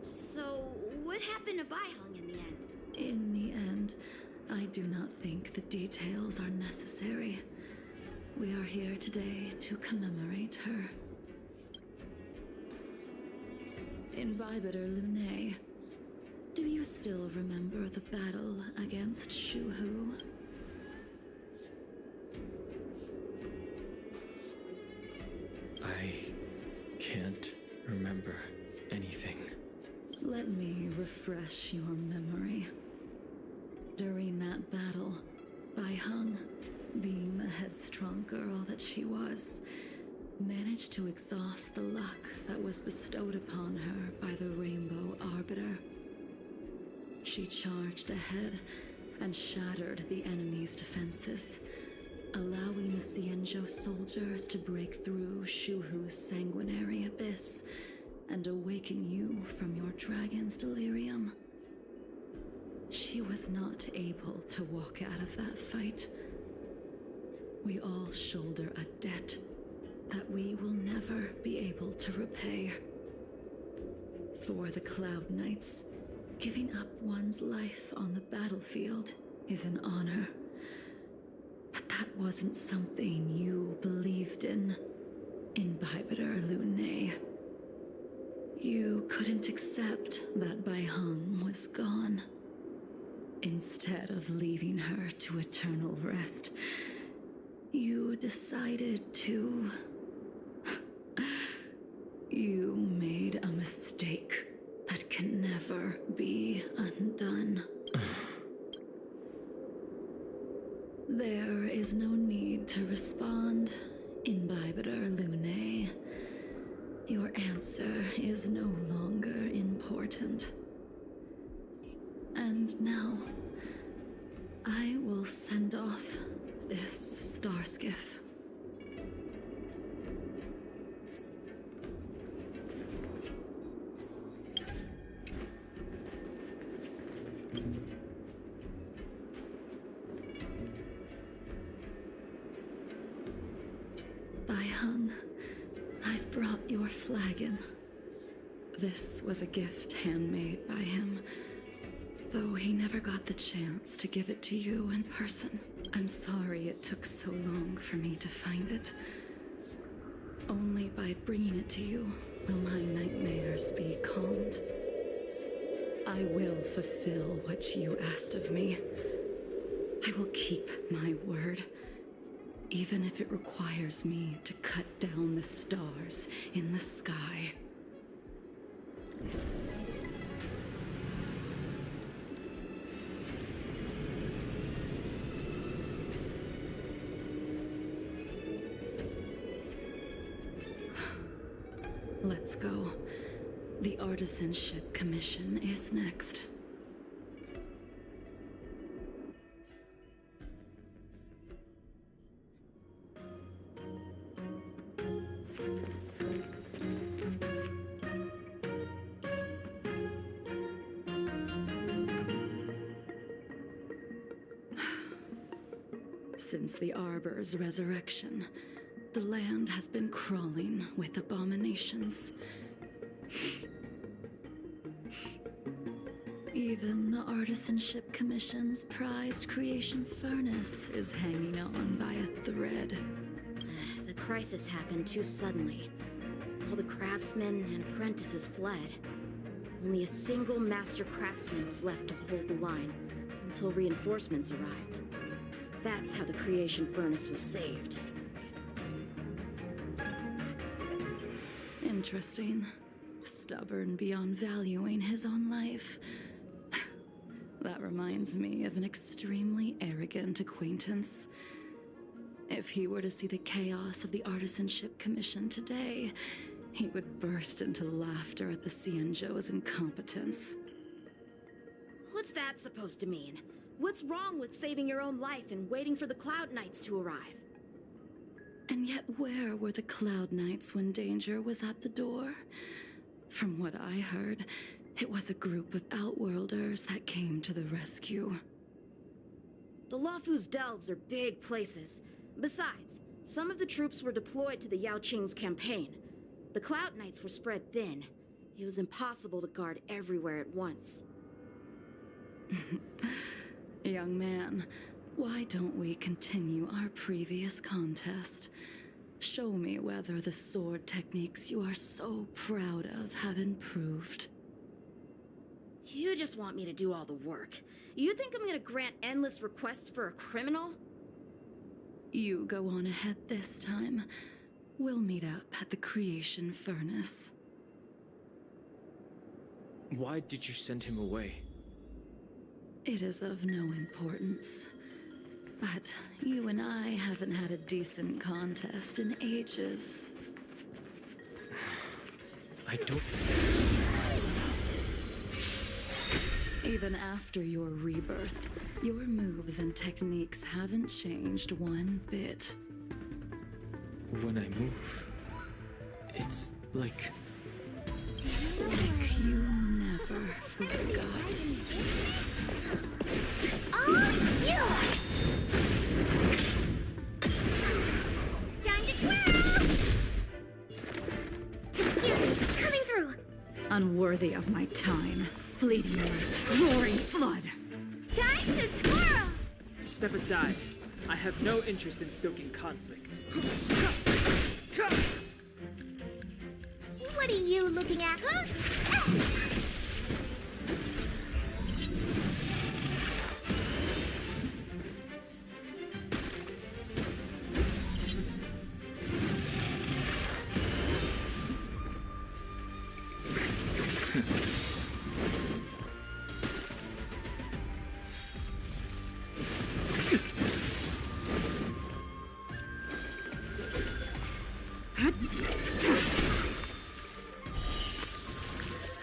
So, what happened to Bai Hung in the end? In the end, I do not think the details are necessary. We are here today to commemorate her. Invibitor Lunae, do you still remember the battle against Shuhu? I can't remember anything. Let me refresh your memory. During that battle, Bai Hung, being the headstrong girl that she was, managed to exhaust the luck that was bestowed upon her by the Rainbow Arbiter. She charged ahead and shattered the enemy's defenses, allowing the Xianzhou soldiers to break through Shuhu's sanguinary abyss and awaken you from your dragon's delirium. She was not able to walk out of that fight. We all shoulder a debt that we will never be able to repay. For the Cloud Knights, giving up one's life on the battlefield is an honor. But that wasn't something you believed in Imbibitor Lunay. You couldn't accept that Bai Hung was gone. Instead of leaving her to eternal rest, you decided to... You made a mistake that can never be undone. There is no need to respond, Imbibitor Lunay. Your answer is no longer important. And now, I will send off this star skiff. Bai Hung, I've brought your flagon. This was a gift handmade by him, though he never got the chance to give it to you in person. I'm sorry it took so long for me to find it. Only by bringing it to you will my nightmares be calmed. I will fulfill what you asked of me. I will keep my word, even if it requires me to cut down the stars in the sky. Let's go. The Artisanship Commission is next. Since the Arbor's resurrection, the land has been crawling with abominations. Even the Artisanship Commission's prized creation furnace is hanging on by a thread. The crisis happened too suddenly. All the craftsmen and apprentices fled. Only a single master craftsman was left to hold the line until reinforcements arrived. That's how the creation furnace was saved. Interesting. Stubborn beyond valuing his own life. That reminds me of an extremely arrogant acquaintance. If he were to see the chaos of the Artisanship Commission today, he would burst into laughter at the Xianzhou's incompetence. What's that supposed to mean? What's wrong with saving your own life and waiting for the Cloud Knights to arrive? And yet where were the Cloud Knights when danger was at the door? From what I heard, it was a group of Outworlders that came to the rescue. The Luofu's delves are big places. Besides, some of the troops were deployed to the Yaoqing's campaign. The Cloud Knights were spread thin. It was impossible to guard everywhere at once. Young man, why don't we continue our previous contest? Show me whether the sword techniques you are so proud of have improved. You just want me to do all the work. You think I'm gonna grant endless requests for a criminal? You go on ahead this time. We'll meet up at the creation furnace. Why did you send him away? It is of no importance. But you and I haven't had a decent contest in ages. I don't... Even after your rebirth, your moves and techniques haven't changed one bit. When I move, it's like you never forgot. All yours! Time to twirl! Excuse me, coming through! Unworthy of my time. Fleeting light, roaring flood. Time to twirl! Step aside. I have no interest in stoking conflict. What are you looking at, huh?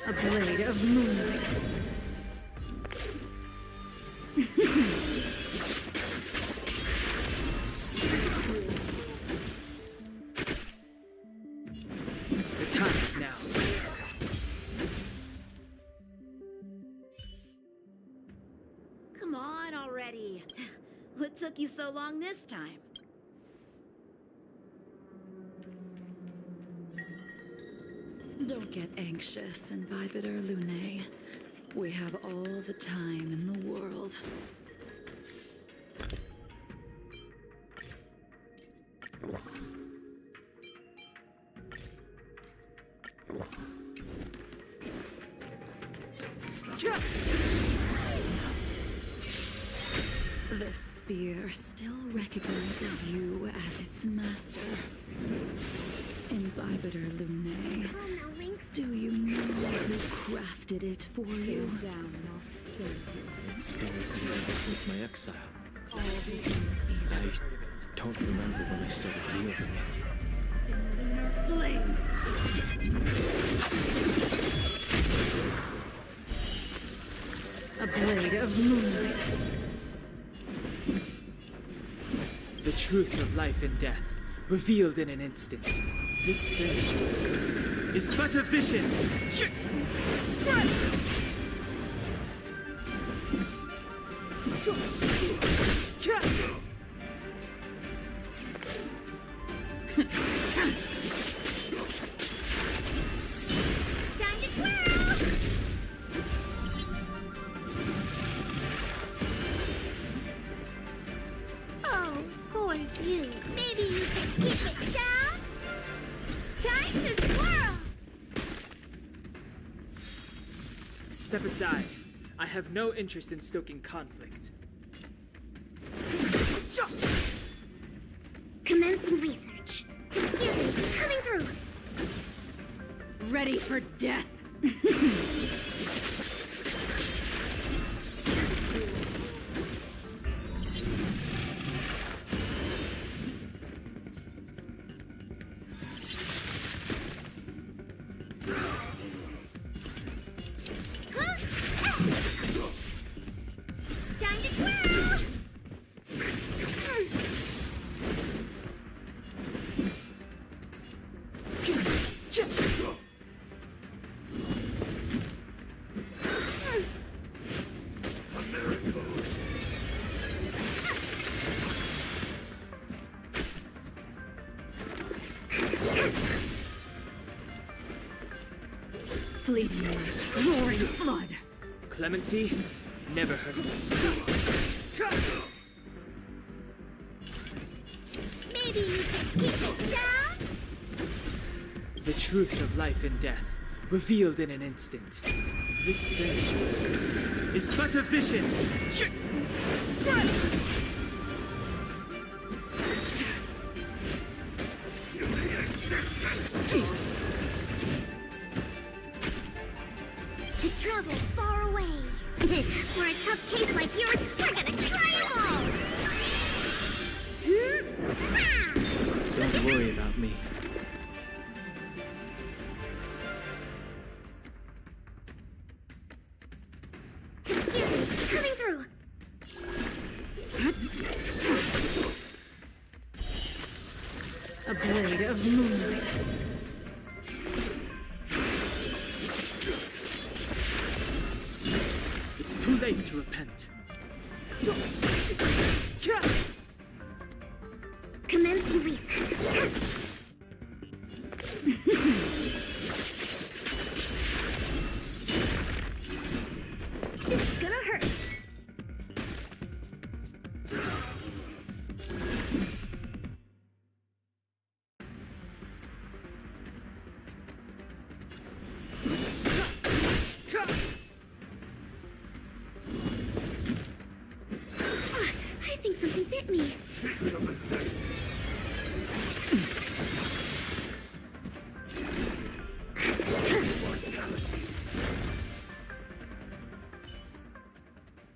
A blade of moonlight. The time is now. Come on already. What took you so long this time? Don't get anxious, Imbibitor Lunae. We have all the time in the world. This spear still recognizes you as its master. Imbibitor Lunae. Do you know who crafted it for you? Down and I'll stay here. It's been with me ever since my exile. I don't remember when I started wielding it. Flame! A blade of moonlight. The truth of life and death, revealed in an instant. This sanctuary is but a vision. Time to twirl! Oh, poor you. Maybe you can keep it down? Time to twirl! Step aside. I have no interest in stoking conflict. Commencing research. Excuse me, coming through. Ready for death. Time to twirl! Fleeting light, roaring flood. Clemency? Never heard of it. Maybe you can keep it down? The truth of life and death, revealed in an instant. This sanctuary is but a vision. To travel far away. For a tough case like yours, we're gonna try 'em all! Don't worry about me. Excuse me, coming through! A blade of moonlight. It's too late to repent. Commence release. It's gonna hurt. I think something bit me.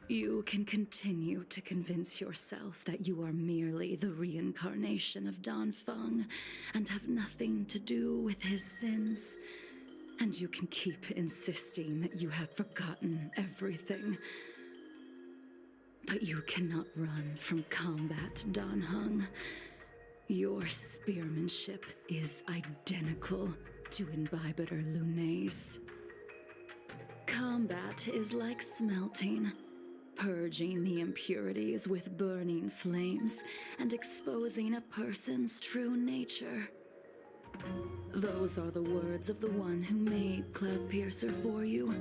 You can continue to convince yourself that you are merely the reincarnation of Dan Feng and have nothing to do with his sins. And you can keep insisting that you have forgotten everything. But you cannot run from combat, Dan Heng. Your spearmanship is identical to Imbibitor Lunay's. Combat is like smelting, purging the impurities with burning flames and exposing a person's true nature. Those are the words of the one who made Cloudpiercer for you.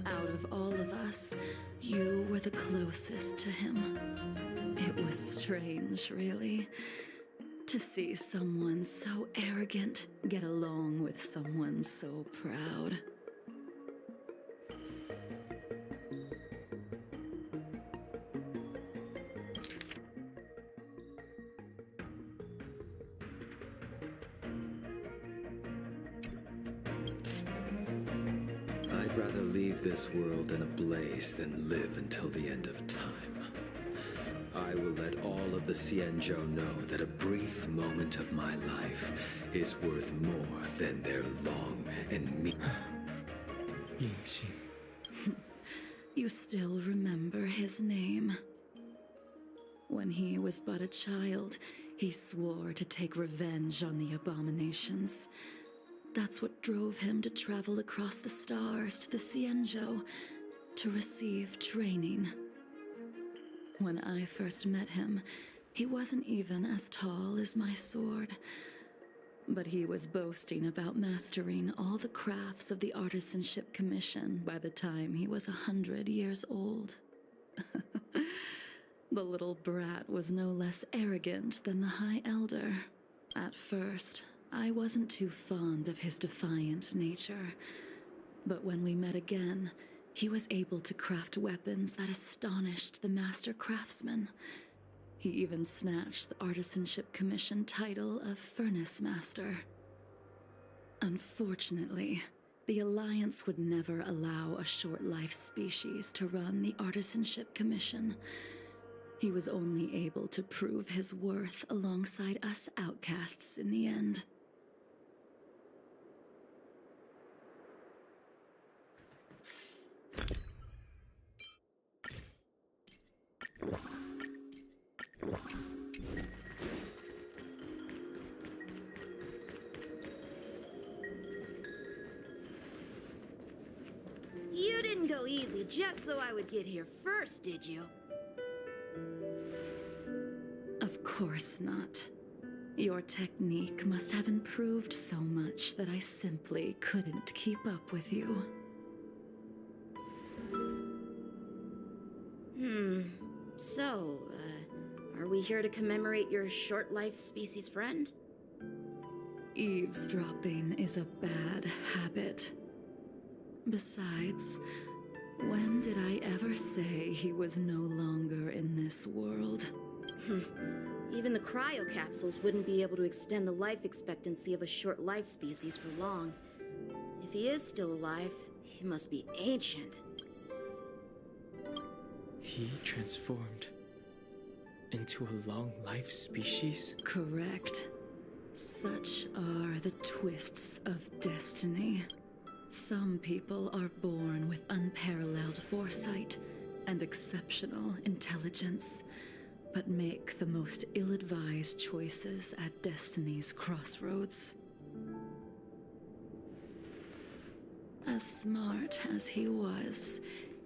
Out of all of us, you were the closest to him. It was strange, really, to see someone so arrogant get along with someone so proud. I'd rather leave this world in a blaze than live until the end of time. I will let all of the Xianzhou know that a brief moment of my life is worth more than their long and Yingxing. You still remember his name. When he was but a child, he swore to take revenge on the abominations. That's what drove him to travel across the stars to the Xianzhou to receive training. When I first met him, he wasn't even as tall as my sword. But he was boasting about mastering all the crafts of the Artisanship Commission by the time he was 100 years old. The little brat was no less arrogant than the High Elder. At first, I wasn't too fond of his defiant nature. But when we met again, he was able to craft weapons that astonished the Master Craftsman. He even snatched the Artisanship Commission title of Furnace Master. Unfortunately, the Alliance would never allow a short-life species to run the Artisanship Commission. He was only able to prove his worth alongside us outcasts in the end. You didn't go easy just so I would get here first, did you? Of course not. Your technique must have improved so much that I simply couldn't keep up with you. So, are we here to commemorate your short-life species friend? Eavesdropping is a bad habit. Besides, when did I ever say he was no longer in this world? Even the cryocapsules wouldn't be able to extend the life expectancy of a short-life species for long. If he is still alive, he must be ancient. He transformed into a long-life species? Correct. Such are the twists of destiny. Some people are born with unparalleled foresight and exceptional intelligence, but make the most ill-advised choices at destiny's crossroads. As smart as he was,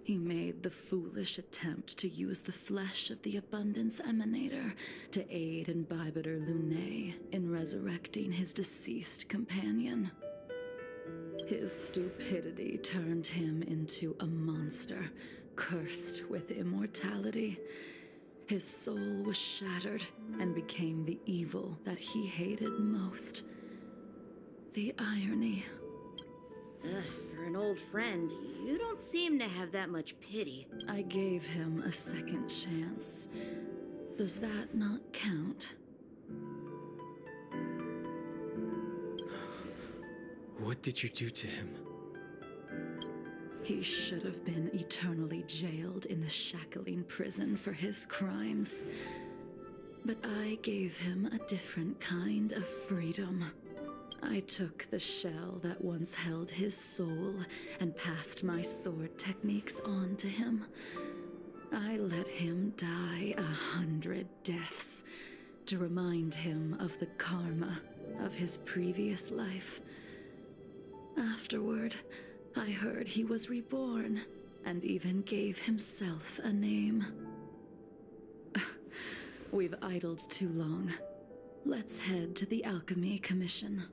he made the foolish attempt to use the flesh of the Abundance Emanator to aid Imbibiter Lunae in resurrecting his deceased companion. His stupidity turned him into a monster, cursed with immortality. His soul was shattered and became the evil that he hated most. The irony. For an old friend, you don't seem to have that much pity. I gave him a second chance. Does that not count? What did you do to him? He should have been eternally jailed in the shackling prison for his crimes. But I gave him a different kind of freedom. I took the shell that once held his soul and passed my sword techniques on to him. I let him die 100 deaths to remind him of the karma of his previous life. Afterward, I heard he was reborn and even gave himself a name. We've idled too long. Let's head to the Alchemy Commission.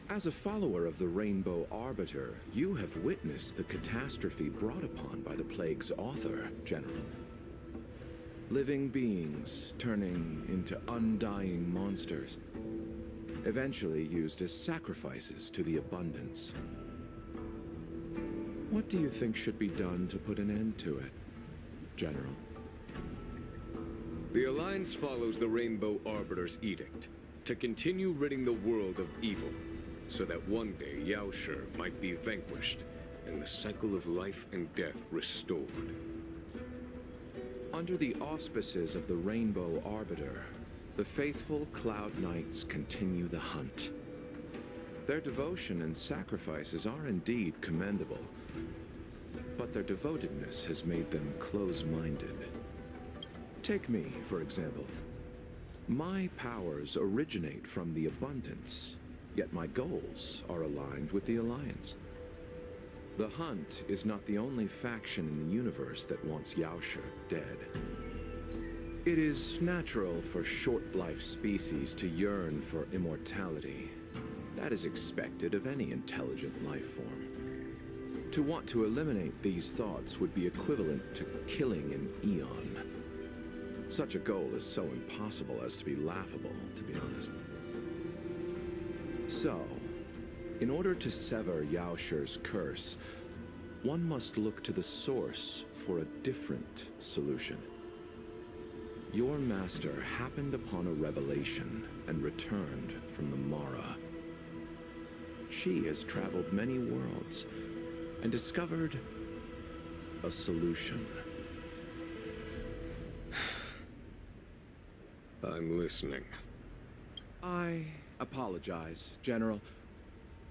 As a follower of the Rainbow Arbiter, you have witnessed the catastrophe brought upon by the plague's author, General. Living beings turning into undying monsters, eventually used as sacrifices to the Abundance. What do you think should be done to put an end to it, General? The Alliance follows the Rainbow Arbiter's edict to continue ridding the world of evil, so that one day Yaoshi might be vanquished and the cycle of life and death restored. Under the auspices of the Rainbow Arbiter, the faithful Cloud Knights continue the hunt. Their devotion and sacrifices are indeed commendable, but their devotedness has made them close-minded. Take me, for example. My powers originate from the Abundance, yet my goals are aligned with the Alliance. The Hunt is not the only faction in the universe that wants Yaoshi dead. It is natural for short-life species to yearn for immortality. That is expected of any intelligent life form. To want to eliminate these thoughts would be equivalent to killing an eon. Such a goal is so impossible as to be laughable, to be honest. So, in order to sever Yaoshi's curse, one must look to the source for a different solution. Your master happened upon a revelation and returned from the Mara. She has traveled many worlds and discovered a solution. I'm listening. I apologize, General.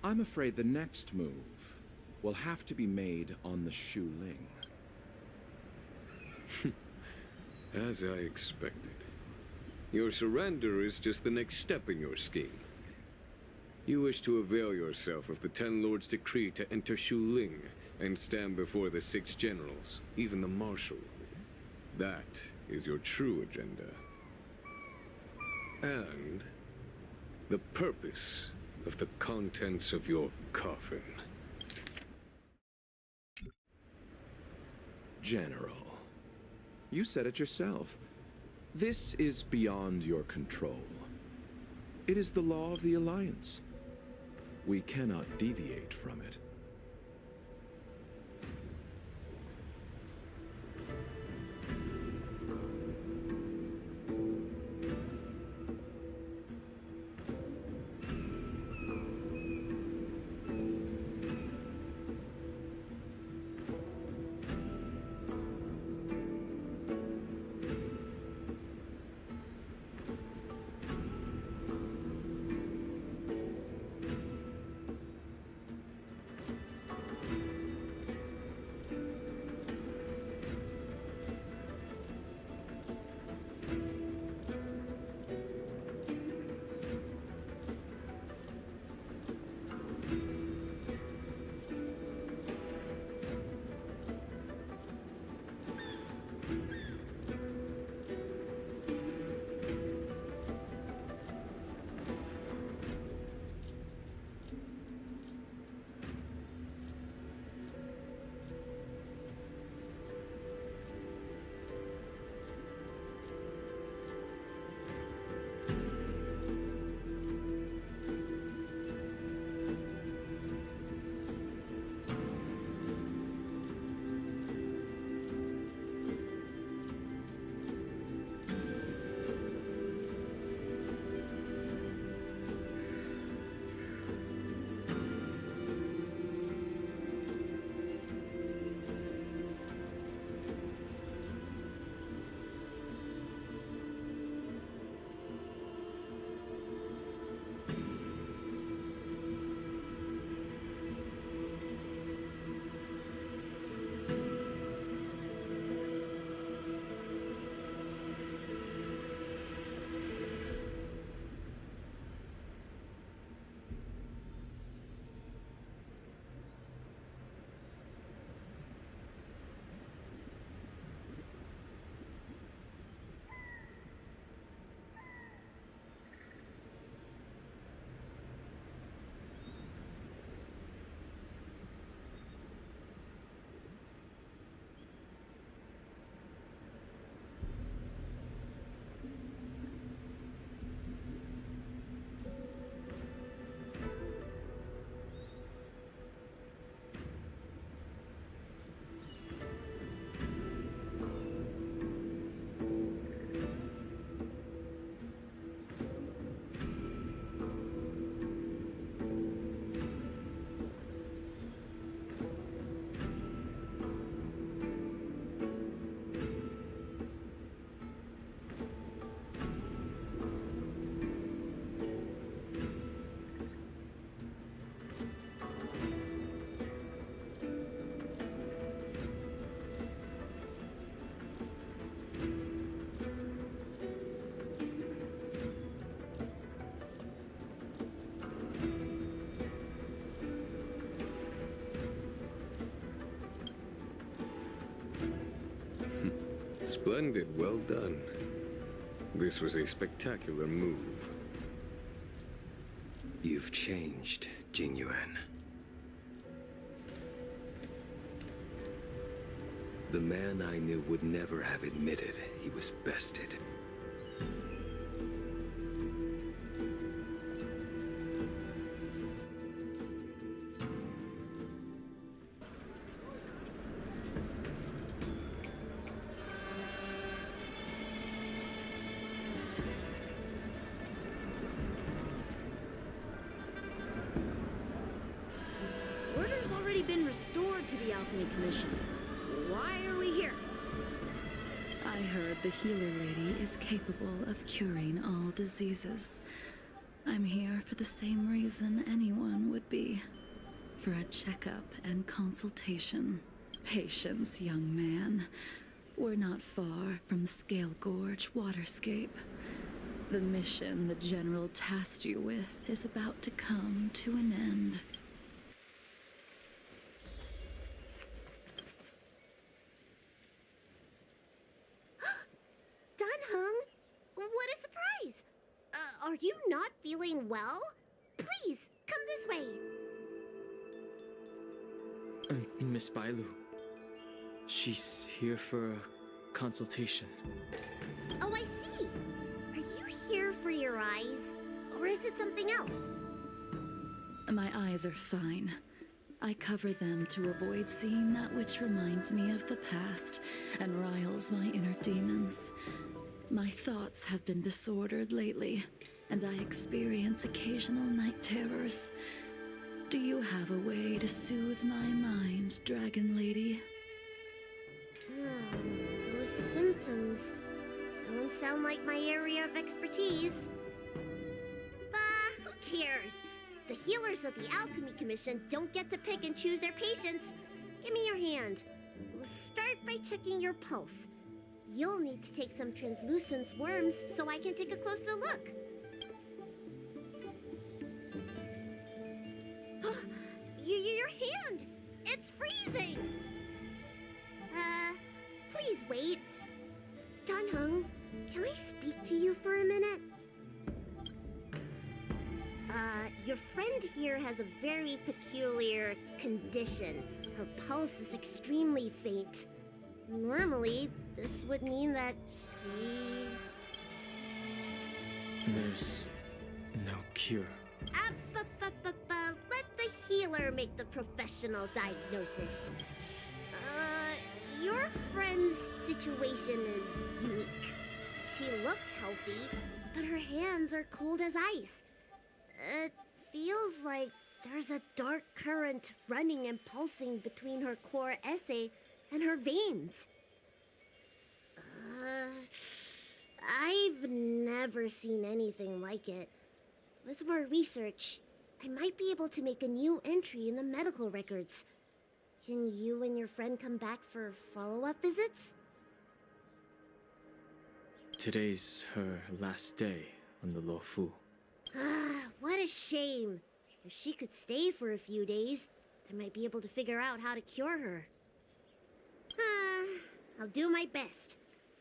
I'm afraid the next move will have to be made on the Shu Ling. As I expected. Your surrender is just the next step in your scheme. You wish to avail yourself of the Ten Lords' decree to enter Shu Ling and stand before the 6 generals, even the Marshal. That is your true agenda. And the purpose of the contents of your coffin. General, you said it yourself. This is beyond your control. It is the law of the Alliance. We cannot deviate from it. Splendid, well done. This was a spectacular move. You've changed, Jingyuan. The man I knew would never have admitted he was bested. Order's already been restored to the Alchemy Commission. Why are we here? I heard the healer lady is capable of curing all diseases. I'm here for the same reason anyone would be. For a checkup and consultation. Patience, young man. We're not far from Scale Gorge Waterscape. The mission the General tasked you with is about to come to an end. Dunhung, what a surprise! Are you not feeling well? Please, come this way. Miss Bailu. She's here for a consultation. Oh, I see. Are you here for your eyes? Or is it something else? My eyes are fine. I cover them to avoid seeing that which reminds me of the past and riles my inner demons. My thoughts have been disordered lately, and I experience occasional night terrors. Do you have a way to soothe my mind, Dragon Lady? Those symptoms don't sound like my area of expertise. Bah, who cares? The healers of the Alchemy Commission don't get to pick and choose their patients. Give me your hand. We'll start by checking your pulse. You'll need to take some translucent worms so I can take a closer look. Your hand! It's freezing! Please wait. Dunhung, can I speak to you for a minute? Your friend here has a very peculiar condition. Her pulse is extremely faint. Normally, this would mean that she... There's no cure. Let the healer make the professional diagnosis. Your friend's situation is unique. She looks healthy, but her hands are cold as ice. It feels like there's a dark current running and pulsing between her core esse and her veins. I've never seen anything like it. With more research, I might be able to make a new entry in the medical records. Can you and your friend come back for follow-up visits? Today's her last day on the Luofu. What a shame. If she could stay for a few days, I might be able to figure out how to cure her. I'll do my best.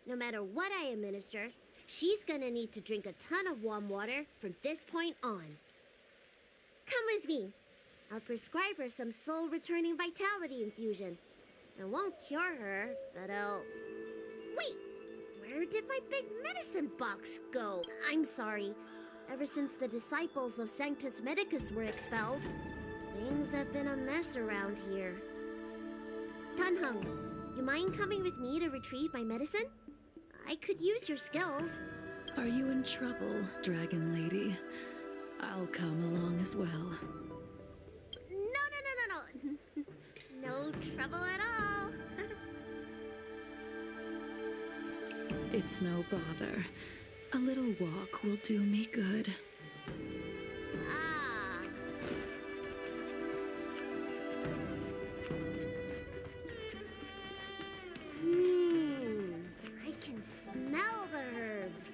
No matter what I administer, she's gonna need to drink a ton of warm water from this point on. Come with me. I'll prescribe her some soul-returning vitality infusion. I won't cure her, but I'll... Wait! Where did my big medicine box go? I'm sorry. Ever since the disciples of Sanctus Medicus were expelled, things have been a mess around here. Dunhung, you mind coming with me to retrieve my medicine? I could use your skills. Are you in trouble, Dragon Lady? I'll come along as well. No. No trouble at all. It's no bother. A little walk will do me good. I can smell the herbs.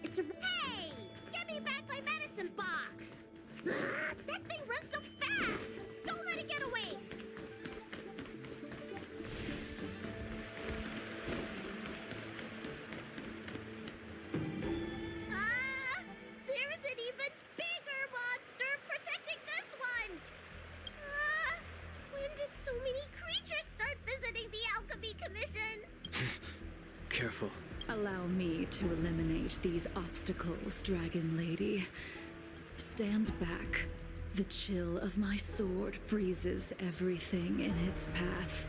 It's a... Hey! Give me back my medicine box! That thing runs so fast! Don't let it get away! careful. Allow me to eliminate these obstacles, Dragon Lady. Stand back. The chill of my sword freezes everything in its path.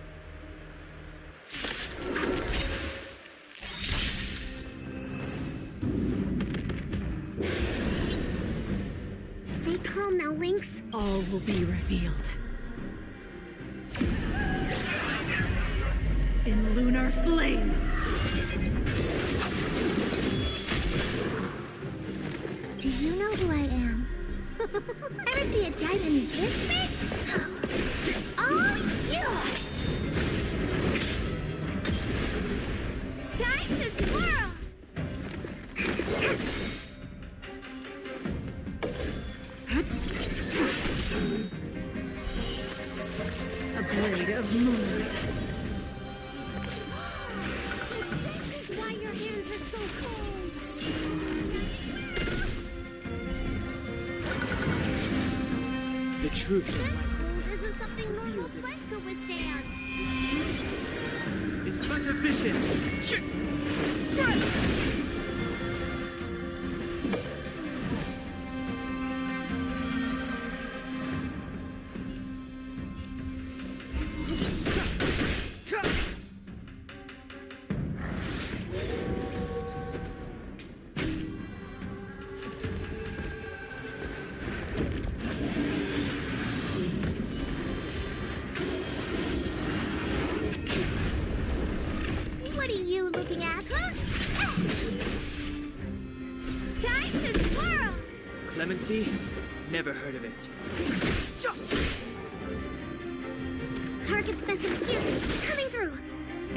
Stay calm now, Lynx. All will be revealed. In lunar flame! Do you know who I am? Ever see a diamond this big? It's all yours! Time to twirl! A blade of moonlight. This is why your hands are so cold! The truth. Cold isn't something normal flesh could withstand. It's but a vision. What are you looking at, huh? Time to twirl! Clemency? Never heard of it. Target specimen coming through!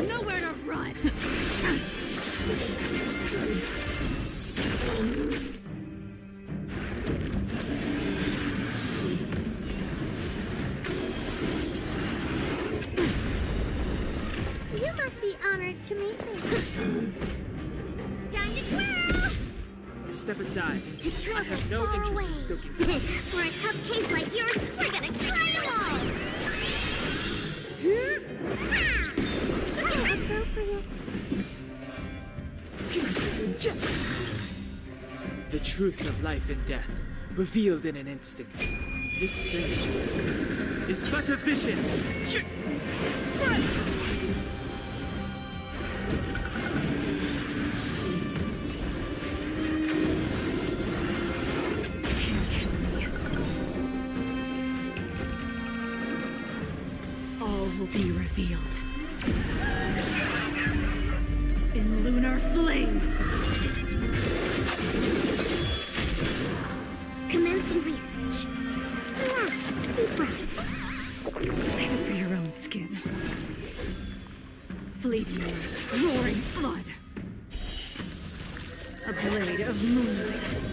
Nowhere to run! You must be honored to meet me. Time to twirl! Step aside. To travel I have no far interest away. in stoking. For a tough case like yours, we're gonna try them all! The truth of life and death, revealed in an instant. This sanctuary is but a vision. All will be revealed. In lunar flame! Commencing research. Relax, deep breaths. Save it for your own skin. Fleeting light, roaring flood. A blade of moonlight.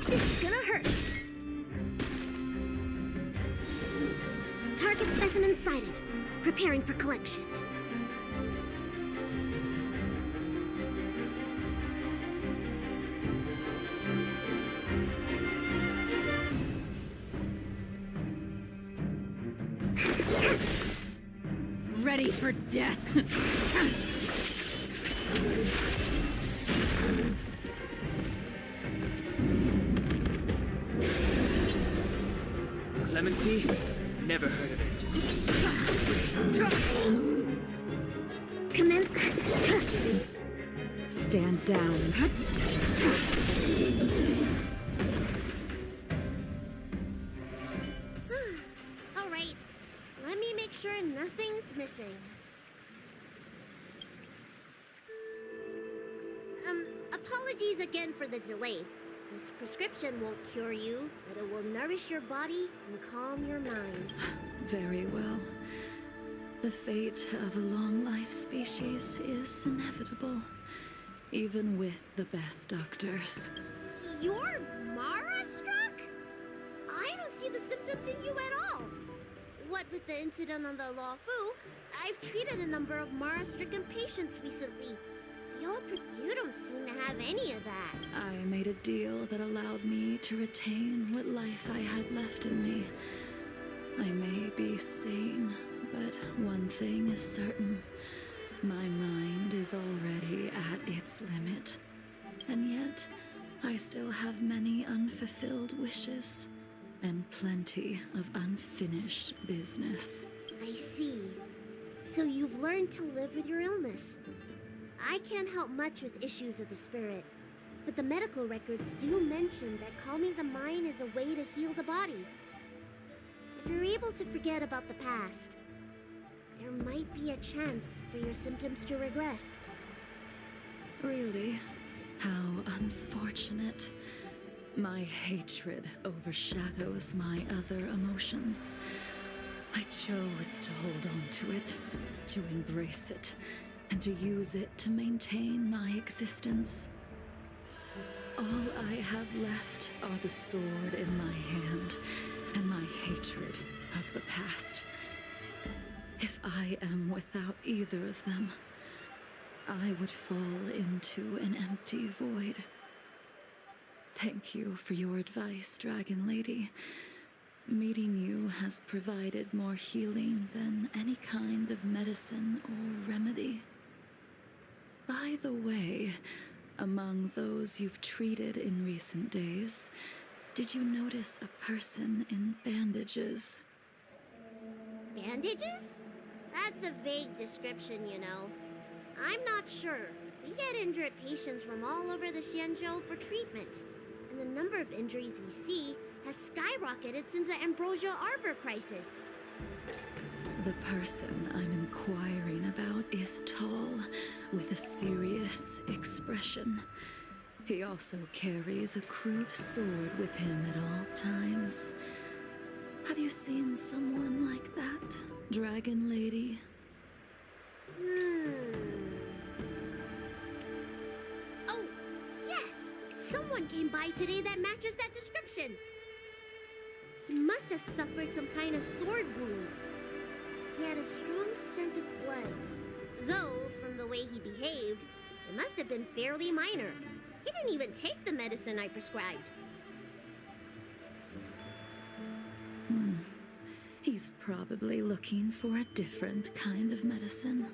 This is gonna hurt. Target specimen sighted. Preparing for collection. Ready for death. Clemency? Never heard of it. Commence. Stand down. All right. Let me make sure nothing's missing. Apologies again for the delay. This prescription won't cure you, but it will nourish your body and calm your mind. Very well. The fate of a long-life species is inevitable, even with the best doctors. You're Mara-struck? I don't see the symptoms in you at all. What with the incident on the Law Fu, I've treated a number of Mara-stricken patients recently. You don't seem to have any of that. I made a deal that allowed me to retain what life I had left in me. I may be sane, but one thing is certain. My mind is already at its limit. And yet, I still have many unfulfilled wishes and plenty of unfinished business. I see. So you've learned to live with your illness. I can't help much with issues of the spirit, but the medical records do mention that calming the mind is a way to heal the body. If you're able to forget about the past, there might be a chance for your symptoms to regress. Really? How unfortunate. My hatred overshadows my other emotions. I chose to hold on to it, to embrace it, and to use it to maintain my existence. All I have left are the sword in my hand and my hatred of the past. If I am without either of them, I would fall into an empty void. Thank you for your advice, Dragon Lady. Meeting you has provided more healing than any kind of medicine or remedy. By the way, among those you've treated in recent days, did you notice a person in bandages? Bandages? That's a vague description, you know. I'm not sure. We get injured patients from all over the Xianzhou for treatment, and the number of injuries we see has skyrocketed since the Ambrosia Arbor crisis. The person I'm inquiring about is tall, with a serious expression. He also carries a crude sword with him at all times. Have you seen someone like that, Dragon Lady? Oh, yes! Someone came by today that matches that description. He must have suffered some kind of sword wound. He had a strong scent of blood. Though, from the way he behaved, it must have been fairly minor. He didn't even take the medicine I prescribed. He's probably looking for a different kind of medicine.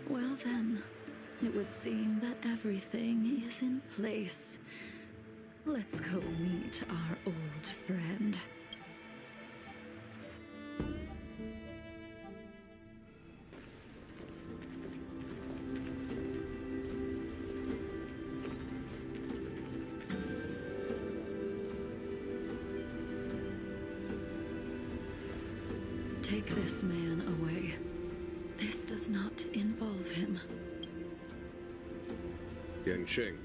Well then, it would seem that everything is in place. Let's go meet our old friend. Take this man away. This does not involve him. Yanqing.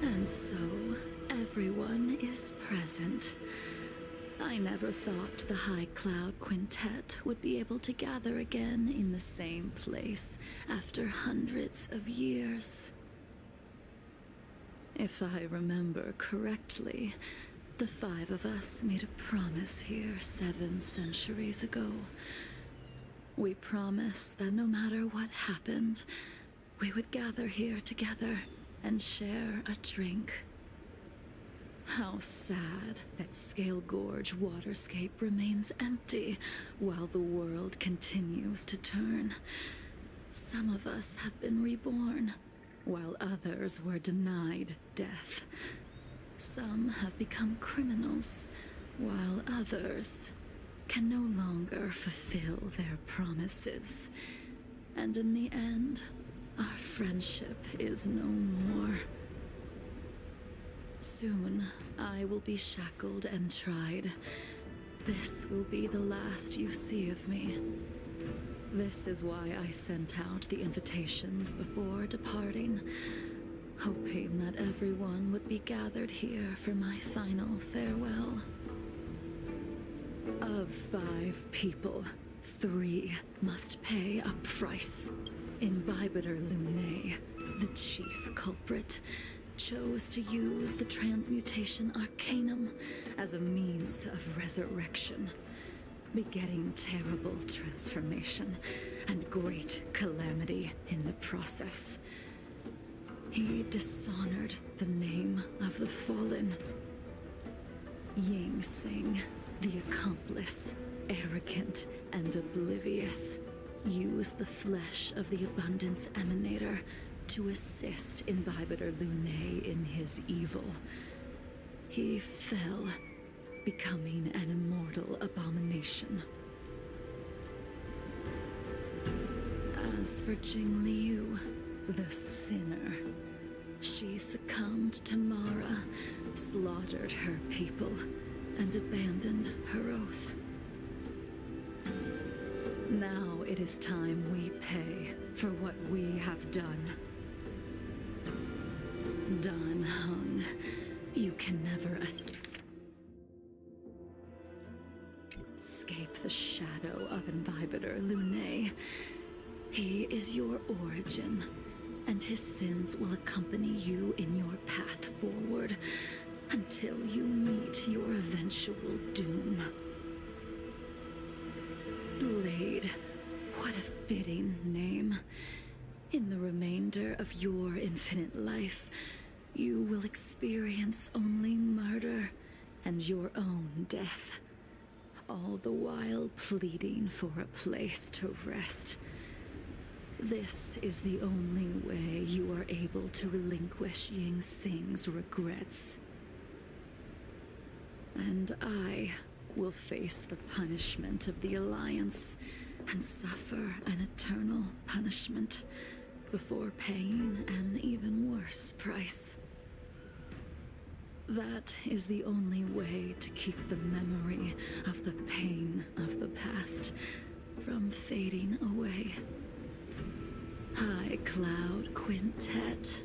And so, everyone is present. I never thought the High Cloud Quintet would be able to gather again in the same place after hundreds of years. If I remember correctly, the five of us made a promise here 7 centuries ago. We promised that no matter what happened, we would gather here together and share a drink. How sad that Scale Gorge waterscape remains empty while the world continues to turn. Some of us have been reborn, while others were denied death. Some have become criminals, while others can no longer fulfill their promises. And in the end, our friendship is no more. Soon, I will be shackled and tried. This will be the last you see of me. This is why I sent out the invitations before departing, hoping that everyone would be gathered here for my final farewell. Of 5 people, 3 must pay a price. Imbibitor Luminae, the chief culprit, chose to use the transmutation arcanum as a means of resurrection, begetting terrible transformation and great calamity in the process. He dishonored the name of the fallen. Ying Sing, the accomplice, arrogant and oblivious, used the flesh of the Abundance Emanator to assist Imbibitor Lunae in his evil. He fell, becoming an immortal abomination. As for Jing Liu, the sinner, she succumbed to Mara, slaughtered her people, and abandoned her oath. Now it is time we pay for what we have done. Dan Heng, you can never escape the shadow of Imbibitor Lunae. He is your origin, and his sins will accompany you in your path forward until you meet your eventual doom. Blade, what a fitting name. In the remainder of your infinite life, you will experience only murder and your own death, all the while pleading for a place to rest. This is the only way you are able to relinquish Ying Sing's regrets. And I will face the punishment of the Alliance and suffer an eternal punishment before paying an even worse price. That is the only way to keep the memory of the pain of the past from fading away. High Cloud Quintet,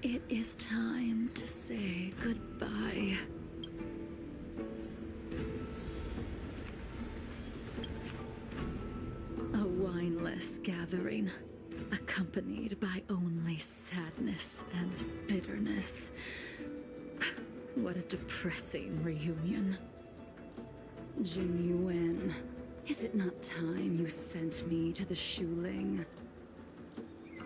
it is time to say goodbye. A wineless gathering, accompanied by only sadness and bitterness. What a depressing reunion. Jing Yuan, is it not time you sent me to the Shuling?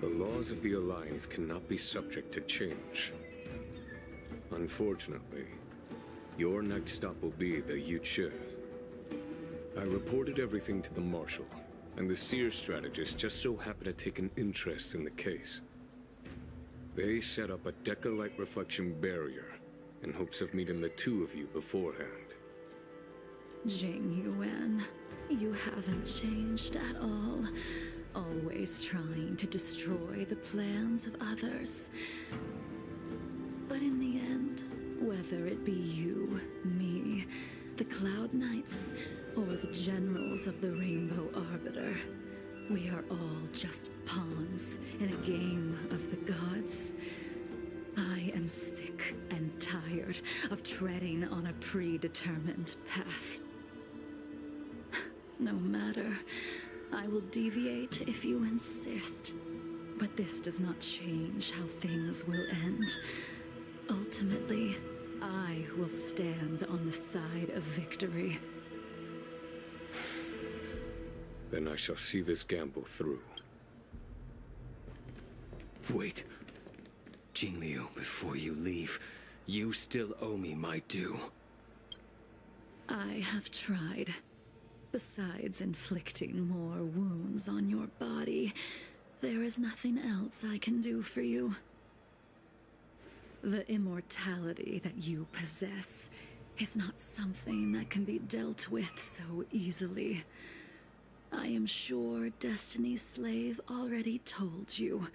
The laws of the Alliance cannot be subject to change. Unfortunately, your next stop will be the Yuchi. I reported everything to the Marshal, and the Seer strategist just so happened to take an interest in the case. They set up a Deca-like reflection barrier in hopes of meeting the two of you beforehand. Jing Yuan, you haven't changed at all. Always trying to destroy the plans of others. But in the end, whether it be you, me, the Cloud Knights, or the generals of the Rainbow Arbiter, we are all just pawns in a game of the gods. I am sick and tired of treading on a predetermined path. No matter, I will deviate if you insist. But this does not change how things will end. Ultimately, I will stand on the side of victory. Then I shall see this gamble through. Wait. Jing Liu, before you leave, you still owe me my due. I have tried. Besides inflicting more wounds on your body, there is nothing else I can do for you. The immortality that you possess is not something that can be dealt with so easily. I am sure Destiny's Slave already told you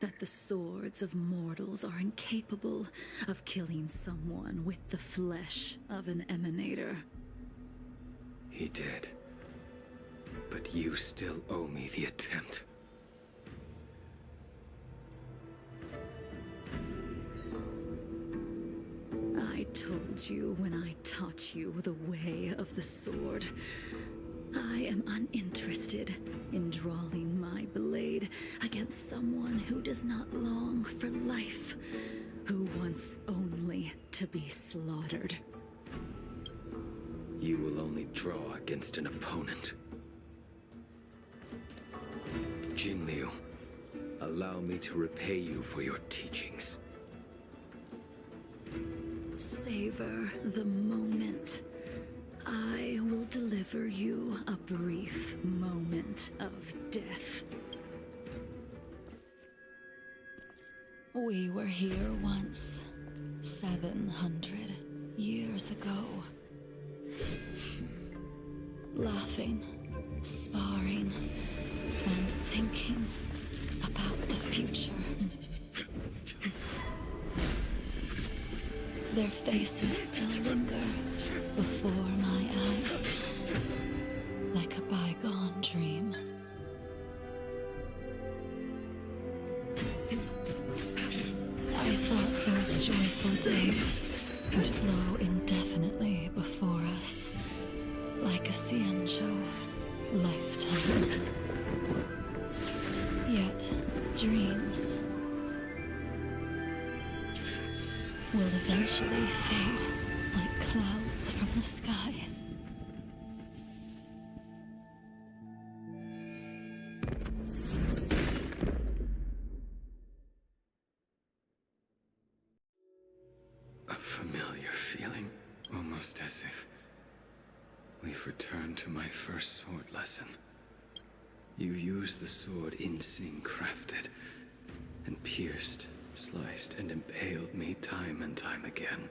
that the swords of mortals are incapable of killing someone with the flesh of an emanator. He did. But you still owe me the attempt. I told you when I taught you the way of the sword. I am uninterested in drawing my blade against someone who does not long for life, who wants only to be slaughtered. You will only draw against an opponent. Jingliu, allow me to repay you for your teachings. Savor the moment. I will deliver you a brief moment of death. We were here once, 700 years ago. Laughing, sparring, and thinking about the future. Their faces still linger before my eyes, like a bygone dream. I thought those joyful days would flow indefinitely before us, like a Xianzhou lifetime. Yet, dreams will eventually fade like clouds from the sky. A familiar feeling, almost as if we've returned to my first sword lesson. You used the sword Insing crafted, and pierced, sliced, and impaled me time and time again.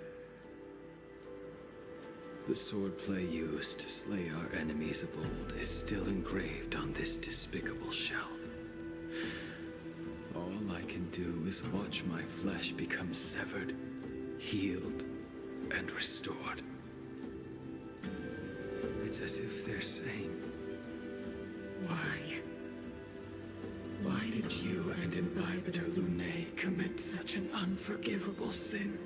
The swordplay used to slay our enemies of old is still engraved on this despicable shell. All I can do is watch my flesh become severed, healed, and restored. It's as if they're saying, why? Why did you and Imbibitor Lunae commit such an unforgivable sin?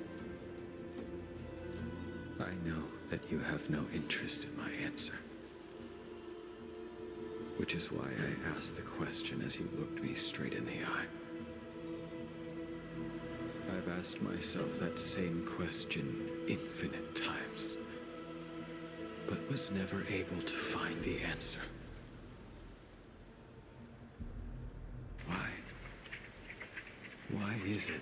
I know that you have no interest in my answer. Which is why I asked the question as you looked me straight in the eye. I've asked myself that same question infinite times, but was never able to find the answer. Why? Why is it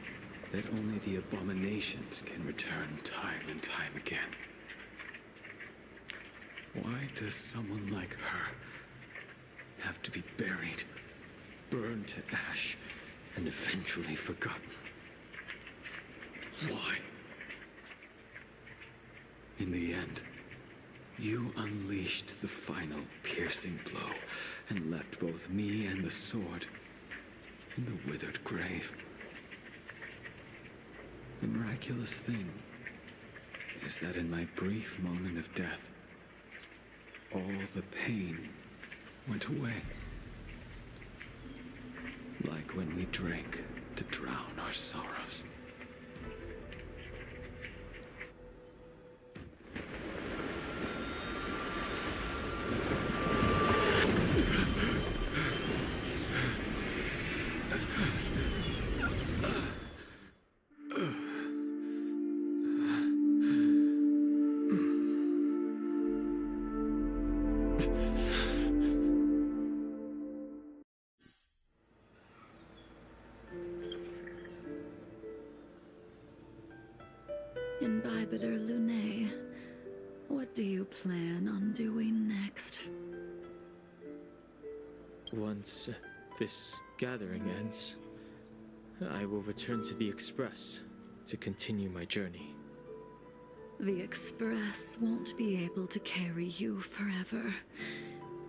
that only the abominations can return time and time again? Why does someone like her have to be buried, burned to ash, and eventually forgotten? Why? In the end, you unleashed the final piercing blow and left both me and the sword in the withered grave. The miraculous thing is that in my brief moment of death, all the pain went away. Like when we drank to drown our sorrows. Imbibitor Lunae, what do you plan on doing next? Once this gathering ends, I will return to the Express to continue my journey. The Express won't be able to carry you forever.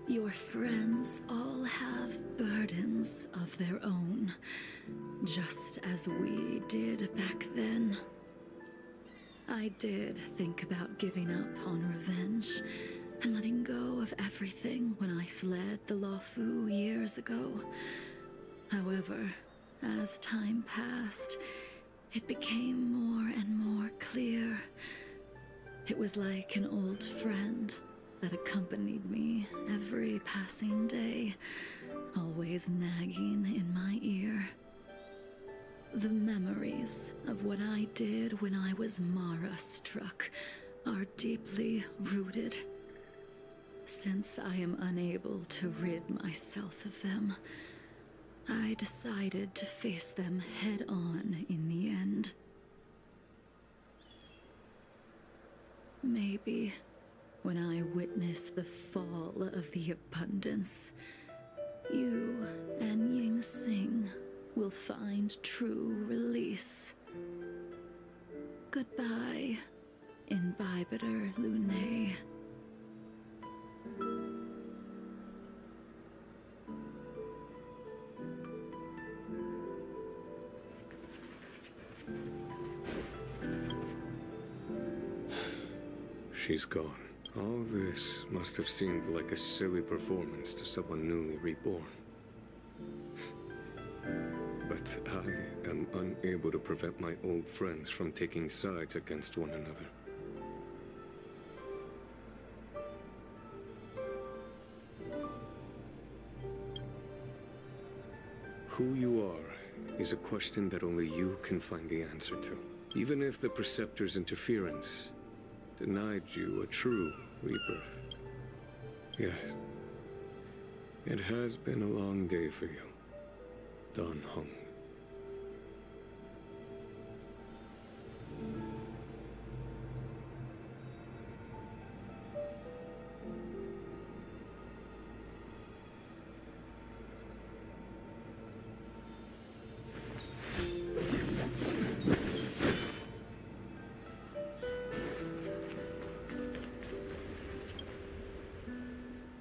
Your friends all have burdens of their own, just as we did back then. I did think about giving up on revenge and letting go of everything when I fled the Luofu years ago. However, as time passed, it became more and more clear. It was like an old friend that accompanied me every passing day, always nagging in my ear. memories of what I did when I was Mara struck are deeply rooted. Since I am unable to rid myself of them, I decided to face them head on in the end. Maybe when I witness the fall of the abundance, you and Ying Sing will find true release. Goodbye, Imbibiter Lune. She's gone. All this must have seemed like a silly performance to someone newly reborn. But I am unable to prevent my old friends from taking sides against one another. Who you are is a question that only you can find the answer to. Even if the Preceptor's interference denied you a true rebirth. Yes, it has been a long day for you, Dan Heng.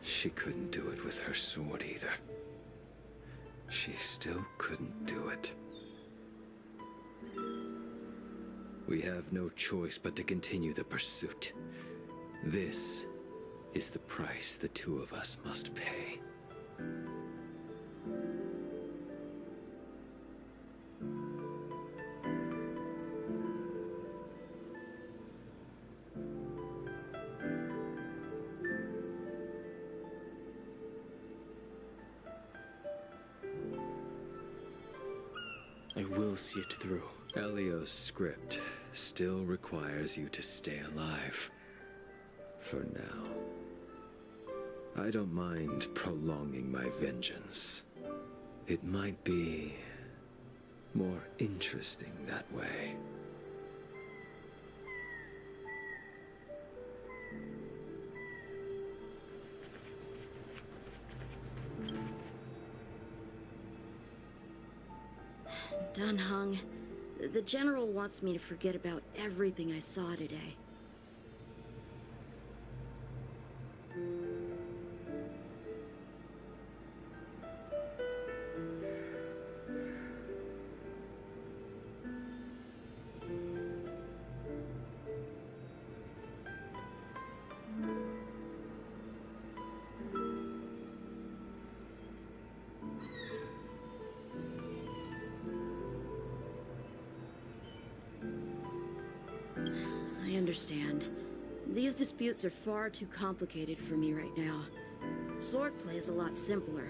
She couldn't do it with her sword either. She still couldn't do it. We have no choice but to continue the pursuit. This is the price the two of us must pay. I will see it through. Elio's script still requires you to stay alive. For now. I don't mind prolonging my vengeance. It might be more interesting that way. Dan Heng, the General wants me to forget about everything I saw today. I understand. These disputes are far too complicated for me right now. Swordplay is a lot simpler.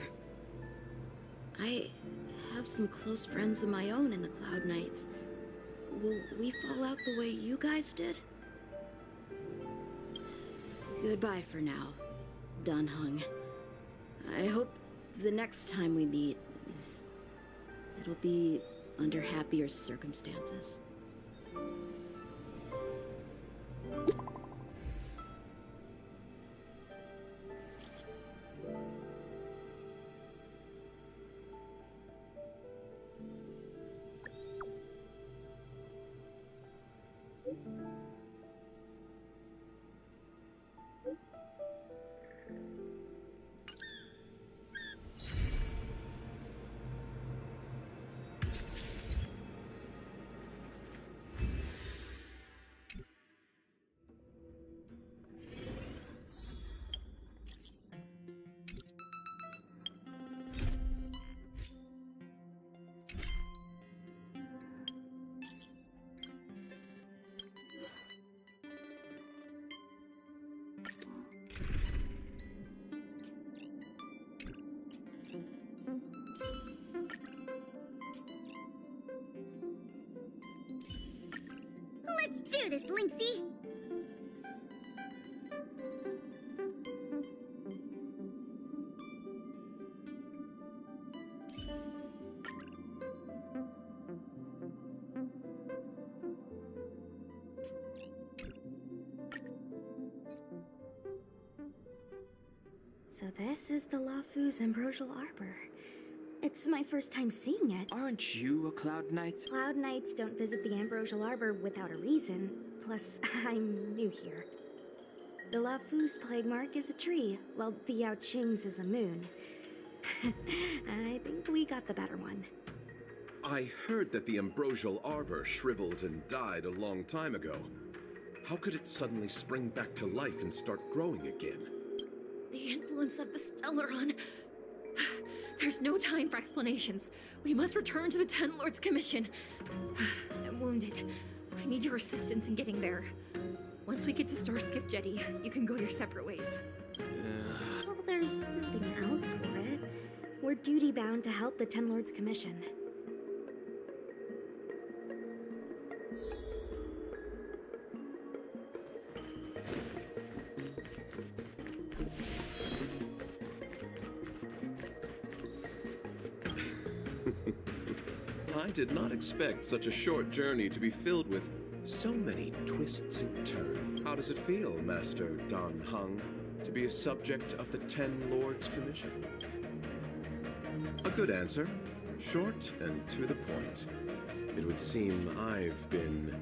I have some close friends of my own in the Cloud Knights. Will we fall out the way you guys did? Goodbye for now, Dan Heng. I hope the next time we meet, it'll be under happier circumstances. Let's do this, Lynxie! So this is the Lafu's Ambrosial Arbor. It's my first time seeing it. Aren't you a Cloud Knight? Cloud Knights don't visit the Ambrosial Arbor without a reason. Plus, I'm new here. The Lafu's plague mark is a tree, while the Yao Qing's is a moon. I think we got the better one. I heard that the Ambrosial Arbor shriveled and died a long time ago. How could it suddenly spring back to life and start growing again? The influence of the Stellaron. There's no time for explanations. We must return to the Ten Lords Commission. I'm wounded. I need your assistance in getting there. Once we get to Starskiff Jetty, you can go your separate ways. Well, there's nothing else for it. We're duty-bound to help the Ten Lords Commission. I did not expect such a short journey to be filled with so many twists and turns. How does it feel, Master Dan Heng, to be a subject of the Ten Lords Commission? A good answer. Short and to the point. It would seem I've been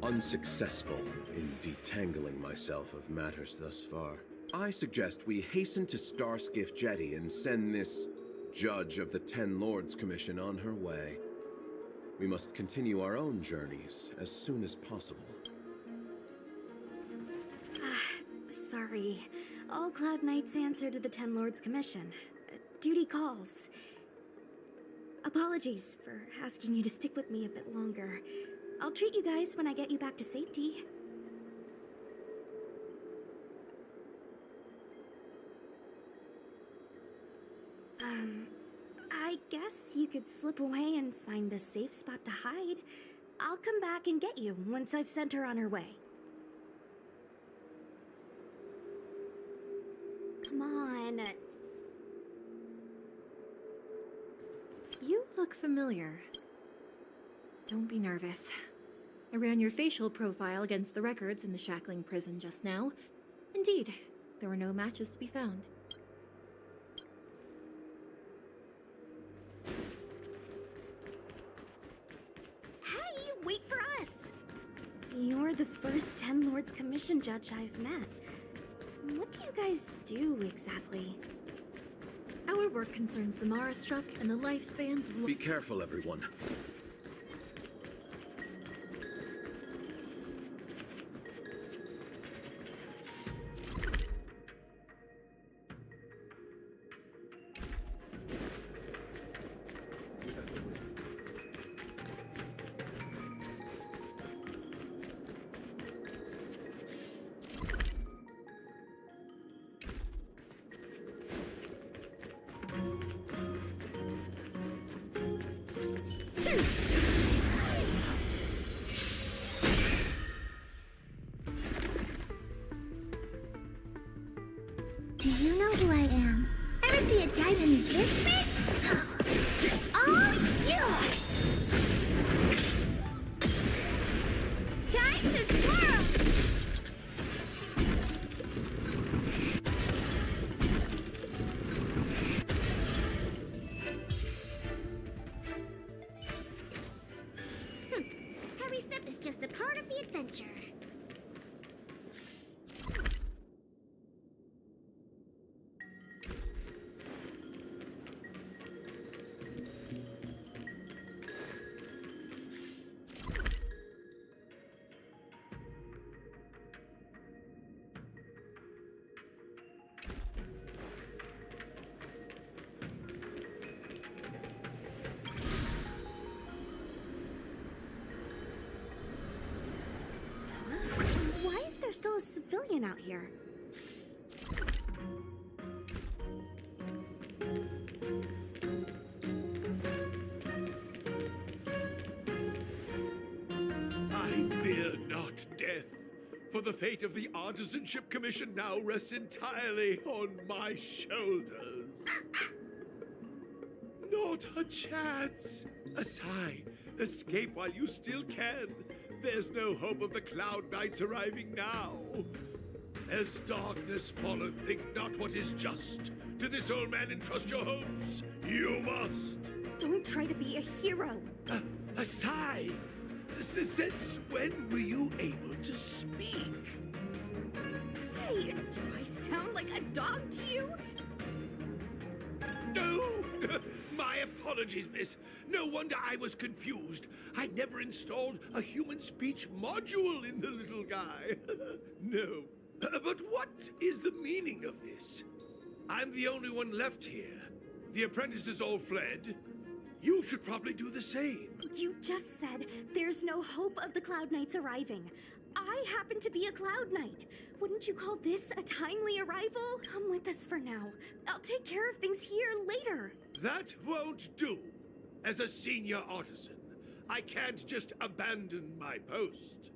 unsuccessful in detangling myself of matters thus far. I suggest we hasten to Starskiff Jetty and send this judge of the Ten Lords Commission on her way. We must continue our own journeys as soon as possible. Sorry. All Cloud Knights answer to the Ten Lords Commission. Duty calls. Apologies for asking you to stick with me a bit longer. I'll treat you guys when I get you back to safety. I guess you could slip away and find a safe spot to hide. I'll come back and get you once I've sent her on her way. Come on. You look familiar. Don't be nervous. I ran your facial profile against the records in the shackling prison just now. Indeed, there were no matches to be found. Hey, wait for us! You're the first Ten Lords Commission judge I've met. What do you guys do exactly? Our work concerns the Mara Struck and the lifespans of... Be careful, everyone. Do you know who I am? Ever see a diamond this big? It's all yours! Time to twirl! Every step is just a part of the adventure. Why is there still a civilian out here? I fear For the fate of the Artisanship Commission now rests entirely on my shoulders. Not a chance. Asai, escape while you still can. There's no hope of the Cloud Knights arriving now. As darkness followeth, think not what is just. To this old man entrust your hopes. You must. Don't try to be a hero. Asai, since when were you able to speak? Hey, do I sound like a dog to you? No! My apologies, miss. No wonder I was confused. I never installed a human speech module in the little guy. No. But what is the meaning of this? I'm the only one left here. The apprentices all fled. You should probably do the same. You just said there's no hope of the Cloud Knights arriving. I happen to be a Cloud Knight. Wouldn't you call this a timely arrival? Come with us for now. I'll take care of things here later. That won't do. As a senior artisan, I can't just abandon my post.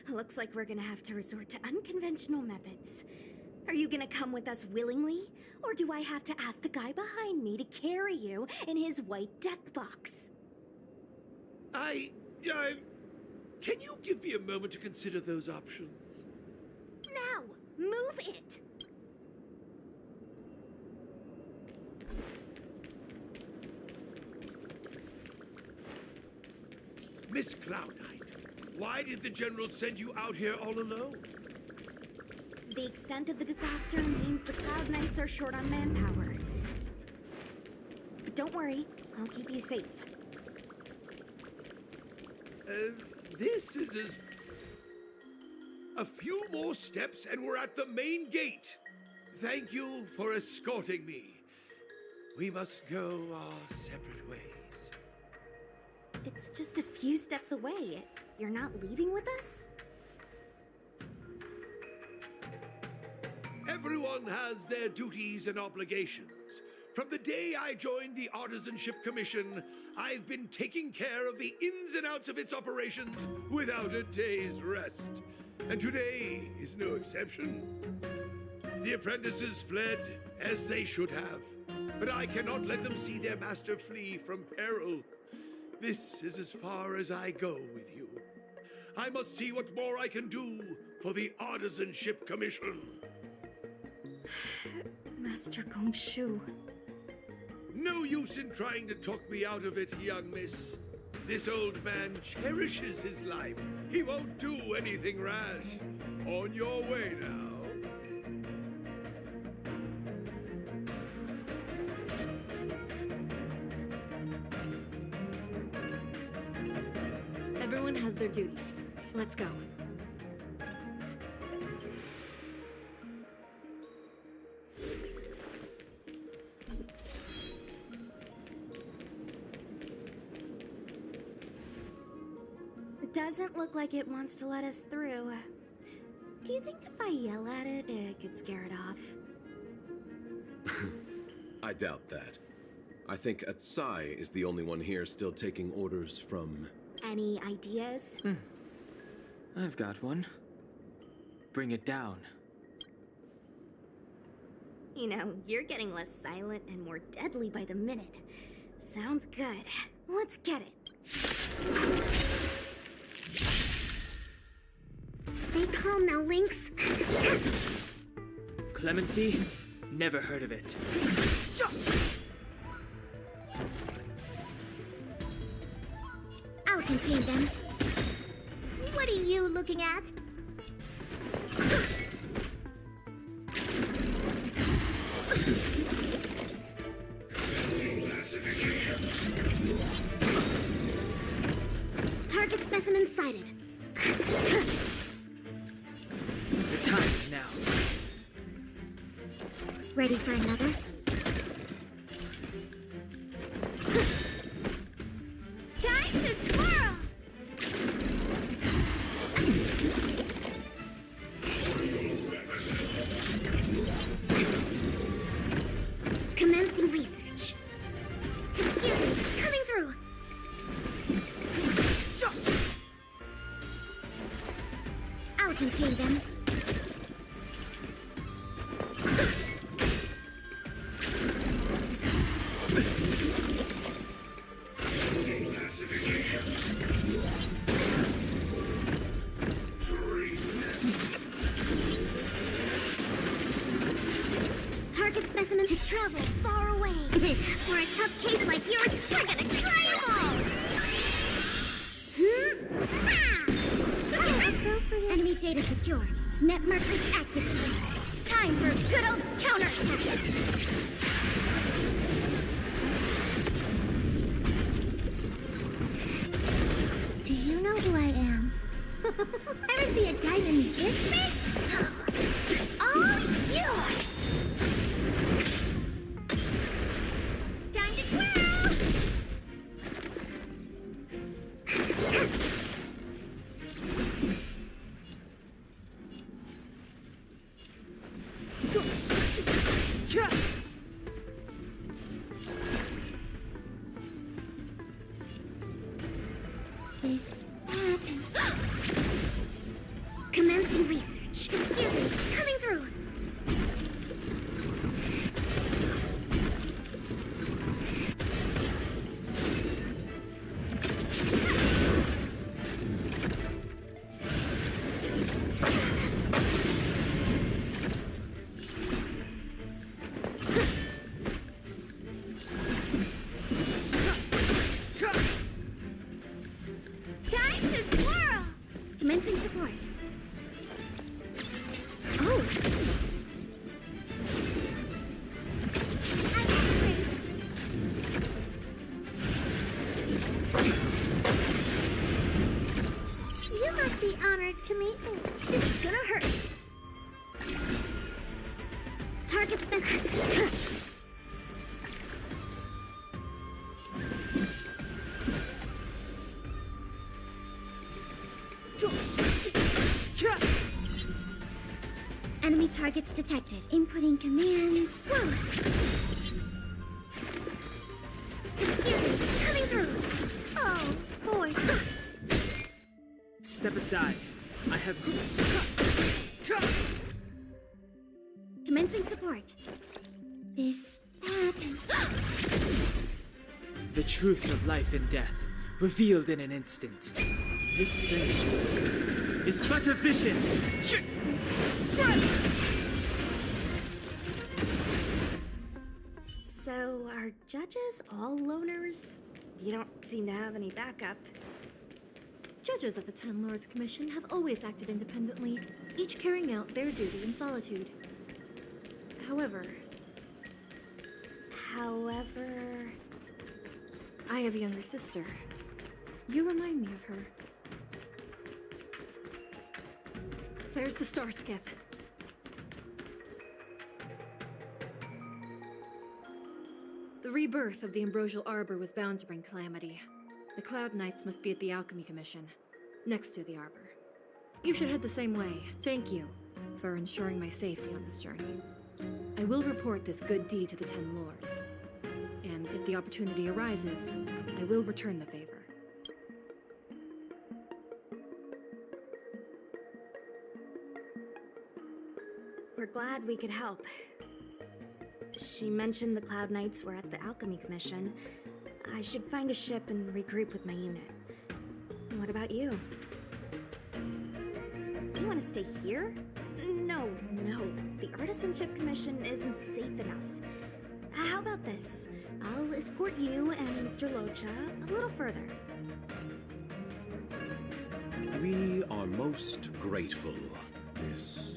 Looks like we're gonna have to resort to unconventional methods. Are you gonna come with us willingly? Or do I have to ask the guy behind me to carry you in his white deck box? Can you give me a moment to consider those options? Now! Move it! Miss Cloud Knight, why did the General send you out here all alone? The extent of the disaster means the Cloud Knights are short on manpower. But don't worry, I'll keep you safe. This is a few more steps and we're at the main gate. Thank you for escorting me. We must go our separate ways. It's just a few steps away. You're not leaving with us? Everyone has their duties and obligations. From the day I joined the Artisanship Commission, I've been taking care of the ins and outs of its operations without a day's rest. And today is no exception. The apprentices fled, as they should have. But I cannot let them see their master flee from peril. This is as far as I go with you. I must see what more I can do for the Artisanship Commission. Master Gongshu. No use in trying to talk me out of it, young miss. This old man cherishes his life. He won't do anything rash. On your way now. Everyone has their duties. Let's go. Doesn't look like it wants to let us through. Do you think if I yell at it, it could scare it off? I doubt that. I think Atsai is the only one here still taking orders from... Any ideas? I've got one. Bring it down. You know, you're getting less silent and more deadly by the minute. Sounds good. Let's get it. Stay calm now, Lynx. Clemency? Never heard of it. I'll contain them. What are you looking at? Target specimen sighted. The time is now. Ready for another? Time to twirl! Commencing research. Excuse me, coming through. Target specimen to travel far away. For a tough case like yours, we're gonna try them all! Enemy data secure. Net markers activated. Time for a good old counterattack! Do you know who I am? Ever see a diamond this big? It's all yours! Time to twirl! This commencing research. Excuse me, coming through. Time to twirl! Commencing support. Oh! You must be honored to meet me. This is gonna hurt. Target specific. Enemy targets detected. Inputting commands. Whoa. Excuse me, coming through. Oh, boy. Step aside. I have... Commencing support. This happened. The truth of life and death, revealed in an instant. This sanctuary is but a vision. So, are judges all loners? You don't seem to have any backup. Judges of the Ten Lords Commission have always acted independently, each carrying out their duty in solitude. However, I have a younger sister. You remind me of her. There's the star skip. The rebirth of the Ambrosial Arbor was bound to bring calamity. The Cloud Knights must be at the Alchemy Commission, next to the Arbor. You should head the same way. Thank you for ensuring my safety on this journey. I will report this good deed to the Ten Lords. And if the opportunity arises, I will return the favor. We're glad we could help. She mentioned the Cloud Knights were at the Alchemy Commission. I should find a ship and regroup with my unit. What about you? You want to stay here? No. The Artisanship Commission isn't safe enough. How about this? I'll escort you and Mr. Locha a little further. We are most grateful, Miss.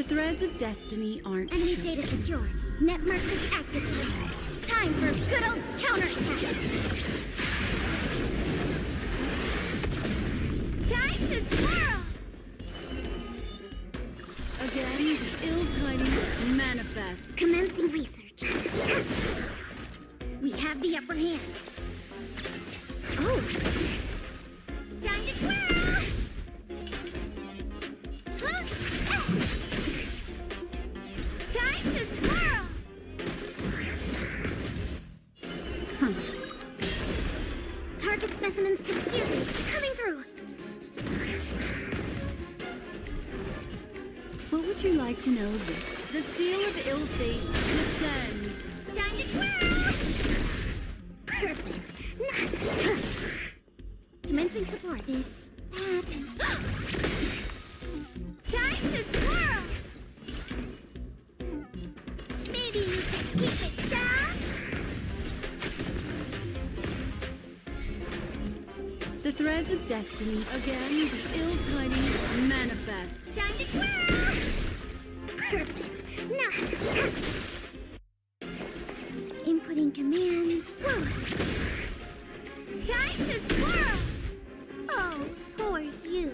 threads of destiny aren't Enemy true. data secure. Net markers active. Time for good old counterattack. Time to twirl! Again, the ill tidings manifest. Commencing research. We have the upper hand. Oh! Time to twirl! Huh? Time to twirl! Target specimens excuse me, coming through. What would you like to know this? The seal of ill fate descends. Time to twirl! Perfect. Commencing support. This time to twirl! Maybe you can keep it down? The threads of destiny again, the ill tidings manifest. Time to twirl! Perfect. Now, inputting commands. Whoa. Time to twirl! Oh, poor you.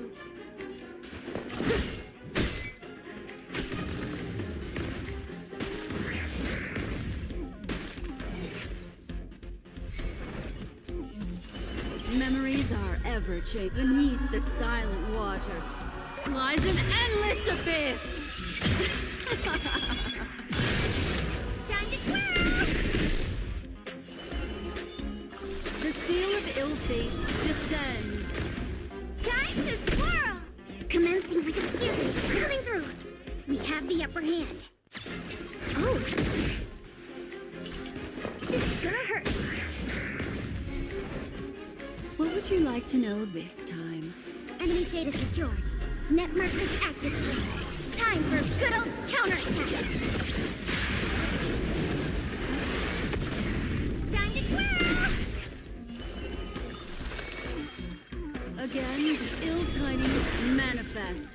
Memories are ever changing. Beneath the silent waters lies an endless abyss. Time to twirl! The seal of ill fate descends. Time to twirl! Commencing with excuse me, coming through. We have the upper hand. Oh! This is gonna hurt. What would you like to know this time? Enemy data secured. Net markers active. Time for good old counterattack. Time to twirl! Again, the ill tidings manifest.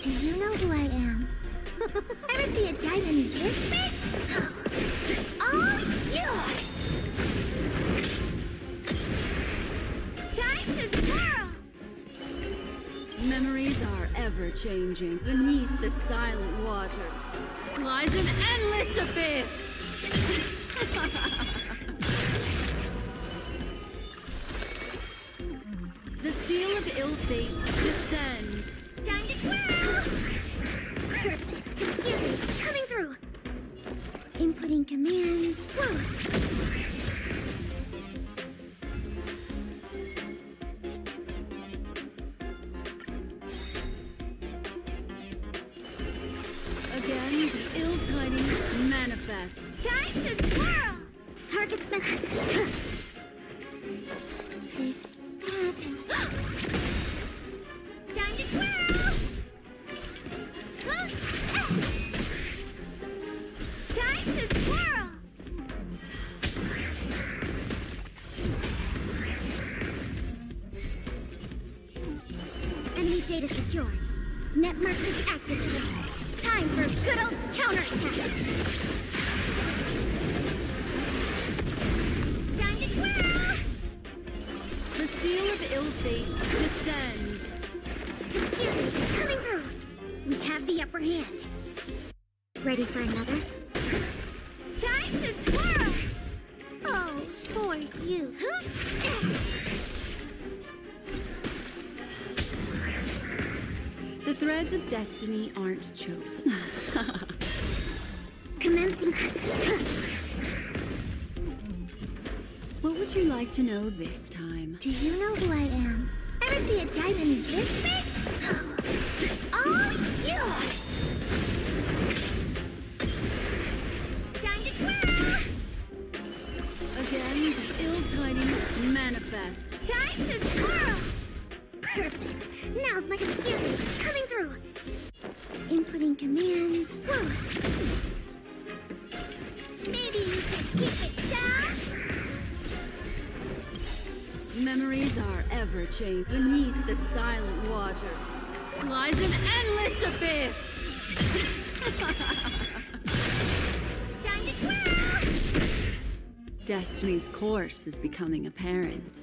Do you know who I am? Ever see a diamond this big? It's all yours! Time to twirl! Memories are ever changing. Beneath the silent waters lies an endless abyss. The seal of ill fate descends. Time to twirl! Perfect. Excuse me, coming through. Inputting commands. Whoa. Again, the ill tidings manifest. Time to twirl! Target special. This. Time to twirl! Huh? Time to twirl! Enemy data secure. Net markers active. Time for good old counterattack. Time to twirl! The seal of ill fate descends. Excuse me, coming through. We have the upper hand. Ready for another? Time to twirl! Oh, poor you. Huh? The threads of destiny aren't chosen. Commencing. What would you like to know this time? Do you know who I am? Ever see a diamond this big? It's all yours! Time to twirl! Again, the ill tidings manifest. Time to twirl! Perfect. Now's my excuse me. Coming through. Inputting commands. Whoa. Maybe you can keep it down? Memories are ever changing. Beneath the silent waters lies an endless abyss. Time to twirl! Destiny's course is becoming apparent.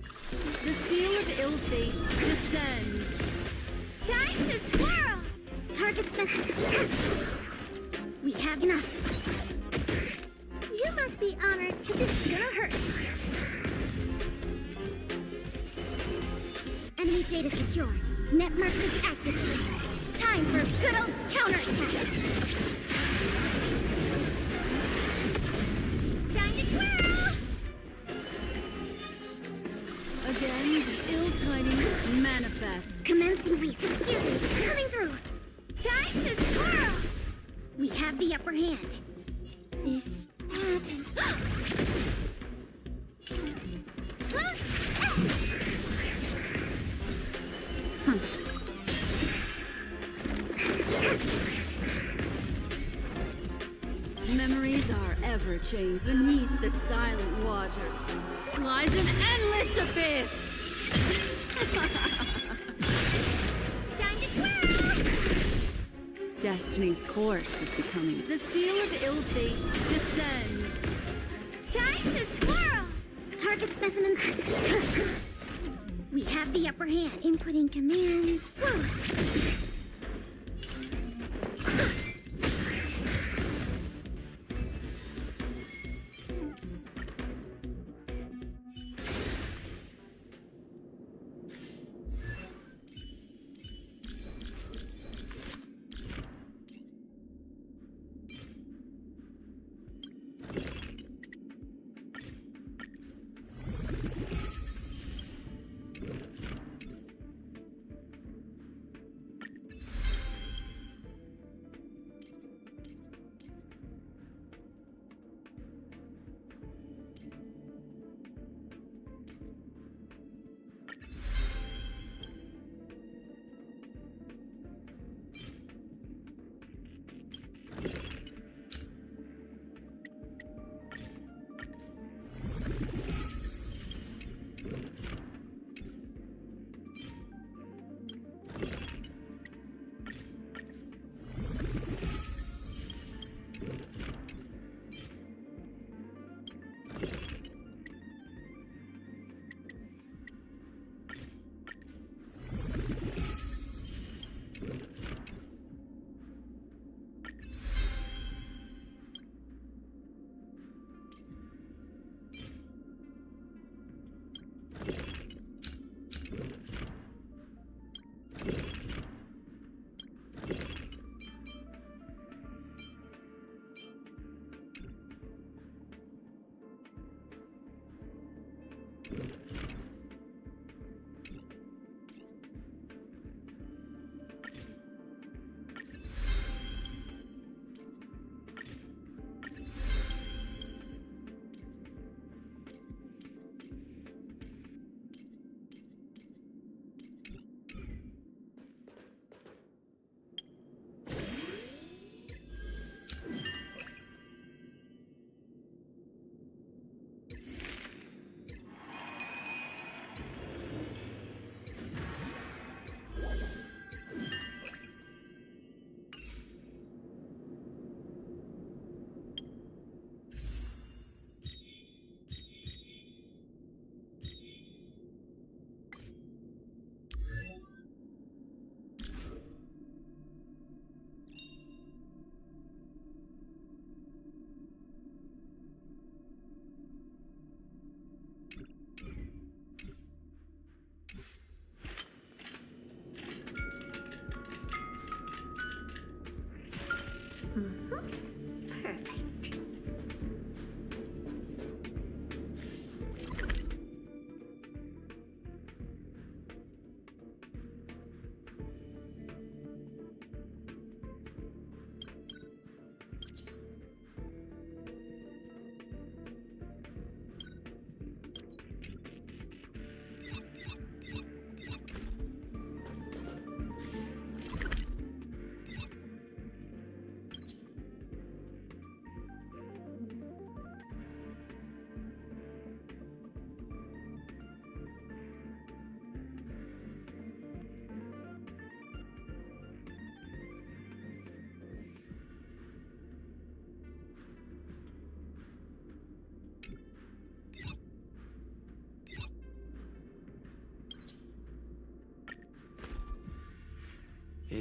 The seal of ill fate descends. Time to twirl! Target special. We have enough. You must be honored to this gonna hurt. Enemy data secure. Net markers activated. Time for good old counterattack. Time to twirl! Again, the ill tidings manifest. Commencing reset. Excuse me, coming through. Time to twirl! We have the upper hand. Is that... Memories are ever changing. Beneath the silent waters lies an endless abyss. Time to twirl! Destiny's course is becoming. The seal of ill fate descends. Time to twirl! Target specimen. We have the upper hand. Inputting commands.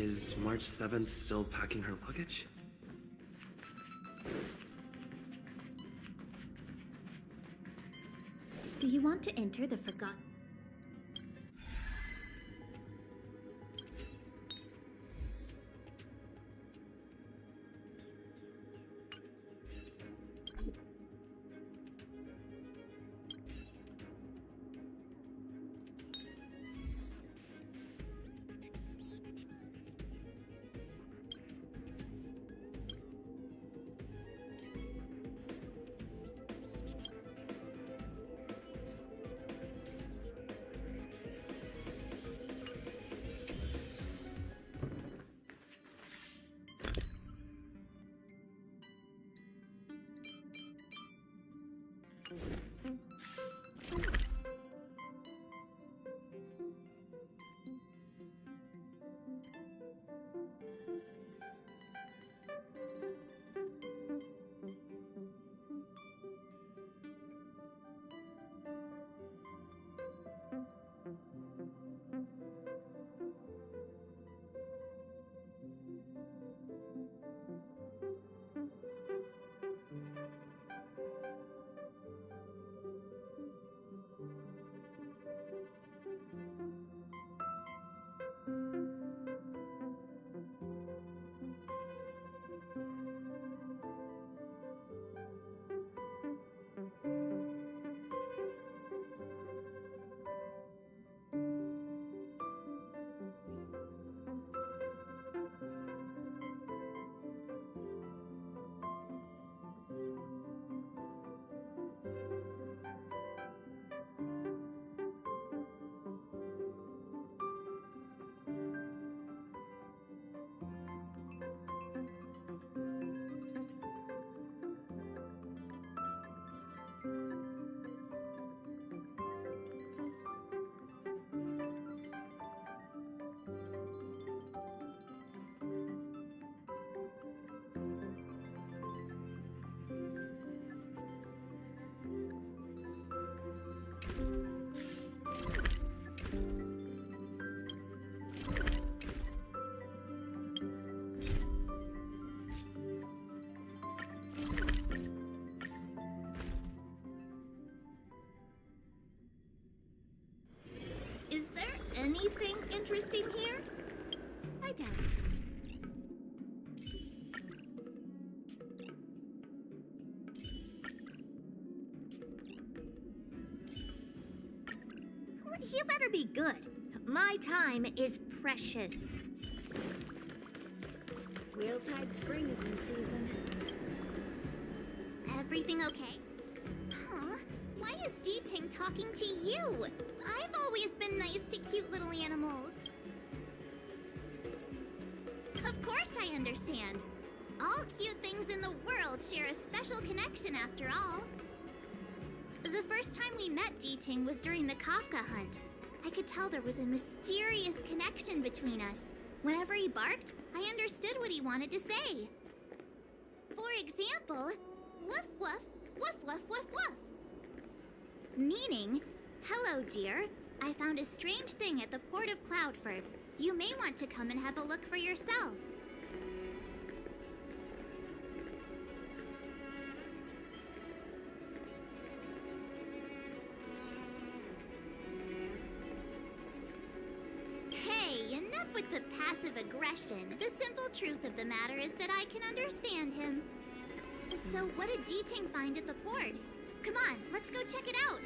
Is March 7th still packing her luggage? Do you want to enter the forgotten? Is there anything interesting here? I doubt it. You better be good. My time is precious. Wheeltide Spring is in season. Everything okay? Huh? Why is D-Ting talking to you? I've always been nice to cute little animals. Of course I understand. All cute things in the world share a special connection after all. The first time we met D-Ting was during the Kafka hunt. I could tell there was a mysterious connection between us. Whenever he barked, I understood what he wanted to say. For example, woof woof, woof woof woof woof. Meaning, hello dear, I found a strange thing at the port of Cloudford. You may want to come and have a look for yourself. Hey, enough with the passive aggression. The simple truth of the matter is that I can understand him. So what did D-Ting find at the port? Come on, let's go check it out.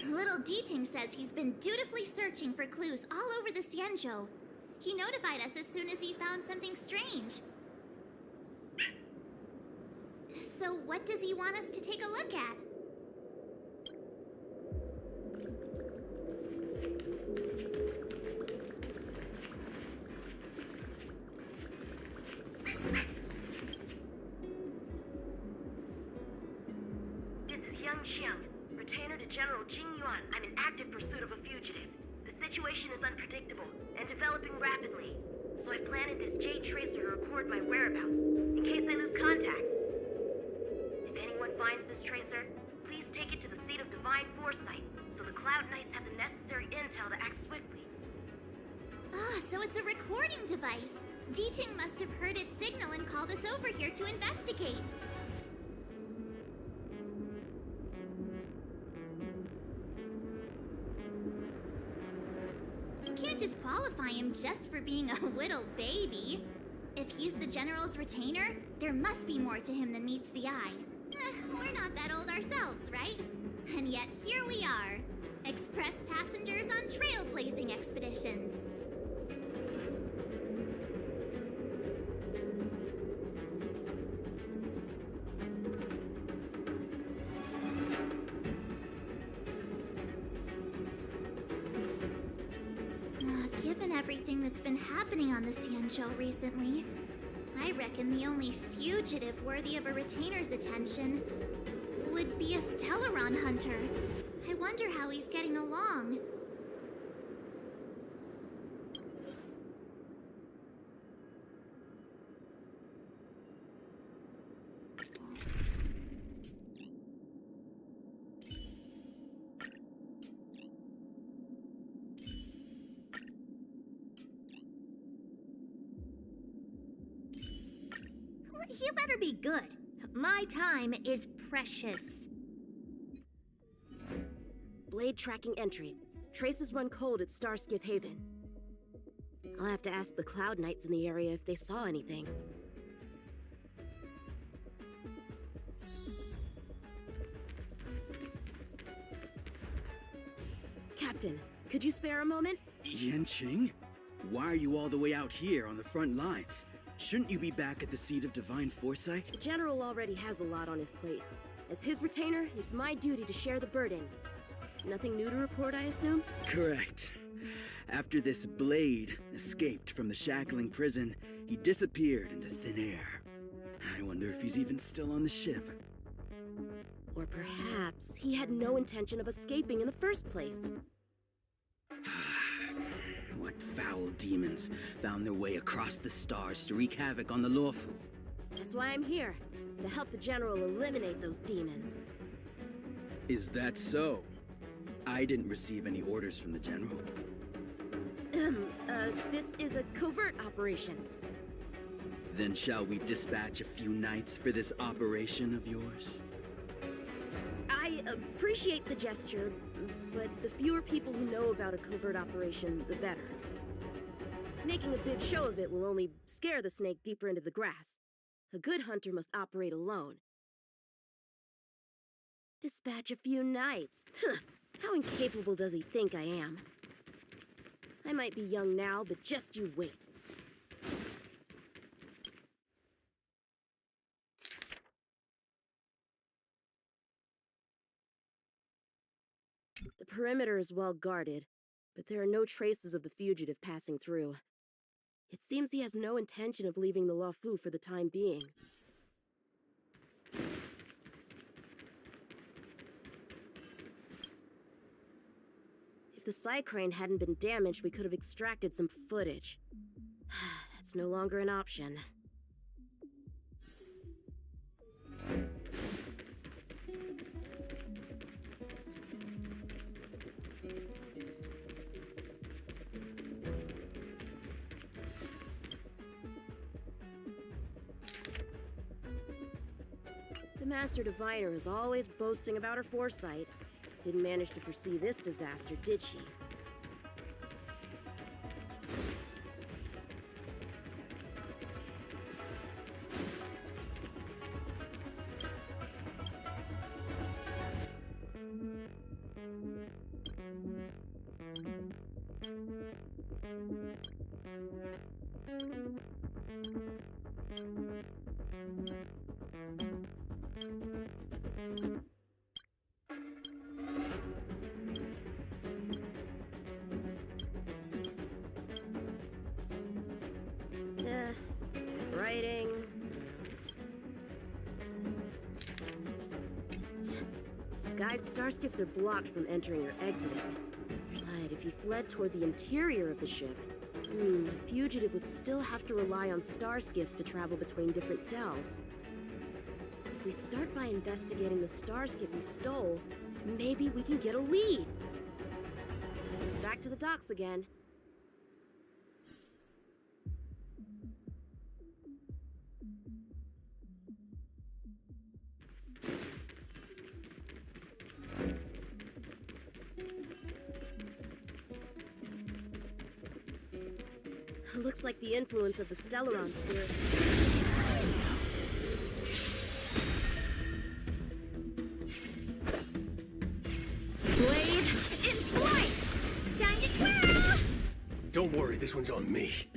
Little D-Ting says he's been dutifully searching for clues all over the Xianzhou. He notified us as soon as he found something strange. So what does he want us to take a look at? I'm Xiang, retainer to General Jing Yuan. I'm in active pursuit of a fugitive. The situation is unpredictable and developing rapidly, so I planted this jade tracer to record my whereabouts, in case I lose contact. If anyone finds this tracer, please take it to the seat of divine foresight, so the Cloud Knights have the necessary intel to act swiftly. Ah, so it's a recording device. D-Ching must have heard its signal and called us over here to investigate. You can't disqualify him just for being a little baby. If he's the General's retainer, there must be more to him than meets the eye. We're not that old ourselves, right? And yet here we are, express passengers on trailblazing expeditions. Given everything that's been happening on the Xianzhou recently, I reckon the only fugitive worthy of a retainer's attention would be a Stellaron hunter. I wonder how he's getting along. You better be good. My time is precious. Blade tracking entry. Traces run cold at Starskiff Haven. I'll have to ask the Cloud Knights in the area if they saw anything. Captain, could you spare a moment? Yanqing? Why are you all the way out here on the front lines? Shouldn't you be back at the seat of divine foresight? The General already has a lot on his plate. As his retainer, it's my duty to share the burden. Nothing new to report, I assume? Correct. After this Blade escaped from the shackling prison, he disappeared into thin air. I wonder if he's even still on the ship. Or perhaps he had no intention of escaping in the first place. What foul demons found their way across the stars to wreak havoc on the Luofu? That's why I'm here, to help the General eliminate those demons. Is that so? I didn't receive any orders from the General. This is a covert operation. Then shall we dispatch a few knights for this operation of yours? I appreciate the gesture, but the fewer people who know about a covert operation, the better. Making a big show of it will only scare the snake deeper into the grass. A good hunter must operate alone. Dispatch a few knights. How incapable does he think I am? I might be young now, but just you wait. The perimeter is well guarded, but there are no traces of the fugitive passing through. It seems he has no intention of leaving the Luofu for the time being. If the side crane hadn't been damaged, we could have extracted some footage. That's no longer an option. The Master Diviner is always boasting about her foresight. Didn't manage to foresee this disaster, did she? Starskiffs are blocked from entering or exiting. But if you fled toward the interior of the ship, a fugitive would still have to rely on Starskiffs to travel between different delves. If we start by investigating the Starskiff he stole, maybe we can get a lead. Guess it's back to the docks again. Looks like the influence of the Stellaron sphere. Blade, in flight! Time to twirl! Don't worry, this one's on me.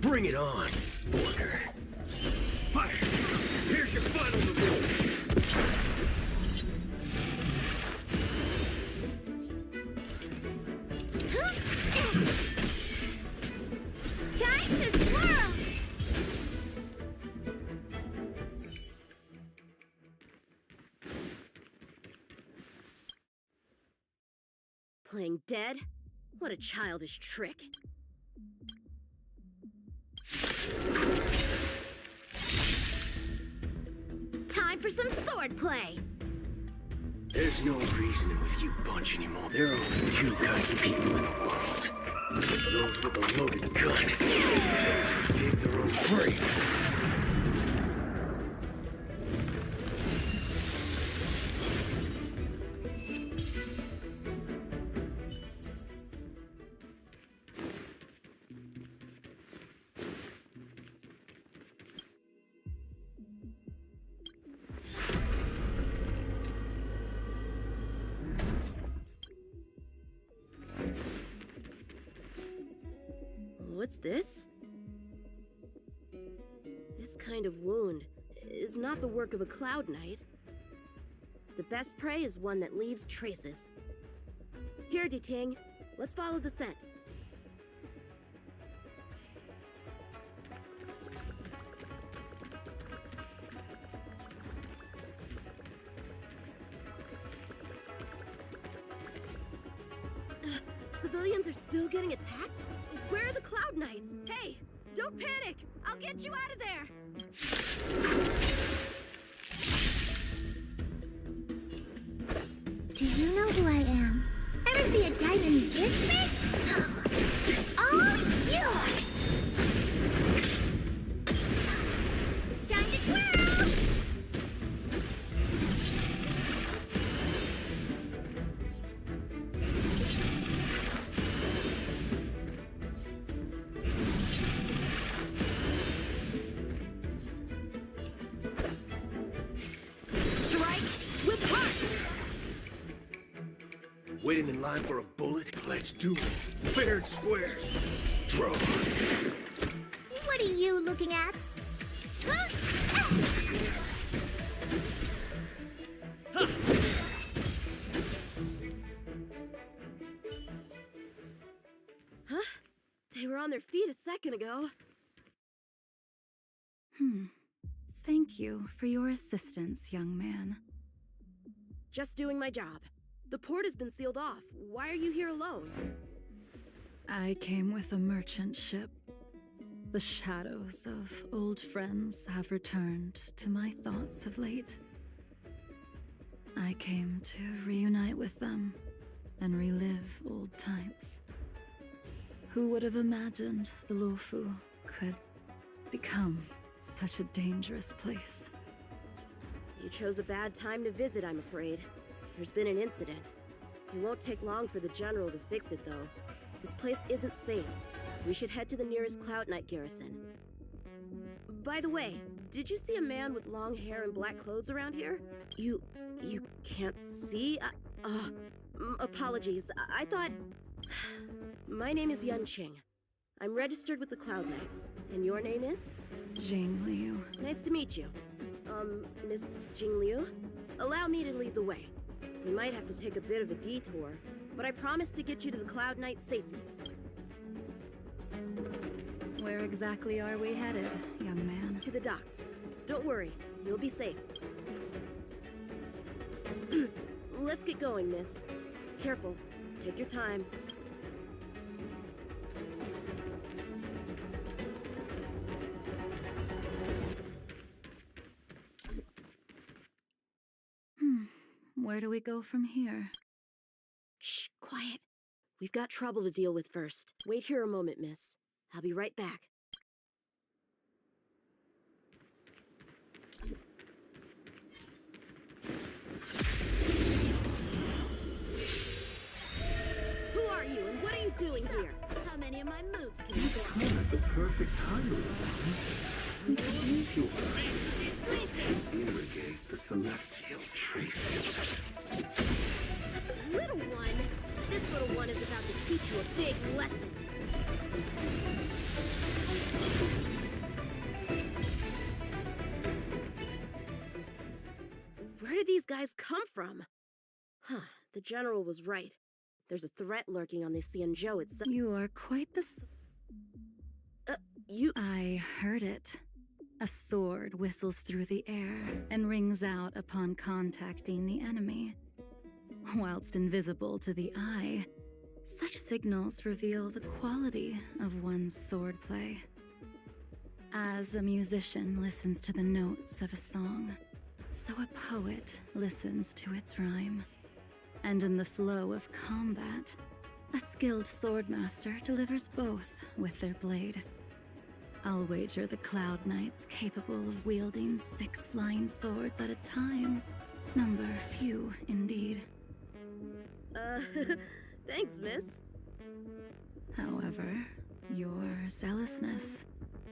Bring it on, Borker. Fire! Here's your final reward! Playing dead? What a childish trick. Time for some sword play! There's no reasoning with you bunch anymore. There are only two kinds of people in the world. Those with a loaded gun. Those who dig their own grave. What's this? This kind of wound is not the work of a Cloud Knight. The best prey is one that leaves traces. Here, Duting, let's follow the scent. Civilians are still getting attacked? Where are the Cloud Knights? Hey, don't panic! I'll get you out of there! Do you know who I am? Ever see a diamond this big? It's all yours! Time to twirl! Waiting in line for a bullet? Let's do it. Fair and square. Draw. What are you looking at? Huh? Huh? They were on their feet a second ago. Thank you for your assistance, young man. Just doing my job. The port has been sealed off. Why are you here alone? I came with a merchant ship. The shadows of old friends have returned to my thoughts of late. I came to reunite with them and relive old times. Who would have imagined the Luofu could become such a dangerous place? You chose a bad time to visit, I'm afraid. There's been an incident. It won't take long for the General to fix it, though. This place isn't safe. We should head to the nearest Cloud Knight garrison. By the way, did you see a man with long hair and black clothes around here? You can't see? Apologies. I thought... My name is Yunqing. I'm registered with the Cloud Knights. And your name is? Jing Liu. Nice to meet you. Miss Jing Liu? Allow me to lead the way. We might have to take a bit of a detour, but I promise to get you to the Cloud Knight safely. Where exactly are we headed, young man? To the docks. Don't worry, you'll be safe. Let's get going, miss. Careful. Take your time. Where do we go from here? Shh, quiet. We've got trouble to deal with first. Wait here a moment, miss. I'll be right back. Who are you, and what are you doing here? How many of my moves can you block? Come at the perfect time, Use your irrigate the celestial traces. Little one! This little one is about to teach you a big lesson. Where did these guys come from? Huh, the general was right. There's a threat lurking on the Xianzhou itself. You are quite the... I heard it. A sword whistles through the air and rings out upon contacting the enemy. Whilst invisible to the eye, such signals reveal the quality of one's swordplay. As a musician listens to the notes of a song, so a poet listens to its rhyme. And in the flow of combat, a skilled swordmaster delivers both with their blade. I'll wager the Cloud Knights capable of wielding 6 flying swords at a time. Number few, indeed. Thanks, miss. However, your zealousness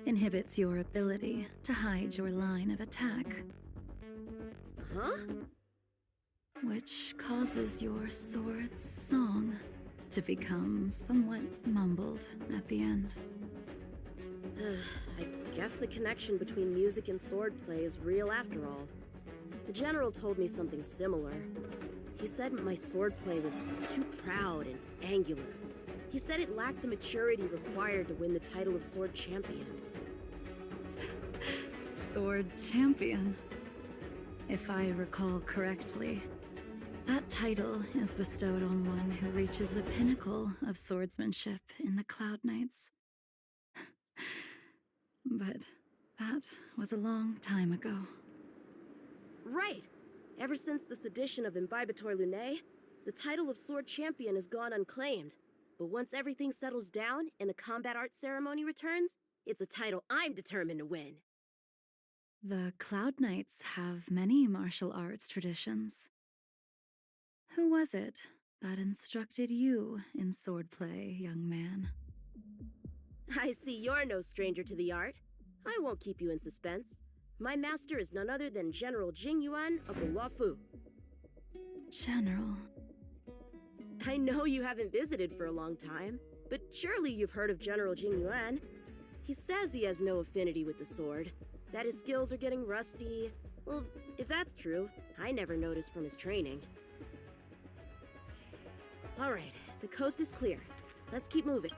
inhibits your ability to hide your line of attack. Huh? Which causes your sword's song to become somewhat mumbled at the end. I guess the connection between music and swordplay is real after all. The general told me something similar. He said my swordplay was too proud and angular. He said it lacked the maturity required to win the title of Sword Champion. Sword Champion. If I recall correctly, that title is bestowed on one who reaches the pinnacle of swordsmanship in the Cloud Knights. But that was a long time ago. Right! Ever since the sedition of Imbibitor Lunae, the title of Sword Champion has gone unclaimed. But once everything settles down and the combat art ceremony returns, it's a title I'm determined to win. The Cloud Knights have many martial arts traditions. Who was it that instructed you in swordplay, young man? I see you're no stranger to the art. I won't keep you in suspense. My master is none other than General Jingyuan of the Luofu. General. I know you haven't visited for a long time, but surely you've heard of General Jingyuan. He says he has no affinity with the sword, that his skills are getting rusty. Well, if that's true, I never noticed from his training. All right, the coast is clear. Let's keep moving.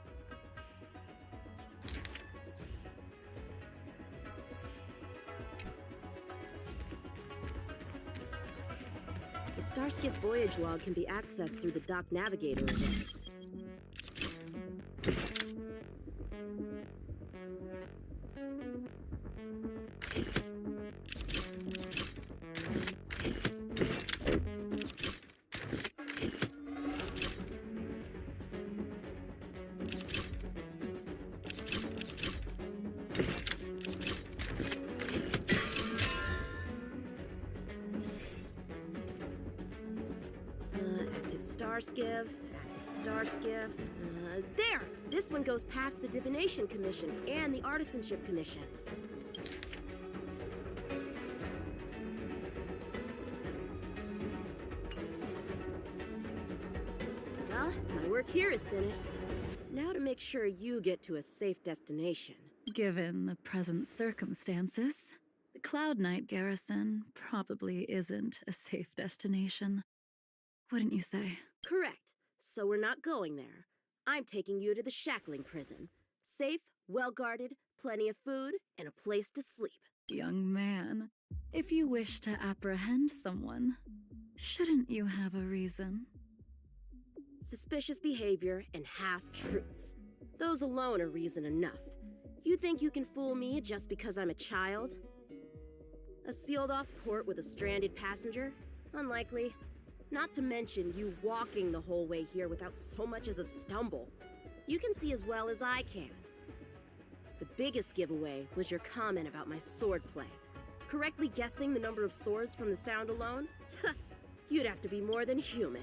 The Starskip voyage log can be accessed through the dock navigator event. Active Starskiff. There! This one goes past the Divination Commission and the Artisanship Commission. Well, my work here is finished. Now to make sure you get to a safe destination. Given the present circumstances, the Cloud Knight garrison probably isn't a safe destination. Wouldn't you say? Correct. So we're not going there. I'm taking you to the shackling prison. Safe, well-guarded, plenty of food, and a place to sleep. Young man, if you wish to apprehend someone, Shouldn't you have a reason? Suspicious behavior and half-truths. Those alone are reason enough. You think you can fool me just because I'm a child? A sealed-off port with a stranded passenger? Unlikely. Not to mention you walking the whole way here without so much as a stumble. You can see as well as I can. The biggest giveaway was your comment about my swordplay. Correctly guessing the number of swords from the sound alone? You'd have to be more than human.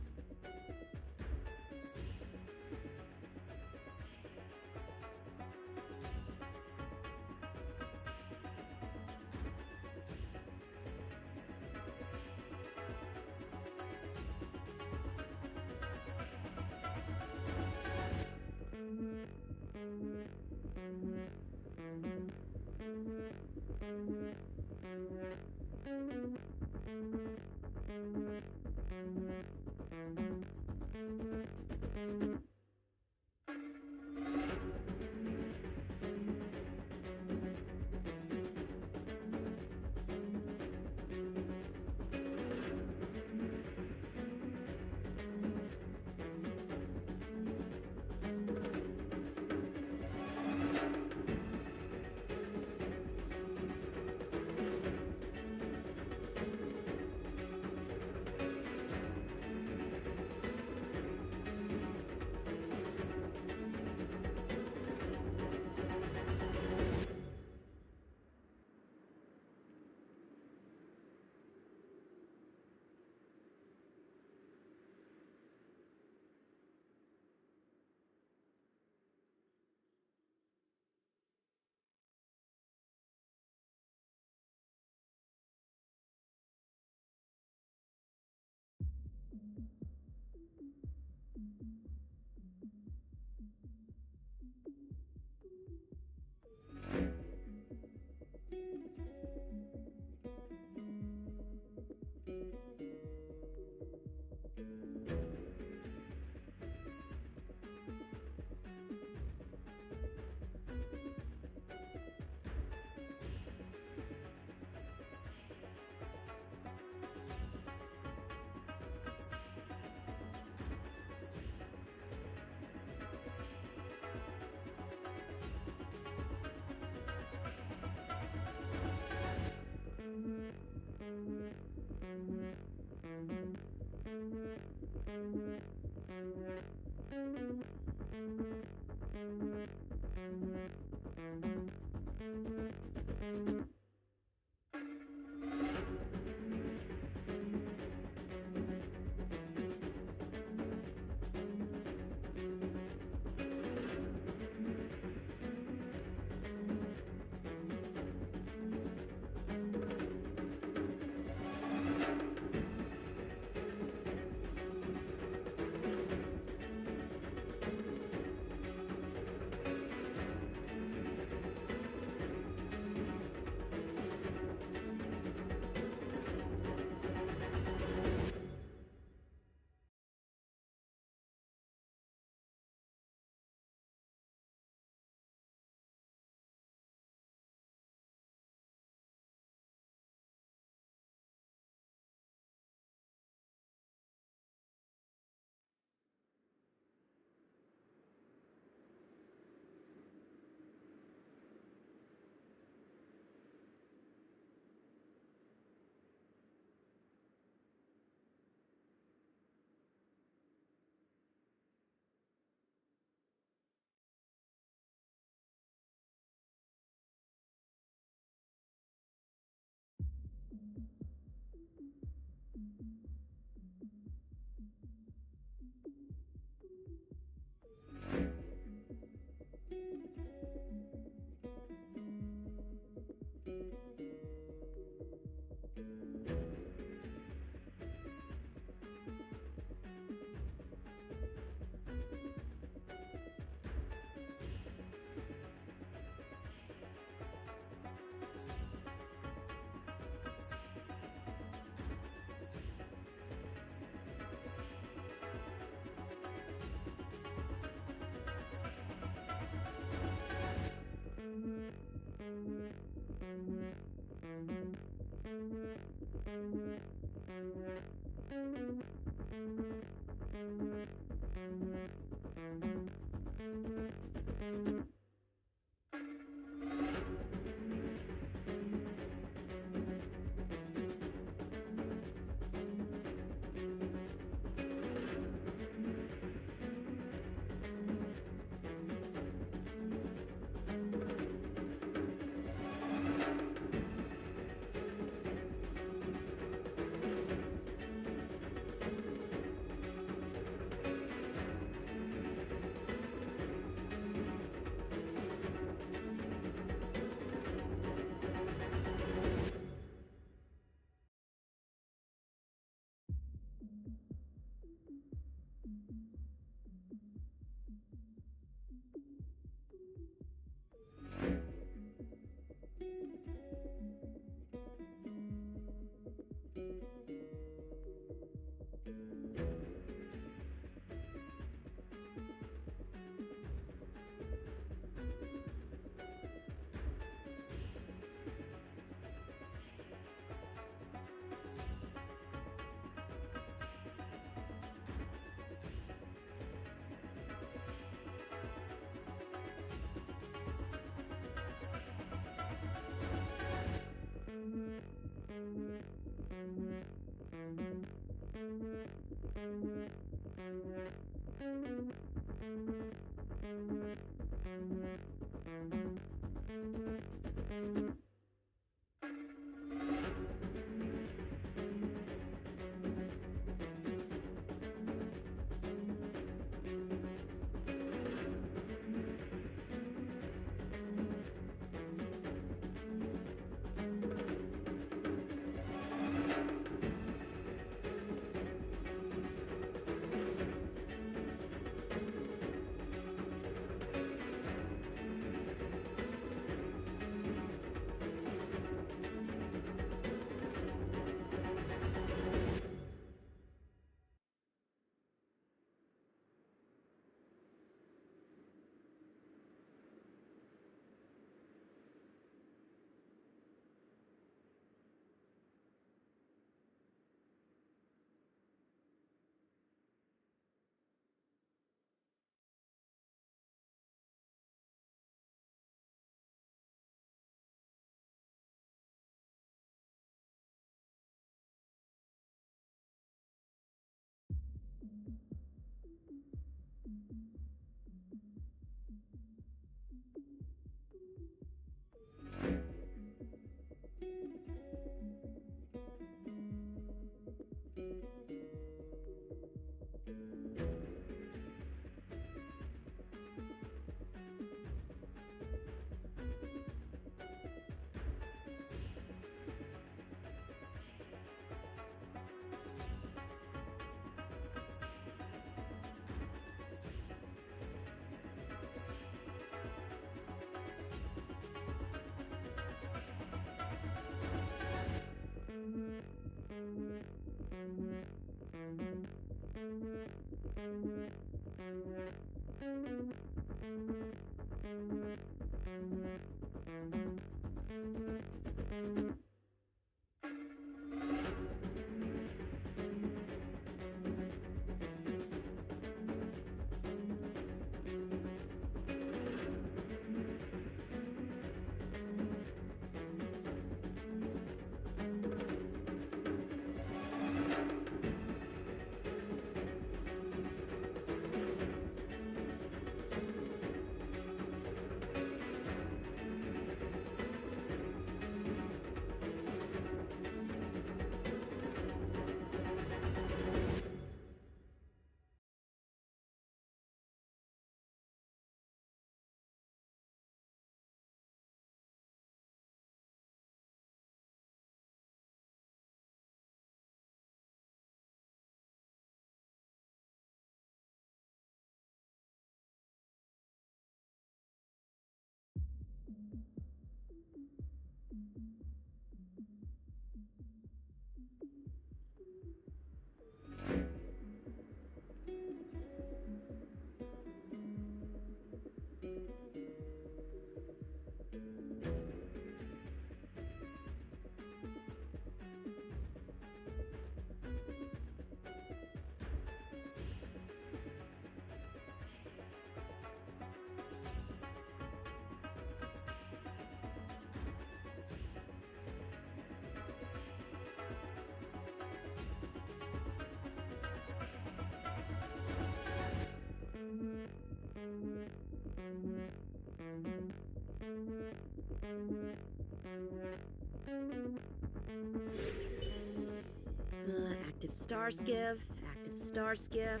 Active star skiff, active star skiff.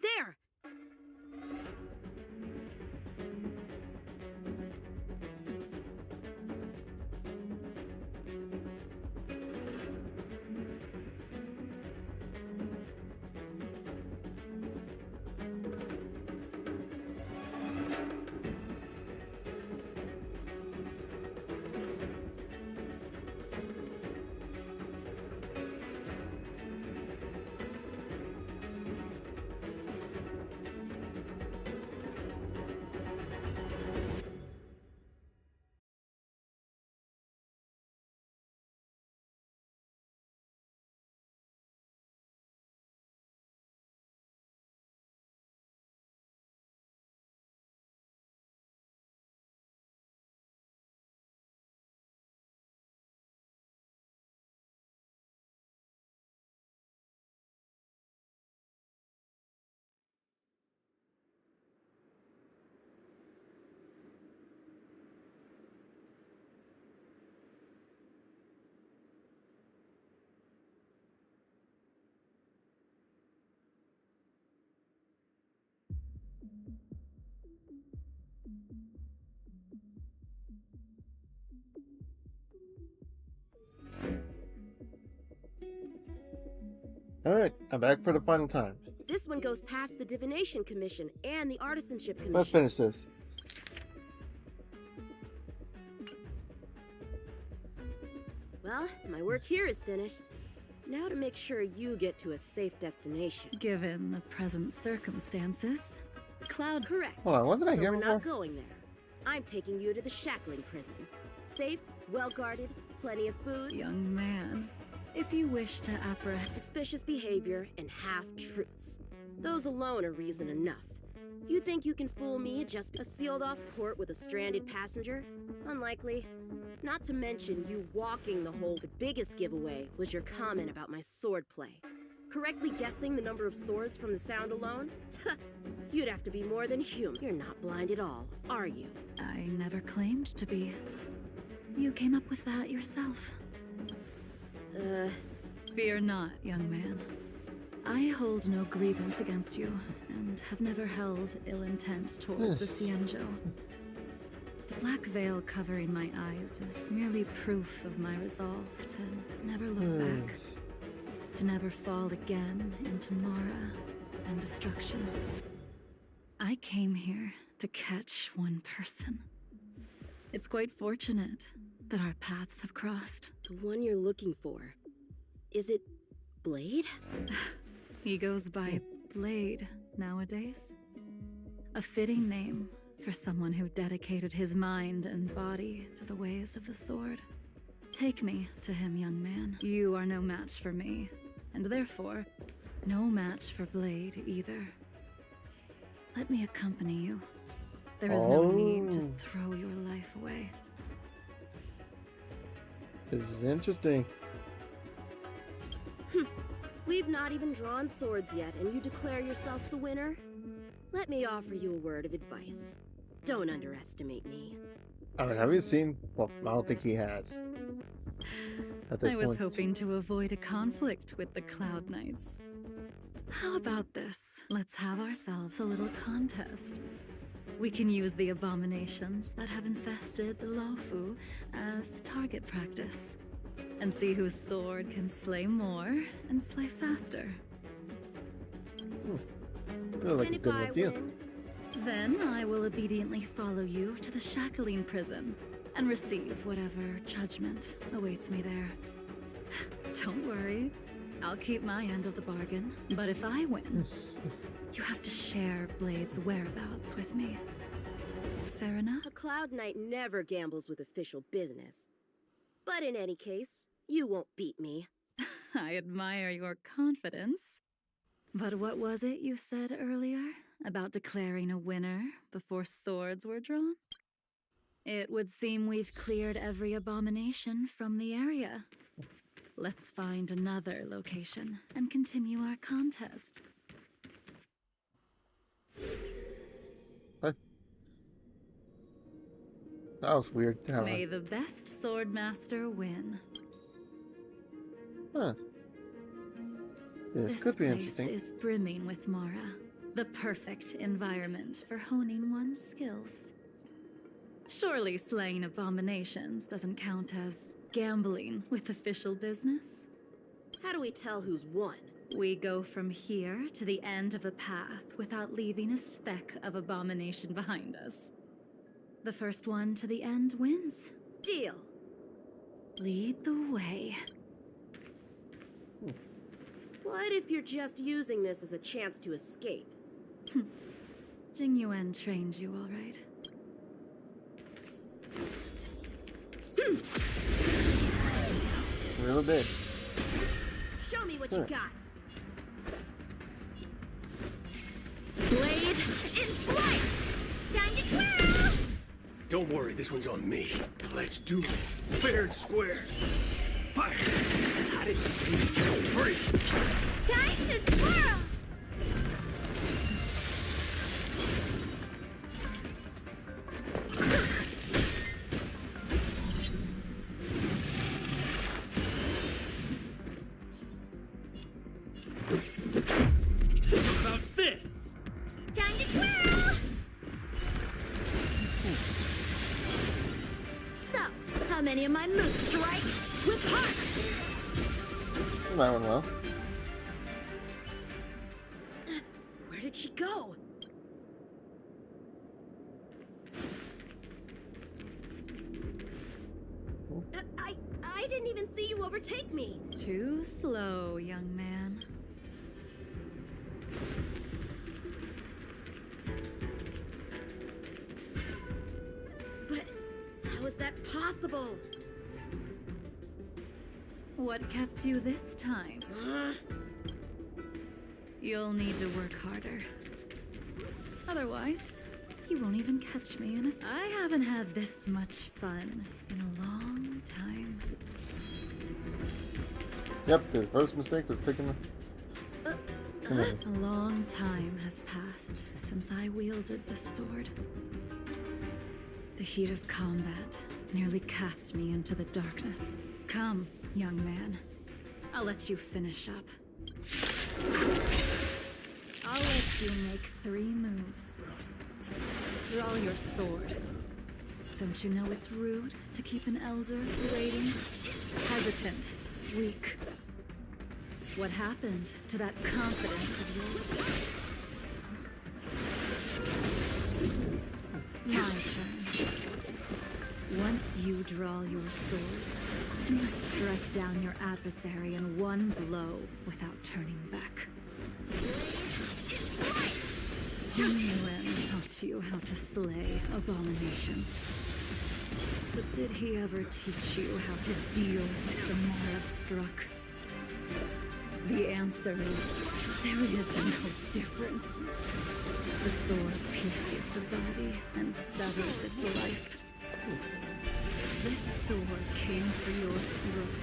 There! Alright, I'm back for the final time. This one goes past the Divination Commission and the Artisanship Commission. Let's finish this. Well, my work here is finished. Now to make sure you get to a safe destination. Given the present circumstances, Cloud... Correct. Hold on, wasn't I So here we're before? not going there. I'm taking you to the shackling prison. Safe, well-guarded, plenty of food. Young man, if you wish to apprehend... Suspicious behavior and half-truths. Those alone are reason enough. You think you can fool me just a sealed-off port with a stranded passenger? Unlikely. Not to mention you walking the hole. The biggest giveaway was your comment about my swordplay. Correctly guessing the number of swords from the sound alone? You'd have to be more than human. You're not blind at all, are you? I never claimed to be. You came up with that yourself. Fear not, young man. I hold no grievance against you, and have never held ill intent towards the Cienjo. The black veil covering my eyes is merely proof of my resolve to never look back. To never fall again into Mara and destruction. I came here to catch one person. It's quite fortunate that our paths have crossed. The one you're looking for. Is it Blade? He goes by Blade nowadays. A fitting name for someone who dedicated his mind and body to the ways of the sword. Take me to him, young man. You are no match for me, and therefore, no match for Blade either. Let me accompany you. There is no need to throw your life away. This is interesting. We've not even drawn swords yet, and you declare yourself the winner? Let me offer you a word of advice. Don't underestimate me. Alright, have you seen? Well, I don't think he has. At this I was point. hoping to avoid a conflict with the Cloud Knights. How about this? Let's have ourselves a little contest. We can use the abominations that have infested the Lofu as target practice, and see whose sword can slay more and slay faster. Feels like a good idea. Then I will obediently follow you to the shackling prison and receive whatever judgment awaits me there. Don't worry, I'll keep my end of the bargain. But if I win, you have to share Blade's whereabouts with me. Fair enough? A Cloud Knight never gambles with official business. But in any case, you won't beat me. I admire your confidence. But what was it you said earlier about declaring a winner before swords were drawn? It would seem we've cleared every abomination from the area. Let's find another location and continue our contest. What? That was weird. May the best swordmaster win. Huh. This could be interesting. This place is brimming with Mara, the perfect environment for honing one's skills. Surely slaying abominations doesn't count as gambling with official business? How do we tell who's won? We go from here to the end of the path without leaving a speck of abomination behind us. The first one to the end wins. Deal. Lead the way. What if you're just using this as a chance to escape? Jing Yuan trained you all right. Really did. Show me what you got. Blade in flight! Time to twirl! Don't worry, this one's on me. Let's do it. Fair and square. Fire! I didn't see you count free. Time to twirl! How about this? Time to twirl! how many of my moves strike with heart. That went well. Where did she go? I didn't even see you overtake me. Too slow, young man. But how is that possible? What kept you this time? You'll need to work harder. Otherwise, you won't even catch me in a... I haven't had this much fun in a long time. Yep, his first mistake was picking the... A long time has passed since I wielded this sword. The heat of combat nearly cast me into the darkness. Come, young man. I'll let you finish up. I'll let you make 3 moves. Draw your sword. Don't you know it's rude to keep an elder waiting? Hesitant, weak. What happened to that confidence of yours? My turn. Once you draw your sword, you must strike down your adversary in one blow without turning back. Yuan taught you how to slay abominations. But did he ever teach you how to deal with the Mara-struck? The answer is, there is no difference. The sword pierces the body and severs its life. This sword came for your throat.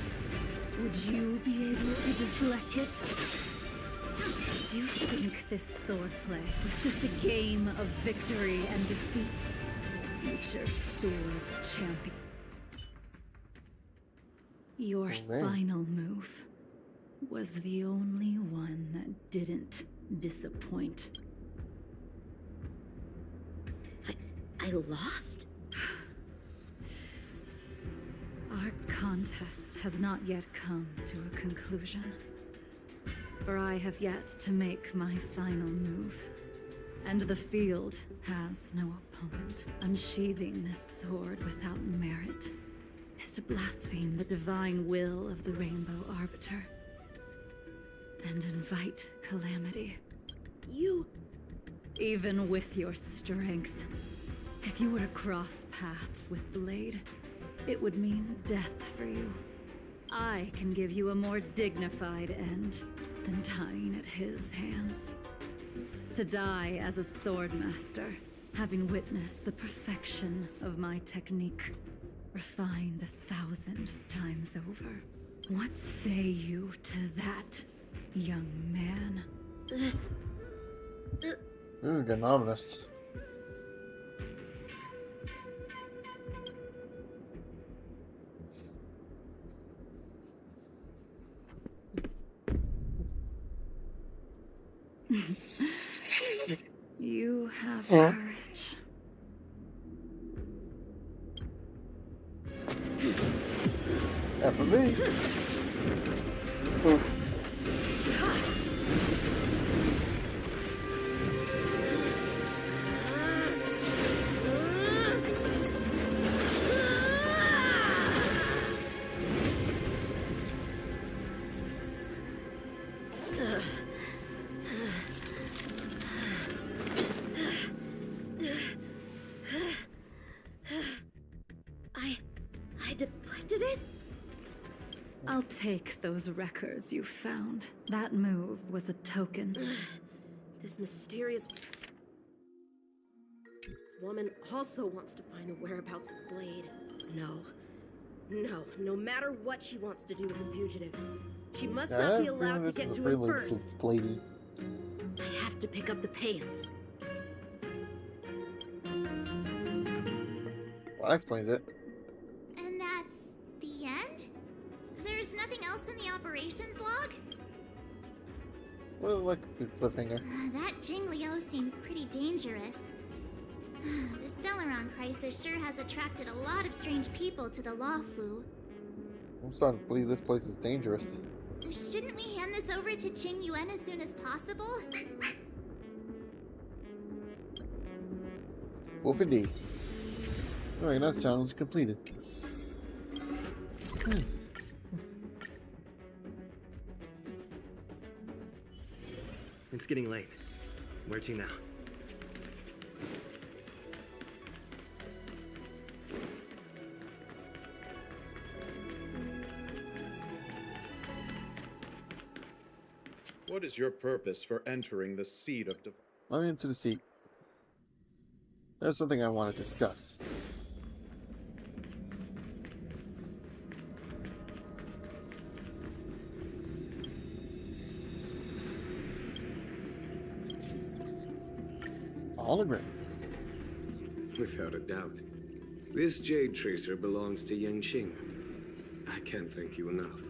Would you be able to deflect it? Did you think this swordplay was just a game of victory and defeat? Future sword champion. Your final move was the only one that didn't disappoint. I lost? Our contest has not yet come to a conclusion. For I have yet to make my final move. And the field has no opponent. Unsheathing this sword without merit is to blaspheme the divine will of the Rainbow Arbiter. And invite calamity. You... Even with your strength, if you were to cross paths with Blade, it would mean death for you. I can give you a more dignified end than dying at his hands. To die as a swordmaster, having witnessed the perfection of my technique, refined 1,000 times over. What say you to that, young man? This is getting ominous. You have courage. Yeah, for me. I deflected it? I'll take those records you found. That move was a token. This mysterious woman also wants to find the whereabouts of Blade. No matter what she wants to do with the fugitive, she must not be allowed to get to him first. I have to pick up the pace. Well, that explains it. And that's the end? There's nothing else in the operations log? Well, like a cliffhanger. That Jing Liu seems pretty dangerous. This Stellaron crisis sure has attracted a lot of strange people to the Lawfu. I'm starting to believe this place is dangerous. Shouldn't we hand this over to Qing Yuan as soon as possible? Wolf indeed. Alright, that's challenge completed. It's getting late. Where to now? What is your purpose for entering the seat of I'm into the seat. There's something I want to discuss. Hologram. Without a doubt. This Jade Tracer belongs to Yangqing. I can't thank you enough.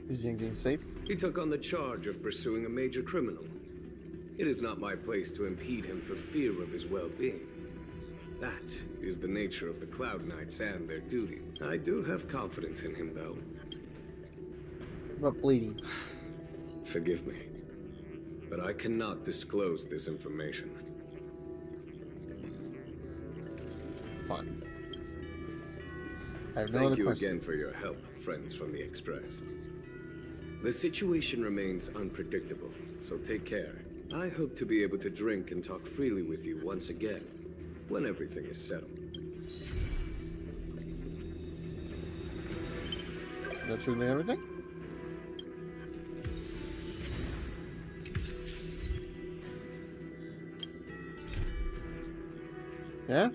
Is Yangqing safe? He took on the charge of pursuing a major criminal. It is not my place to impede him for fear of his well-being. That is the nature of the Cloud Knights and their duty. I do have confidence in him, though. About bleeding. Forgive me, but I cannot disclose this information. Fine. I have no Thank other you questions. again for your help, friends from the Express. The situation remains unpredictable, so take care. I hope to be able to drink and talk freely with you once again, when everything is settled. Is that truly everything? Yeah?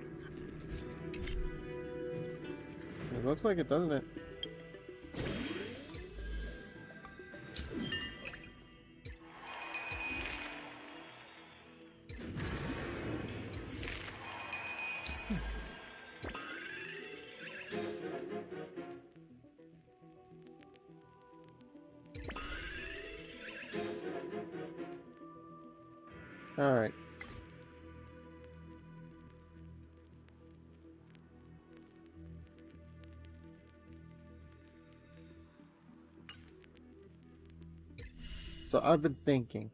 It looks like it, doesn't it? All right. So I've been thinking,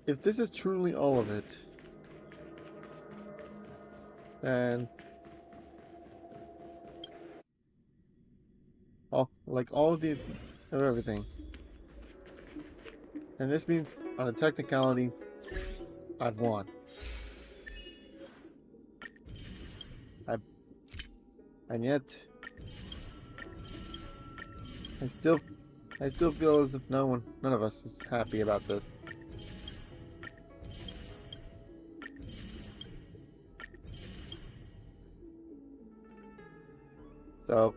if this is truly all of it, then all of everything. And this means, on a technicality, I've won. And yet, I still feel as if none of us is happy about this. So,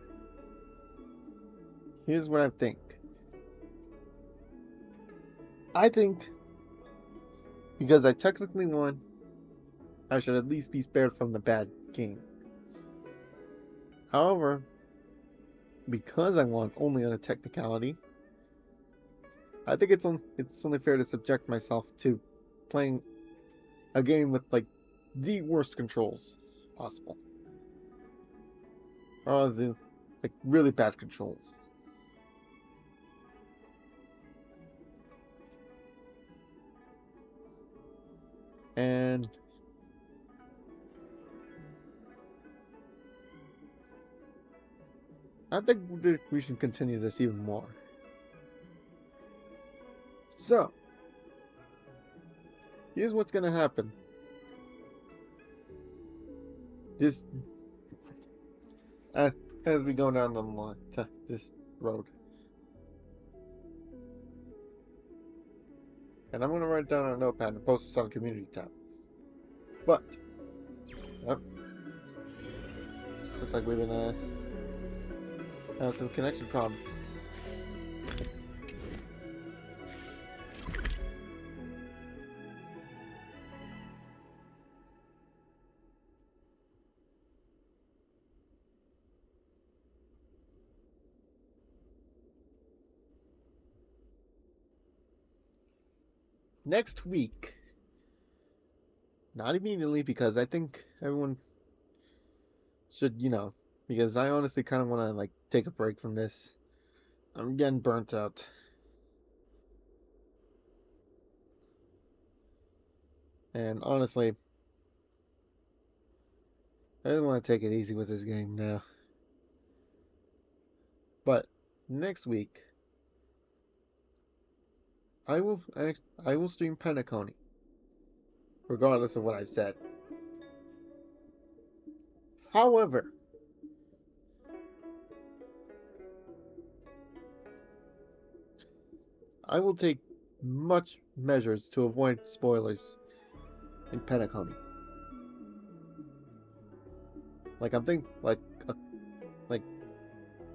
here's what I think. I think, because I technically won, I should at least be spared from the bad king. However, because I won only on a technicality, I think it's only fair to subject myself to playing a game with like the worst controls possible, or the like really bad controls. And I think we should continue this even more. So, here's what's gonna happen. This, as we go down the line to this road, and I'm gonna write it down on a notepad and post this on the community tab. But, yep, looks like we've been having some connection problems. Next week, Not immediately, because I think everyone should, because I honestly kind of want to, like, take a break from this. I'm getting burnt out. And honestly, I just want to take it easy with this game now. But next week, I will stream Penacony, regardless of what I've said. However, I will take much measures to avoid spoilers in Penacony. Like I'm thinking, like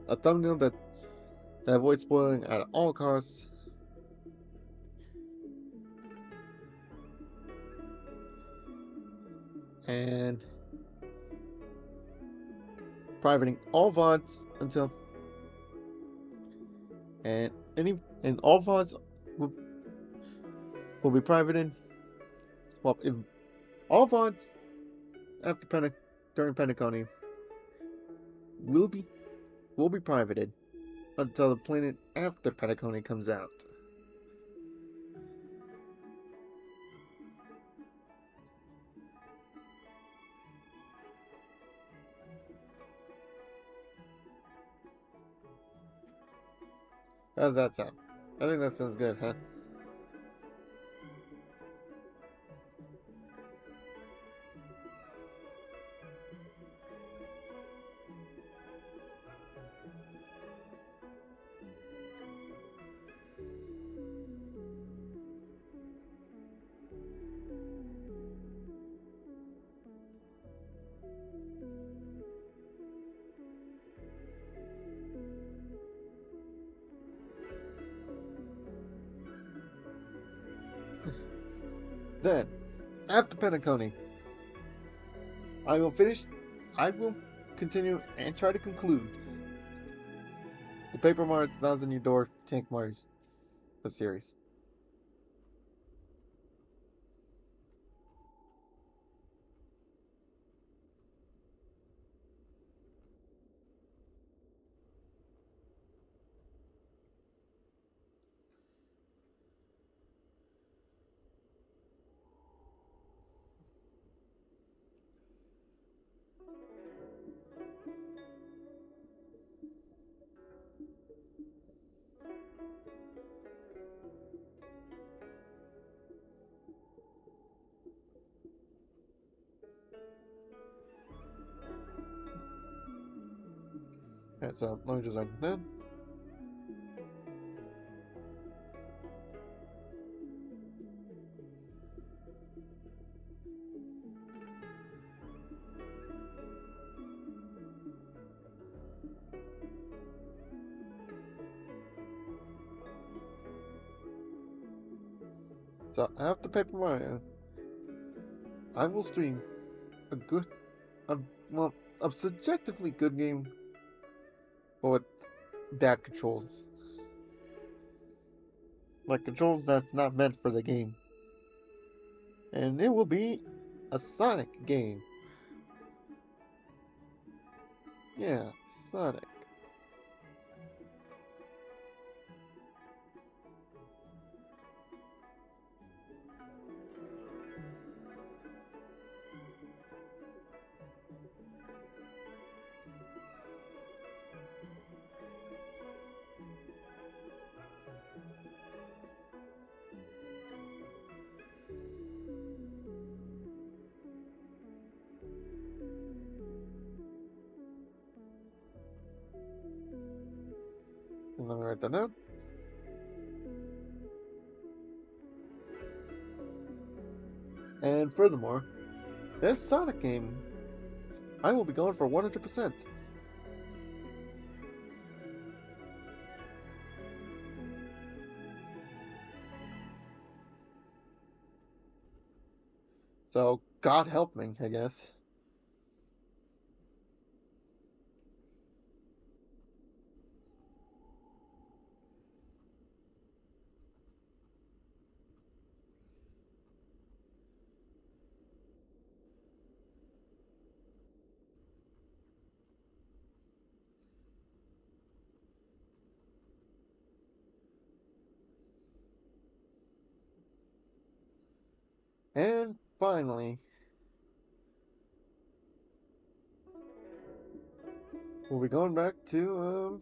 a thumbnail that avoids spoiling at all costs. And privating all VODs until and all VODs will be privated. Well, if all VODs after during Penacony will be privated until the planet after Penacony comes out. How does that sound? I think that sounds good, huh? Then, after Penacony, I will continue and try to conclude the Paper Mario 1000 New Door Tank Mario's the series. Alright, so let me just write it down. So after Paper Mario, I will stream a good, a subjectively good game, but with bad controls. Like controls that's not meant for the game. And it will be a Sonic game. Yeah, Sonic. And let me write that down. And furthermore, this Sonic game, I will be going for 100%. So, God help me, I guess. And finally, we'll be going back to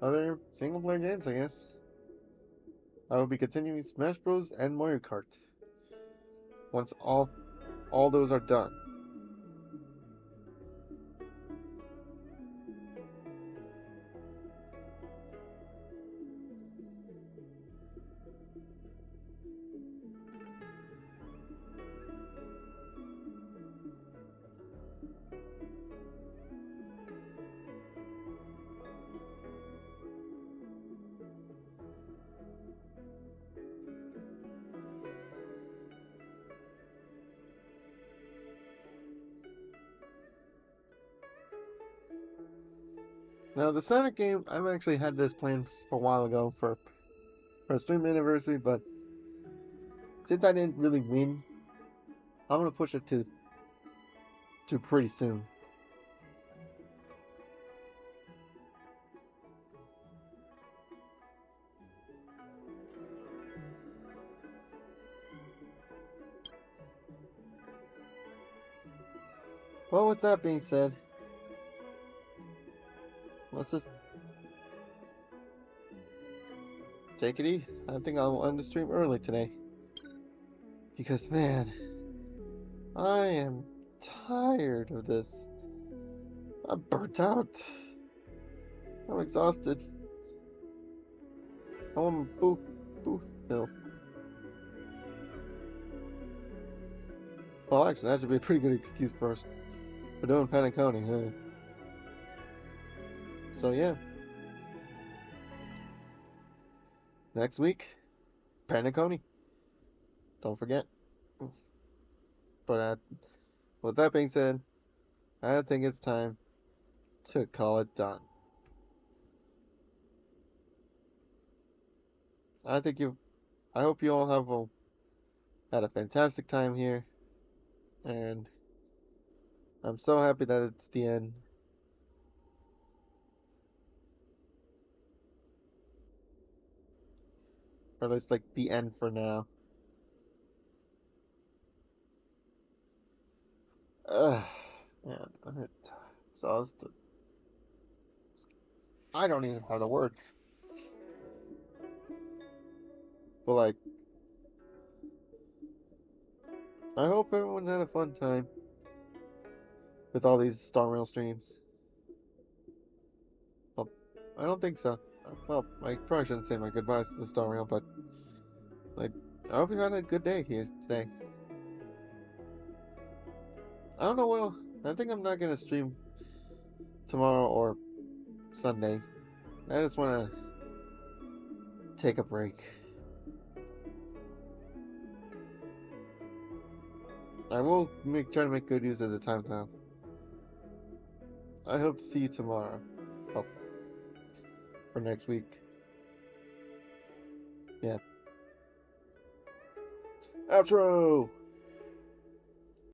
other single player games, I guess. I will be continuing Smash Bros. And Mario Kart once all those are done. Now, the Sonic game, I've actually had this planned for a while ago for a stream anniversary, but since I didn't really win, I'm gonna push it to pretty soon. Well, with that being said, let's just take it easy. I think I'll end the stream early today. Because, man, I am tired of this. I'm burnt out. I'm exhausted. I want to boo hill. Well, actually, that should be a pretty good excuse for us for doing penacony, huh? So, yeah. Next week, penacony. Don't forget. But with that being said, I think it's time to call it done. I hope you all have had a fantastic time here, and I'm so happy that it's the end. Or at least, like, the end for now. Man, I'm exhausted. I don't even have the words. But, like, I hope everyone had a fun time with all these Star Rail streams. Well, I don't think so. Well, I probably shouldn't say my goodbyes to the Star Rail, but, like, I hope you had a good day here today. I don't know what I think I'm not gonna stream tomorrow or Sunday. I just wanna take a break. I will try to make good use of the time now. I hope to see you tomorrow. Oh, for next week. Yeah. Outro!